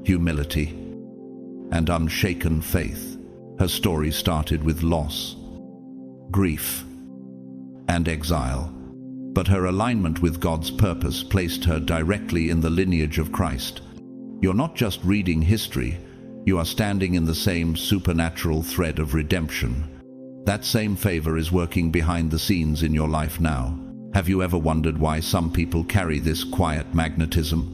Speaker 1: humility, and unshaken faith. Her story started with loss, grief, and exile. But her alignment with God's purpose placed her directly in the lineage of Christ. You're not just reading history, you are standing in the same supernatural thread of redemption. That same favor is working behind the scenes in your life now. Have you ever wondered why some people carry this quiet magnetism?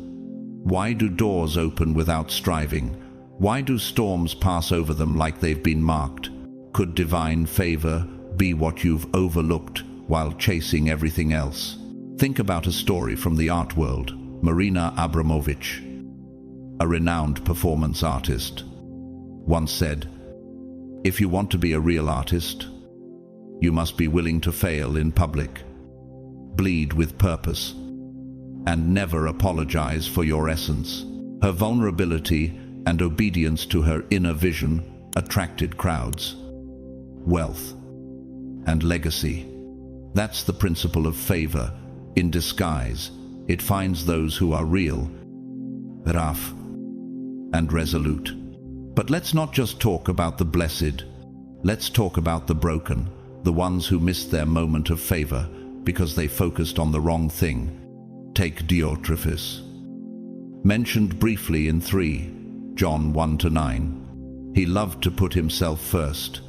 Speaker 1: Why do doors open without striving? Why do storms pass over them like they've been marked? Could divine favor be what you've overlooked while chasing everything else? Think about a story from the art world. Marina Abramovich, a renowned performance artist, once said, "If you want to be a real artist, you must be willing to fail in public, bleed with purpose, and never apologize for your essence." Her vulnerability and obedience to her inner vision attracted crowds, wealth, and legacy. That's the principle of favor in disguise. It finds those who are real, rough, and resolute. But let's not just talk about the blessed. Let's talk about the broken, the ones who missed their moment of favor because they focused on the wrong thing. Take Diotrephes, mentioned briefly in 3 John 1-9. He loved to put himself first,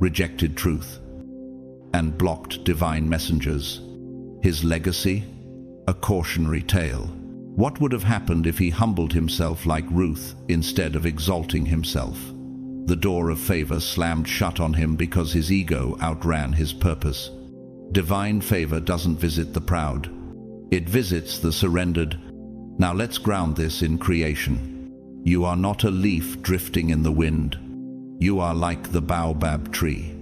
Speaker 1: rejected truth, and blocked divine messengers. His legacy? A cautionary tale. What would have happened if he humbled himself like Ruth instead of exalting himself? The door of favor slammed shut on him because his ego outran his purpose. Divine favor doesn't visit the proud. It visits the surrendered. Now let's ground this in creation. You are not a leaf drifting in the wind. You are like the baobab tree,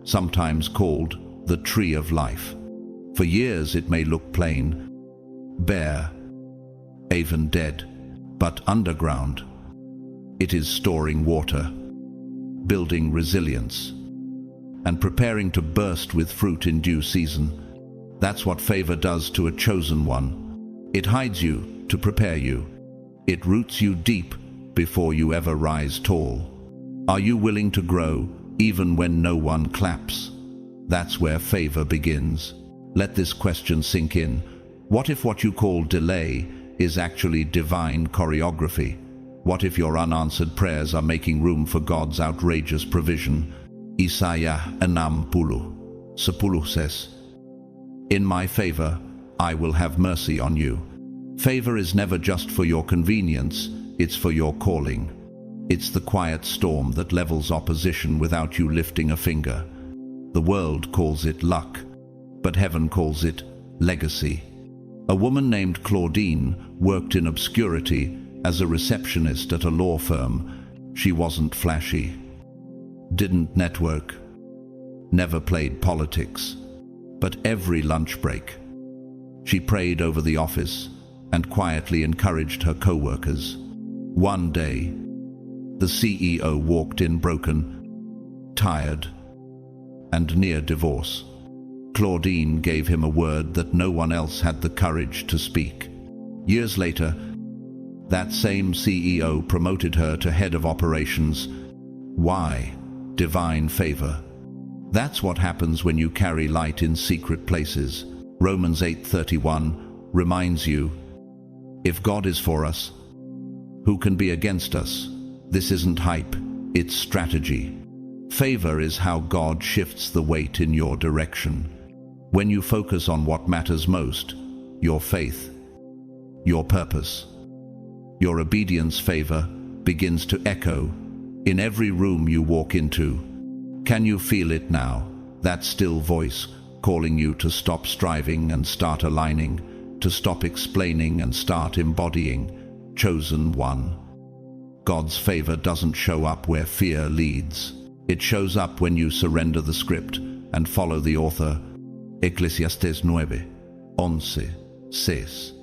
Speaker 1: sometimes called the tree of life. For years it may look plain, bare, even dead, but underground, it is storing water, building resilience, and preparing to burst with fruit in due season. That's what favor does to a chosen one. It hides you to prepare you. It roots you deep before you ever rise tall. Are you willing to grow even when no one claps? That's where favor begins. Let this question sink in. What if what you call delay is actually divine choreography? What if your unanswered prayers are making room for God's outrageous provision? Isaiah 60:10 says, "In my favor, I will have mercy on you." Favor is never just for your convenience, it's for your calling. It's the quiet storm that levels opposition without you lifting a finger. The world calls it luck, but heaven calls it legacy. A woman named Claudine worked in obscurity as a receptionist at a law firm. She wasn't flashy, didn't network, never played politics, but every lunch break, she prayed over the office and quietly encouraged her co-workers. One day, the CEO walked in broken, tired, and near divorce. Claudine gave him a word that no one else had the courage to speak. Years later, that same CEO promoted her to head of operations. Why? Divine favor. That's what happens when you carry light in secret places. Romans 8:31 reminds you, if God is for us, who can be against us? This isn't hype, it's strategy. Favor is how God shifts the weight in your direction. When you focus on what matters most, your faith, your purpose, your obedience, favor begins to echo in every room you walk into. Can you feel it now? That still voice calling you to stop striving and start aligning, to stop explaining and start embodying. Chosen one. God's favor doesn't show up where fear leads. It shows up when you surrender the script and follow the author. Elasticity 9:11 says,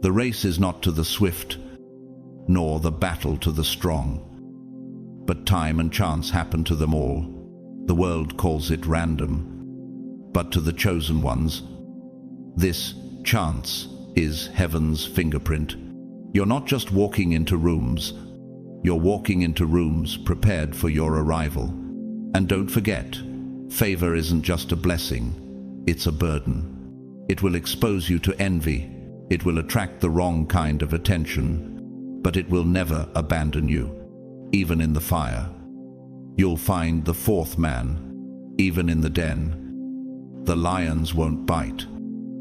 Speaker 1: "The race is not to the swift, nor the battle to the strong, but time and chance happen to them all. The world calls it random, but to the chosen ones, this chance is heaven's fingerprint." You're not just walking into rooms, you're walking into rooms prepared for your arrival. And don't forget, favor isn't just a blessing, it's a burden. It will expose you to envy, it will attract the wrong kind of attention, but it will never abandon you. Even in the fire, you'll find the fourth man. Even in the den, the lions won't bite.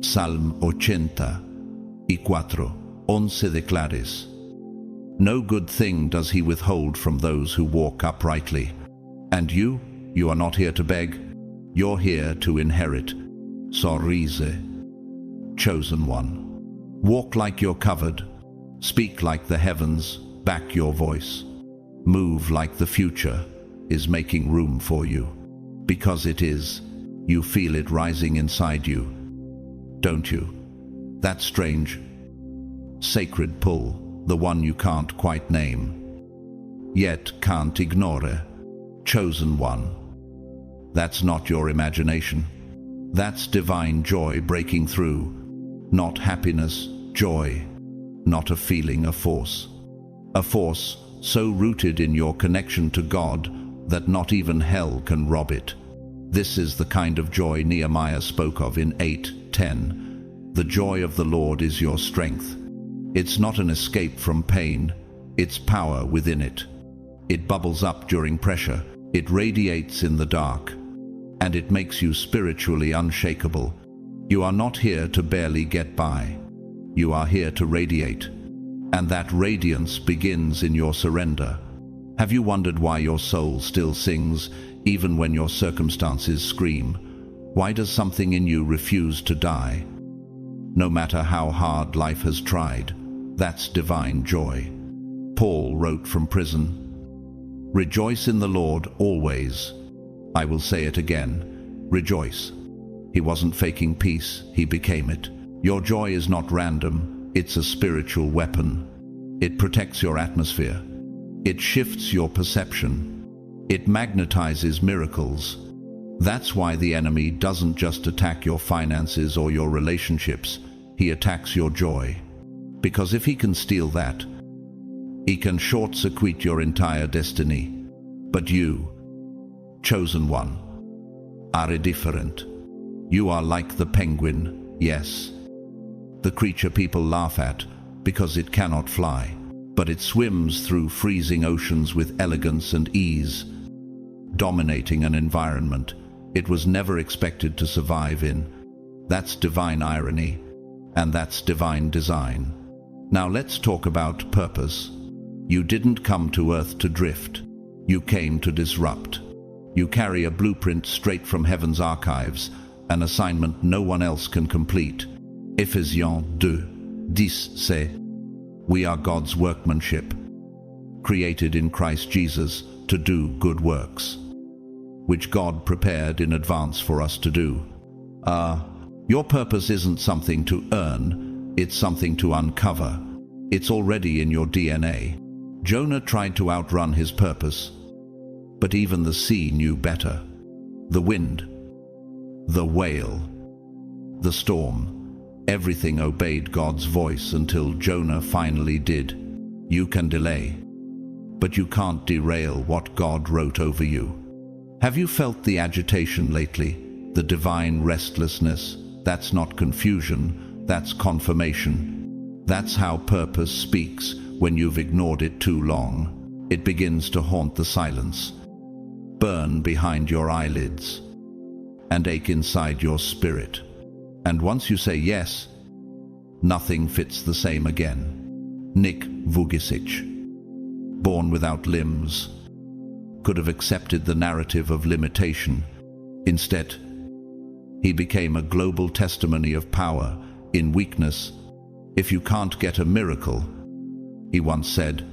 Speaker 1: Psalm 80:4-11 declares, "No good thing does he withhold from those who walk uprightly." And you are not here to beg, you're here to inherit. Sorrise, chosen one. Walk like you're covered, speak like the heavens back your voice, move like the future is making room for you. Because it is, you feel it rising inside you, don't you? That strange, sacred pull, the one you can't quite name, yet can't ignore. Chosen one. That's not your imagination. That's divine joy breaking through. Not happiness, joy. Not a feeling, a force. A force so rooted in your connection to God that not even hell can rob it. This is the kind of joy Nehemiah spoke of in 8:10. The joy of the Lord is your strength. It's not an escape from pain, it's power within it. It bubbles up during pressure, it radiates in the dark, and it makes you spiritually unshakable. You are not here to barely get by. You are here to radiate, and that radiance begins in your surrender. Have you wondered why your soul still sings, even when your circumstances scream? Why does something in you refuse to die? No matter how hard life has tried, that's divine joy. Paul wrote from prison, "Rejoice in the Lord always." I will say it again, rejoice. He wasn't faking peace, he became it. Your joy is not random, it's a spiritual weapon. It protects your atmosphere. It shifts your perception. It magnetizes miracles. That's why the enemy doesn't just attack your finances or your relationships, he attacks your joy. Because if he can steal that, he can short-circuit your entire destiny. But you, chosen one, are different. You are like the penguin, yes. The creature people laugh at because it cannot fly, but it swims through freezing oceans with elegance and ease, dominating an environment it was never expected to survive in. That's divine irony, and that's divine design. Now let's talk about purpose. You didn't come to Earth to drift. You came to disrupt. You carry a blueprint straight from heaven's archives, an assignment no one else can complete. Ephesians 2:10 says, "We are God's workmanship, created in Christ Jesus to do good works, which God prepared in advance for us to do." Your purpose isn't something to earn, it's something to uncover. It's already in your DNA. Jonah tried to outrun his purpose, but even the sea knew better. The wind, the whale, the storm, everything obeyed God's voice until Jonah finally did. You can delay, but you can't derail what God wrote over you. Have you felt the agitation lately? The divine restlessness? That's not confusion, that's confirmation. That's how purpose speaks when you've ignored it too long. It begins to haunt the silence, burn behind your eyelids, and ache inside your spirit. And once you say yes, nothing fits the same again. Nick Vujicic, born without limbs, could have accepted the narrative of limitation. Instead, he became a global testimony of power in weakness. If you can't get a miracle, he once said,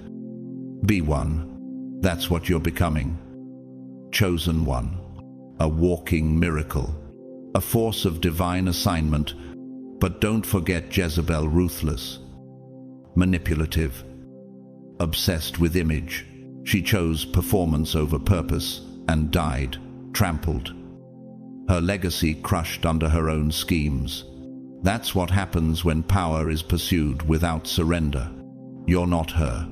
Speaker 1: be one. That's what you're becoming. Chosen one, a walking miracle, a force of divine assignment. But don't forget Jezebel, ruthless, manipulative, obsessed with image. She chose performance over purpose and died, trampled. Her legacy crushed under her own schemes. That's what happens when power is pursued without surrender. You're not her.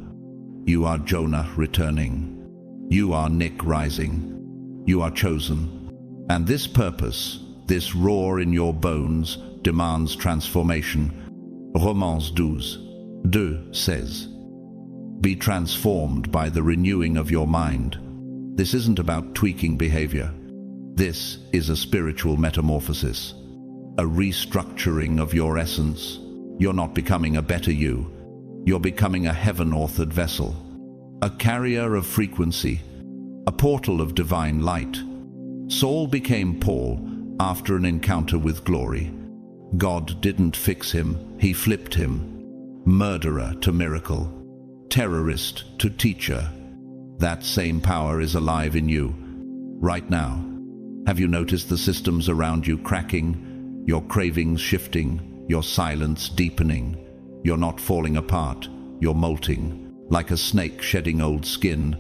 Speaker 1: You are Jonah returning. You are Nick rising. You are chosen. And this purpose, this roar in your bones, demands transformation. Romans 12:2 says, "Be transformed by the renewing of your mind." This isn't about tweaking behavior. This is a spiritual metamorphosis, a restructuring of your essence. You're not becoming a better you. You're becoming a heaven-authored vessel, a carrier of frequency, a portal of divine light. Saul became Paul after an encounter with glory. God didn't fix him, he flipped him. Murderer to miracle, terrorist to teacher. That same power is alive in you, right now. Have you noticed the systems around you cracking, your cravings shifting, your silence deepening? You're not falling apart, you're molting, like a snake shedding old skin.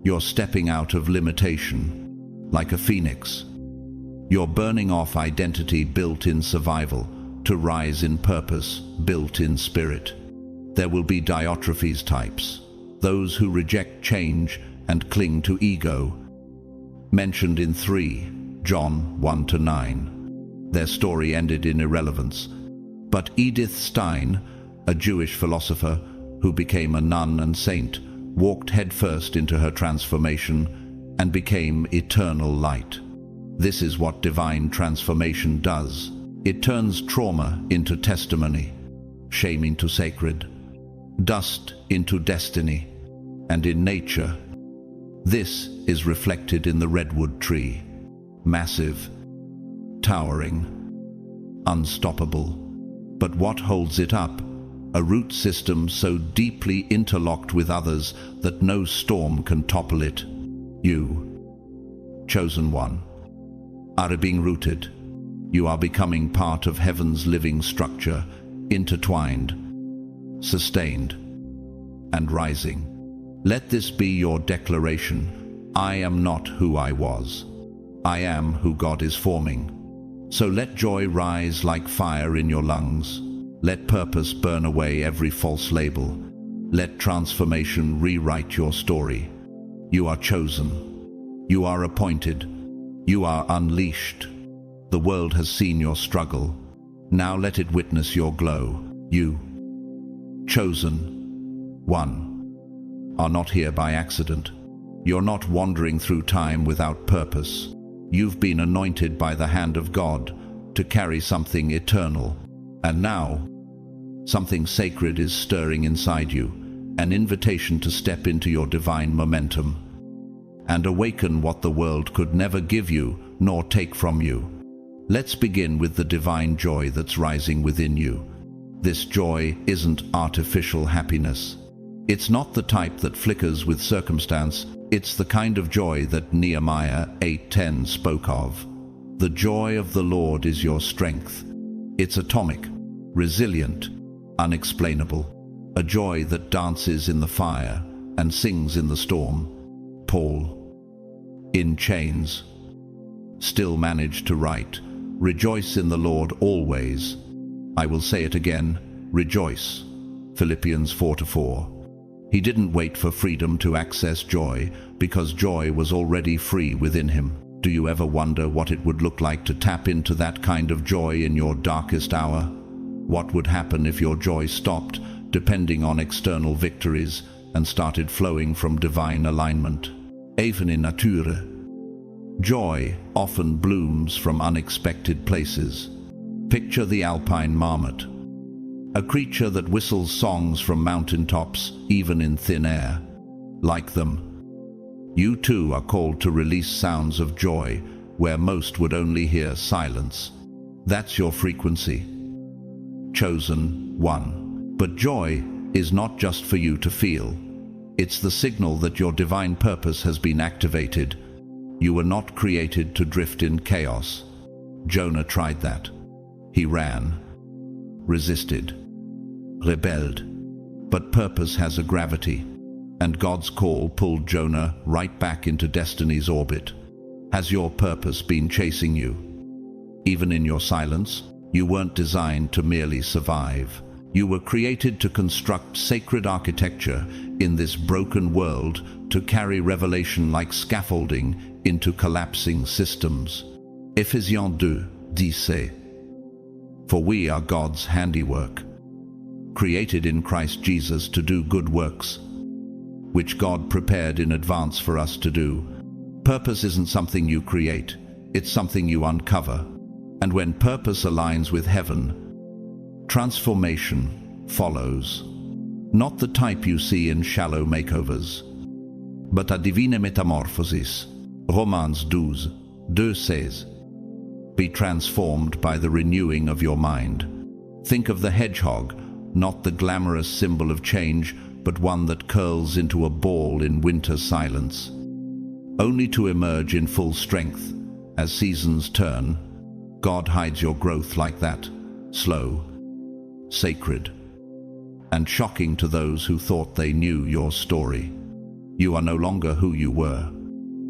Speaker 1: You're stepping out of limitation, like a phoenix. You're burning off identity built in survival, to rise in purpose, built in spirit. There will be Diotrephes types, those who reject change and cling to ego. Mentioned in 3 John 1-9. Their story ended in irrelevance. But Edith Stein, a Jewish philosopher who became a nun and saint, walked headfirst into her transformation and became eternal light. This is what divine transformation does. It turns trauma into testimony, shame into sacred, dust into destiny. And in nature, this is reflected in the redwood tree. Massive, towering, unstoppable. But what holds it up? A root system so deeply interlocked with others that no storm can topple it. You, chosen one, are being rooted. You are becoming part of heaven's living structure, intertwined, sustained, and rising. Let this be your declaration. I am not who I was. I am who God is forming. So let joy rise like fire in your lungs. Let purpose burn away every false label. Let transformation rewrite your story. You are chosen. You are appointed. You are unleashed. The world has seen your struggle. Now let it witness your glow. You, chosen one, are not here by accident. You're not wandering through time without purpose. You've been anointed by the hand of God to carry something eternal. And now, something sacred is stirring inside you, an invitation to step into your divine momentum and awaken what the world could never give you nor take from you. Let's begin with the divine joy that's rising within you. This joy isn't artificial happiness. It's not the type that flickers with circumstance. It's the kind of joy that Nehemiah 8:10 spoke of. The joy of the Lord is your strength. It's atomic, resilient, unexplainable. A joy that dances in the fire and sings in the storm. Paul, in chains, still managed to write, "Rejoice in the Lord always." I will say it again, rejoice. Philippians 4:4. He didn't wait for freedom to access joy, because joy was already free within him. Do you ever wonder what it would look like to tap into that kind of joy in your darkest hour? What would happen if your joy stopped depending on external victories and started flowing from divine alignment? Even in nature, joy often blooms from unexpected places. Picture the alpine marmot, a creature that whistles songs from mountaintops, even in thin air. Like them, you too are called to release sounds of joy where most would only hear silence. That's your frequency. Chosen one. But joy is not just for you to feel. It's the signal that your divine purpose has been activated. You were not created to drift in chaos. Jonah tried that. He ran, resisted, rebelled. But purpose has a gravity, and God's call pulled Jonah right back into destiny's orbit. Has your purpose been chasing you? Even in your silence, you weren't designed to merely survive. You were created to construct sacred architecture in this broken world, to carry revelation like scaffolding into collapsing systems. Ephesians 2:10. For we are God's handiwork, created in Christ Jesus to do good works, which God prepared in advance for us to do. Purpose isn't something you create, it's something you uncover. And when purpose aligns with heaven, transformation follows. Not the type you see in shallow makeovers, but a divine metamorphosis. Romans 12:2 says, "Be transformed by the renewing of your mind." Think of the hedgehog, not the glamorous symbol of change, but one that curls into a ball in winter silence, only to emerge in full strength as seasons turn. God hides your growth like that, slow, sacred, and shocking to those who thought they knew your story. You are no longer who you were.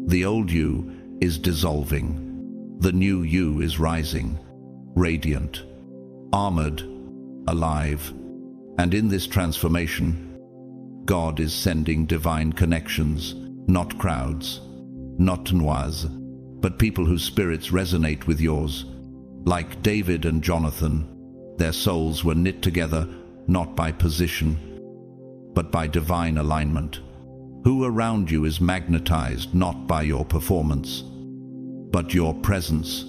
Speaker 1: The old you is dissolving. The new you is rising, radiant, armored, alive. And in this transformation, God is sending divine connections, not crowds, not noise, but people whose spirits resonate with yours. Like David and Jonathan, their souls were knit together not by position, but by divine alignment. Who around you is magnetized not by your performance, but your presence.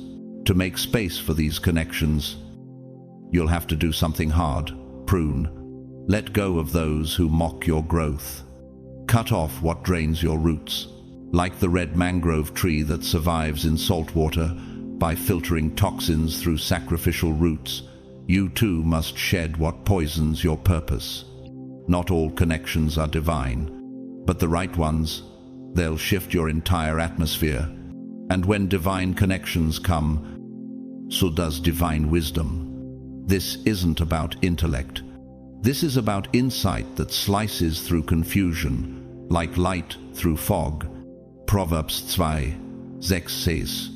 Speaker 1: To make space for these connections, you'll have to do something hard. Prune. Let go of those who mock your growth. Cut off what drains your roots. Like the red mangrove tree that survives in salt water by filtering toxins through sacrificial roots, you too must shed what poisons your purpose. Not all connections are divine, but the right ones, they'll shift your entire atmosphere. And when divine connections come, so does divine wisdom. This isn't about intellect. This is about insight that slices through confusion, like light through fog. Proverbs 2:6 says,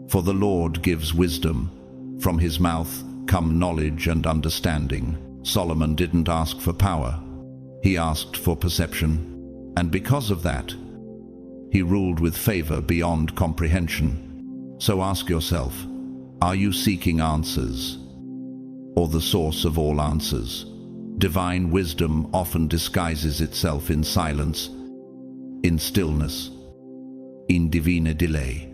Speaker 1: For the Lord gives wisdom. From his mouth come knowledge and understanding. Solomon didn't ask for power. He asked for perception. And because of that, he ruled with favor beyond comprehension. So ask yourself, are you seeking answers, or the source of all answers? Divine wisdom often disguises itself in silence, in stillness, in divine delay.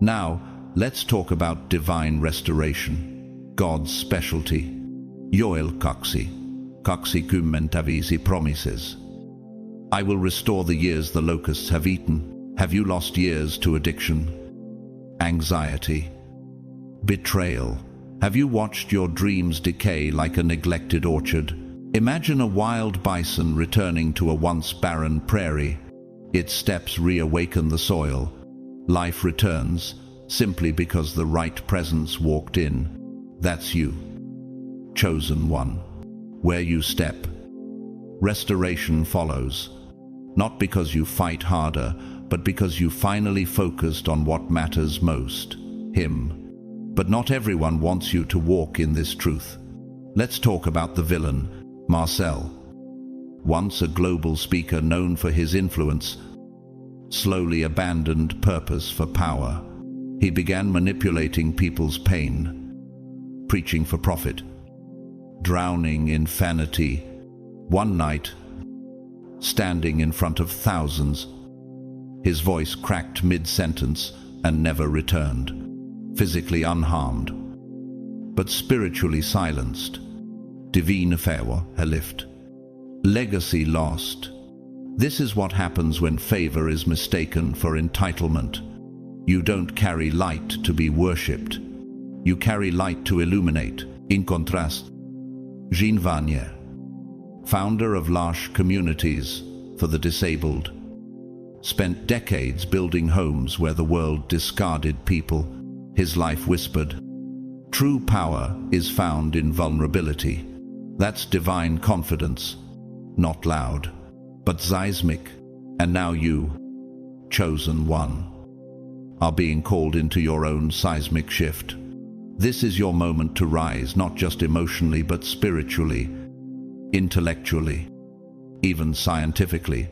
Speaker 1: Now, let's talk about divine restoration, God's specialty. Joel kaksi promises. I will restore the years the locusts have eaten. Have you lost years to addiction, anxiety, betrayal? Have you watched your dreams decay like a neglected orchard? Imagine a wild bison returning to a once barren prairie. Its steps reawaken the soil. Life returns simply because the right presence walked in. That's you, chosen one. Where you step, restoration follows. Not because you fight harder, but because you finally focused on what matters most, Him. But not everyone wants you to walk in this truth. Let's talk about the villain, Marcel. Once a global speaker known for his influence, slowly abandoned purpose for power. He began manipulating people's pain, preaching for profit, drowning in vanity. One night, standing in front of thousands, his voice cracked mid-sentence and never returned, physically unharmed, but spiritually silenced. Divine favor lift. Legacy lost. This is what happens when favor is mistaken for entitlement. You don't carry light to be worshipped. You carry light to illuminate. In contrast, Jean Vanier, founder of L'Arche Communities for the Disabled, spent decades building homes where the world discarded people. His life whispered, true power is found in vulnerability. That's divine confidence, not loud, but seismic. And now you, chosen one, are being called into your own seismic shift. This is your moment to rise, not just emotionally, but spiritually, intellectually, even scientifically.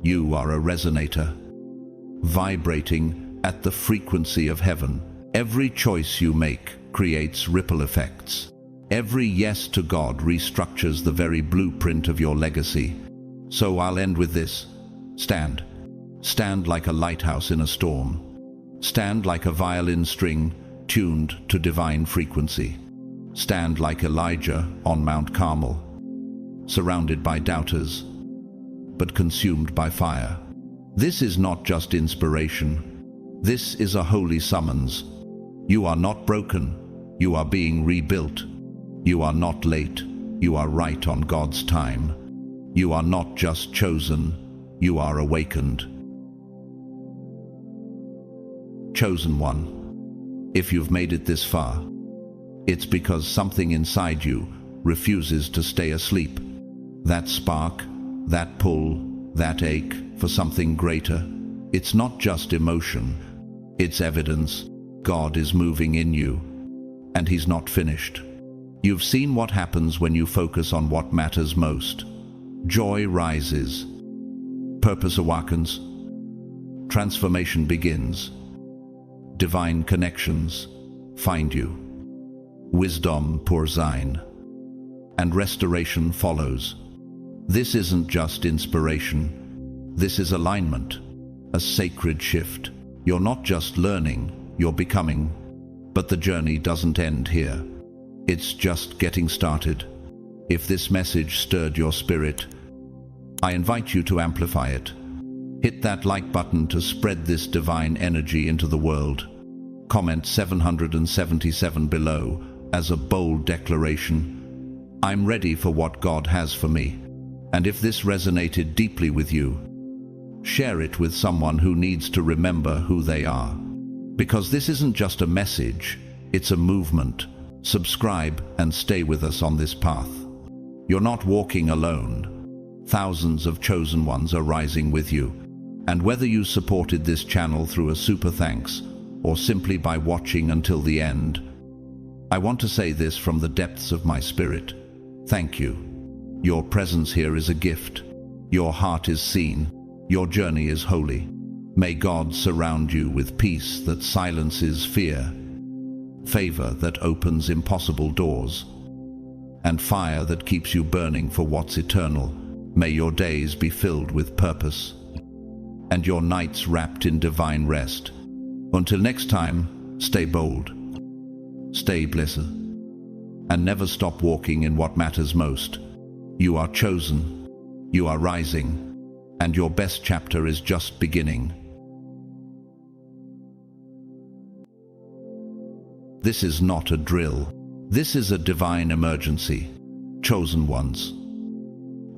Speaker 1: You are a resonator, vibrating at the frequency of heaven. Every choice you make creates ripple effects. Every yes to God restructures the very blueprint of your legacy. So I'll end with this. Stand. Stand like a lighthouse in a storm. Stand like a violin string tuned to divine frequency. Stand like Elijah on Mount Carmel, surrounded by doubters, but consumed by fire. This is not just inspiration. This is a holy summons. You are not broken. You are being rebuilt. You are not late. You are right on God's time. You are not just chosen. You are awakened. Chosen one. If you've made it this far, it's because something inside you refuses to stay asleep. That spark, that pull, that ache for something greater. It's not just emotion. It's evidence. God is moving in you, and He's not finished. You've seen what happens when you focus on what matters most. Joy rises. Purpose awakens. Transformation begins. Divine connections find you. Wisdom pours in, and restoration follows. This isn't just inspiration. This is alignment, a sacred shift. You're not just learning, you're becoming. But the journey doesn't end here. It's just getting started. If this message stirred your spirit, I invite you to amplify it. Hit that like button to spread this divine energy into the world. Comment 777 below as a bold declaration. I'm ready for what God has for me. And if this resonated deeply with you, share it with someone who needs to remember who they are. Because this isn't just a message, it's a movement. Subscribe and stay with us on this path. You're not walking alone. Thousands of chosen ones are rising with you. And whether you supported this channel through a super thanks or simply by watching until the end, I want to say this from the depths of my spirit. Thank you. Your presence here is a gift. Your heart is seen. Your journey is holy. May God surround you with peace that silences fear, favor that opens impossible doors, and fire that keeps you burning for what's eternal. May your days be filled with purpose, and your nights wrapped in divine rest. Until next time, stay bold, stay blessed, and never stop walking in what matters most. You are chosen, you are rising, and your best chapter is just beginning. This is not a drill. This is a divine emergency. Chosen ones.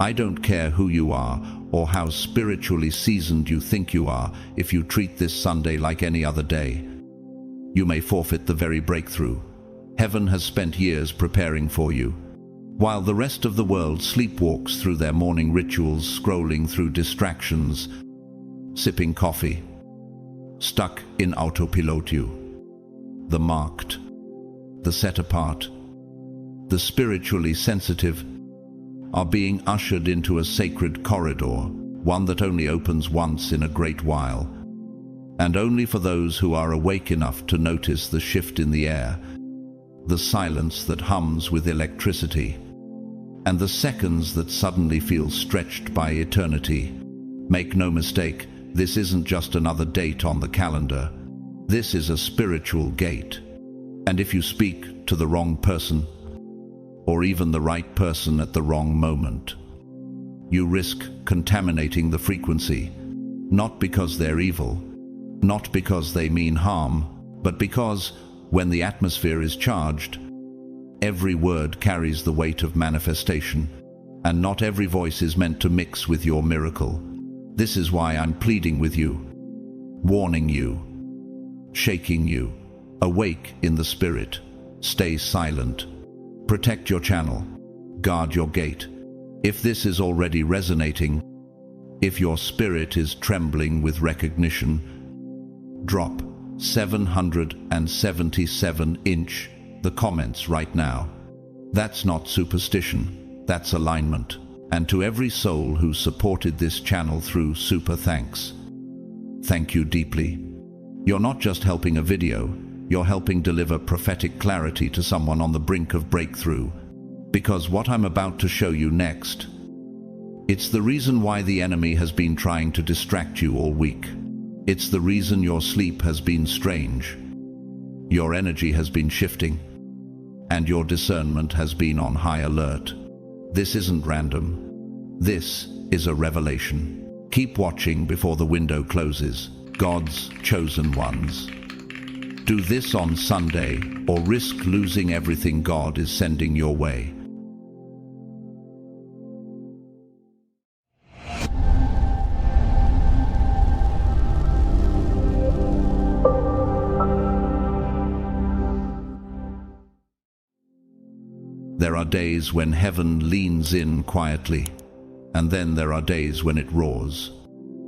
Speaker 1: I don't care who you are or how spiritually seasoned you think you are. If you treat this Sunday like any other day, you may forfeit the very breakthrough heaven has spent years preparing for you. While the rest of the world sleepwalks through their morning rituals, scrolling through distractions, sipping coffee, stuck in autopilot, the marked, the set apart, the spiritually sensitive are being ushered into a sacred corridor, one that only opens once in a great while, and only for those who are awake enough to notice the shift in the air, the silence that hums with electricity, and the seconds that suddenly feel stretched by eternity. Make no mistake, this isn't just another date on the calendar. This is a spiritual gate. And if you speak to the wrong person, or even the right person at the wrong moment, you risk contaminating the frequency, not because they're evil, not because they mean harm, but because when the atmosphere is charged, every word carries the weight of manifestation, and not every voice is meant to mix with your miracle. This is why I'm pleading with you, warning you, shaking you. Awake in the spirit. Stay silent. Protect your channel. Guard your gate. If this is already resonating, if your spirit is trembling with recognition, drop 777 inch the comments right now. That's not superstition, that's alignment. And to every soul who supported this channel through super thanks. Thank you deeply. You're not just helping a video, you're helping deliver prophetic clarity to someone on the brink of breakthrough. Because what I'm about to show you next, it's the reason why the enemy has been trying to distract you all week. It's the reason your sleep has been strange, your energy has been shifting, and your discernment has been on high alert. This isn't random. This is a revelation. Keep watching before the window closes. God's chosen ones. Do this on Sunday, or risk losing everything God is sending your way. There are days when heaven leans in quietly, and then there are days when it roars.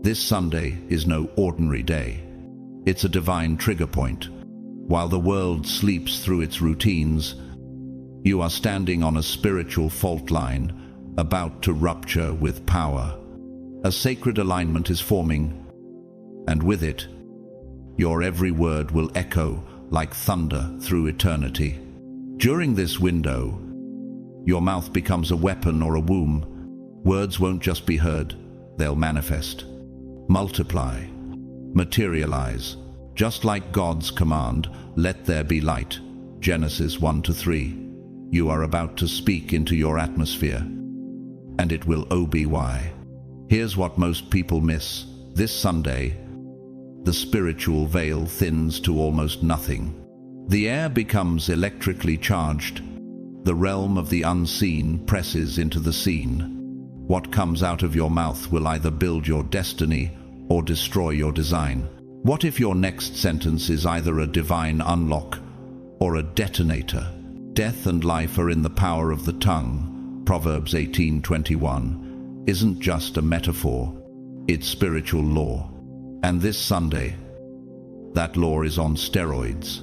Speaker 1: This Sunday is no ordinary day. It's a divine trigger point. While the world sleeps through its routines, you are standing on a spiritual fault line, about to rupture with power. A sacred alignment is forming, and with it, your every word will echo like thunder through eternity. During this window, your mouth becomes a weapon or a womb. Words won't just be heard, they'll manifest, multiply, materialize. Just like God's command, let there be light, Genesis 1-3. You are about to speak into your atmosphere, and it will OBY. Here's what most people miss. This Sunday, the spiritual veil thins to almost nothing. The air becomes electrically charged. The realm of the unseen presses into the seen. What comes out of your mouth will either build your destiny or destroy your design. What if your next sentence is either a divine unlock or a detonator? Death and life are in the power of the tongue. Proverbs 18:21 isn't just a metaphor, it's spiritual law. And this Sunday, That law is on steroids.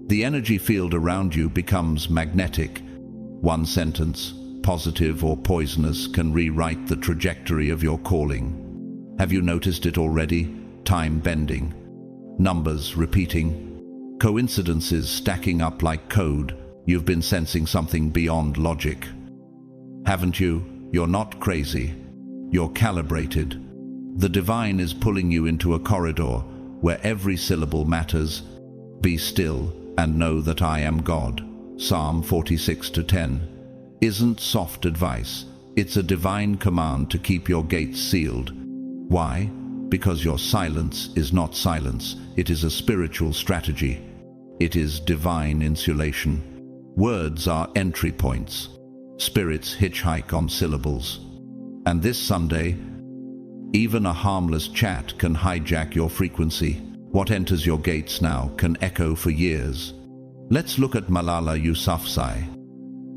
Speaker 1: The energy field around you becomes magnetic. One sentence, positive or poisonous, can rewrite the trajectory of your calling. Have you noticed it already? Time bending, numbers repeating, coincidences stacking up like code. You've been sensing something beyond logic. Haven't you? You're not crazy. You're calibrated. The divine is pulling you into a corridor where every syllable matters. Be still and know that I am God. Psalm 46:10 isn't soft advice. It's a divine command to keep your gates sealed. Why? Because your silence is not silence. It is a spiritual strategy. It is divine insulation. Words are entry points. Spirits hitchhike on syllables. And this Sunday, even a harmless chat can hijack your frequency. What enters your gates now can echo for years. Let's look at Malala Yousafzai,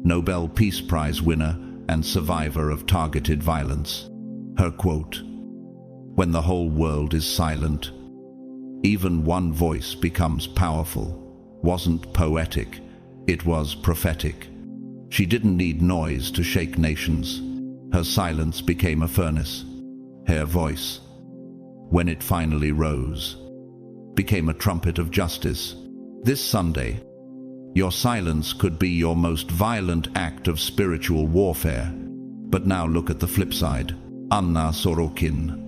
Speaker 1: Nobel Peace Prize winner and survivor of targeted violence. Her quote, "When the whole world is silent, even one voice becomes powerful," wasn't poetic, it was prophetic. She didn't need noise to shake nations. Her silence became a furnace. Her voice, when it finally rose, became a trumpet of justice. This Sunday, your silence could be your most violent act of spiritual warfare. But now look at the flip side. Anna Sorokin,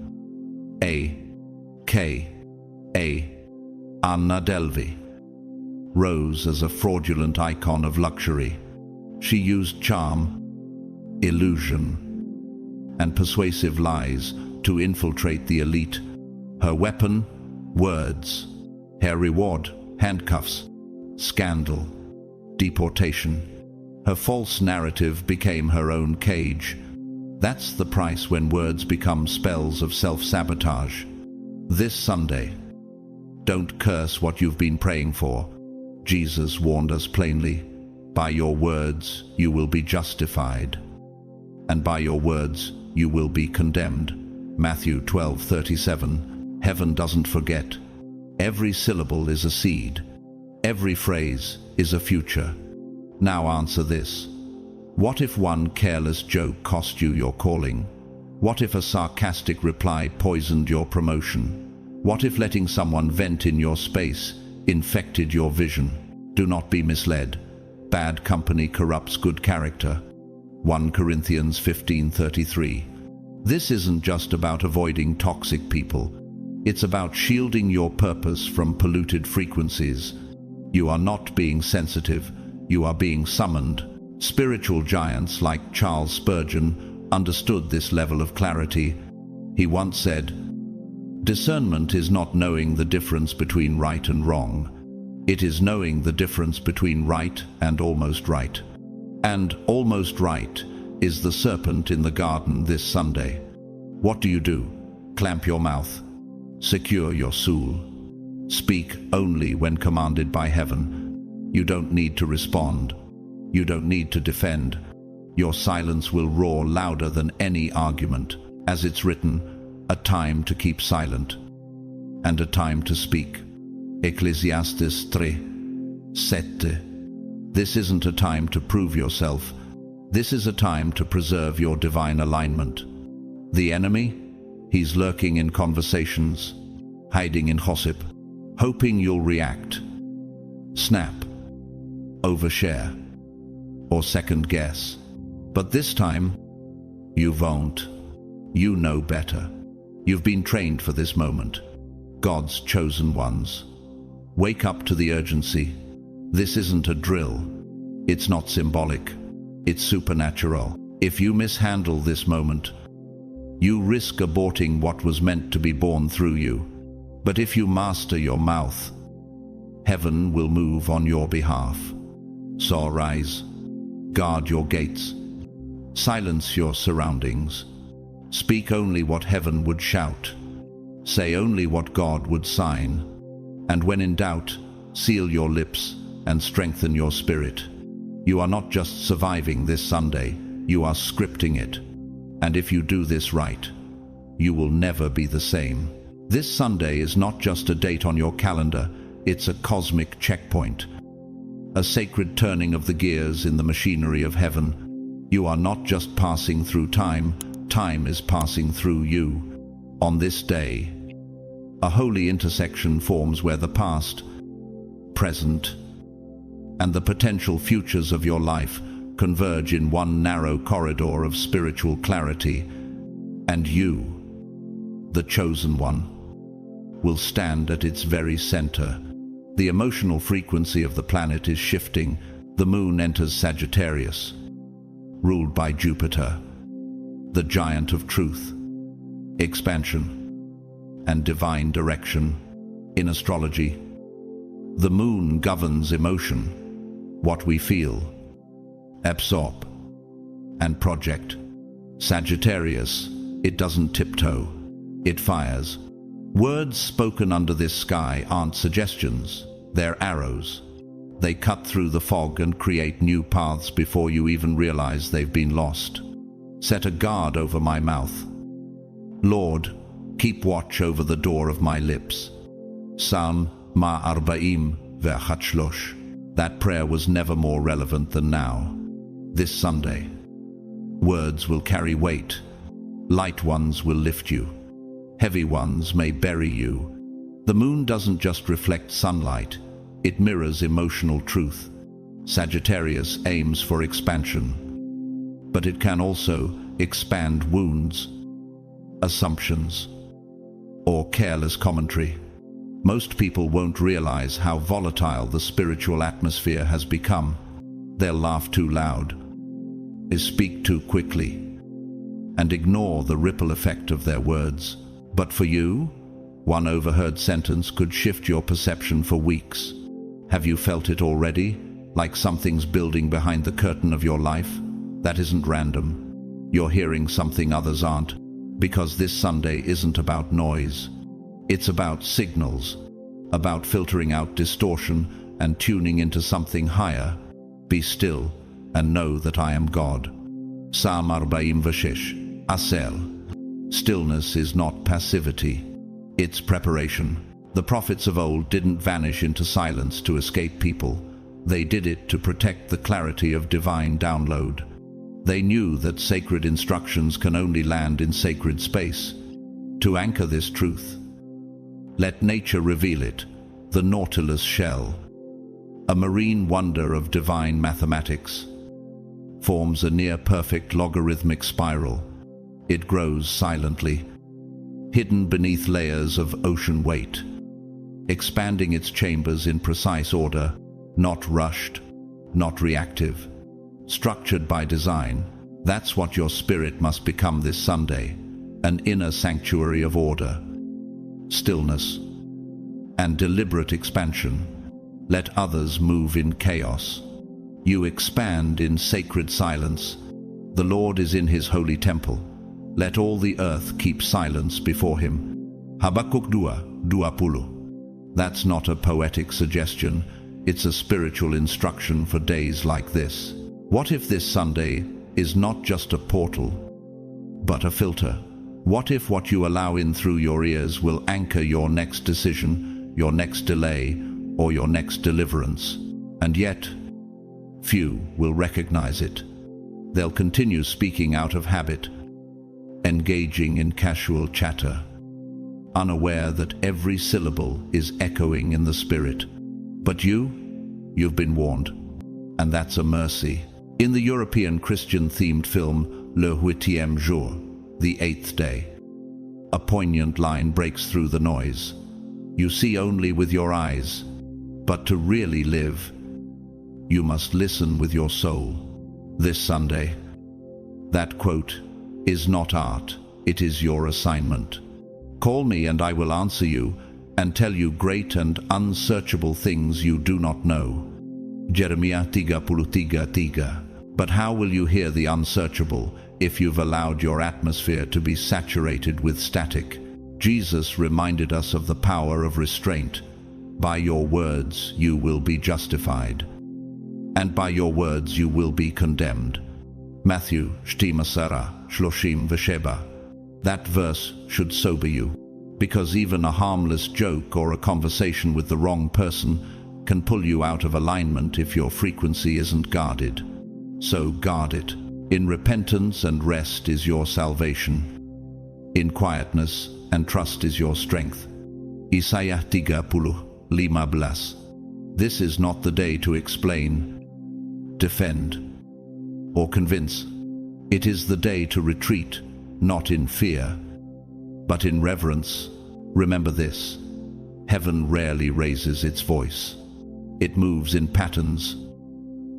Speaker 1: A.K.A. Anna Delvey, rose as a fraudulent icon of luxury. She used charm, illusion, and persuasive lies to infiltrate the elite. Her weapon, words. Her reward, handcuffs, scandal, deportation. Her false narrative became her own cage. That's the price when words become spells of self-sabotage. This Sunday, don't curse what you've been praying for. Jesus warned us plainly, by your words you will be justified, and by your words you will be condemned. Matthew 12:37. Heaven doesn't forget. Every syllable is a seed. Every phrase is a future. Now answer this. What if one careless joke cost you your calling? What if a sarcastic reply poisoned your promotion? What if letting someone vent in your space infected your vision? Do not be misled. Bad company corrupts good character. 1 Corinthians 15:33. This isn't just about avoiding toxic people. It's about shielding your purpose from polluted frequencies. You are not being sensitive. You are being summoned. Spiritual giants like Charles Spurgeon understood this level of clarity. He once said, "Discernment is not knowing the difference between right and wrong. It is knowing the difference between right and almost right." And almost right is the serpent in the garden this Sunday. What do? Clamp your mouth. Secure your soul. Speak only when commanded by heaven. You don't need to respond. You don't need to defend. Your silence will roar louder than any argument. As it's written, a time to keep silent and a time to speak. Ecclesiastes 3:7. This isn't a time to prove yourself. This is a time to preserve your divine alignment. The enemy, he's lurking in conversations, hiding in gossip, hoping you'll react, snap, overshare, or second guess. But this time, you won't. You know better. You've been trained for this moment. God's chosen ones. Wake up to the urgency. This isn't a drill. It's not symbolic. It's supernatural. If you mishandle this moment, you risk aborting what was meant to be born through you. But if you master your mouth, heaven will move on your behalf. So rise. Guard your gates. Silence your surroundings. Speak only what heaven would shout. Say only what God would sign. And when in doubt, seal your lips and strengthen your spirit. You are not just surviving this Sunday, you are scripting it. And if you do this right, you will never be the same. This Sunday is not just a date on your calendar, it's a cosmic checkpoint. A sacred turning of the gears in the machinery of heaven. You are not just passing through time, time is passing through you. On this day, a holy intersection forms where the past, present, and the potential futures of your life converge in one narrow corridor of spiritual clarity. And you, the chosen one, will stand at its very center. The emotional frequency of the planet is shifting. The moon enters Sagittarius, ruled by Jupiter, the giant of truth, expansion, and divine direction. In astrology, the moon governs emotion, what we feel, absorb, and project. Sagittarius, it doesn't tiptoe, it fires. Words spoken under this sky aren't suggestions, they're arrows. They cut through the fog and create new paths before you even realize they've been lost. Set a guard over my mouth. Lord, keep watch over the door of my lips. Psalm Ma-40 Ve'achashlosh. That prayer was never more relevant than now. This Sunday, words will carry weight. Light ones will lift you. Heavy ones may bury you. The moon doesn't just reflect sunlight, it mirrors emotional truth. Sagittarius aims for expansion, but it can also expand wounds, assumptions, or careless commentary. Most people won't realize how volatile the spiritual atmosphere has become. They'll laugh too loud, speak too quickly, and ignore the ripple effect of their words. But for you, one overheard sentence could shift your perception for weeks. Have you felt it already? Like something's building behind the curtain of your life? That isn't random. You're hearing something others aren't. Because this Sunday isn't about noise. It's about signals, about filtering out distortion and tuning into something higher. Be still and know that I am God. Psalm 46, Asel. Stillness is not passivity, it's preparation. The prophets of old didn't vanish into silence to escape people. They did it to protect the clarity of divine download. They knew that sacred instructions can only land in sacred space. To anchor this truth, let nature reveal it. The nautilus shell, a marine wonder of divine mathematics, forms a near-perfect logarithmic spiral. It grows silently, hidden beneath layers of ocean weight, expanding its chambers in precise order, not rushed, not reactive, structured by design. That's what your spirit must become this Sunday, an inner sanctuary of order, stillness, and deliberate expansion. Let others move in chaos. You expand in sacred silence. The Lord is in his holy temple. Let all the earth keep silence before him. Habakkuk 2:20. That's not a poetic suggestion, it's a spiritual instruction for days like this. What if this Sunday is not just a portal, but a filter? What if what you allow in through your ears will anchor your next decision, your next delay, or your next deliverance? And yet, few will recognize it. They'll continue speaking out of habit, engaging in casual chatter, unaware that every syllable is echoing in the spirit. But you've been warned, and that's a mercy. In the European Christian-themed film Le Huitième Jour, the Eighth Day, a poignant line breaks through the noise. You see only with your eyes, but to really live, you must listen with your soul. This Sunday, that quote is not art, it is your assignment. Call me and I will answer you and tell you great and unsearchable things you do not know. Jeremiah 33:3. But how will you hear the unsearchable if you've allowed your atmosphere to be saturated with static? Jesus reminded us of the power of restraint. By your words you will be justified, and by your words you will be condemned. Matthew 12:37. That verse should sober you. because even a harmless joke or a conversation with the wrong person can pull you out of alignment if your frequency isn't guarded. So guard it. In repentance and rest is your salvation. In quietness and trust is your strength. Isaiah 30:15. This is not the day to explain, defend, or convince. It is the day to retreat, not in fear, but in reverence. Remember this: heaven rarely raises its voice. It moves in patterns,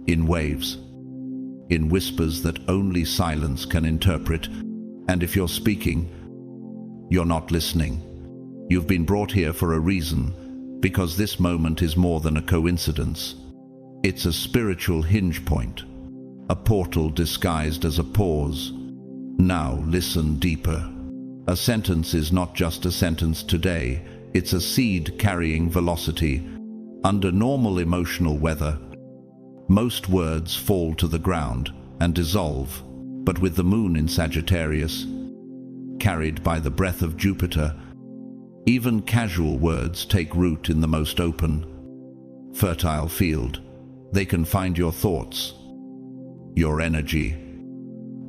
Speaker 1: in waves, in whispers that only silence can interpret. And if you're speaking, you're not listening. You've been brought here for a reason, because this moment is more than a coincidence. It's a spiritual hinge point, a portal disguised as a pause. Now listen deeper. A sentence is not just a sentence today, it's a seed carrying velocity. Under normal emotional weather, most words fall to the ground and dissolve, but with the moon in Sagittarius, carried by the breath of Jupiter, even casual words take root in the most open, fertile field. They can find your thoughts, your energy,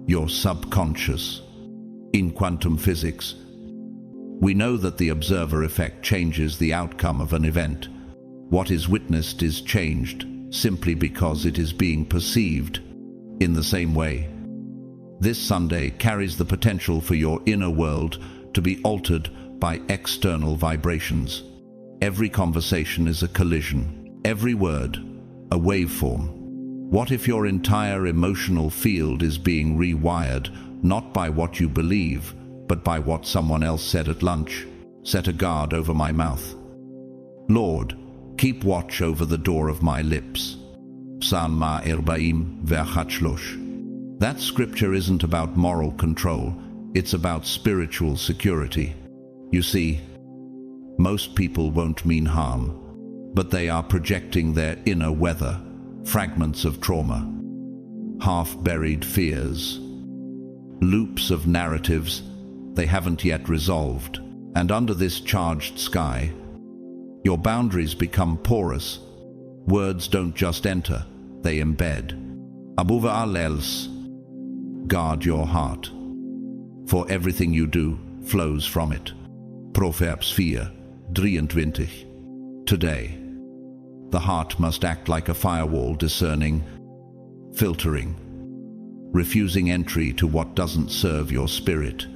Speaker 1: your subconscious. In quantum physics, we know that the observer effect changes the outcome of an event. What is witnessed is changed simply because it is being perceived. In the same way, this Sunday carries the potential for your inner world to be altered by external vibrations. Every conversation is a collision, every word a waveform. What if your entire emotional field is being rewired, not by what you believe, but by what someone else said at lunch? Set a guard over my mouth. Lord, keep watch over the door of my lips. Psalm 40:3. That scripture isn't about moral control, it's about spiritual security. You see, most people won't mean harm, but they are projecting their inner weather, fragments of trauma, half-buried fears, loops of narratives they haven't yet resolved. And under this charged sky, your boundaries become porous. Words don't just enter, they embed. Above all else, guard your heart, for everything you do flows from it. Proverbs 4:23. Today, the heart must act like a firewall, discerning, filtering, refusing entry to what doesn't serve your spirit.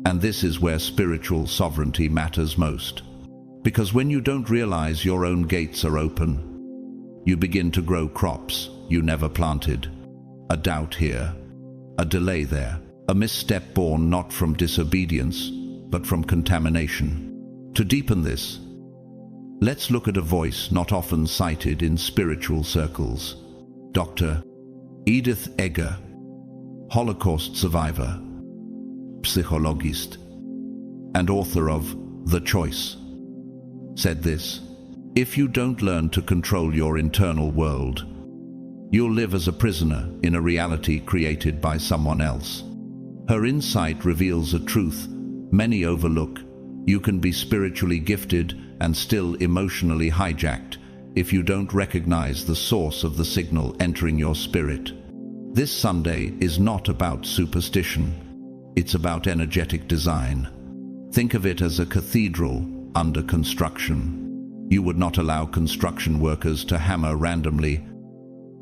Speaker 1: And this is where spiritual sovereignty matters most. Because when you don't realize your own gates are open, you begin to grow crops you never planted. A doubt here, a delay there, a misstep born not from disobedience, but from contamination. To deepen this, let's look at a voice not often cited in spiritual circles. Dr. Edith Eger, Holocaust survivor, psychologist, and author of The Choice, said this: if you don't learn to control your internal world, you'll live as a prisoner in a reality created by someone else. Her insight reveals a truth many overlook. You can be spiritually gifted and still emotionally hijacked if you don't recognize the source of the signal entering your spirit. This Sunday is not about superstition. It's about energetic design. Think of it as a cathedral under construction. You would not allow construction workers to hammer randomly,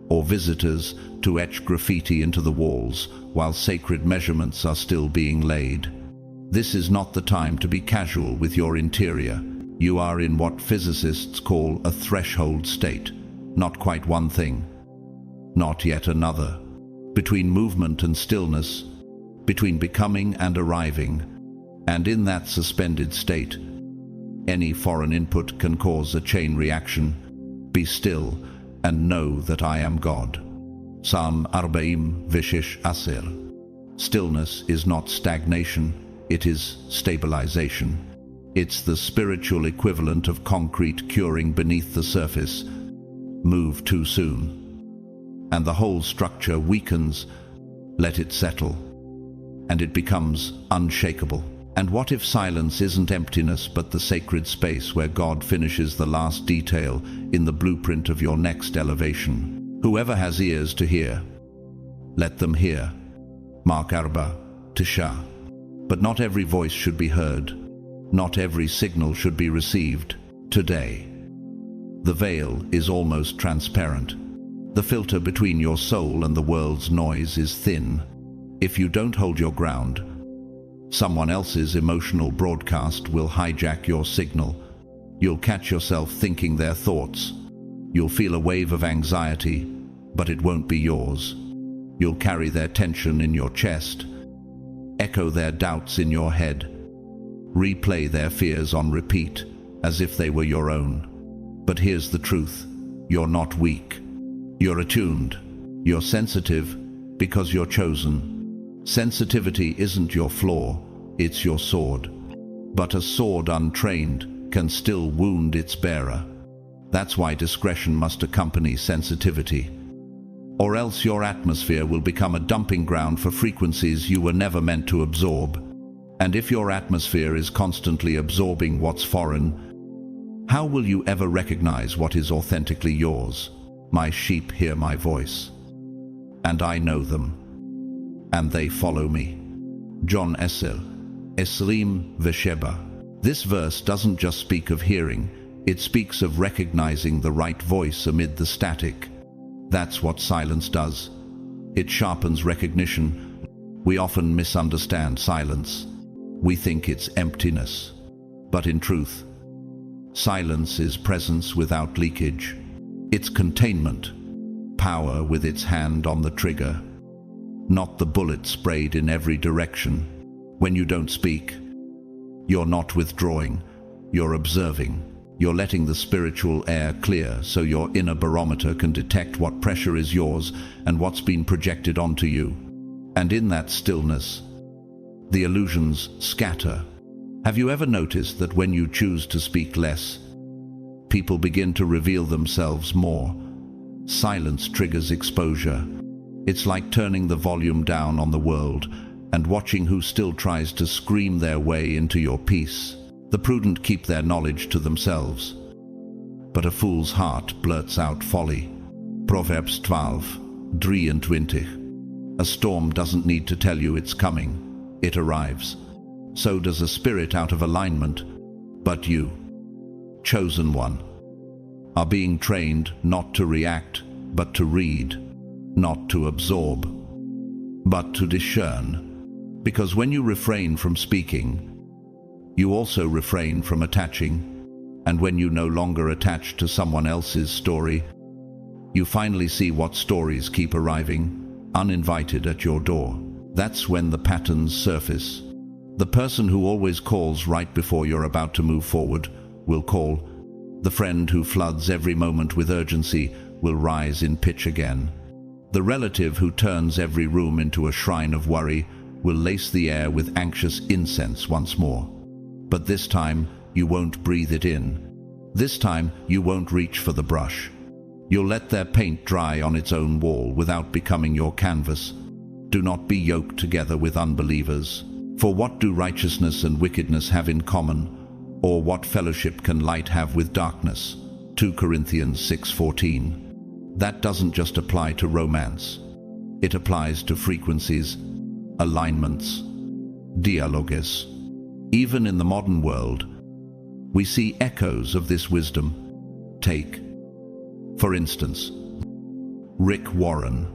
Speaker 1: or visitors to etch graffiti into the walls while sacred measurements are still being laid. This is not the time to be casual with your interior. You are in what physicists call a threshold state. Not quite one thing, not yet another. Between movement and stillness, between becoming and arriving. And in that suspended state, any foreign input can cause a chain reaction. Be still and know that I am God. Psalm 40:10. Stillness is not stagnation, it is stabilization. It's the spiritual equivalent of concrete curing beneath the surface. Move too soon, and the whole structure weakens. Let it settle, and it becomes unshakable. And what if silence isn't emptiness but the sacred space where God finishes the last detail in the blueprint of your next elevation? Whoever has ears to hear, let them hear. Mark Arba, Tisha. But not every voice should be heard. Not every signal should be received. Today, the veil is almost transparent. The filter between your soul and the world's noise is thin. If you don't hold your ground, someone else's emotional broadcast will hijack your signal. You'll catch yourself thinking their thoughts. You'll feel a wave of anxiety, but it won't be yours. You'll carry their tension in your chest, echo their doubts in your head, replay their fears on repeat, as if they were your own. But here's the truth. You're not weak. You're attuned. You're sensitive because you're chosen. Sensitivity isn't your flaw, it's your sword. But a sword untrained can still wound its bearer. That's why discretion must accompany sensitivity. Or else your atmosphere will become a dumping ground for frequencies you were never meant to absorb. And if your atmosphere is constantly absorbing what's foreign, how will you ever recognize what is authentically yours? My sheep hear my voice, and I know them, and they follow me. John Esel, Esrim Vesheba. This verse doesn't just speak of hearing, it speaks of recognizing the right voice amid the static. That's what silence does. It sharpens recognition. We often misunderstand silence. We think it's emptiness. But in truth, silence is presence without leakage. It's containment, power with its hand on the trigger, not the bullet sprayed in every direction. When you don't speak, you're not withdrawing, you're observing. You're letting the spiritual air clear so your inner barometer can detect what pressure is yours and what's been projected onto you. And in that stillness, the illusions scatter. Have you ever noticed that when you choose to speak less, people begin to reveal themselves more? Silence triggers exposure. It's like turning the volume down on the world and watching who still tries to scream their way into your peace. The prudent keep their knowledge to themselves, but a fool's heart blurts out folly. Proverbs 12:23. A storm doesn't need to tell you it's coming. It arrives. So does a spirit out of alignment. But you, chosen one, are being trained not to react, but to read, not to absorb, but to discern. Because when you refrain from speaking, you also refrain from attaching, and when you no longer attach to someone else's story, you finally see what stories keep arriving, uninvited at your door. That's when the patterns surface. The person who always calls right before you're about to move forward will call. The friend who floods every moment with urgency will rise in pitch again. The relative who turns every room into a shrine of worry will lace the air with anxious incense once more. But this time, you won't breathe it in. This time, you won't reach for the brush. You'll let their paint dry on its own wall without becoming your canvas. Do not be yoked together with unbelievers. For what do righteousness and wickedness have in common? Or what fellowship can light have with darkness? 2 Corinthians 6:14. That doesn't just apply to romance. It applies to frequencies, alignments, dialogues. Even in the modern world, we see echoes of this wisdom. Take, for instance, Rick Warren,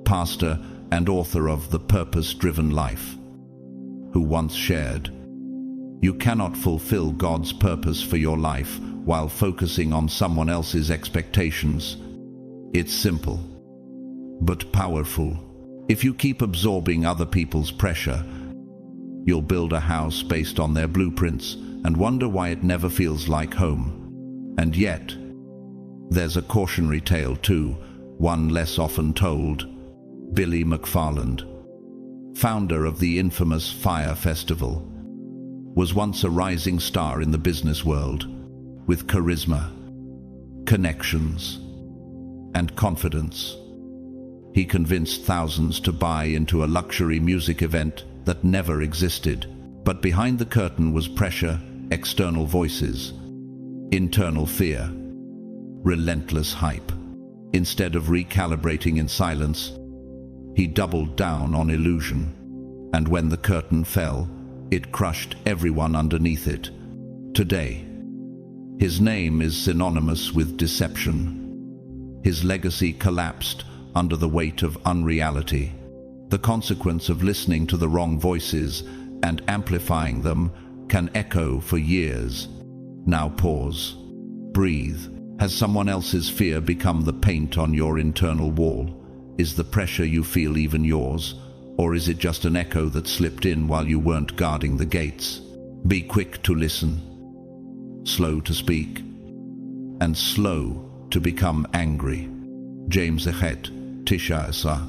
Speaker 1: pastor and author of The Purpose-Driven Life, who once shared, "You cannot fulfill God's purpose for your life while focusing on someone else's expectations." It's simple, but powerful. If you keep absorbing other people's pressure, you'll build a house based on their blueprints and wonder why it never feels like home. And yet, there's a cautionary tale too, one less often told. Billy McFarland, founder of the infamous Fire Festival, was once a rising star in the business world, with charisma, connections, and confidence. He convinced thousands to buy into a luxury music event that never existed. But behind the curtain was pressure, external voices, internal fear, relentless hype. Instead of recalibrating in silence, he doubled down on illusion. And when the curtain fell, it crushed everyone underneath it. Today, his name is synonymous with deception. His legacy collapsed under the weight of unreality. The consequence of listening to the wrong voices and amplifying them can echo for years. Now pause. Breathe. Has someone else's fear become the paint on your internal wall? Is the pressure you feel even yours? Or is it just an echo that slipped in while you weren't guarding the gates? Be quick to listen, slow to speak, and slow to become angry. James Echet, Tisha Esa.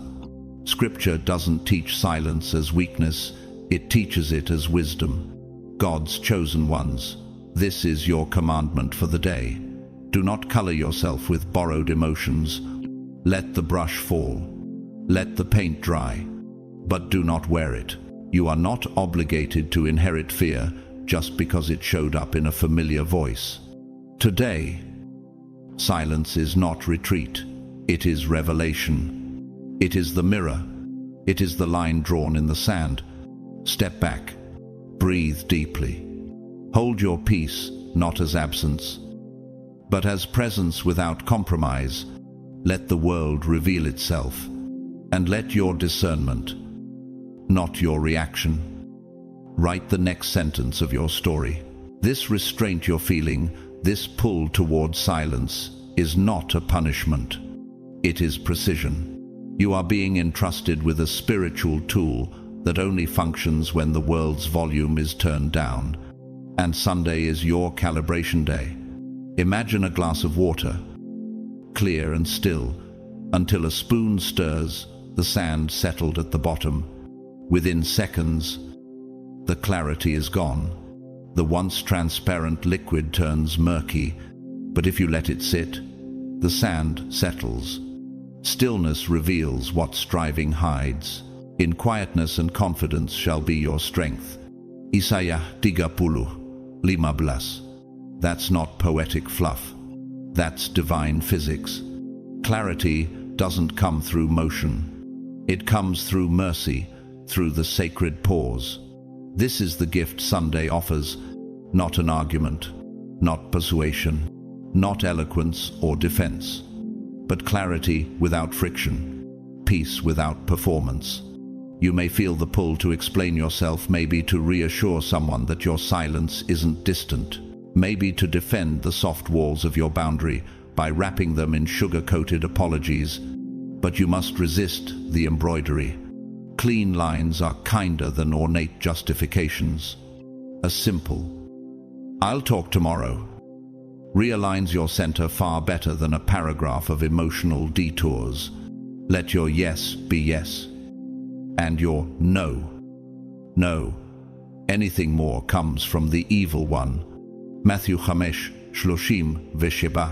Speaker 1: Scripture doesn't teach silence as weakness, it teaches it as wisdom. God's chosen ones, this is your commandment for the day. Do not color yourself with borrowed emotions. Let the brush fall. Let the paint dry. But do not wear it. You are not obligated to inherit fear just because it showed up in a familiar voice. Today, silence is not retreat. It is revelation. It is the mirror. It is the line drawn in the sand. Step back. Breathe deeply. Hold your peace, not as absence, but as presence without compromise. Let the world reveal itself, and let your discernment, not your reaction, write the next sentence of your story. This restraint you're feeling, this pull toward silence, is not a punishment. It is precision. You are being entrusted with a spiritual tool that only functions when the world's volume is turned down. And Sunday is your calibration day. Imagine a glass of water, clear and still, until a spoon stirs, the sand settled at the bottom. Within seconds, the clarity is gone. The once transparent liquid turns murky, but if you let it sit, the sand settles. Stillness reveals what striving hides. In quietness and confidence shall be your strength. Isaiah 30:15. That's not poetic fluff. That's divine physics. Clarity doesn't come through motion. It comes through mercy, through the sacred pause. This is the gift Sunday offers, not an argument, not persuasion, not eloquence or defense, but clarity without friction, peace without performance. You may feel the pull to explain yourself, maybe to reassure someone that your silence isn't distant, maybe to defend the soft walls of your boundary by wrapping them in sugar-coated apologies, but you must resist the embroidery. Clean lines are kinder than ornate justifications. A simple, "I'll talk tomorrow," realigns your center far better than a paragraph of emotional detours. Let your yes be yes, and your no, no. Anything more comes from the evil one. Matthew 5:37.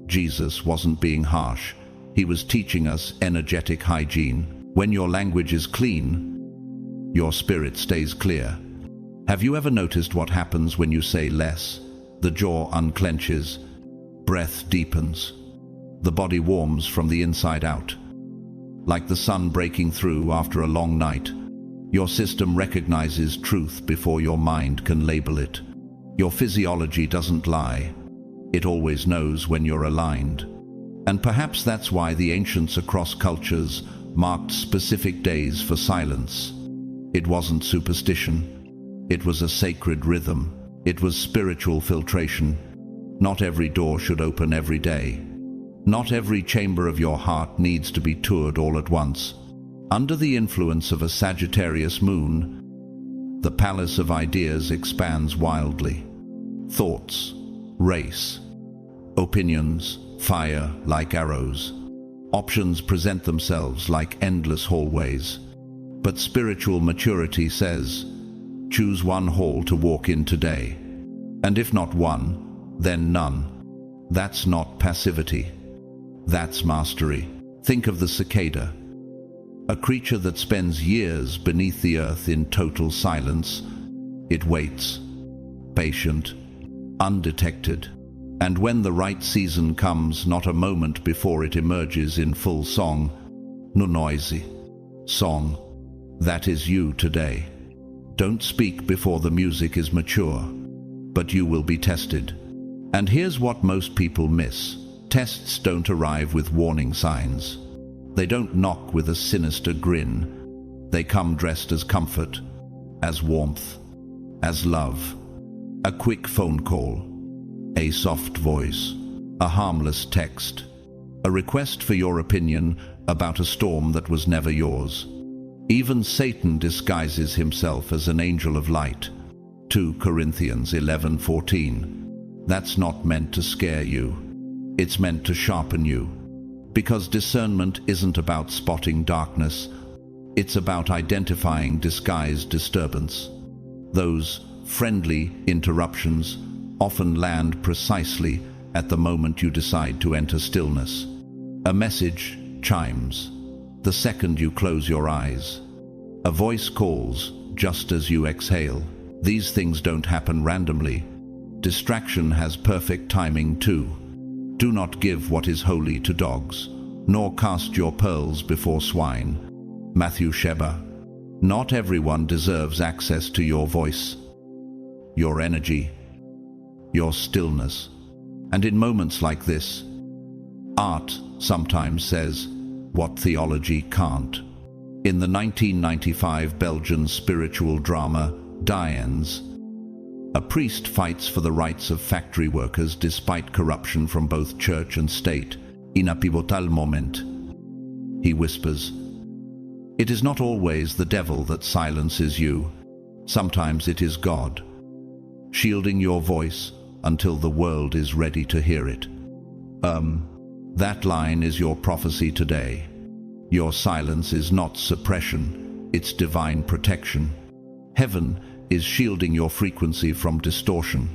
Speaker 1: Jesus wasn't being harsh. He was teaching us energetic hygiene. When your language is clean, your spirit stays clear. Have you ever noticed what happens when you say less? The jaw unclenches, breath deepens, the body warms from the inside out. Like the sun breaking through after a long night, your system recognizes truth before your mind can label it. Your physiology doesn't lie. It always knows when you're aligned. And perhaps that's why the ancients across cultures marked specific days for silence. It wasn't superstition. It was a sacred rhythm. It was spiritual filtration. Not every door should open every day. Not every chamber of your heart needs to be toured all at once. Under the influence of a Sagittarius moon, the palace of ideas expands wildly. Thoughts race. Opinions fire like arrows. Options present themselves like endless hallways. But spiritual maturity says, choose one hall to walk in today. And if not one, then none. That's not passivity. That's mastery. Think of the cicada, a creature that spends years beneath the earth in total silence, It waits, patient, undetected, and when the right season comes, not a moment before it emerges in full song, no noisy song. That is you today. Don't speak before the music is mature, but you will be tested. And here's what most people miss. Tests don't arrive with warning signs. They don't knock with a sinister grin. They come dressed as comfort, as warmth, as love. A quick phone call, a soft voice, a harmless text, a request for your opinion about a storm that was never yours. Even Satan disguises himself as an angel of light. 2 Corinthians 11:14. That's not meant to scare you. It's meant to sharpen you. Because discernment isn't about spotting darkness. It's about identifying disguised disturbance. Those friendly interruptions often land precisely at the moment you decide to enter stillness. A message chimes the second you close your eyes. A voice calls just as you exhale. These things don't happen randomly. Distraction has perfect timing too. Do not give what is holy to dogs, nor cast your pearls before swine. Matthew Sheba. Not everyone deserves access to your voice, your energy, your stillness. And in moments like this, art sometimes says what theology can't. In the 1995 Belgian spiritual drama Diane's, a priest fights for the rights of factory workers despite corruption from both church and state. In a pivotal moment, he whispers, "It is not always the devil that silences you. Sometimes it is God, shielding your voice until the world is ready to hear it." That line is your prophecy today. Your silence is not suppression, it's divine protection. Heaven is shielding your frequency from distortion.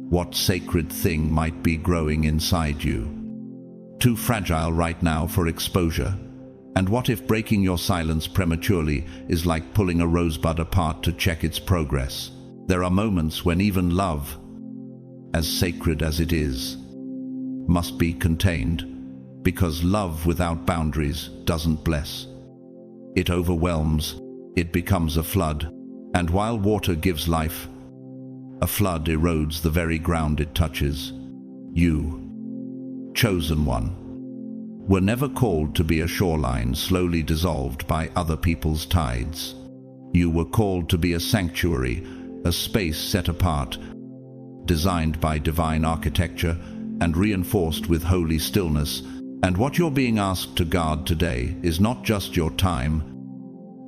Speaker 1: What sacred thing might be growing inside you? Too fragile right now for exposure. And what if breaking your silence prematurely is like pulling a rosebud apart to check its progress? There are moments when even love, as sacred as it is, must be contained, because love without boundaries doesn't bless. It overwhelms, it becomes a flood, and while water gives life, a flood erodes the very ground it touches. You, chosen one, were never called to be a shoreline slowly dissolved by other people's tides. You were called to be a sanctuary, a space set apart, designed by divine architecture and reinforced with holy stillness. And what you're being asked to guard today is not just your time,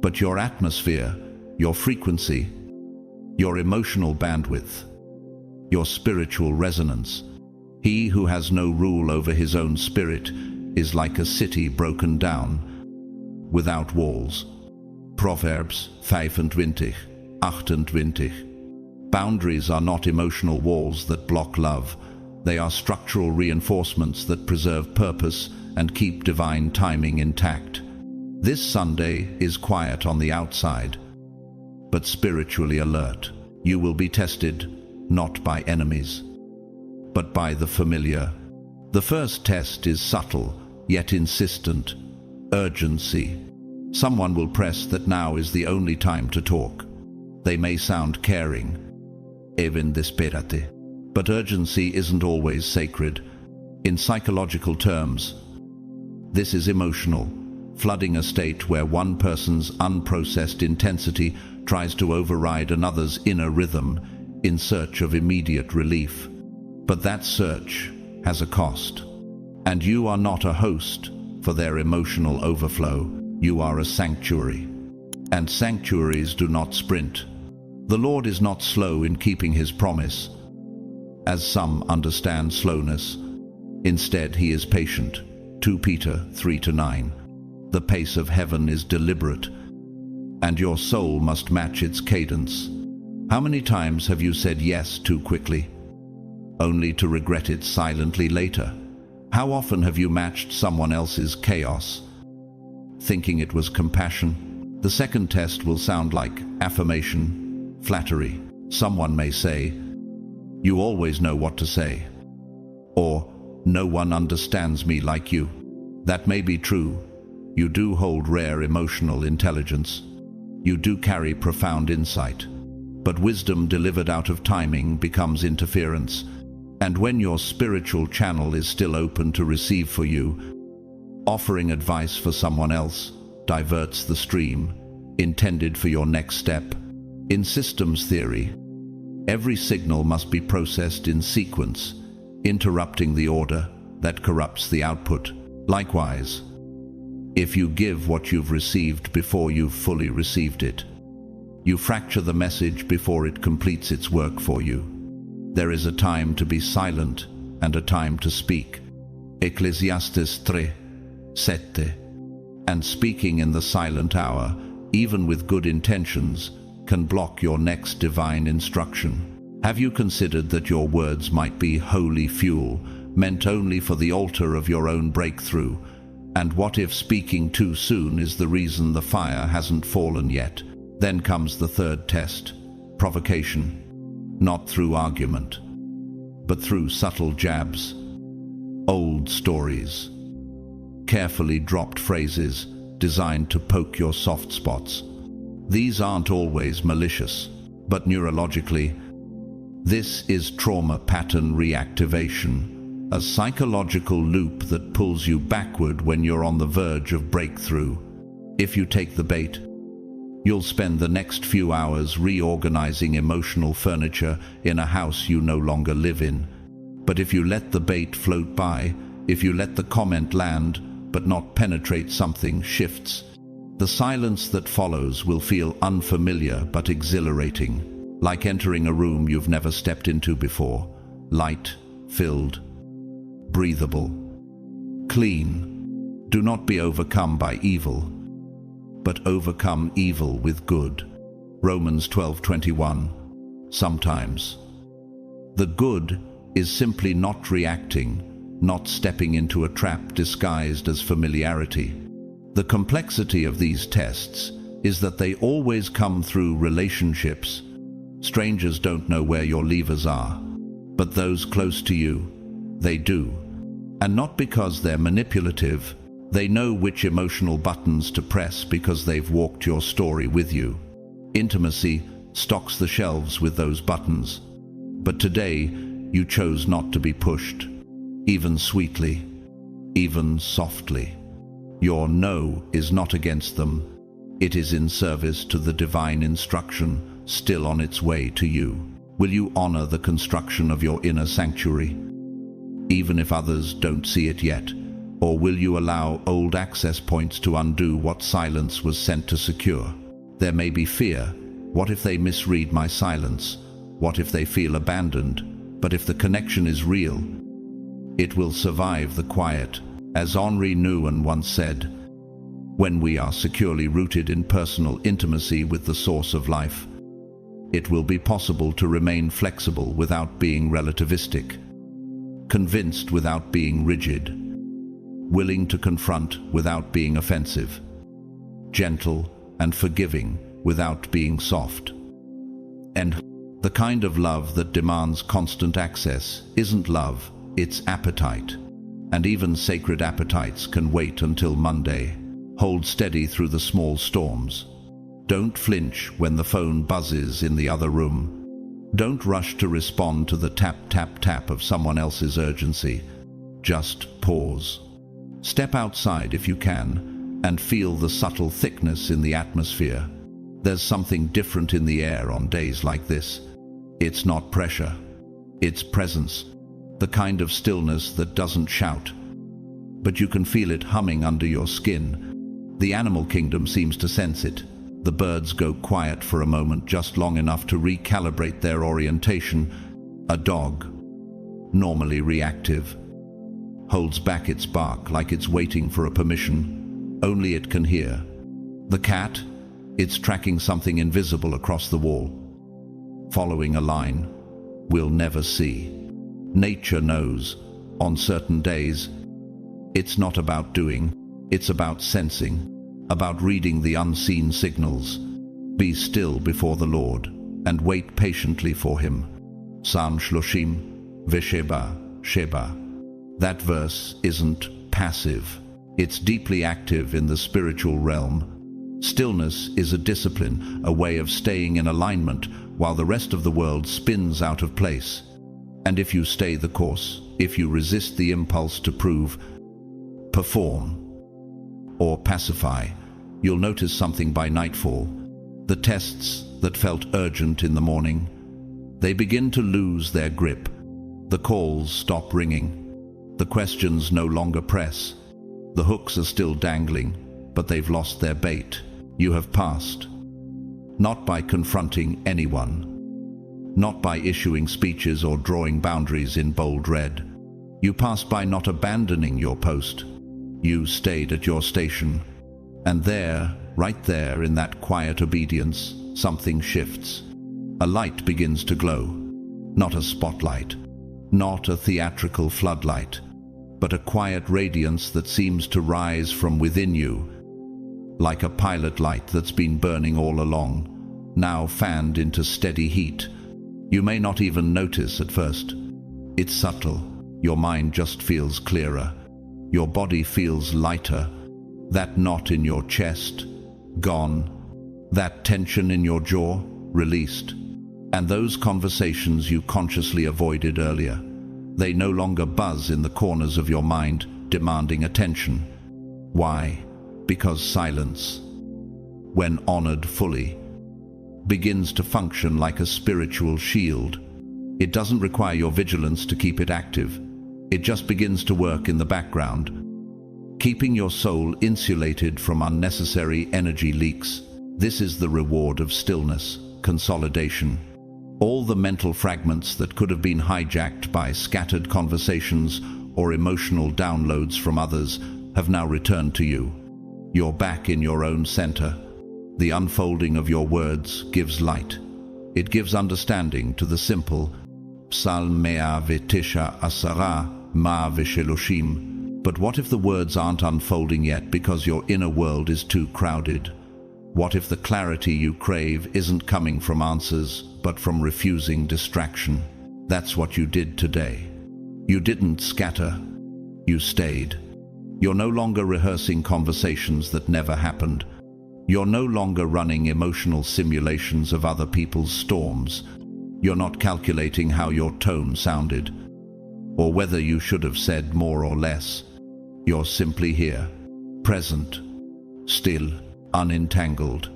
Speaker 1: but your atmosphere, your frequency, your emotional bandwidth, your spiritual resonance. He who has no rule over his own spirit is like a city broken down, without walls. Proverbs 25:28. Boundaries are not emotional walls that block love. They are structural reinforcements that preserve purpose and keep divine timing intact. This Sunday is quiet on the outside, but spiritually alert. You will be tested, not by enemies, but by the familiar. The first test is subtle, yet insistent. Urgency. Someone will press that now is the only time to talk. They may sound caring, even desperate, but urgency isn't always sacred. In psychological terms, this is emotional, flooding a state where one person's unprocessed intensity tries to override another's inner rhythm in search of immediate relief. But that search has a cost, and you are not a host for their emotional overflow. You are a sanctuary, and sanctuaries do not sprint. The Lord is not slow in keeping his promise, as some understand slowness. Instead, he is patient. 2 Peter 3-9. The pace of heaven is deliberate, and your soul must match its cadence. How many times have you said yes too quickly, only to regret it silently later? How often have you matched someone else's chaos, thinking it was compassion? The second test will sound like affirmation, flattery, Someone may say, "You always know what to say," or "No one understands me like you." That may be true. You do hold rare emotional intelligence. You do carry profound insight. But wisdom delivered out of timing becomes interference. And when your spiritual channel is still open to receive for you, offering advice for someone else diverts the stream intended for your next step. In systems theory, every signal must be processed in sequence, interrupting the order that corrupts the output. Likewise, if you give what you've received before you've fully received it, you fracture the message before it completes its work for you. There is a time to be silent and a time to speak. Ecclesiastes 3:7. And speaking in the silent hour, even with good intentions, can block your next divine instruction. Have you considered that your words might be holy fuel, meant only for the altar of your own breakthrough? And what if speaking too soon is the reason the fire hasn't fallen yet? Then comes the third test, provocation. Not through argument, but through subtle jabs, old stories, carefully dropped phrases designed to poke your soft spots. These aren't always malicious, but neurologically, this is trauma pattern reactivation, a psychological loop that pulls you backward when you're on the verge of breakthrough. If you take the bait, you'll spend the next few hours reorganizing emotional furniture in a house you no longer live in. But if you let the bait float by, if you let the comment land but not penetrate, something shifts. The silence that follows will feel unfamiliar but exhilarating, like entering a room you've never stepped into before. Light, filled, breathable, clean. Do not be overcome by evil, but overcome evil with good. Romans 12:21. Sometimes the good is simply not reacting, not stepping into a trap disguised as familiarity. The complexity of these tests is that they always come through relationships. Strangers don't know where your levers are, but those close to you, they do. And not because they're manipulative. They know which emotional buttons to press because they've walked your story with you. Intimacy stocks the shelves with those buttons. But today, you chose not to be pushed, even sweetly, even softly. Your no is not against them. It is in service to the divine instruction still on its way to you. Will you honor the construction of your inner sanctuary, even if others don't see it yet? Or will you allow old access points to undo what silence was sent to secure? There may be fear. What if they misread my silence? What if they feel abandoned? But if the connection is real, it will survive the quiet. As Henri Nouwen once said, when we are securely rooted in personal intimacy with the source of life, it will be possible to remain flexible without being relativistic, convinced without being rigid, willing to confront without being offensive, gentle and forgiving without being soft. And the kind of love that demands constant access isn't love, it's appetite. And even sacred appetites can wait until Monday. Hold steady through the small storms. Don't flinch when the phone buzzes in the other room. Don't rush to respond to the tap, tap, tap of someone else's urgency. Just pause. Step outside if you can, and feel the subtle thickness in the atmosphere. There's something different in the air on days like this. It's not pressure. It's presence. The kind of stillness that doesn't shout, but you can feel it humming under your skin. The animal kingdom seems to sense it. The birds go quiet for a moment, just long enough to recalibrate their orientation. A dog, normally reactive, holds back its bark like it's waiting for a permission only it can hear. The cat, it's tracking something invisible across the wall, following a line we'll never see. Nature knows, on certain days, it's not about doing, it's about sensing, about reading the unseen signals. Be still before the Lord. and wait patiently for him. Psalm Shloshim, Vesheba, Sheba. That verse isn't passive. It's deeply active in the spiritual realm. Stillness is a discipline, a way of staying in alignment while the rest of the world spins out of place. And if you stay the course, if you resist the impulse to prove, perform, or pacify, you'll notice something by nightfall. The tests that felt urgent in the morning, they begin to lose their grip. The calls stop ringing. The questions no longer press. The hooks are still dangling, but they've lost their bait. You have passed. Not by confronting anyone. Not by issuing speeches or drawing boundaries in bold red. You passed by not abandoning your post. You stayed at your station. And there, right there in that quiet obedience, something shifts. A light begins to glow. Not a spotlight. Not a theatrical floodlight. But a quiet radiance that seems to rise from within you. Like a pilot light that's been burning all along, now fanned into steady heat. You may not even notice at first. It's subtle. Your mind just feels clearer. Your body feels lighter. That knot in your chest, gone. That tension in your jaw, released. And those conversations you consciously avoided earlier, they no longer buzz in the corners of your mind, demanding attention. Why? Because silence, when honored fully, begins to function like a spiritual shield. It doesn't require your vigilance to keep it active. It just begins to work in the background, keeping your soul insulated from unnecessary energy leaks. This is the reward of stillness, consolidation. All the mental fragments that could have been hijacked by scattered conversations or emotional downloads from others have now returned to you. You're back in your own center. The unfolding of your words gives light. It gives understanding to the simple Psalm 119 Ma Visheloshim. But what if the words aren't unfolding yet because your inner world is too crowded? What if the clarity you crave isn't coming from answers, but from refusing distraction? That's what you did today. You didn't scatter. You stayed. You're no longer rehearsing conversations that never happened. You're no longer running emotional simulations of other people's storms. You're not calculating how your tone sounded, or whether you should have said more or less. You're simply here, present, still, unentangled.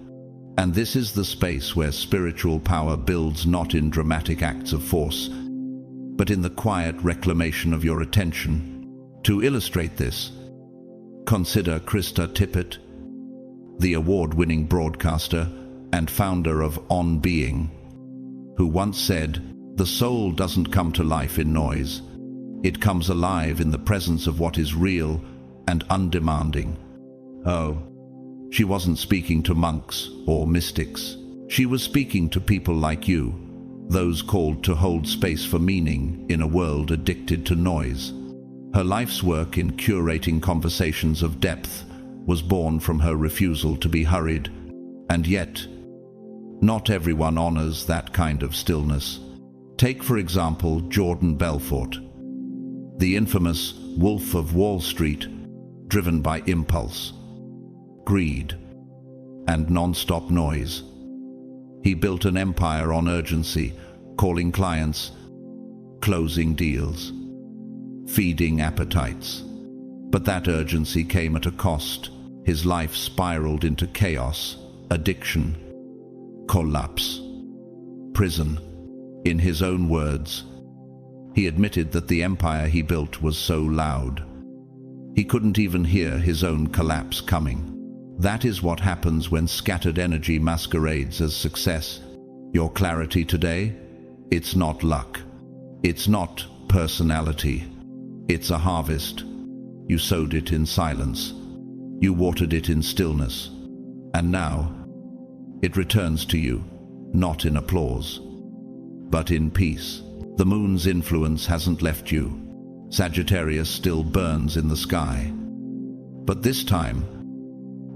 Speaker 1: And this is the space where spiritual power builds not in dramatic acts of force, but in the quiet reclamation of your attention. To illustrate this, consider Krista Tippett, the award-winning broadcaster and founder of On Being, who once said, "The soul doesn't come to life in noise. It comes alive in the presence of what is real and undemanding." Oh, she wasn't speaking to monks or mystics. She was speaking to people like you, those called to hold space for meaning in a world addicted to noise. Her life's work in curating conversations of depth was born from her refusal to be hurried. And yet, not everyone honors that kind of stillness. Take, for example, Jordan Belfort, the infamous Wolf of Wall Street, driven by impulse, greed, and non-stop noise. He built an empire on urgency, calling clients, closing deals, feeding appetites. But that urgency came at a cost. His life spiraled into chaos, addiction, collapse, prison. In his own words, he admitted that the empire he built was so loud, he couldn't even hear his own collapse coming. That is what happens when scattered energy masquerades as success. Your clarity today, it's not luck. It's not personality. It's a harvest. You sowed it in silence. You watered it in stillness. And now, it returns to you, not in applause, but in peace. The moon's influence hasn't left you. Sagittarius still burns in the sky. But this time,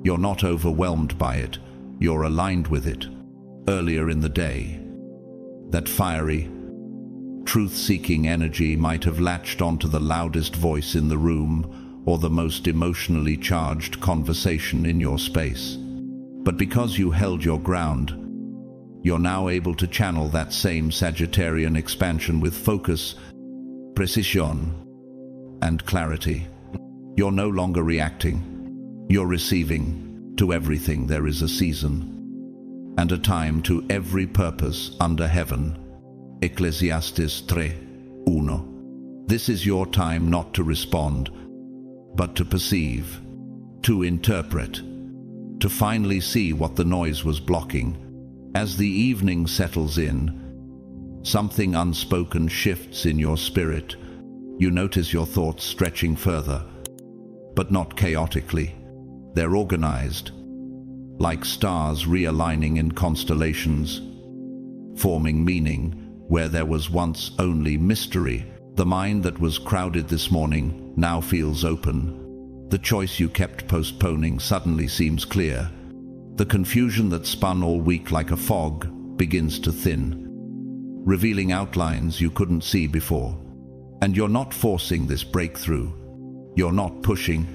Speaker 1: you're not overwhelmed by it. You're aligned with it. Earlier in the day, That fiery, truth-seeking energy might have latched onto the loudest voice in the room or the most emotionally charged conversation in your space. But because you held your ground, you're now able to channel that same Sagittarian expansion with focus, precision, and clarity. You're no longer reacting. You're receiving. To everything there is a season, and a time to every purpose under heaven. Ecclesiastes 3:1. This is your time not to respond, but to perceive, to interpret, to finally see what the noise was blocking. As the evening settles in, something unspoken shifts in your spirit. You notice your thoughts stretching further, but not chaotically. They're organized, like stars realigning in constellations, forming meaning where there was once only mystery. The mind that was crowded this morning now feels open. The choice you kept postponing suddenly seems clear. The confusion that spun all week like a fog begins to thin, revealing outlines you couldn't see before. And you're not forcing this breakthrough. You're not pushing.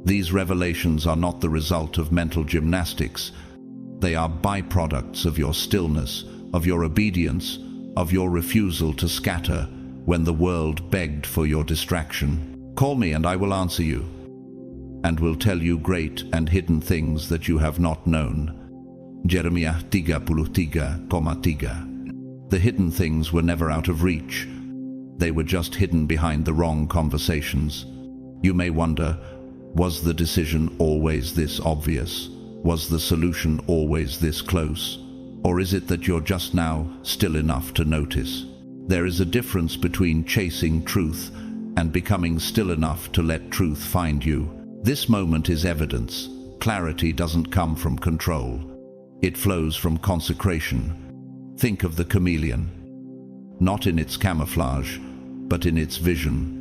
Speaker 1: These revelations are not the result of mental gymnastics. They are byproducts of your stillness, of your obedience, of your refusal to scatter when the world begged for your distraction. Call me and I will answer you, and will tell you great and hidden things that you have not known. Jeremiah 33:3. The hidden things were never out of reach. They were just hidden behind the wrong conversations. You may wonder, was the decision always this obvious? Was the solution always this close? Or is it that you're just now still enough to notice? There is a difference between chasing truth and becoming still enough to let truth find you. This moment is evidence. Clarity doesn't come from control. It flows from consecration. Think of the chameleon, not in its camouflage, but in its vision.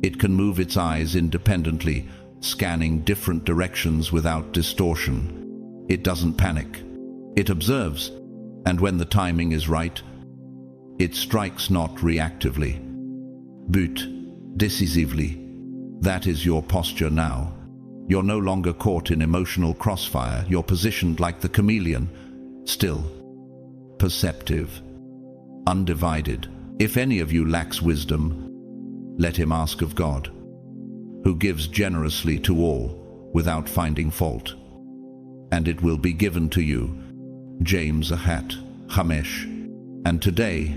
Speaker 1: It can move its eyes independently, scanning different directions without distortion. It doesn't panic. It observes, and when the timing is right, it strikes not reactively, but decisively. That is your posture now. You're no longer caught in emotional crossfire. You're positioned like the chameleon, still, perceptive, undivided. If any of you lacks wisdom, let him ask of God, who gives generously to all without finding fault, and it will be given to you. James 1:5. And today,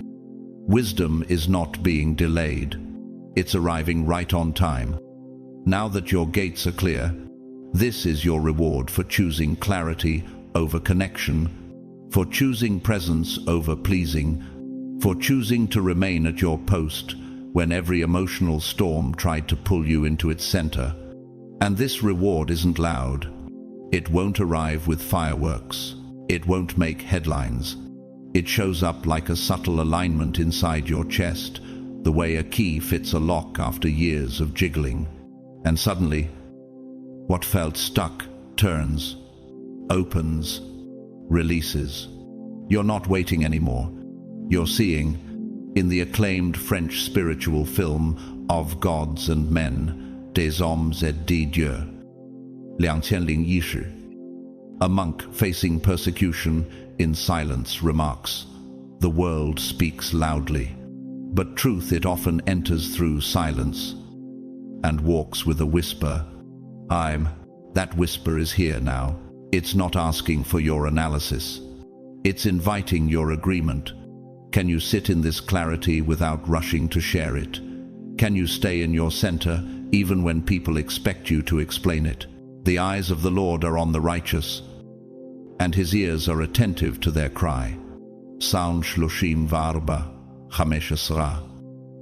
Speaker 1: wisdom is not being delayed. It's arriving right on time. Now that your gates are clear, this is your reward for choosing clarity over connection, for choosing presence over pleasing, for choosing to remain at your post when every emotional storm tried to pull you into its center. And this reward isn't loud. It won't arrive with fireworks. It won't make headlines. It shows up like a subtle alignment inside your chest, the way a key fits a lock after years of jiggling. And suddenly, what felt stuck turns, opens, releases. You're not waiting anymore. You're seeing, in the acclaimed French spiritual film Of Gods and Men, Des Hommes et des Dieux, 2011. A monk facing persecution in silence remarks, "The world speaks loudly, but truth it often enters through silence and walks with a whisper. That whisper is here now. It's not asking for your analysis. It's inviting your agreement. Can you sit in this clarity without rushing to share it? Can you stay in your center even when people expect you to explain it? The eyes of the Lord are on the righteous, and his ears are attentive to their cry." Psalm 34:5.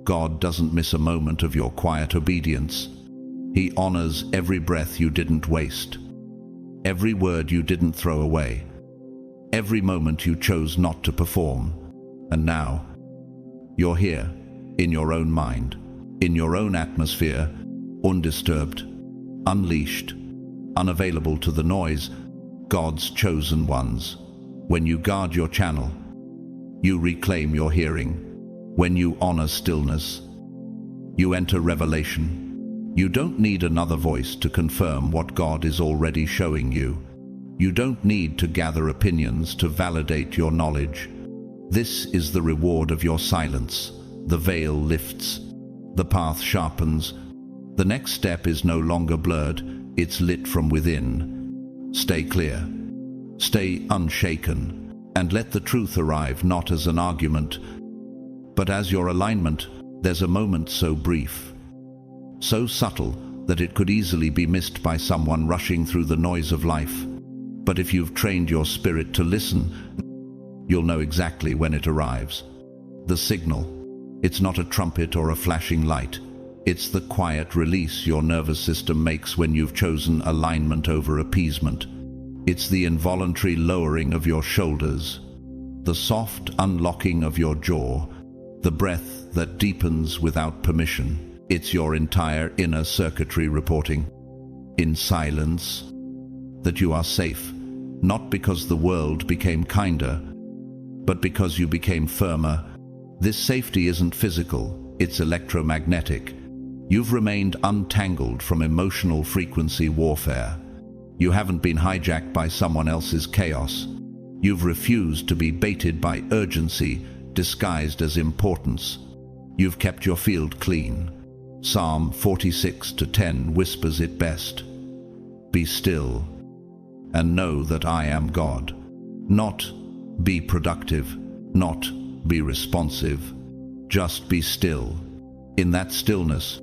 Speaker 1: God doesn't miss a moment of your quiet obedience. He honors every breath you didn't waste, every word you didn't throw away, every moment you chose not to perform. And now, you're here, in your own mind, in your own atmosphere, undisturbed, unleashed, unavailable to the noise, God's chosen ones. When you guard your channel, you reclaim your hearing. When you honor stillness, you enter revelation. You don't need another voice to confirm what God is already showing you. You don't need to gather opinions to validate your knowledge. This is the reward of your silence. The veil lifts. The path sharpens. The next step is no longer blurred. It's lit from within. Stay clear. Stay unshaken. And let the truth arrive not as an argument, but as your alignment. There's a moment so brief, so subtle, that it could easily be missed by someone rushing through the noise of life. But if you've trained your spirit to listen, you'll know exactly when it arrives. The signal. It's not a trumpet or a flashing light. It's the quiet release your nervous system makes when you've chosen alignment over appeasement. It's the involuntary lowering of your shoulders, the soft unlocking of your jaw, the breath that deepens without permission. It's your entire inner circuitry reporting, in silence, that you are safe, not because the world became kinder, but because you became firmer. This safety isn't physical, it's electromagnetic. You've remained untangled from emotional frequency warfare. You haven't been hijacked by someone else's chaos. You've refused to be baited by urgency disguised as importance. You've kept your field clean. Psalm 46:10 whispers it best. Be still and know that I am God. Not be productive, not be responsive. Just be still. In that stillness,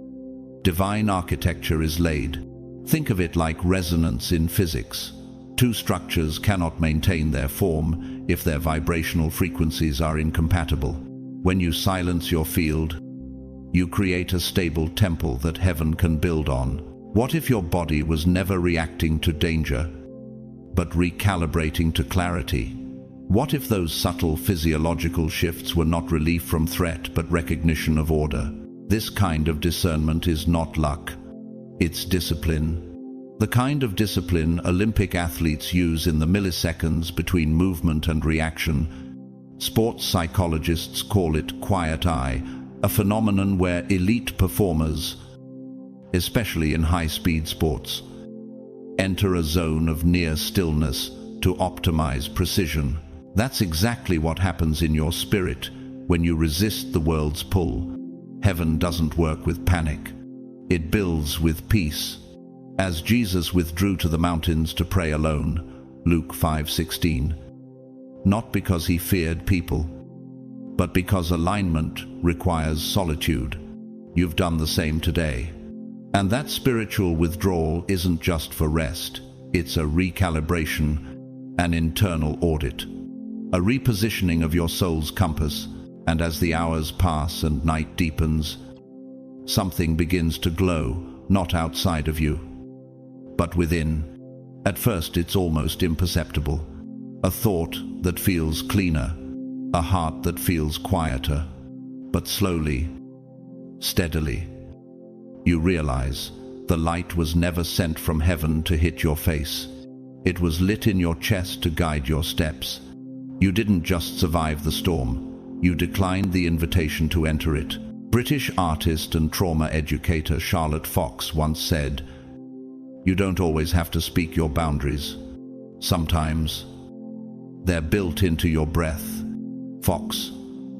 Speaker 1: divine architecture is laid. Think of it like resonance in physics. Two structures cannot maintain their form if their vibrational frequencies are incompatible. When you silence your field, you create a stable temple that heaven can build on. What if your body was never reacting to danger, but recalibrating to clarity? What if those subtle physiological shifts were not relief from threat, but recognition of order? This kind of discernment is not luck. It's discipline. The kind of discipline Olympic athletes use in the milliseconds between movement and reaction. Sports psychologists call it quiet eye, a phenomenon where elite performers, especially in high-speed sports, enter a zone of near stillness to optimize precision. That's exactly what happens in your spirit when you resist the world's pull. Heaven doesn't work with panic. It builds with peace. As Jesus withdrew to the mountains to pray alone, Luke 5:16, not because he feared people, but because alignment requires solitude. You've done the same today. And that spiritual withdrawal isn't just for rest. It's a recalibration, an internal audit, a repositioning of your soul's compass. And as the hours pass and night deepens, something begins to glow, not outside of you, but within. At first it's almost imperceptible. A thought that feels cleaner, a heart that feels quieter. But slowly, steadily, you realize the light was never sent from heaven to hit your face. It was lit in your chest to guide your steps. You didn't just survive the storm, you declined the invitation to enter it. British artist and trauma educator Charlotte Fox once said, "You don't always have to speak your boundaries. Sometimes they're built into your breath." Fox,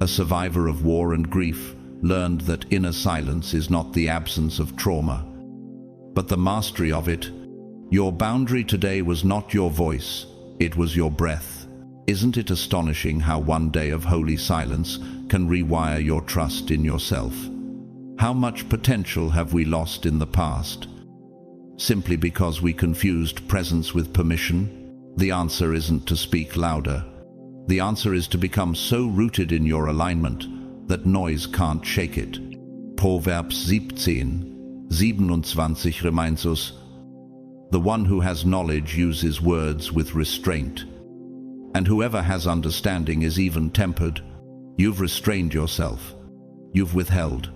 Speaker 1: a survivor of war and grief, learned that inner silence is not the absence of trauma, but the mastery of it. Your boundary today was not your voice, it was your breath. Isn't it astonishing how one day of holy silence can rewire your trust in yourself? How much potential have we lost in the past, simply because we confused presence with permission? The answer isn't to speak louder. The answer is to become so rooted in your alignment that noise can't shake it. Proverbs 17:27 reminds us, "The one who has knowledge uses words with restraint, and whoever has understanding is even-tempered." You've restrained yourself. You've withheld.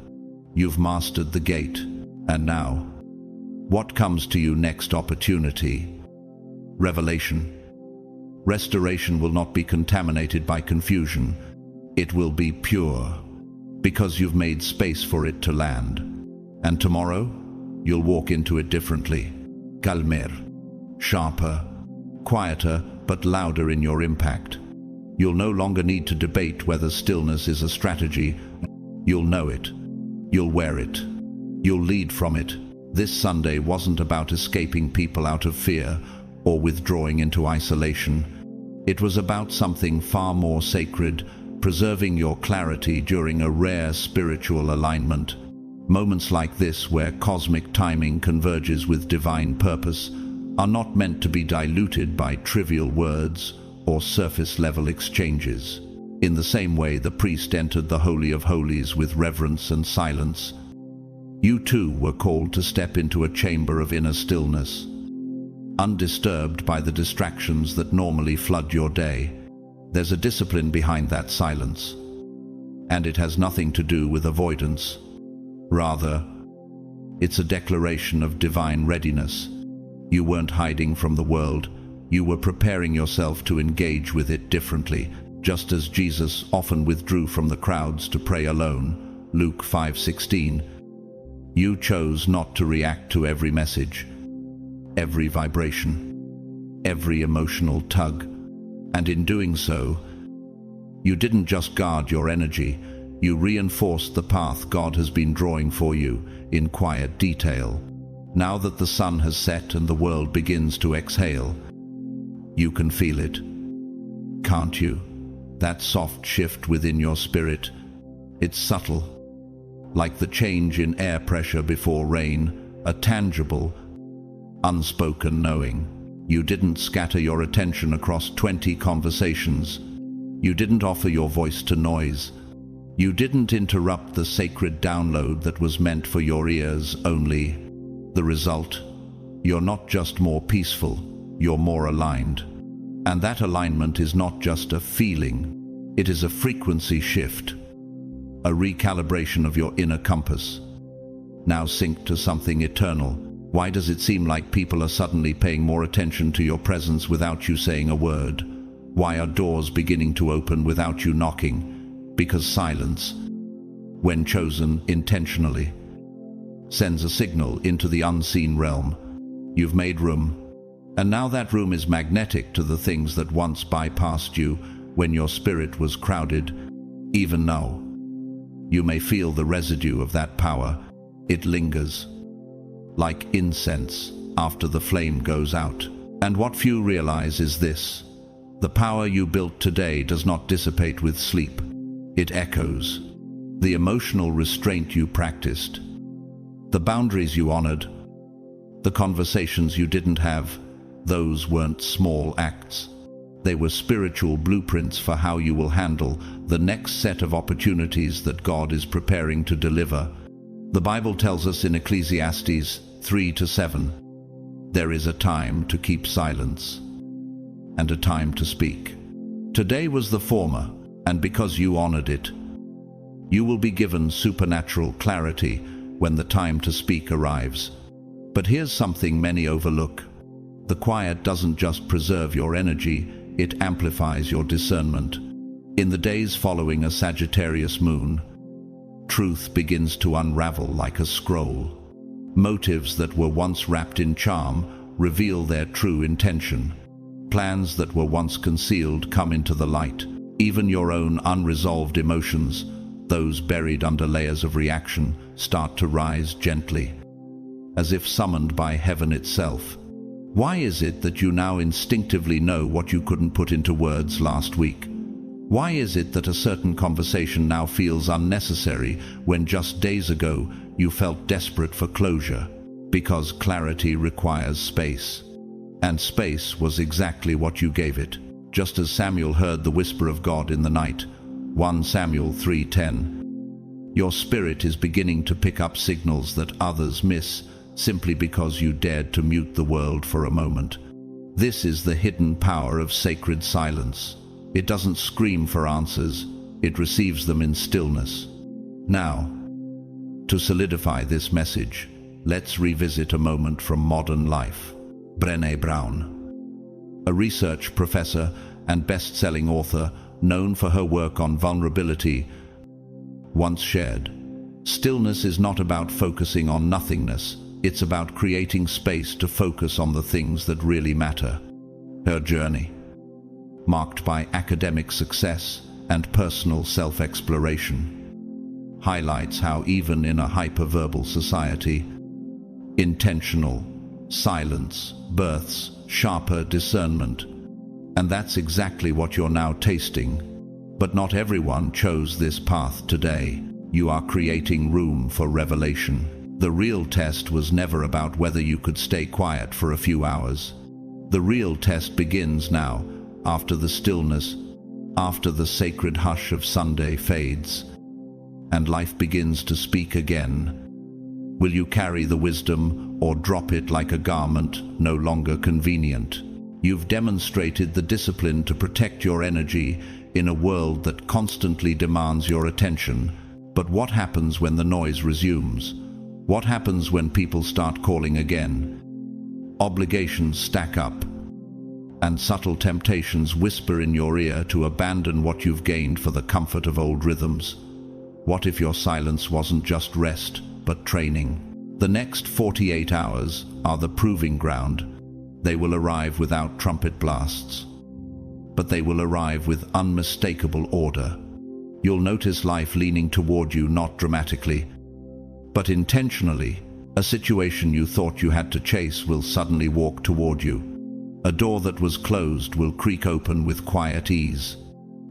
Speaker 1: You've mastered the gate. And now, what comes to you next? Opportunity. Revelation. Restoration will not be contaminated by confusion. It will be pure, because you've made space for it to land. And tomorrow, you'll walk into it differently. Calmer, sharper, quieter, but louder in your impact. You'll no longer need to debate whether stillness is a strategy. You'll know it. You'll wear it. You'll lead from it. This Sunday wasn't about escaping people out of fear or withdrawing into isolation. It was about something far more sacred, preserving your clarity during a rare spiritual alignment. Moments like this, where cosmic timing converges with divine purpose, are not meant to be diluted by trivial words or surface-level exchanges. In the same way the priest entered the Holy of Holies with reverence and silence, you too were called to step into a chamber of inner stillness, undisturbed by the distractions that normally flood your day. There's a discipline behind that silence, and it has nothing to do with avoidance. Rather, it's a declaration of divine readiness. You weren't hiding from the world. You were preparing yourself to engage with it differently, just as Jesus often withdrew from the crowds to pray alone. Luke 5:16. You chose not to react to every message, every vibration, every emotional tug, and in doing so, you didn't just guard your energy, you reinforced the path God has been drawing for you in quiet detail. Now that the sun has set and the world begins to exhale, you can feel it, can't you? That soft shift within your spirit. It's subtle, like the change in air pressure before rain, a tangible, unspoken knowing. You didn't scatter your attention across 20 conversations. You didn't offer your voice to noise. You didn't interrupt the sacred download that was meant for your ears only. The result? You're not just more peaceful, you're more aligned. And that alignment is not just a feeling, it is a frequency shift, a recalibration of your inner compass. Now sync to something eternal. Why does it seem like people are suddenly paying more attention to your presence without you saying a word? Why are doors beginning to open without you knocking? Because silence, when chosen intentionally, sends a signal into the unseen realm. You've made room, and now that room is magnetic to the things that once bypassed you when your spirit was crowded. Even now, you may feel the residue of that power. It lingers, like incense after the flame goes out. And what few realize is this: the power you built today does not dissipate with sleep. It echoes. The emotional restraint you practiced, the boundaries you honored, the conversations you didn't have, those weren't small acts. They were spiritual blueprints for how you will handle the next set of opportunities that God is preparing to deliver. The Bible tells us in Ecclesiastes 3-7, there is a time to keep silence and a time to speak. Today was the former, and because you honored it, you will be given supernatural clarity when the time to speak arrives. But here's something many overlook. The quiet doesn't just preserve your energy, it amplifies your discernment. In the days following a Sagittarius moon, truth begins to unravel like a scroll. Motives that were once wrapped in charm reveal their true intention. Plans that were once concealed come into the light. Even your own unresolved emotions, those buried under layers of reaction, start to rise gently, as if summoned by heaven itself. Why is it that you now instinctively know what you couldn't put into words last week? Why is it that a certain conversation now feels unnecessary when just days ago you felt desperate for closure? Because clarity requires space. And space was exactly what you gave it. Just as Samuel heard the whisper of God in the night, 1 Samuel 3:10. Your spirit is beginning to pick up signals that others miss simply because you dared to mute the world for a moment. This is the hidden power of sacred silence. It doesn't scream for answers, it receives them in stillness. Now, to solidify this message, let's revisit a moment from modern life. Brené Brown, a research professor and best-selling author, known for her work on vulnerability, once shared, "Stillness is not about focusing on nothingness, it's about creating space to focus on the things that really matter." Her journey, marked by academic success and personal self-exploration, highlights how even in a hyperverbal society, intentional silence births sharper discernment. And that's exactly what you're now tasting. But not everyone chose this path today. You are creating room for revelation. The real test was never about whether you could stay quiet for a few hours. The real test begins now, after the stillness, after the sacred hush of Sunday fades, and life begins to speak again. Will you carry the wisdom or drop it like a garment no longer convenient? You've demonstrated the discipline to protect your energy in a world that constantly demands your attention. But what happens when the noise resumes? What happens when people start calling again? Obligations stack up, and subtle temptations whisper in your ear to abandon what you've gained for the comfort of old rhythms. What if your silence wasn't just rest, but training? The next 48 hours are the proving ground. They will arrive without trumpet blasts, but they will arrive with unmistakable order. You'll notice life leaning toward you, not dramatically, but intentionally. A situation you thought you had to chase will suddenly walk toward you. A door that was closed will creak open with quiet ease.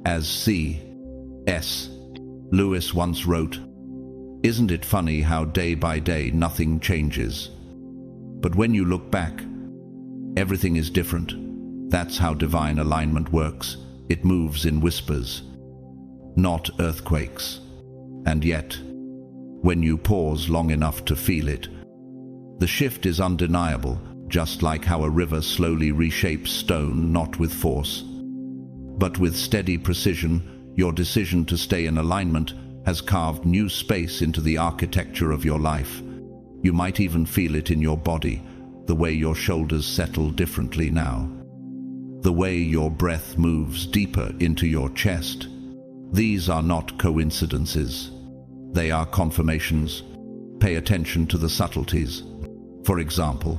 Speaker 1: As C.S. Lewis once wrote, "Isn't it funny how day by day nothing changes? But when you look back, everything is different." That's how divine alignment works. It moves in whispers, not earthquakes. And yet, when you pause long enough to feel it, the shift is undeniable, just like how a river slowly reshapes stone, not with force, but with steady precision. Your decision to stay in alignment has carved new space into the architecture of your life. You might even feel it in your body, the way your shoulders settle differently now, the way your breath moves deeper into your chest. These are not coincidences. They are confirmations. Pay attention to the subtleties. For example,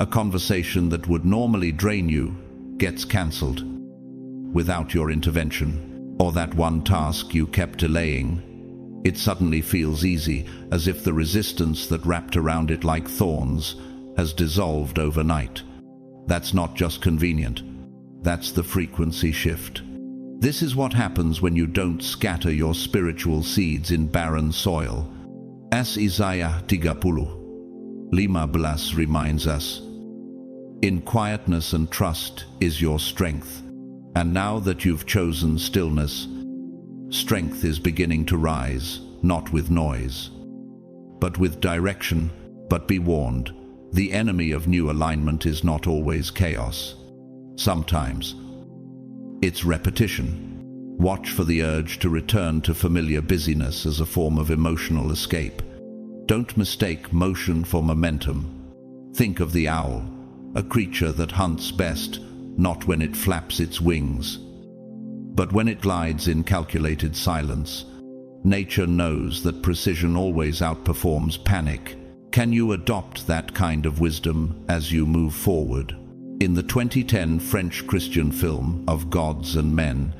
Speaker 1: a conversation that would normally drain you gets cancelled without your intervention. Or that one task you kept delaying, it suddenly feels easy, as if the resistance that wrapped around it like thorns has dissolved overnight. That's not just convenient. That's the frequency shift. This is what happens when you don't scatter your spiritual seeds in barren soil. As Isaiah 30:15 reminds us, "In quietness and trust is your strength." And now that you've chosen stillness, strength is beginning to rise, not with noise, but with direction. But be warned, the enemy of new alignment is not always chaos. Sometimes it's repetition. Watch for the urge to return to familiar busyness as a form of emotional escape. Don't mistake motion for momentum. Think of the owl, a creature that hunts best not when it flaps its wings, but when it glides in calculated silence. Nature knows that precision always outperforms panic. Can you adopt that kind of wisdom as you move forward? In the 2010 French Christian film Of Gods and Men,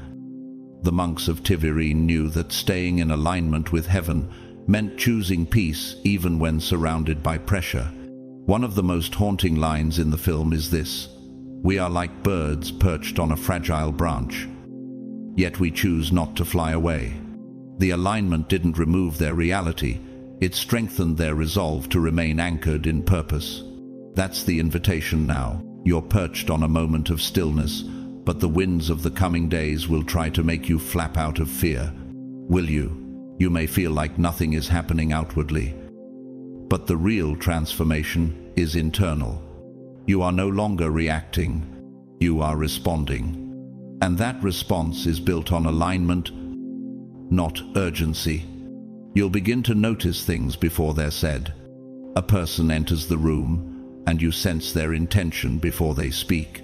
Speaker 1: the monks of Tiverine knew that staying in alignment with heaven meant choosing peace even when surrounded by pressure. One of the most haunting lines in the film is this: "We are like birds perched on a fragile branch, yet we choose not to fly away." The alignment didn't remove their reality, it strengthened their resolve to remain anchored in purpose. That's the invitation now. You're perched on a moment of stillness, but the winds of the coming days will try to make you flap out of fear. Will you? You may feel like nothing is happening outwardly, but the real transformation is internal. You are no longer reacting, you are responding. And that response is built on alignment, not urgency. You'll begin to notice things before they're said. A person enters the room, and you sense their intention before they speak.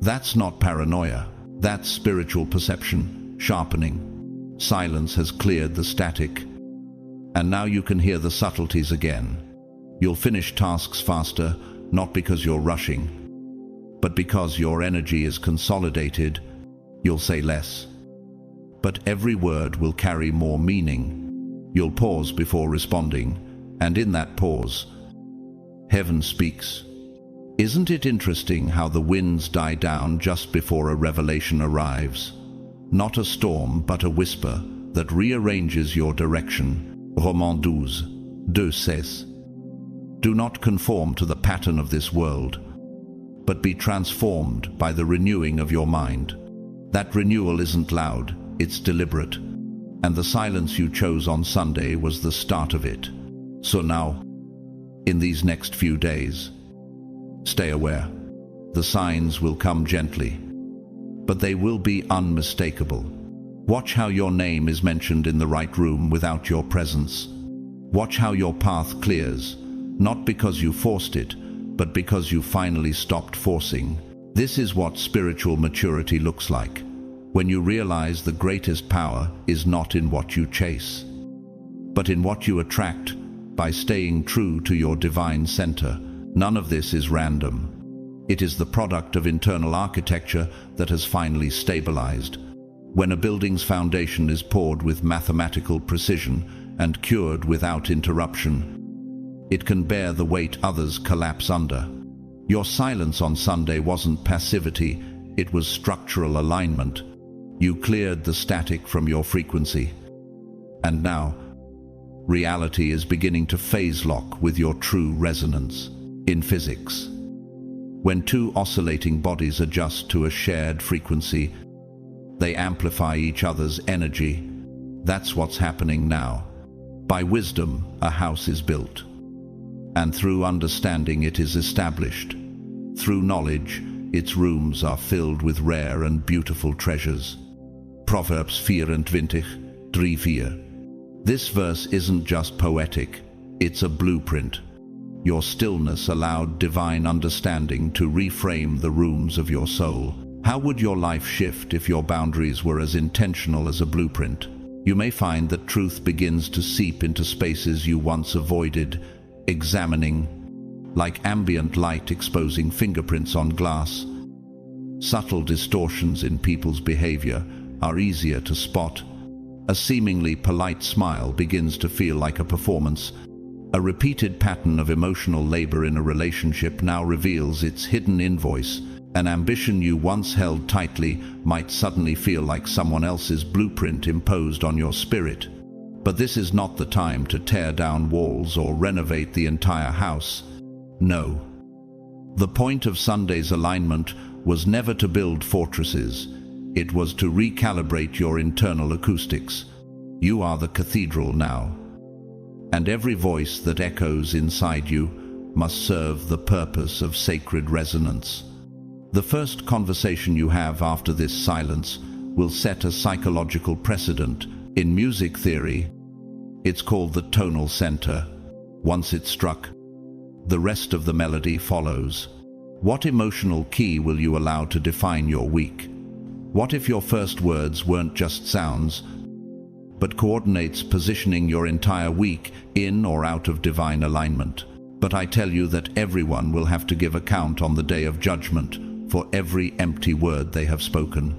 Speaker 1: That's not paranoia, That's spiritual perception, sharpening. Silence has cleared the static, and now you can hear the subtleties again. You'll finish tasks faster, not because you're rushing, but because your energy is consolidated. You'll say less, but every word will carry more meaning. You'll pause before responding, and in that pause, heaven speaks. Isn't it interesting how the winds die down just before a revelation arrives? Not a storm, but a whisper that rearranges your direction. Roman 12:2. Do not conform to the pattern of this world, but be transformed by the renewing of your mind. That renewal isn't loud, it's deliberate. And the silence you chose on Sunday was the start of it. So now, in these next few days, stay aware. The signs will come gently, but they will be unmistakable. Watch how your name is mentioned in the right room without your presence. Watch how your path clears, not because you forced it, but because you finally stopped forcing. This is what spiritual maturity looks like, when you realize the greatest power is not in what you chase, but in what you attract by staying true to your divine center. None of this is random. It is the product of internal architecture that has finally stabilized. When a building's foundation is poured with mathematical precision and cured without interruption, it can bear the weight others collapse under. Your silence on Sunday wasn't passivity, it was structural alignment. You cleared the static from your frequency. And now, reality is beginning to phase lock with your true resonance. In physics, when two oscillating bodies adjust to a shared frequency, they amplify each other's energy. That's what's happening now. By wisdom, a house is built, and through understanding it is established. Through knowledge, its rooms are filled with rare and beautiful treasures. Proverbs 24:3-4. This verse isn't just poetic, it's a blueprint. Your stillness allowed divine understanding to reframe the rooms of your soul. How would your life shift if your boundaries were as intentional as a blueprint? You may find that truth begins to seep into spaces you once avoided, examining, like ambient light exposing fingerprints on glass. Subtle distortions in people's behavior are easier to spot. A seemingly polite smile begins to feel like a performance. A repeated pattern of emotional labor in a relationship now reveals its hidden invoice. An ambition you once held tightly might suddenly feel like someone else's blueprint imposed on your spirit. But this is not the time to tear down walls or renovate the entire house. No. The point of Sunday's alignment was never to build fortresses. It was to recalibrate your internal acoustics. You are the cathedral now, and every voice that echoes inside you must serve the purpose of sacred resonance. The first conversation you have after this silence will set a psychological precedent. In music theory, it's called the tonal center. Once it's struck, the rest of the melody follows. What emotional key will you allow to define your week? What if your first words weren't just sounds, but coordinates positioning your entire week in or out of divine alignment? But I tell you that everyone will have to give account on the day of judgment for every empty word they have spoken.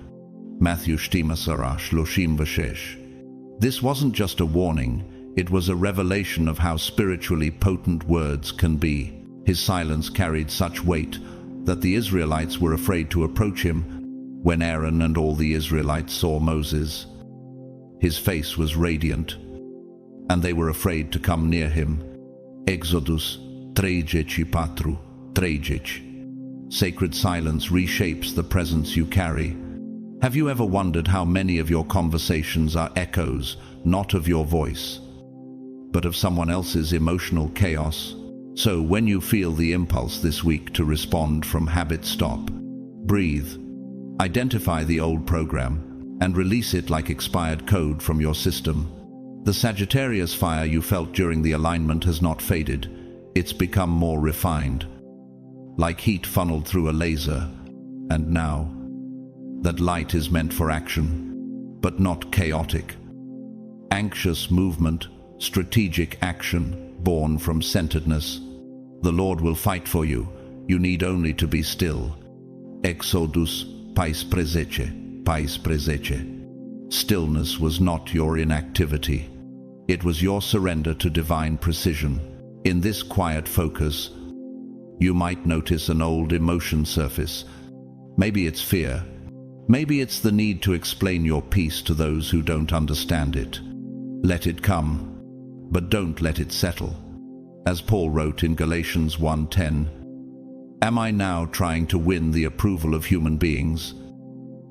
Speaker 1: Matthew 12:36. This wasn't just a warning, it was a revelation of how spiritually potent words can be. His silence carried such weight that the Israelites were afraid to approach him. When Aaron and all the Israelites saw Moses, his face was radiant, and they were afraid to come near him. Exodus 3:4-3. Sacred silence reshapes the presence you carry. Have you ever wondered how many of your conversations are echoes, not of your voice, but of someone else's emotional chaos? So when you feel the impulse this week to respond from habit, stop, breathe, identify the old program, and release it like expired code from your system. The Sagittarius fire you felt during the alignment has not faded. It's become more refined, like heat funneled through a laser. And now, that light is meant for action, but not chaotic. Anxious movement, strategic action, born from centeredness. The Lord will fight for you. You need only to be still. Exodus, pais presece. Stillness was not your inactivity. It was your surrender to divine precision. In this quiet focus, you might notice an old emotion surface. Maybe it's fear. Maybe it's the need to explain your peace to those who don't understand it. Let it come, but don't let it settle. As Paul wrote in Galatians 1:10, "Am I now trying to win the approval of human beings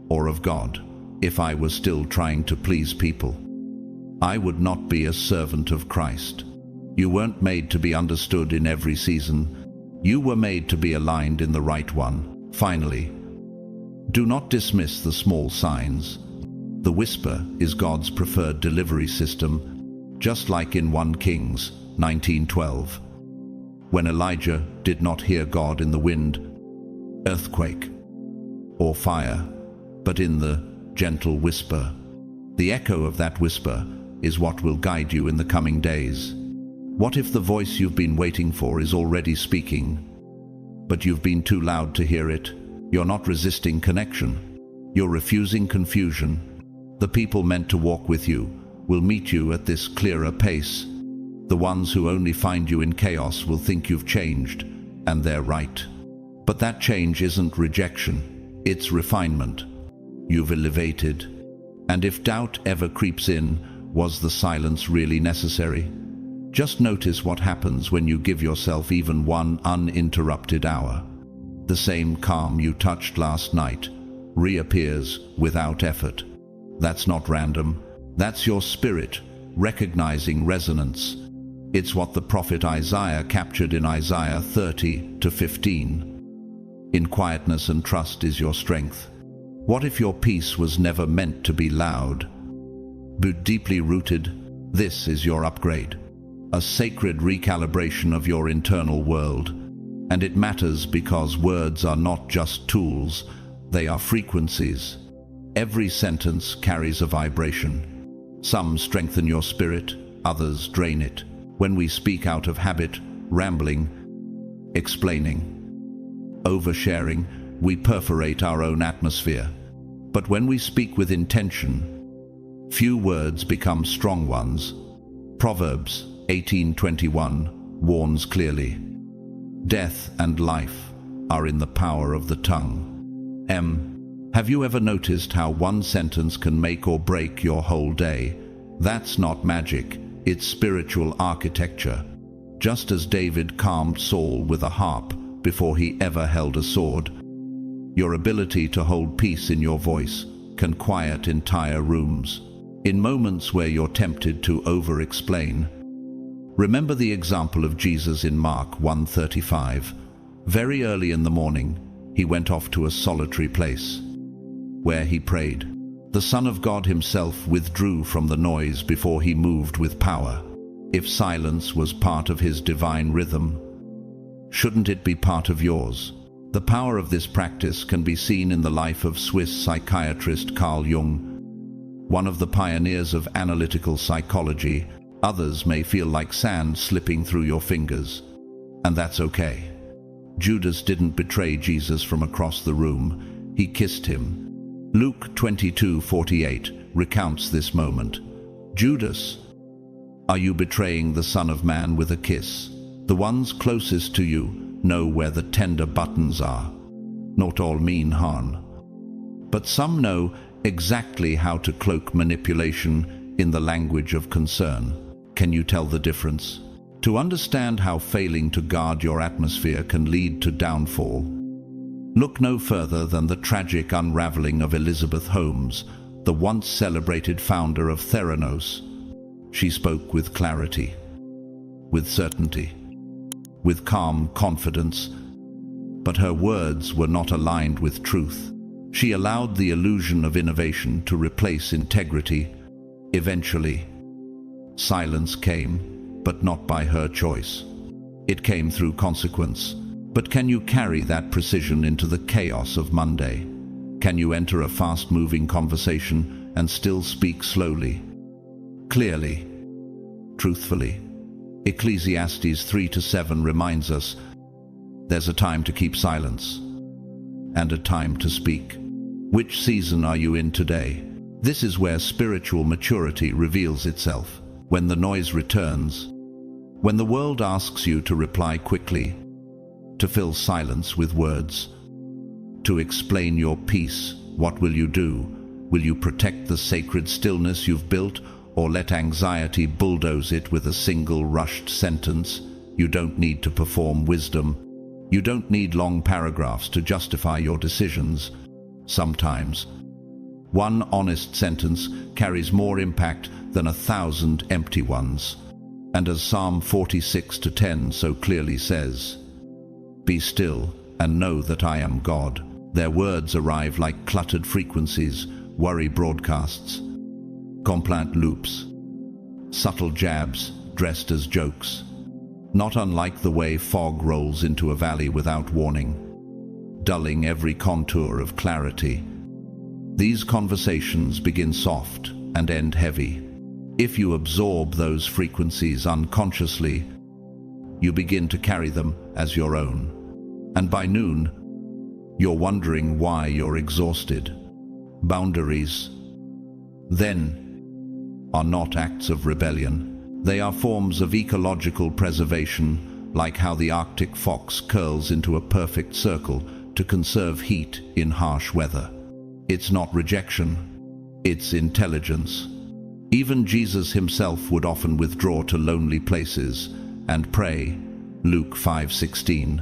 Speaker 1: or of God? If I was still trying to please people, I would not be a servant of Christ." You weren't made to be understood in every season. You were made to be aligned in the right one. Finally, do not dismiss the small signs. The whisper is God's preferred delivery system, just like in 1 Kings 19:12. When Elijah did not hear God in the wind, earthquake, or fire, but in the gentle whisper. The echo of that whisper is what will guide you in the coming days. What if the voice you've been waiting for is already speaking, but you've been too loud to hear it? You're not resisting connection. You're refusing confusion. The people meant to walk with you will meet you at this clearer pace. The ones who only find you in chaos will think you've changed, and they're right. But that change isn't rejection, it's refinement. You've elevated. And if doubt ever creeps in, was the silence really necessary? Just notice what happens when you give yourself even one uninterrupted hour. The same calm you touched last night reappears without effort. That's not random. That's your spirit recognizing resonance. It's what the prophet Isaiah captured in Isaiah 30:15. In quietness and trust is your strength. What if your peace was never meant to be loud, but deeply rooted? This is your upgrade. A sacred recalibration of your internal world. And it matters because words are not just tools, they are frequencies. Every sentence carries a vibration. Some strengthen your spirit, others drain it. When we speak out of habit, rambling, explaining, oversharing, we perforate our own atmosphere. But when we speak with intention, few words become strong ones. Proverbs 18:21 warns clearly. Death and life are in the power of the tongue. Have you ever noticed how one sentence can make or break your whole day? That's not magic, it's spiritual architecture. Just as David calmed Saul with a harp before he ever held a sword, your ability to hold peace in your voice can quiet entire rooms. In moments where you're tempted to over-explain, remember the example of Jesus in Mark 1:35. Very early in the morning, he went off to a solitary place, where he prayed. The Son of God himself withdrew from the noise before he moved with power. If silence was part of his divine rhythm, shouldn't it be part of yours? The power of this practice can be seen in the life of Swiss psychiatrist Carl Jung, one of the pioneers of analytical psychology. Others may feel like sand slipping through your fingers, and that's okay. Judas didn't betray Jesus from across the room, he kissed him. Luke 22:48 recounts this moment. Judas, are you betraying the Son of Man with a kiss? The ones closest to you know where the tender buttons are. Not all mean harm, but some know exactly how to cloak manipulation in the language of concern. Can you tell the difference? To understand how failing to guard your atmosphere can lead to downfall, look no further than the tragic unraveling of Elizabeth Holmes, the once celebrated founder of Theranos. She spoke with clarity, with certainty, with calm confidence, but her words were not aligned with truth. She allowed the illusion of innovation to replace integrity. Eventually, silence came, but not by her choice. It came through consequence. But can you carry that precision into the chaos of Monday? Can you enter a fast-moving conversation and still speak slowly, clearly, truthfully? Ecclesiastes 3-7 reminds us there's a time to keep silence and a time to speak. Which season are you in today? This is where spiritual maturity reveals itself. When the noise returns, when the world asks you to reply quickly, to fill silence with words, to explain your peace, what will you do? Will you protect the sacred stillness you've built, or let anxiety bulldoze it with a single rushed sentence? You don't need to perform wisdom. You don't need long paragraphs to justify your decisions. Sometimes, one honest sentence carries more impact than 1,000 empty ones. And as Psalm 46:10 so clearly says, "Be still and know that I am God." Their words arrive like cluttered frequencies, worry broadcasts, complaint loops, subtle jabs dressed as jokes, not unlike the way fog rolls into a valley without warning, dulling every contour of clarity. These conversations begin soft and end heavy. If you absorb those frequencies unconsciously, you begin to carry them as your own. And by noon, you're wondering why you're exhausted. Boundaries, then, are not acts of rebellion. They are forms of ecological preservation, like how the Arctic fox curls into a perfect circle to conserve heat in harsh weather. It's not rejection, it's intelligence. Even Jesus himself would often withdraw to lonely places and pray, Luke 5:16,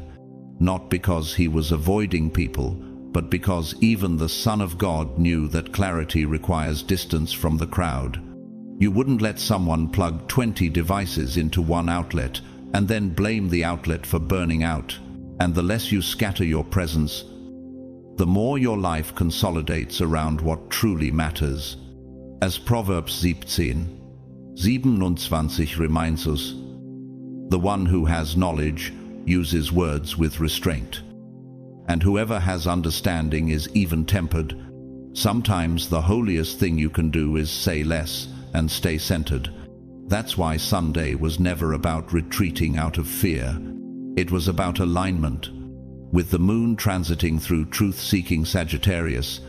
Speaker 1: not because he was avoiding people, but because even the Son of God knew that clarity requires distance from the crowd. You wouldn't let someone plug 20 devices into one outlet and then blame the outlet for burning out. And the less you scatter your presence, the more your life consolidates around what truly matters. As Proverbs 17:27 reminds us, the one who has knowledge uses words with restraint, and whoever has understanding is even-tempered. Sometimes the holiest thing you can do is say less and stay centered. That's why Sunday was never about retreating out of fear. It was about alignment. With the moon transiting through truth-seeking Sagittarius,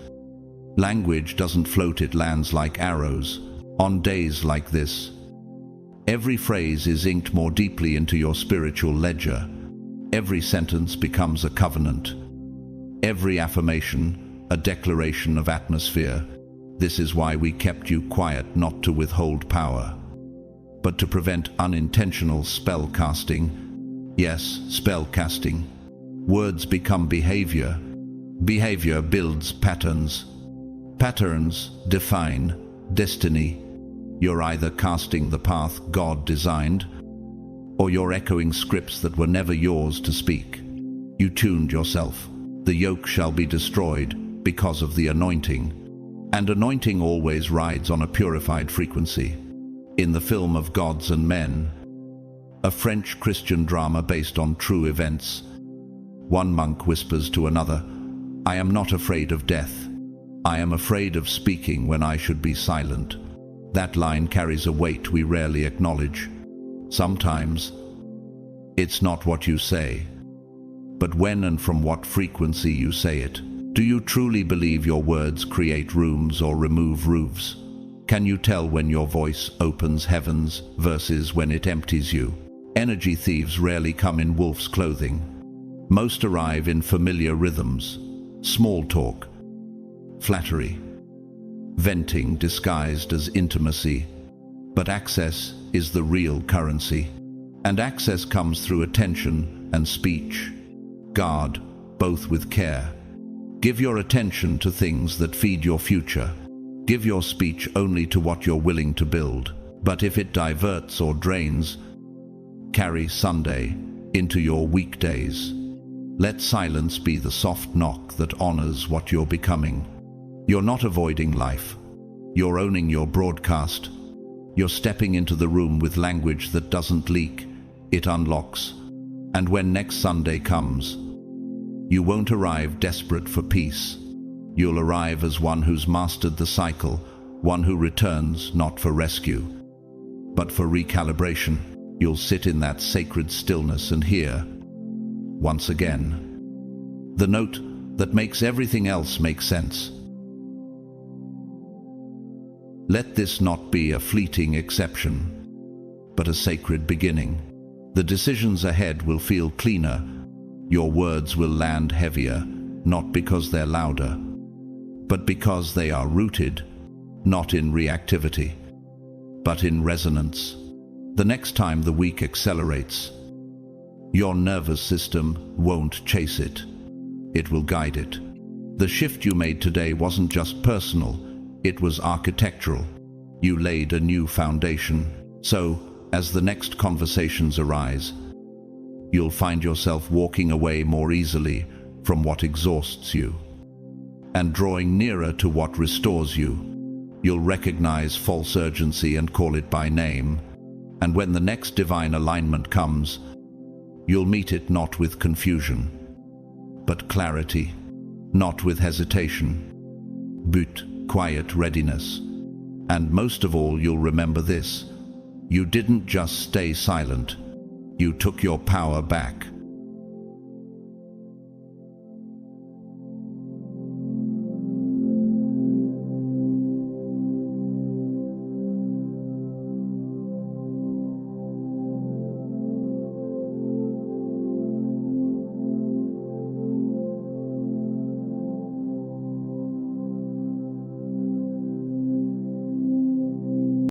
Speaker 1: language doesn't float, it lands like arrows. On days like this, every phrase is inked more deeply into your spiritual ledger. Every sentence becomes a covenant. Every affirmation, a declaration of atmosphere. This is why we kept you quiet, not to withhold power, but to prevent unintentional spell casting. Yes, spell casting. Words become behavior. Behavior builds patterns. Patterns define destiny. You're either casting the path God designed, or you're echoing scripts that were never yours to speak. You tuned yourself. The yoke shall be destroyed because of the anointing. And anointing always rides on a purified frequency. In the film of Gods and Men, a French Christian drama based on true events, one monk whispers to another, "I am not afraid of death. I am afraid of speaking when I should be silent." That line carries a weight we rarely acknowledge. Sometimes, it's not what you say, but when and from what frequency you say it. Do you truly believe your words create rooms or remove roofs? Can you tell when your voice opens heavens versus when it empties you? Energy thieves rarely come in wolf's clothing. Most arrive in familiar rhythms, small talk, flattery, venting disguised as intimacy. But access is the real currency, and access comes through attention and speech. Guard both with care. Give your attention to things that feed your future. Give your speech only to what you're willing to build. But if it diverts or drains, carry Sunday into your weekdays. Let silence be the soft knock that honors what you're becoming. You're not avoiding life. You're owning your broadcast. You're stepping into the room with language that doesn't leak. It unlocks. And when next Sunday comes, you won't arrive desperate for peace. You'll arrive as one who's mastered the cycle, one who returns not for rescue, but for recalibration. You'll sit in that sacred stillness and hear, once again, the note that makes everything else make sense. Let this not be a fleeting exception, but a sacred beginning. The decisions ahead will feel cleaner. Your words will land heavier, not because they're louder, but because they are rooted, not in reactivity, but in resonance. The next time the week accelerates, your nervous system won't chase it. It will guide it. The shift you made today wasn't just personal, it was architectural. You laid a new foundation. So, as the next conversations arise, you'll find yourself walking away more easily from what exhausts you and drawing nearer to what restores you. You'll recognize false urgency and call it by name, and when the next divine alignment comes, you'll meet it not with confusion, but clarity, not with hesitation, but quiet readiness. And most of all, you'll remember this: you didn't just stay silent, you took your power back.